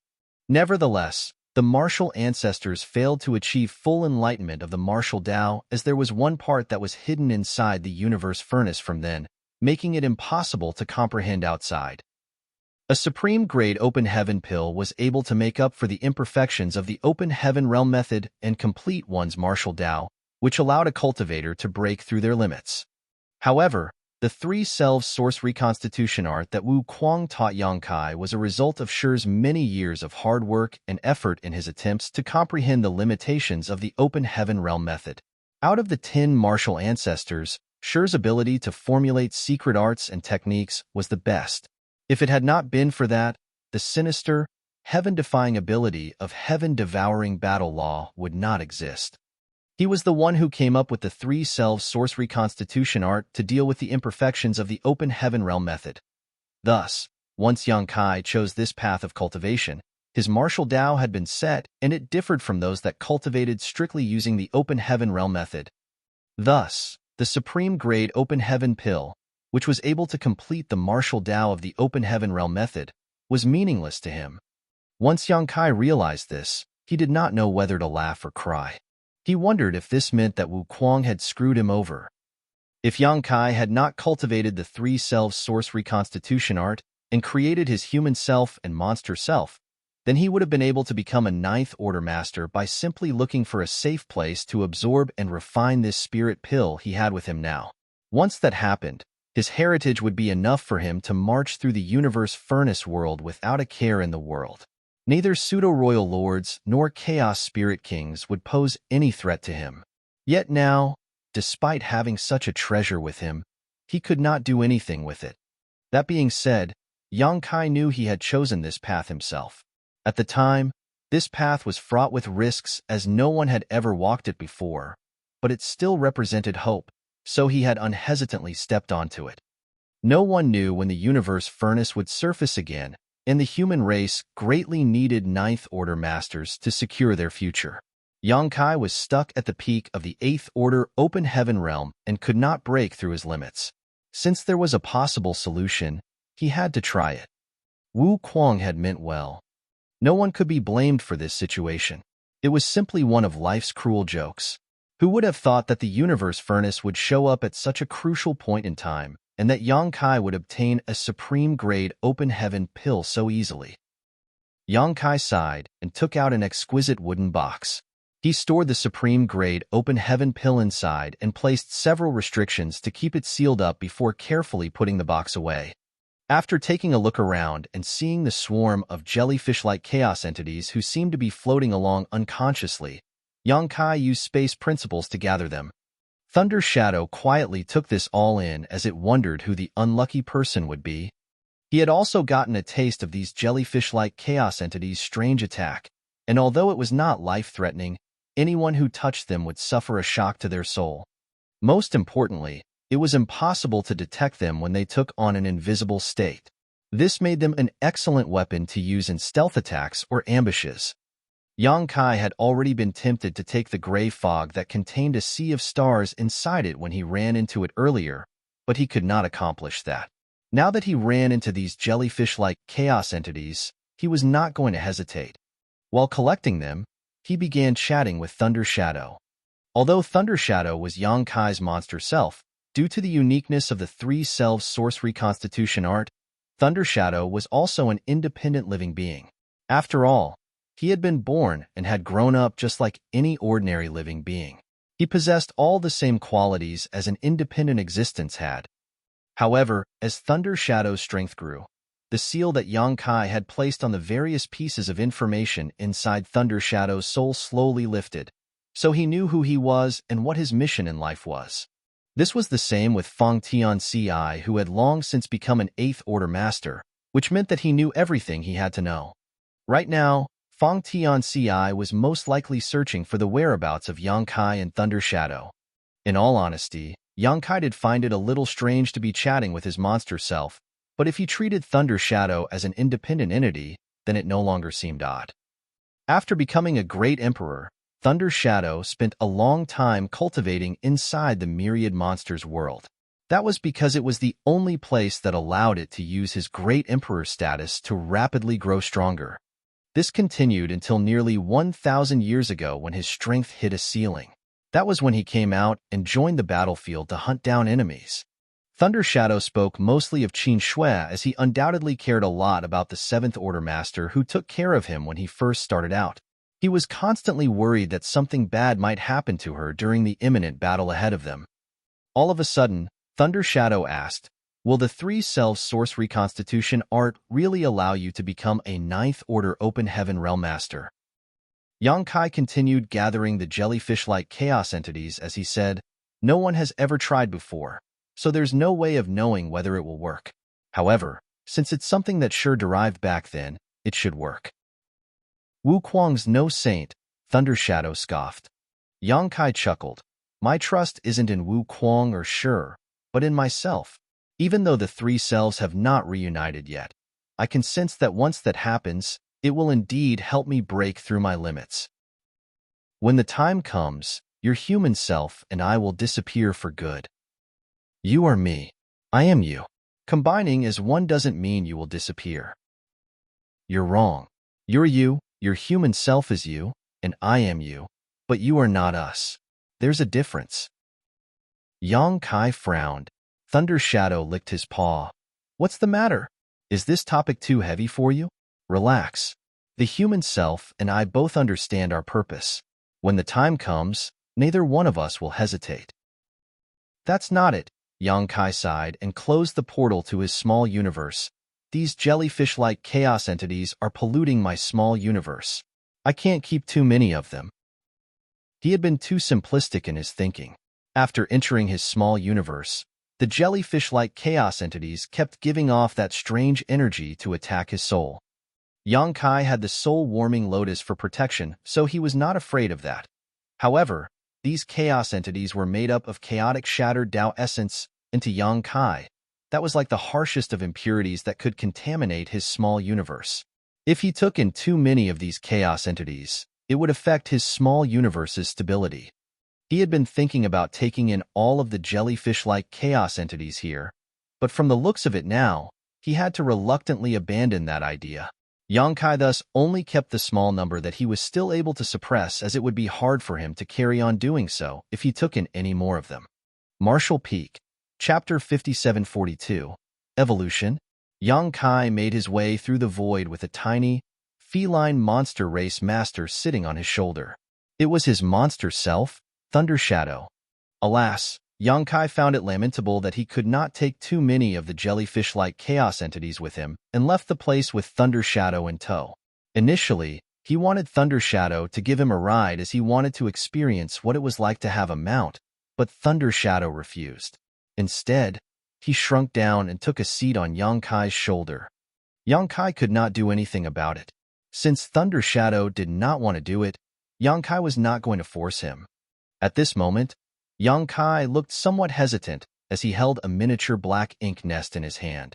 Nevertheless, the martial ancestors failed to achieve full enlightenment of the martial Tao, as there was one part that was hidden inside the universe furnace from then, making it impossible to comprehend outside. A supreme-grade open heaven pill was able to make up for the imperfections of the open heaven realm method and complete one's martial Tao, which allowed a cultivator to break through their limits. However, the 3-self source reconstitution art that Wu Kuang taught Yang Kai was a result of Shi's many years of hard work and effort in his attempts to comprehend the limitations of the open heaven realm method. Out of the 10 martial ancestors, Shi's ability to formulate secret arts and techniques was the best. If it had not been for that, the sinister, heaven-defying ability of heaven-devouring battle law would not exist. He was the one who came up with the 3-self source reconstitution art to deal with the imperfections of the open heaven realm method. Thus, once Yang Kai chose this path of cultivation, his martial Tao had been set, and it differed from those that cultivated strictly using the open heaven realm method. Thus, the supreme-grade open heaven pill, which was able to complete the martial Tao of the open heaven realm method, was meaningless to him. Once Yang Kai realized this, he did not know whether to laugh or cry. He wondered if this meant that Wu Kuang had screwed him over. If Yang Kai had not cultivated the three selves source reconstitution art and created his human self and monster self, then he would have been able to become a ninth order master by simply looking for a safe place to absorb and refine this spirit pill he had with him now. Once that happened, his heritage would be enough for him to march through the universe furnace world without a care in the world. Neither pseudo-royal lords nor chaos spirit kings would pose any threat to him. Yet now, despite having such a treasure with him, he could not do anything with it. That being said, Yang Kai knew he had chosen this path himself. At the time, this path was fraught with risks as no one had ever walked it before, but it still represented hope, so he had unhesitantly stepped onto it. No one knew when the universe furnace would surface again, and the human race greatly needed ninth order masters to secure their future. Yang Kai was stuck at the peak of the eighth order open heaven realm and could not break through his limits. Since there was a possible solution, he had to try it. Wu Kuang had meant well. No one could be blamed for this situation. It was simply one of life's cruel jokes. Who would have thought that the universe furnace would show up at such a crucial point in time, and that Yang Kai would obtain a supreme-grade open heaven pill so easily? Yang Kai sighed and took out an exquisite wooden box. He stored the supreme-grade open heaven pill inside and placed several restrictions to keep it sealed up before carefully putting the box away. After taking a look around and seeing the swarm of jellyfish-like chaos entities who seemed to be floating along unconsciously, Yang Kai used space principles to gather them. Thunder Shadow quietly took this all in as it wondered who the unlucky person would be. He had also gotten a taste of these jellyfish-like chaos entities' strange attack, and although it was not life-threatening, anyone who touched them would suffer a shock to their soul. Most importantly, it was impossible to detect them when they took on an invisible state. This made them an excellent weapon to use in stealth attacks or ambushes. Yang Kai had already been tempted to take the gray fog that contained a sea of stars inside it when he ran into it earlier, but he could not accomplish that. Now that he ran into these jellyfish-like chaos entities, he was not going to hesitate. While collecting them, he began chatting with Thunder Shadow. Although Thunder Shadow was Yang Kai's monster self, due to the uniqueness of the three selves source reconstitution art, Thunder Shadow was also an independent living being. After all, he had been born and had grown up just like any ordinary living being. He possessed all the same qualities as an independent existence had. However, as Thunder Shadow's strength grew, the seal that Yang Kai had placed on the various pieces of information inside Thunder Shadow's soul slowly lifted, so he knew who he was and what his mission in life was. This was the same with Feng Tianci, who had long since become an eighth order master, which meant that he knew everything he had to know. Right now, Feng Tianci was most likely searching for the whereabouts of Yang Kai and Thunder Shadow. In all honesty, Yang Kai did find it a little strange to be chatting with his monster self, but if he treated Thunder Shadow as an independent entity, then it no longer seemed odd. After becoming a great emperor, Thunder Shadow spent a long time cultivating inside the myriad monsters world. That was because it was the only place that allowed it to use his great emperor status to rapidly grow stronger. This continued until nearly 1,000 years ago when his strength hit a ceiling. That was when he came out and joined the battlefield to hunt down enemies. Thunder Shadow spoke mostly of Qin Shui as he undoubtedly cared a lot about the Seventh Order Master who took care of him when he first started out. He was constantly worried that something bad might happen to her during the imminent battle ahead of them. All of a sudden, Thunder Shadow asked, "Will the three selves source reconstitution art really allow you to become a ninth order open heaven realm master?" Yang Kai continued gathering the jellyfish-like chaos entities as he said, "No one has ever tried before, so there's no way of knowing whether it will work. However, since it's something that sure derived back then, it should work." Wu Kuang's no saint, Thunder Shadow scoffed. Yang Kai chuckled. "My trust isn't in Wu Kuang or Sure, but in myself. Even though the three selves have not reunited yet, I can sense that once that happens, it will indeed help me break through my limits. When the time comes, your human self and I will disappear for good. You are me. I am you. Combining as one doesn't mean you will disappear. You're wrong. You're you. Your human self is you, and I am you, but you are not us. There's a difference." Yang Kai frowned. Thunder Shadow licked his paw. What's the matter? Is this topic too heavy for you? Relax. The human self and I both understand our purpose. When the time comes, neither one of us will hesitate. That's not it. Yang Kai sighed and closed the portal to his small universe. These jellyfish-like chaos entities are polluting my small universe. I can't keep too many of them. He had been too simplistic in his thinking. After entering his small universe, the jellyfish-like chaos entities kept giving off that strange energy to attack his soul. Yang Kai had the soul-warming lotus for protection, so he was not afraid of that. However, these chaos entities were made up of chaotic shattered Tao essence into Yang Kai. That was like the harshest of impurities that could contaminate his small universe. If he took in too many of these chaos entities, it would affect his small universe's stability. He had been thinking about taking in all of the jellyfish-like chaos entities here, but from the looks of it now, he had to reluctantly abandon that idea. Yang Kai thus only kept the small number that he was still able to suppress, as it would be hard for him to carry on doing so if he took in any more of them. Martial Peak, Chapter 5742, Evolution. Yang Kai made his way through the void with a tiny, feline monster race master sitting on his shoulder. It was his monster self, Thunder Shadow. Alas, Yang Kai found it lamentable that he could not take too many of the jellyfish-like chaos entities with him and left the place with Thunder Shadow in tow. Initially, he wanted Thunder Shadow to give him a ride as he wanted to experience what it was like to have a mount, but Thunder Shadow refused. Instead, he shrunk down and took a seat on Yang Kai's shoulder. Yang Kai could not do anything about it. Since Thunder Shadow did not want to do it, Yang Kai was not going to force him. At this moment, Yang Kai looked somewhat hesitant as he held a miniature black ink nest in his hand.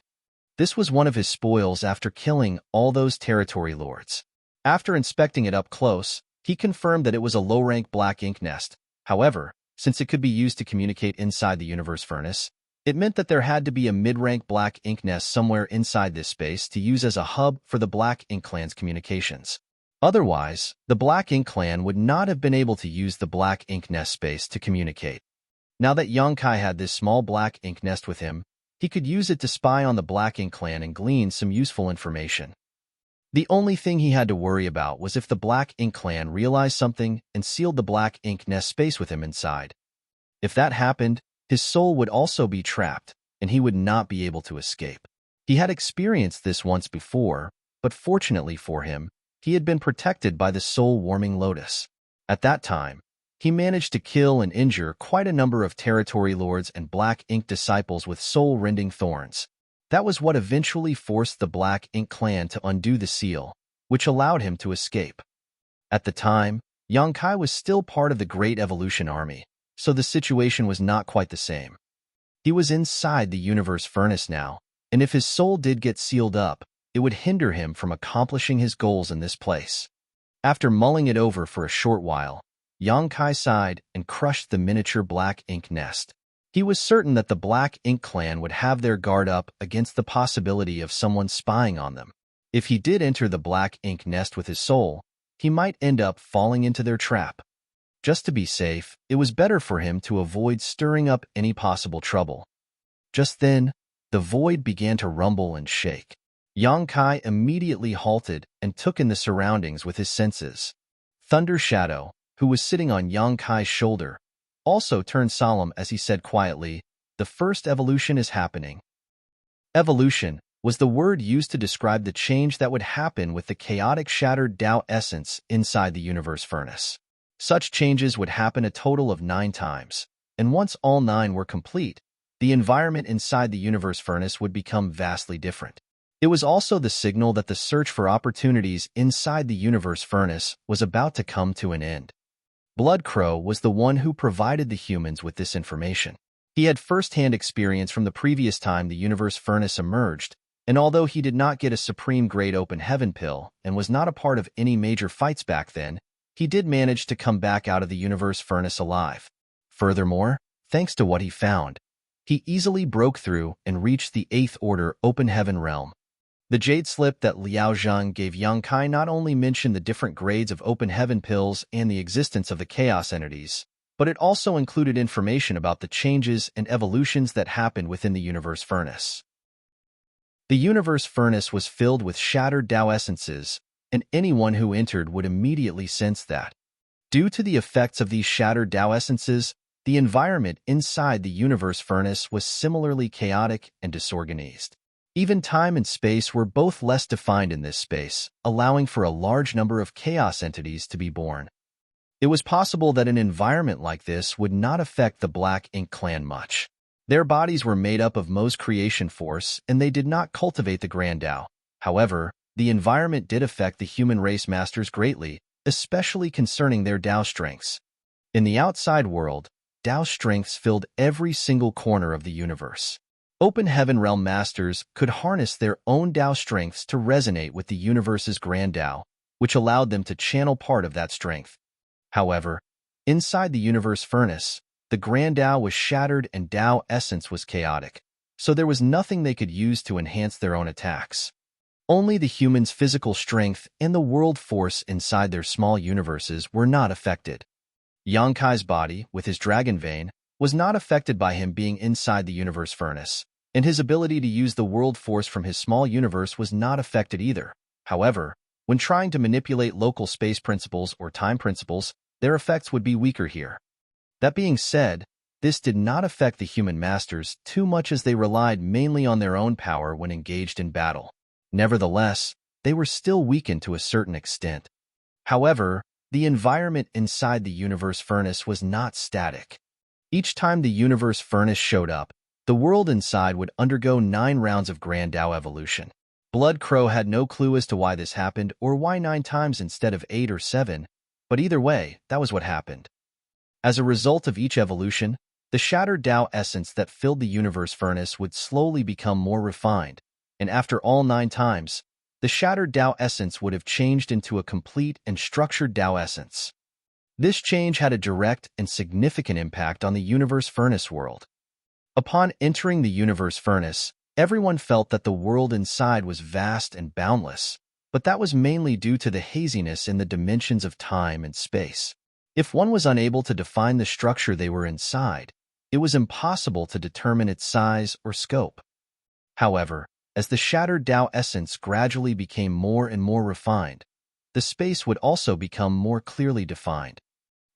This was one of his spoils after killing all those territory lords. After inspecting it up close, he confirmed that it was a low-rank black ink nest. However, since it could be used to communicate inside the universe furnace, it meant that there had to be a mid-rank black ink nest somewhere inside this space to use as a hub for the Black Ink Clan's communications. Otherwise, the Black Ink Clan would not have been able to use the Black Ink Nest space to communicate. Now that Yang Kai had this small black ink nest with him, he could use it to spy on the Black Ink Clan and glean some useful information. The only thing he had to worry about was if the Black Ink Clan realized something and sealed the Black Ink Nest space with him inside. If that happened, his soul would also be trapped, and he would not be able to escape. He had experienced this once before, but fortunately for him, he had been protected by the soul-warming lotus. At that time, he managed to kill and injure quite a number of territory lords and Black Ink disciples with soul-rending thorns. That was what eventually forced the Black Ink Clan to undo the seal, which allowed him to escape. At the time, Yang Kai was still part of the Great Evolution Army, so the situation was not quite the same. He was inside the universe furnace now, and if his soul did get sealed up, it would hinder him from accomplishing his goals in this place. After mulling it over for a short while, Yang Kai sighed and crushed the miniature black ink nest. He was certain that the Black Ink Clan would have their guard up against the possibility of someone spying on them. If he did enter the black ink nest with his soul, he might end up falling into their trap. Just to be safe, it was better for him to avoid stirring up any possible trouble. Just then, the void began to rumble and shake. Yang Kai immediately halted and took in the surroundings with his senses. Thunder Shadow, who was sitting on Yang Kai's shoulder, also turned solemn as he said quietly, "The first evolution is happening." Evolution was the word used to describe the change that would happen with the chaotic shattered Tao essence inside the universe furnace. Such changes would happen a total of 9 times, and once all 9 were complete, the environment inside the universe furnace would become vastly different. It was also the signal that the search for opportunities inside the universe furnace was about to come to an end. Bloodcrow was the one who provided the humans with this information. He had first-hand experience from the previous time the universe furnace emerged, and although he did not get a supreme grade open heaven pill and was not a part of any major fights back then, he did manage to come back out of the universe furnace alive. Furthermore, thanks to what he found, he easily broke through and reached the 8th Order Open Heaven realm. The jade slip that Liao Zhang gave Yang Kai not only mentioned the different grades of open heaven pills and the existence of the chaos entities, but it also included information about the changes and evolutions that happened within the universe furnace. The universe furnace was filled with shattered Tao essences, and anyone who entered would immediately sense that. Due to the effects of these shattered Tao essences, the environment inside the universe furnace was similarly chaotic and disorganized. Even time and space were both less defined in this space, allowing for a large number of chaos entities to be born. It was possible that an environment like this would not affect the Black Ink clan much. Their bodies were made up of Mo's creation force, and they did not cultivate the Grand Tao. However, the environment did affect the human race masters greatly, especially concerning their Tao strengths. In the outside world, Tao strengths filled every single corner of the universe. Open Heaven Realm masters could harness their own Tao strengths to resonate with the universe's Grand Tao, which allowed them to channel part of that strength. However, inside the universe furnace, the Grand Tao was shattered and Tao essence was chaotic, so there was nothing they could use to enhance their own attacks. Only the humans' physical strength and the world force inside their small universes were not affected. Yang Kai's body, with his dragon vein, was not affected by him being inside the universe furnace, and his ability to use the world force from his small universe was not affected either. However, when trying to manipulate local space principles or time principles, their effects would be weaker here. That being said, this did not affect the human masters too much as they relied mainly on their own power when engaged in battle. Nevertheless, they were still weakened to a certain extent. However, the environment inside the universe furnace was not static. Each time the universe furnace showed up, the world inside would undergo 9 rounds of Grand Tao evolution. Blood Crow had no clue as to why this happened or why 9 times instead of 8 or 7, but either way, that was what happened. As a result of each evolution, the shattered Tao essence that filled the universe furnace would slowly become more refined, and after all 9 times, the shattered Tao essence would have changed into a complete and structured Tao essence. This change had a direct and significant impact on the universe furnace world. Upon entering the universe furnace, everyone felt that the world inside was vast and boundless, but that was mainly due to the haziness in the dimensions of time and space. If one was unable to define the structure they were inside, it was impossible to determine its size or scope. However, as the shattered Tao essence gradually became more and more refined, the space would also become more clearly defined.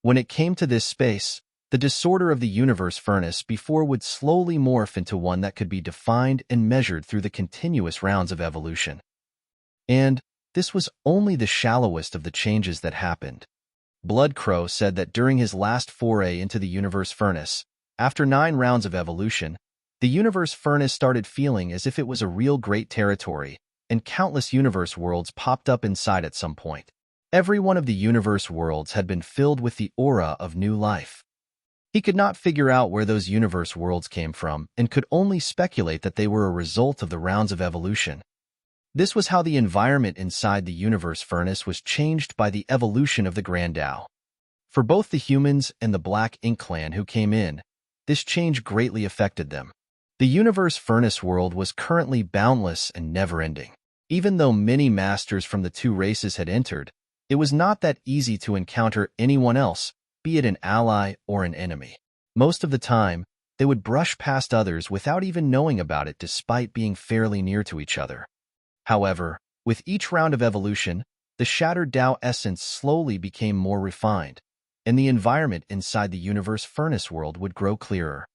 When it came to this space, the disorder of the universe furnace before would slowly morph into one that could be defined and measured through the continuous rounds of evolution. And this was only the shallowest of the changes that happened. Blood Crow said that during his last foray into the universe furnace, after 9 rounds of evolution, the universe furnace started feeling as if it was a real great territory, and countless universe worlds popped up inside at some point. Every one of the universe worlds had been filled with the aura of new life. He could not figure out where those universe worlds came from and could only speculate that they were a result of the rounds of evolution. This was how the environment inside the universe furnace was changed by the evolution of the Grand Tao. For both the humans and the Black Ink clan who came in, this change greatly affected them. The universe furnace world was currently boundless and never-ending. Even though many masters from the 2 races had entered, it was not that easy to encounter anyone else, be it an ally or an enemy. Most of the time, they would brush past others without even knowing about it despite being fairly near to each other. However, with each round of evolution, the shattered Tao essence slowly became more refined, and the environment inside the universe furnace world would grow clearer.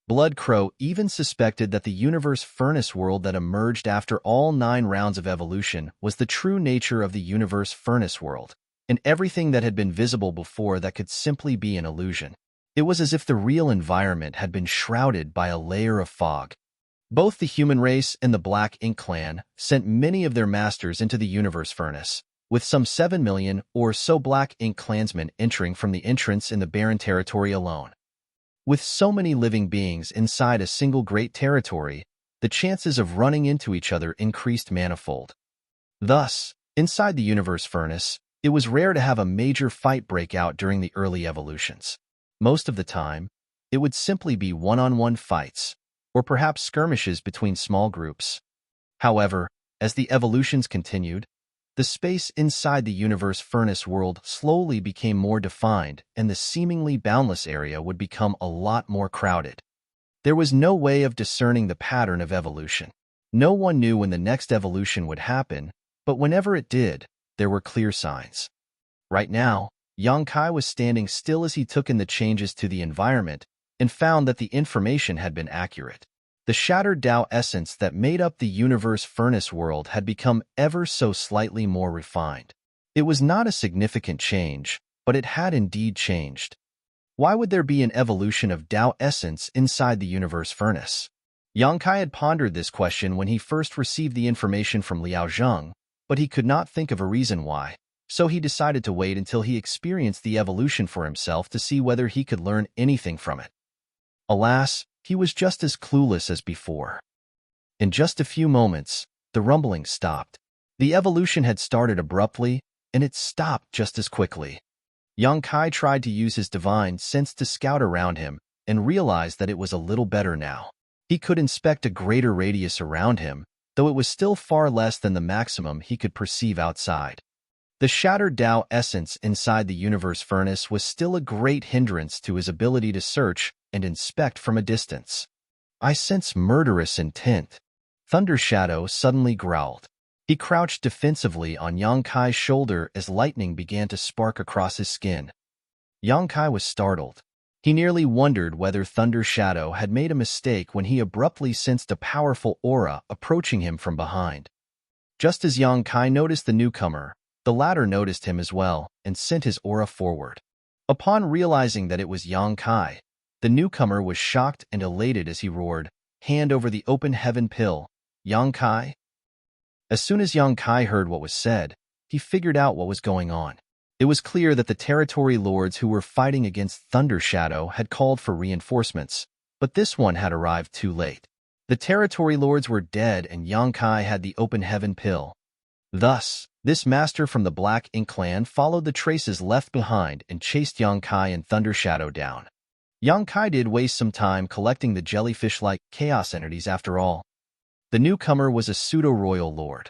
Blood Crow even suspected that the universe furnace world that emerged after all 9 rounds of evolution was the true nature of the universe furnace world, and everything that had been visible before that could simply be an illusion. It was as if the real environment had been shrouded by a layer of fog. Both the human race and the Black Ink clan sent many of their masters into the universe furnace, with some 7 million or so Black Ink clansmen entering from the entrance in the barren territory alone. With so many living beings inside a single great territory, the chances of running into each other increased manifold. Thus, inside the universe furnace, it was rare to have a major fight break out during the early evolutions. Most of the time, it would simply be one-on-one fights, or perhaps skirmishes between small groups. However, as the evolutions continued, The space inside the universe furnace world slowly became more defined, and the seemingly boundless area would become a lot more crowded. There was no way of discerning the pattern of evolution. No one knew when the next evolution would happen, but whenever it did, there were clear signs. Right now, Yang Kai was standing still as he took in the changes to the environment and found that the information had been accurate. The shattered Tao essence that made up the universe furnace world had become ever so slightly more refined. It was not a significant change, but it had indeed changed. Why would there be an evolution of Tao essence inside the universe furnace? Yang Kai had pondered this question when he first received the information from Liao Zheng, but he could not think of a reason why, so he decided to wait until he experienced the evolution for himself to see whether he could learn anything from it. Alas, he was just as clueless as before. In just a few moments, the rumbling stopped. The evolution had started abruptly, and it stopped just as quickly. Yang Kai tried to use his divine sense to scout around him and realized that it was a little better now. He could inspect a greater radius around him, though it was still far less than the maximum he could perceive outside. The shattered Tao essence inside the universe furnace was still a great hindrance to his ability to search and inspect from a distance. I sense murderous intent. Thunder Shadow suddenly growled. He crouched defensively on Yang Kai's shoulder as lightning began to spark across his skin. Yang Kai was startled. He nearly wondered whether Thunder Shadow had made a mistake when he abruptly sensed a powerful aura approaching him from behind. Just as Yang Kai noticed the newcomer, the latter noticed him as well and sent his aura forward. Upon realizing that it was Yang Kai, the newcomer was shocked and elated as he roared, "Hand over the open heaven pill, Yang Kai." As soon as Yang Kai heard what was said, he figured out what was going on. It was clear that the territory lords who were fighting against Thunder Shadow had called for reinforcements, but this one had arrived too late. The territory lords were dead and Yang Kai had the open heaven pill. Thus, this master from the Black Ink clan followed the traces left behind and chased Yang Kai and Thunder Shadow down. Yang Kai did waste some time collecting the jellyfish-like chaos entities after all. The newcomer was a pseudo-royal lord.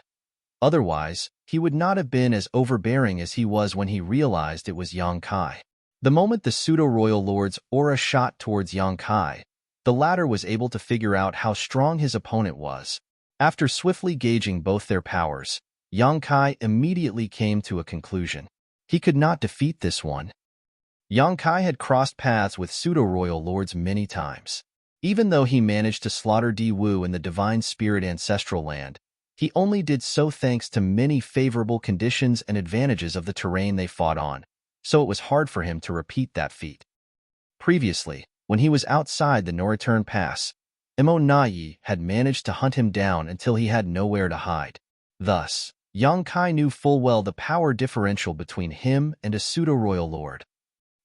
Otherwise, he would not have been as overbearing as he was when he realized it was Yang Kai. The moment the pseudo-royal lord's aura shot towards Yang Kai, the latter was able to figure out how strong his opponent was. After swiftly gauging both their powers, Yang Kai immediately came to a conclusion. He could not defeat this one. Yang Kai had crossed paths with pseudo-royal lords many times. Even though he managed to slaughter Di Wu in the Divine Spirit Ancestral Land, he only did so thanks to many favorable conditions and advantages of the terrain they fought on, so it was hard for him to repeat that feat. Previously, when he was outside the No-Return Pass, Mo Nai had managed to hunt him down until he had nowhere to hide. Thus, Yang Kai knew full well the power differential between him and a pseudo-royal lord.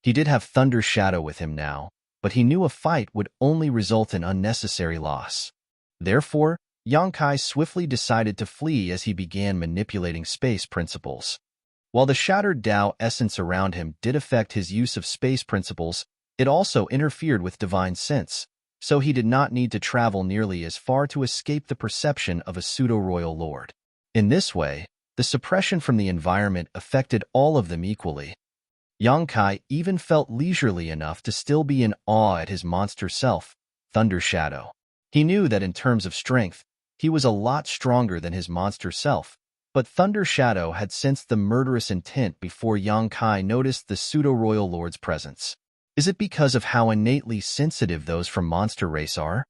He did have Thunder Shadow with him now, but he knew a fight would only result in unnecessary loss. Therefore, Yang Kai swiftly decided to flee as he began manipulating space principles. While the shattered Tao essence around him did affect his use of space principles, it also interfered with divine sense, so he did not need to travel nearly as far to escape the perception of a pseudo-royal lord. In this way, the suppression from the environment affected all of them equally. Yang Kai even felt leisurely enough to still be in awe at his monster self, Thunder Shadow. He knew that in terms of strength, he was a lot stronger than his monster self, but Thunder Shadow had sensed the murderous intent before Yang Kai noticed the pseudo-royal lord's presence. Is it because of how innately sensitive those from monster race are?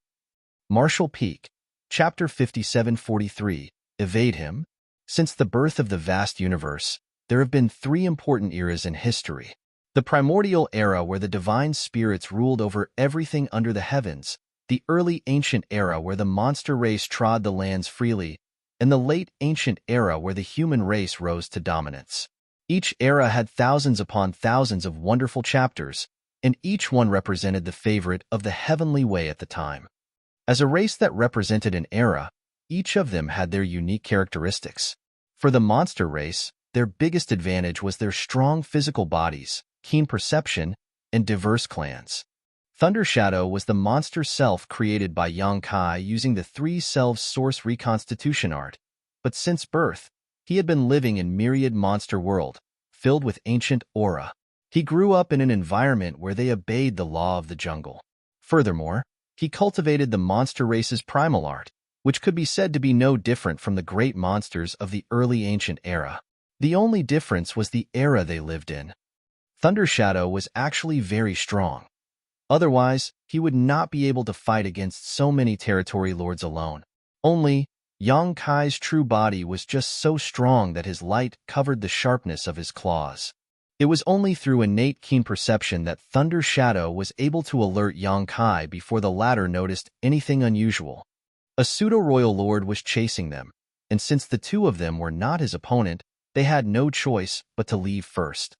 Martial Peak, Chapter 5743, Evade Him? Since the birth of the vast universe, there have been three important eras in history. The primordial era where the divine spirits ruled over everything under the heavens, the early ancient era where the monster race trod the lands freely, and the late ancient era where the human race rose to dominance. Each era had thousands upon thousands of wonderful chapters, and each one represented the favorite of the heavenly way at the time. As a race that represented an era, each of them had their unique characteristics. For the monster race, their biggest advantage was their strong physical bodies, keen perception, and diverse clans. Thunder Shadow was the monster self created by Yang Kai using the Three Selves Source Reconstitution art, but since birth, He had been living in myriad monster world, filled with ancient aura. He grew up in an environment where they obeyed the law of the jungle. Furthermore, he cultivated the monster race's primal art, which could be said to be no different from the great monsters of the early ancient era. The only difference was the era they lived in. Thundershadow was actually very strong. Otherwise, he would not be able to fight against so many territory lords alone. Only, Yang Kai's true body was just so strong that his light covered the sharpness of his claws. It was only through innate keen perception that Thundershadow was able to alert Yang Kai before the latter noticed anything unusual. A pseudo-royal lord was chasing them, and since the two of them were not his opponent, they had no choice but to leave first.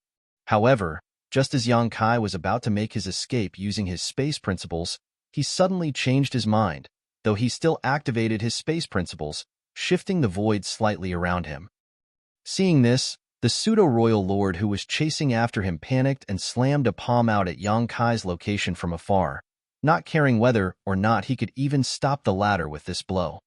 However, just as Yang Kai was about to make his escape using his space principles, he suddenly changed his mind, though he still activated his space principles, shifting the void slightly around him. Seeing this, the pseudo-royal lord who was chasing after him panicked and slammed a palm out at Yang Kai's location from afar, not caring whether or not he could even stop the latter with this blow.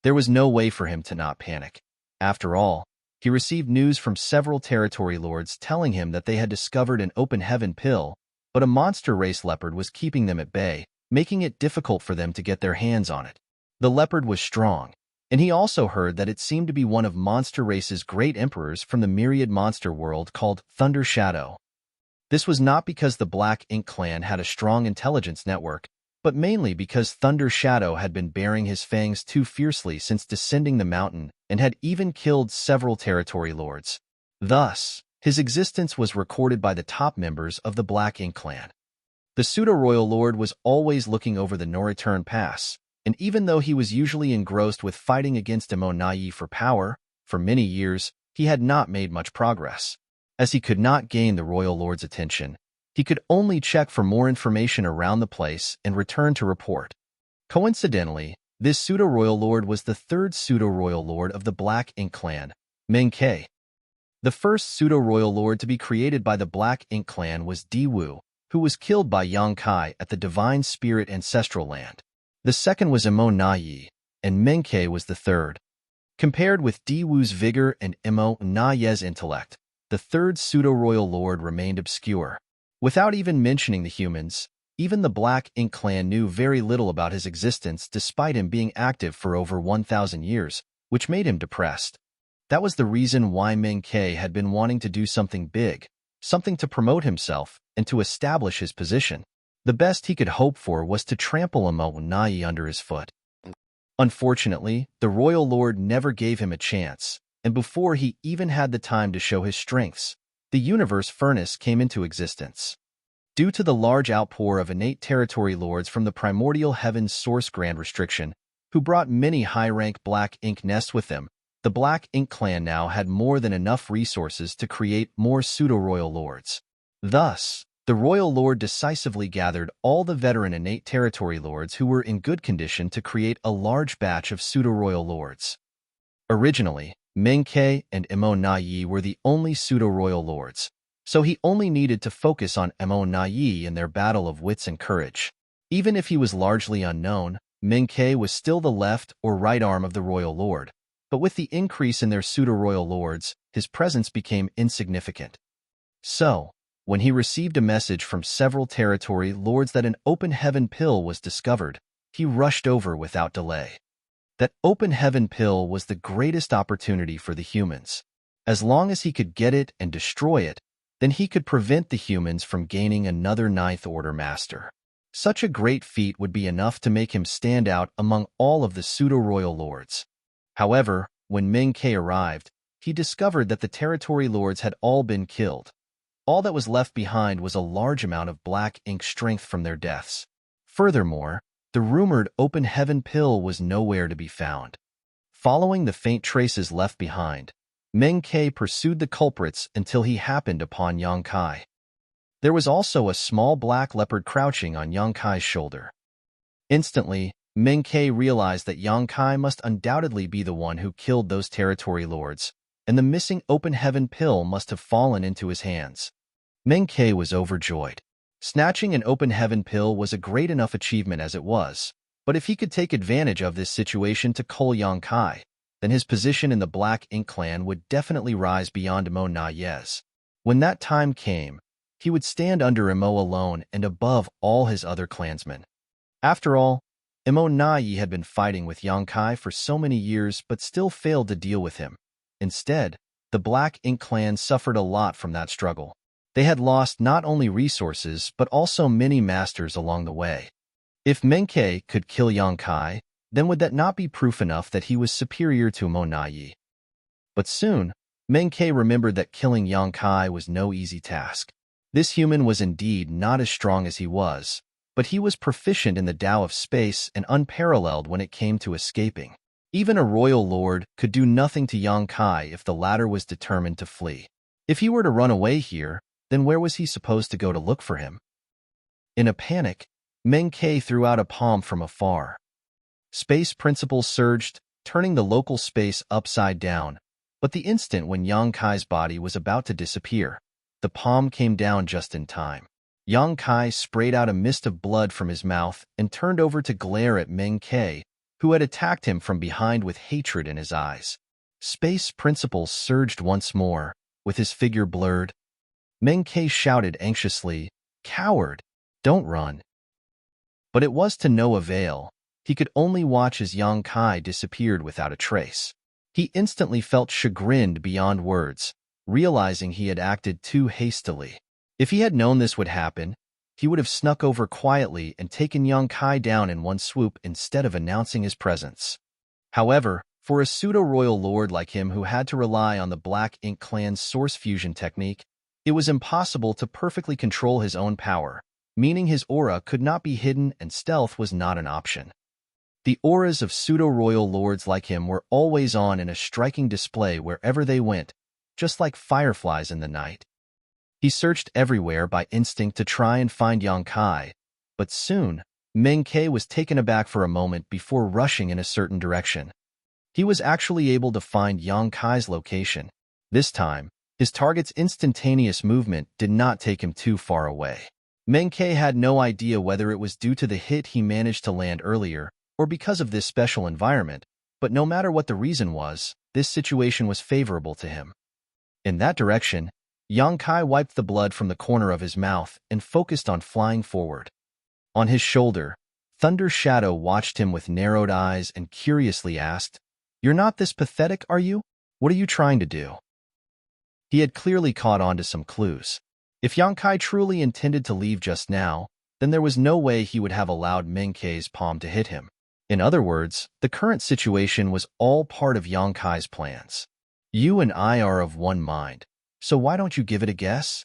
There was no way for him to not panic. After all, he received news from several territory lords telling him that they had discovered an open heaven pill, but a monster race leopard was keeping them at bay, making it difficult for them to get their hands on it. The leopard was strong, and he also heard that it seemed to be one of monster race's great emperors from the myriad monster world called Thundershadow. This was not because the Black Ink clan had a strong intelligence network, but mainly because Thundershadow had been baring his fangs too fiercely since descending the mountain and had even killed several territory lords. Thus, his existence was recorded by the top members of the Black Ink clan. The pseudo-royal lord was always looking over the no-return pass, and even though he was usually engrossed with fighting against Emonayi for power, for many years, he had not made much progress. As he could not gain the royal lord's attention, he could only check for more information around the place and return to report. Coincidentally, this pseudo-royal lord was the third pseudo-royal lord of the Black Ink clan, Meng-Ke. The first pseudo-royal lord to be created by the Black Ink clan was Di-Wu, who was killed by Yang Kai at the Divine Spirit Ancestral Land. The second was Emonayi, and Meng-Ke was the third. Compared with Di-Wu's vigor and Emonayi's intellect, the third pseudo-royal lord remained obscure. Without even mentioning the humans, even the Black Ink clan knew very little about his existence despite him being active for over 1,000 years, which made him depressed. That was the reason why Meng-Ke had been wanting to do something big, something to promote himself and to establish his position. The best he could hope for was to trample Emonayi under his foot. Unfortunately, the royal lord never gave him a chance, and before he even had the time to show his strengths, the universe furnace came into existence. Due to the large outpour of innate territory lords from the primordial heaven's source grand restriction, who brought many high-rank Black Ink nests with them, the Black Ink clan now had more than enough resources to create more pseudo-royal lords. Thus, the royal lord decisively gathered all the veteran innate territory lords who were in good condition to create a large batch of pseudo-royal lords. Originally, Meng-Ke and Emonayi were the only pseudo-royal lords, so he only needed to focus on Emonayi in their battle of wits and courage. Even if he was largely unknown, Meng-Ke was still the left or right arm of the royal lord, but with the increase in their pseudo-royal lords, his presence became insignificant. So, when he received a message from several territory lords that an open heaven pill was discovered, he rushed over without delay. That open heaven pill was the greatest opportunity for the humans. As long as he could get it and destroy it, then he could prevent the humans from gaining another Ninth Order Master. Such a great feat would be enough to make him stand out among all of the pseudo-royal lords. However, when Meng-Ke arrived, he discovered that the territory lords had all been killed. All that was left behind was a large amount of Black Ink strength from their deaths. Furthermore, the rumored open heaven pill was nowhere to be found. Following the faint traces left behind, Meng-Ke pursued the culprits until he happened upon Yang Kai. There was also a small black leopard crouching on Yang Kai's shoulder. Instantly, Meng-Ke realized that Yang Kai must undoubtedly be the one who killed those territory lords, and the missing open heaven pill must have fallen into his hands. Meng-Ke was overjoyed. Snatching an open heaven pill was a great enough achievement as it was, but if he could take advantage of this situation to cull Yang Kai, then his position in the Black Ink clan would definitely rise beyond Emo Nayez. When that time came, he would stand under Emo alone and above all his other clansmen. After all, Emo Nai had been fighting with Yonkai for so many years but still failed to deal with him. Instead, the Black Ink clan suffered a lot from that struggle. They had lost not only resources but also many masters along the way. If Menkei could kill Yonkai, then would that not be proof enough that he was superior to Emo Nai? But soon, Menkei remembered that killing Yonkai was no easy task. This human was indeed not as strong as he was, but he was proficient in the Tao of space and unparalleled when it came to escaping. Even a royal lord could do nothing to Yonkai if the latter was determined to flee. If he were to run away here, then where was he supposed to go to look for him? In a panic, Menkei threw out a palm from afar. Space principles surged, turning the local space upside down, but the instant when Yonkai's body was about to disappear, the palm came down just in time. Yonkai sprayed out a mist of blood from his mouth and turned over to glare at Menkei, who had attacked him from behind with hatred in his eyes. Space principles surged once more, with his figure blurred. Menkei shouted anxiously, "Coward! Don't run!" But it was to no avail. He could only watch as Yonkai disappeared without a trace. He instantly felt chagrined beyond words, realizing he had acted too hastily. If he had known this would happen, he would have snuck over quietly and taken Yonkai down in one swoop instead of announcing his presence. However, for a pseudo-royal lord like him who had to rely on the Black Ink clan's source fusion technique, it was impossible to perfectly control his own power, meaning his aura could not be hidden and stealth was not an option. The auras of pseudo-royal lords like him were always on in a striking display wherever they went, just like fireflies in the night. He searched everywhere by instinct to try and find Yonkai, but soon, Menkei was taken aback for a moment before rushing in a certain direction. He was actually able to find Yonkai's location. This time, his target's instantaneous movement did not take him too far away. Menkei had no idea whether it was due to the hit he managed to land earlier or because of this special environment, but no matter what the reason was, this situation was favorable to him. In that direction, Yonkai wiped the blood from the corner of his mouth and focused on flying forward. On his shoulder, Thunder Shadow watched him with narrowed eyes and curiously asked, "You're not this pathetic, are you? What are you trying to do?" He had clearly caught on to some clues. If Yonkai truly intended to leave just now, then there was no way he would have allowed Menkei's palm to hit him. In other words, the current situation was all part of Yonkai's plans. "You and I are of one mind, so why don't you give it a guess?"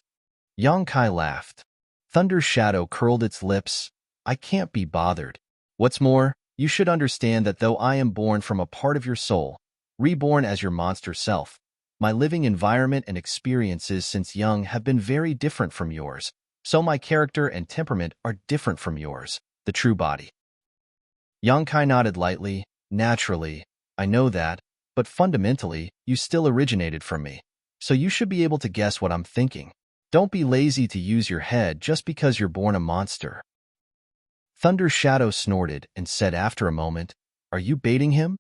Yonkai laughed. Thunder Shadow curled its lips. "I can't be bothered. What's more, you should understand that though I am born from a part of your soul, reborn as your monster self, my living environment and experiences since young have been very different from yours, so my character and temperament are different from yours, the true body." Yonkai nodded lightly. "Naturally, I know that, but fundamentally, you still originated from me, so you should be able to guess what I'm thinking. Don't be lazy to use your head just because you're born a monster." Thunder Shadow snorted and said after a moment, "Are you baiting him?"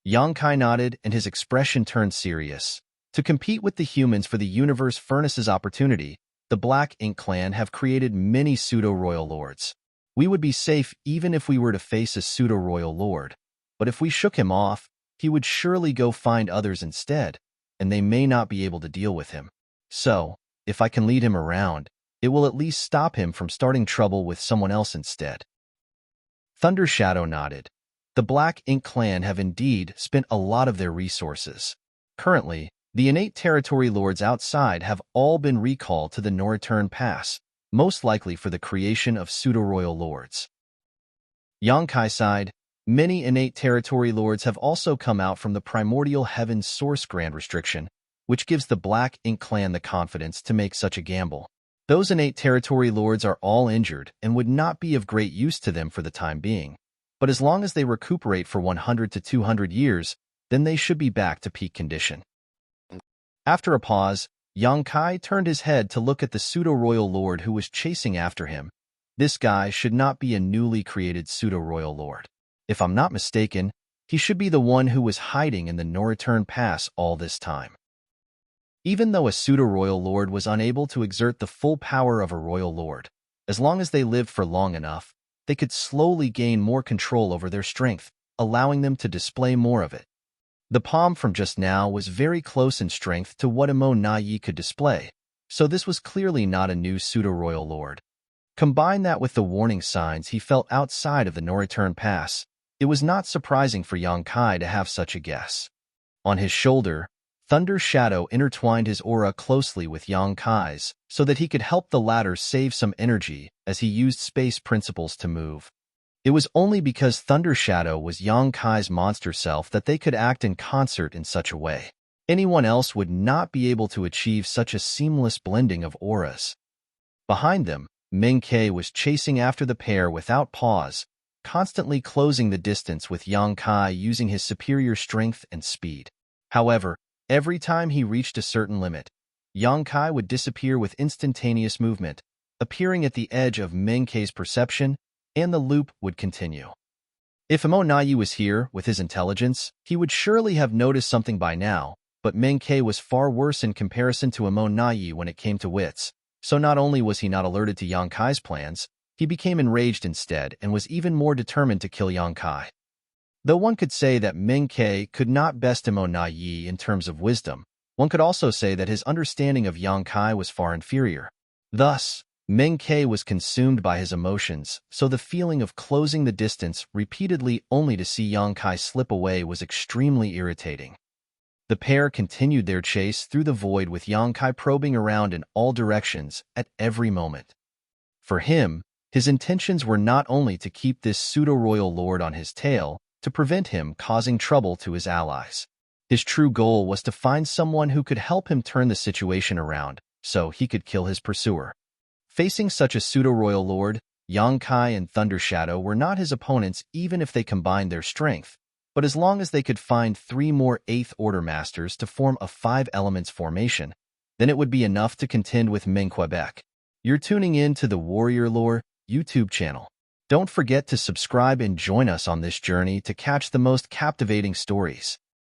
Yonkai nodded and his expression turned serious. To compete with the humans for the Universe Furnace's opportunity, the Black Ink clan have created many pseudo-royal lords. We would be safe even if we were to face a pseudo-royal lord, but if we shook him off, he would surely go find others instead, and they may not be able to deal with him. So, if I can lead him around, it will at least stop him from starting trouble with someone else instead. Thunder Shadow nodded. The Black Ink clan have indeed spent a lot of their resources. Currently, the innate territory lords outside have all been recalled to the Noreturn Pass, most likely for the creation of pseudo-royal lords. Yonkai side, many innate territory lords have also come out from the primordial heaven's source grand restriction, which gives the Black Ink clan the confidence to make such a gamble. Those innate territory lords are all injured and would not be of great use to them for the time being, but as long as they recuperate for 100 to 200 years, then they should be back to peak condition. After a pause, Yonkai turned his head to look at the pseudo-royal lord who was chasing after him. This guy should not be a newly created pseudo-royal lord. If I'm not mistaken, He should be the one who was hiding in the no-return pass all this time. Even though a pseudo-royal lord was unable to exert the full power of a royal lord, as long as they lived for long enough, they could slowly gain more control over their strength, allowing them to display more of it. The palm from just now was very close in strength to what Emo could display, so this was clearly not a new pseudo-royal lord. Combine that with the warning signs he felt outside of the no-return pass, it was not surprising for Yang Kai to have such a guess. On his shoulder, Thunder's shadow intertwined his aura closely with Yang Kai's so that he could help the latter save some energy as he used space principles to move. It was only because Thunder's shadow was Yang Kai's monster self that they could act in concert in such a way. Anyone else would not be able to achieve such a seamless blending of auras. Behind them, Ming Ke was chasing after the pair without pause, constantly closing the distance with Yang Kai using his superior strength and speed. However, every time he reached a certain limit, Yang Kai would disappear with instantaneous movement, appearing at the edge of Ming Ke's perception, and the loop would continue. If Emo was here with his intelligence, he would surely have noticed something by now, but Ming Ke was far worse in comparison to Emo when it came to wits, so not only was he not alerted to Yang Kai's plans, he became enraged instead and was even more determined to kill Yang Kai. Though one could say that Ming Ke could not best Emo in terms of wisdom, one could also say that his understanding of Yang Kai was far inferior. Thus, Ming Ke was consumed by his emotions, so the feeling of closing the distance repeatedly only to see Yang Kai slip away was extremely irritating. The pair continued their chase through the void with Yang Kai probing around in all directions at every moment. For him, his intentions were not only to keep this pseudo-royal lord on his tail, to prevent him causing trouble to his allies. His true goal was to find someone who could help him turn the situation around, so he could kill his pursuer. Facing such a pseudo-royal lord, Yang Kai and Thunder Shadow were not his opponents even if they combined their strength, but as long as they could find 3 more 8th Order Masters to form a 5 elements formation, then it would be enough to contend with Ming Quebec. You're tuning in to the Warrior Lore YouTube channel. Don't forget to subscribe and join us on this journey to catch the most captivating stories.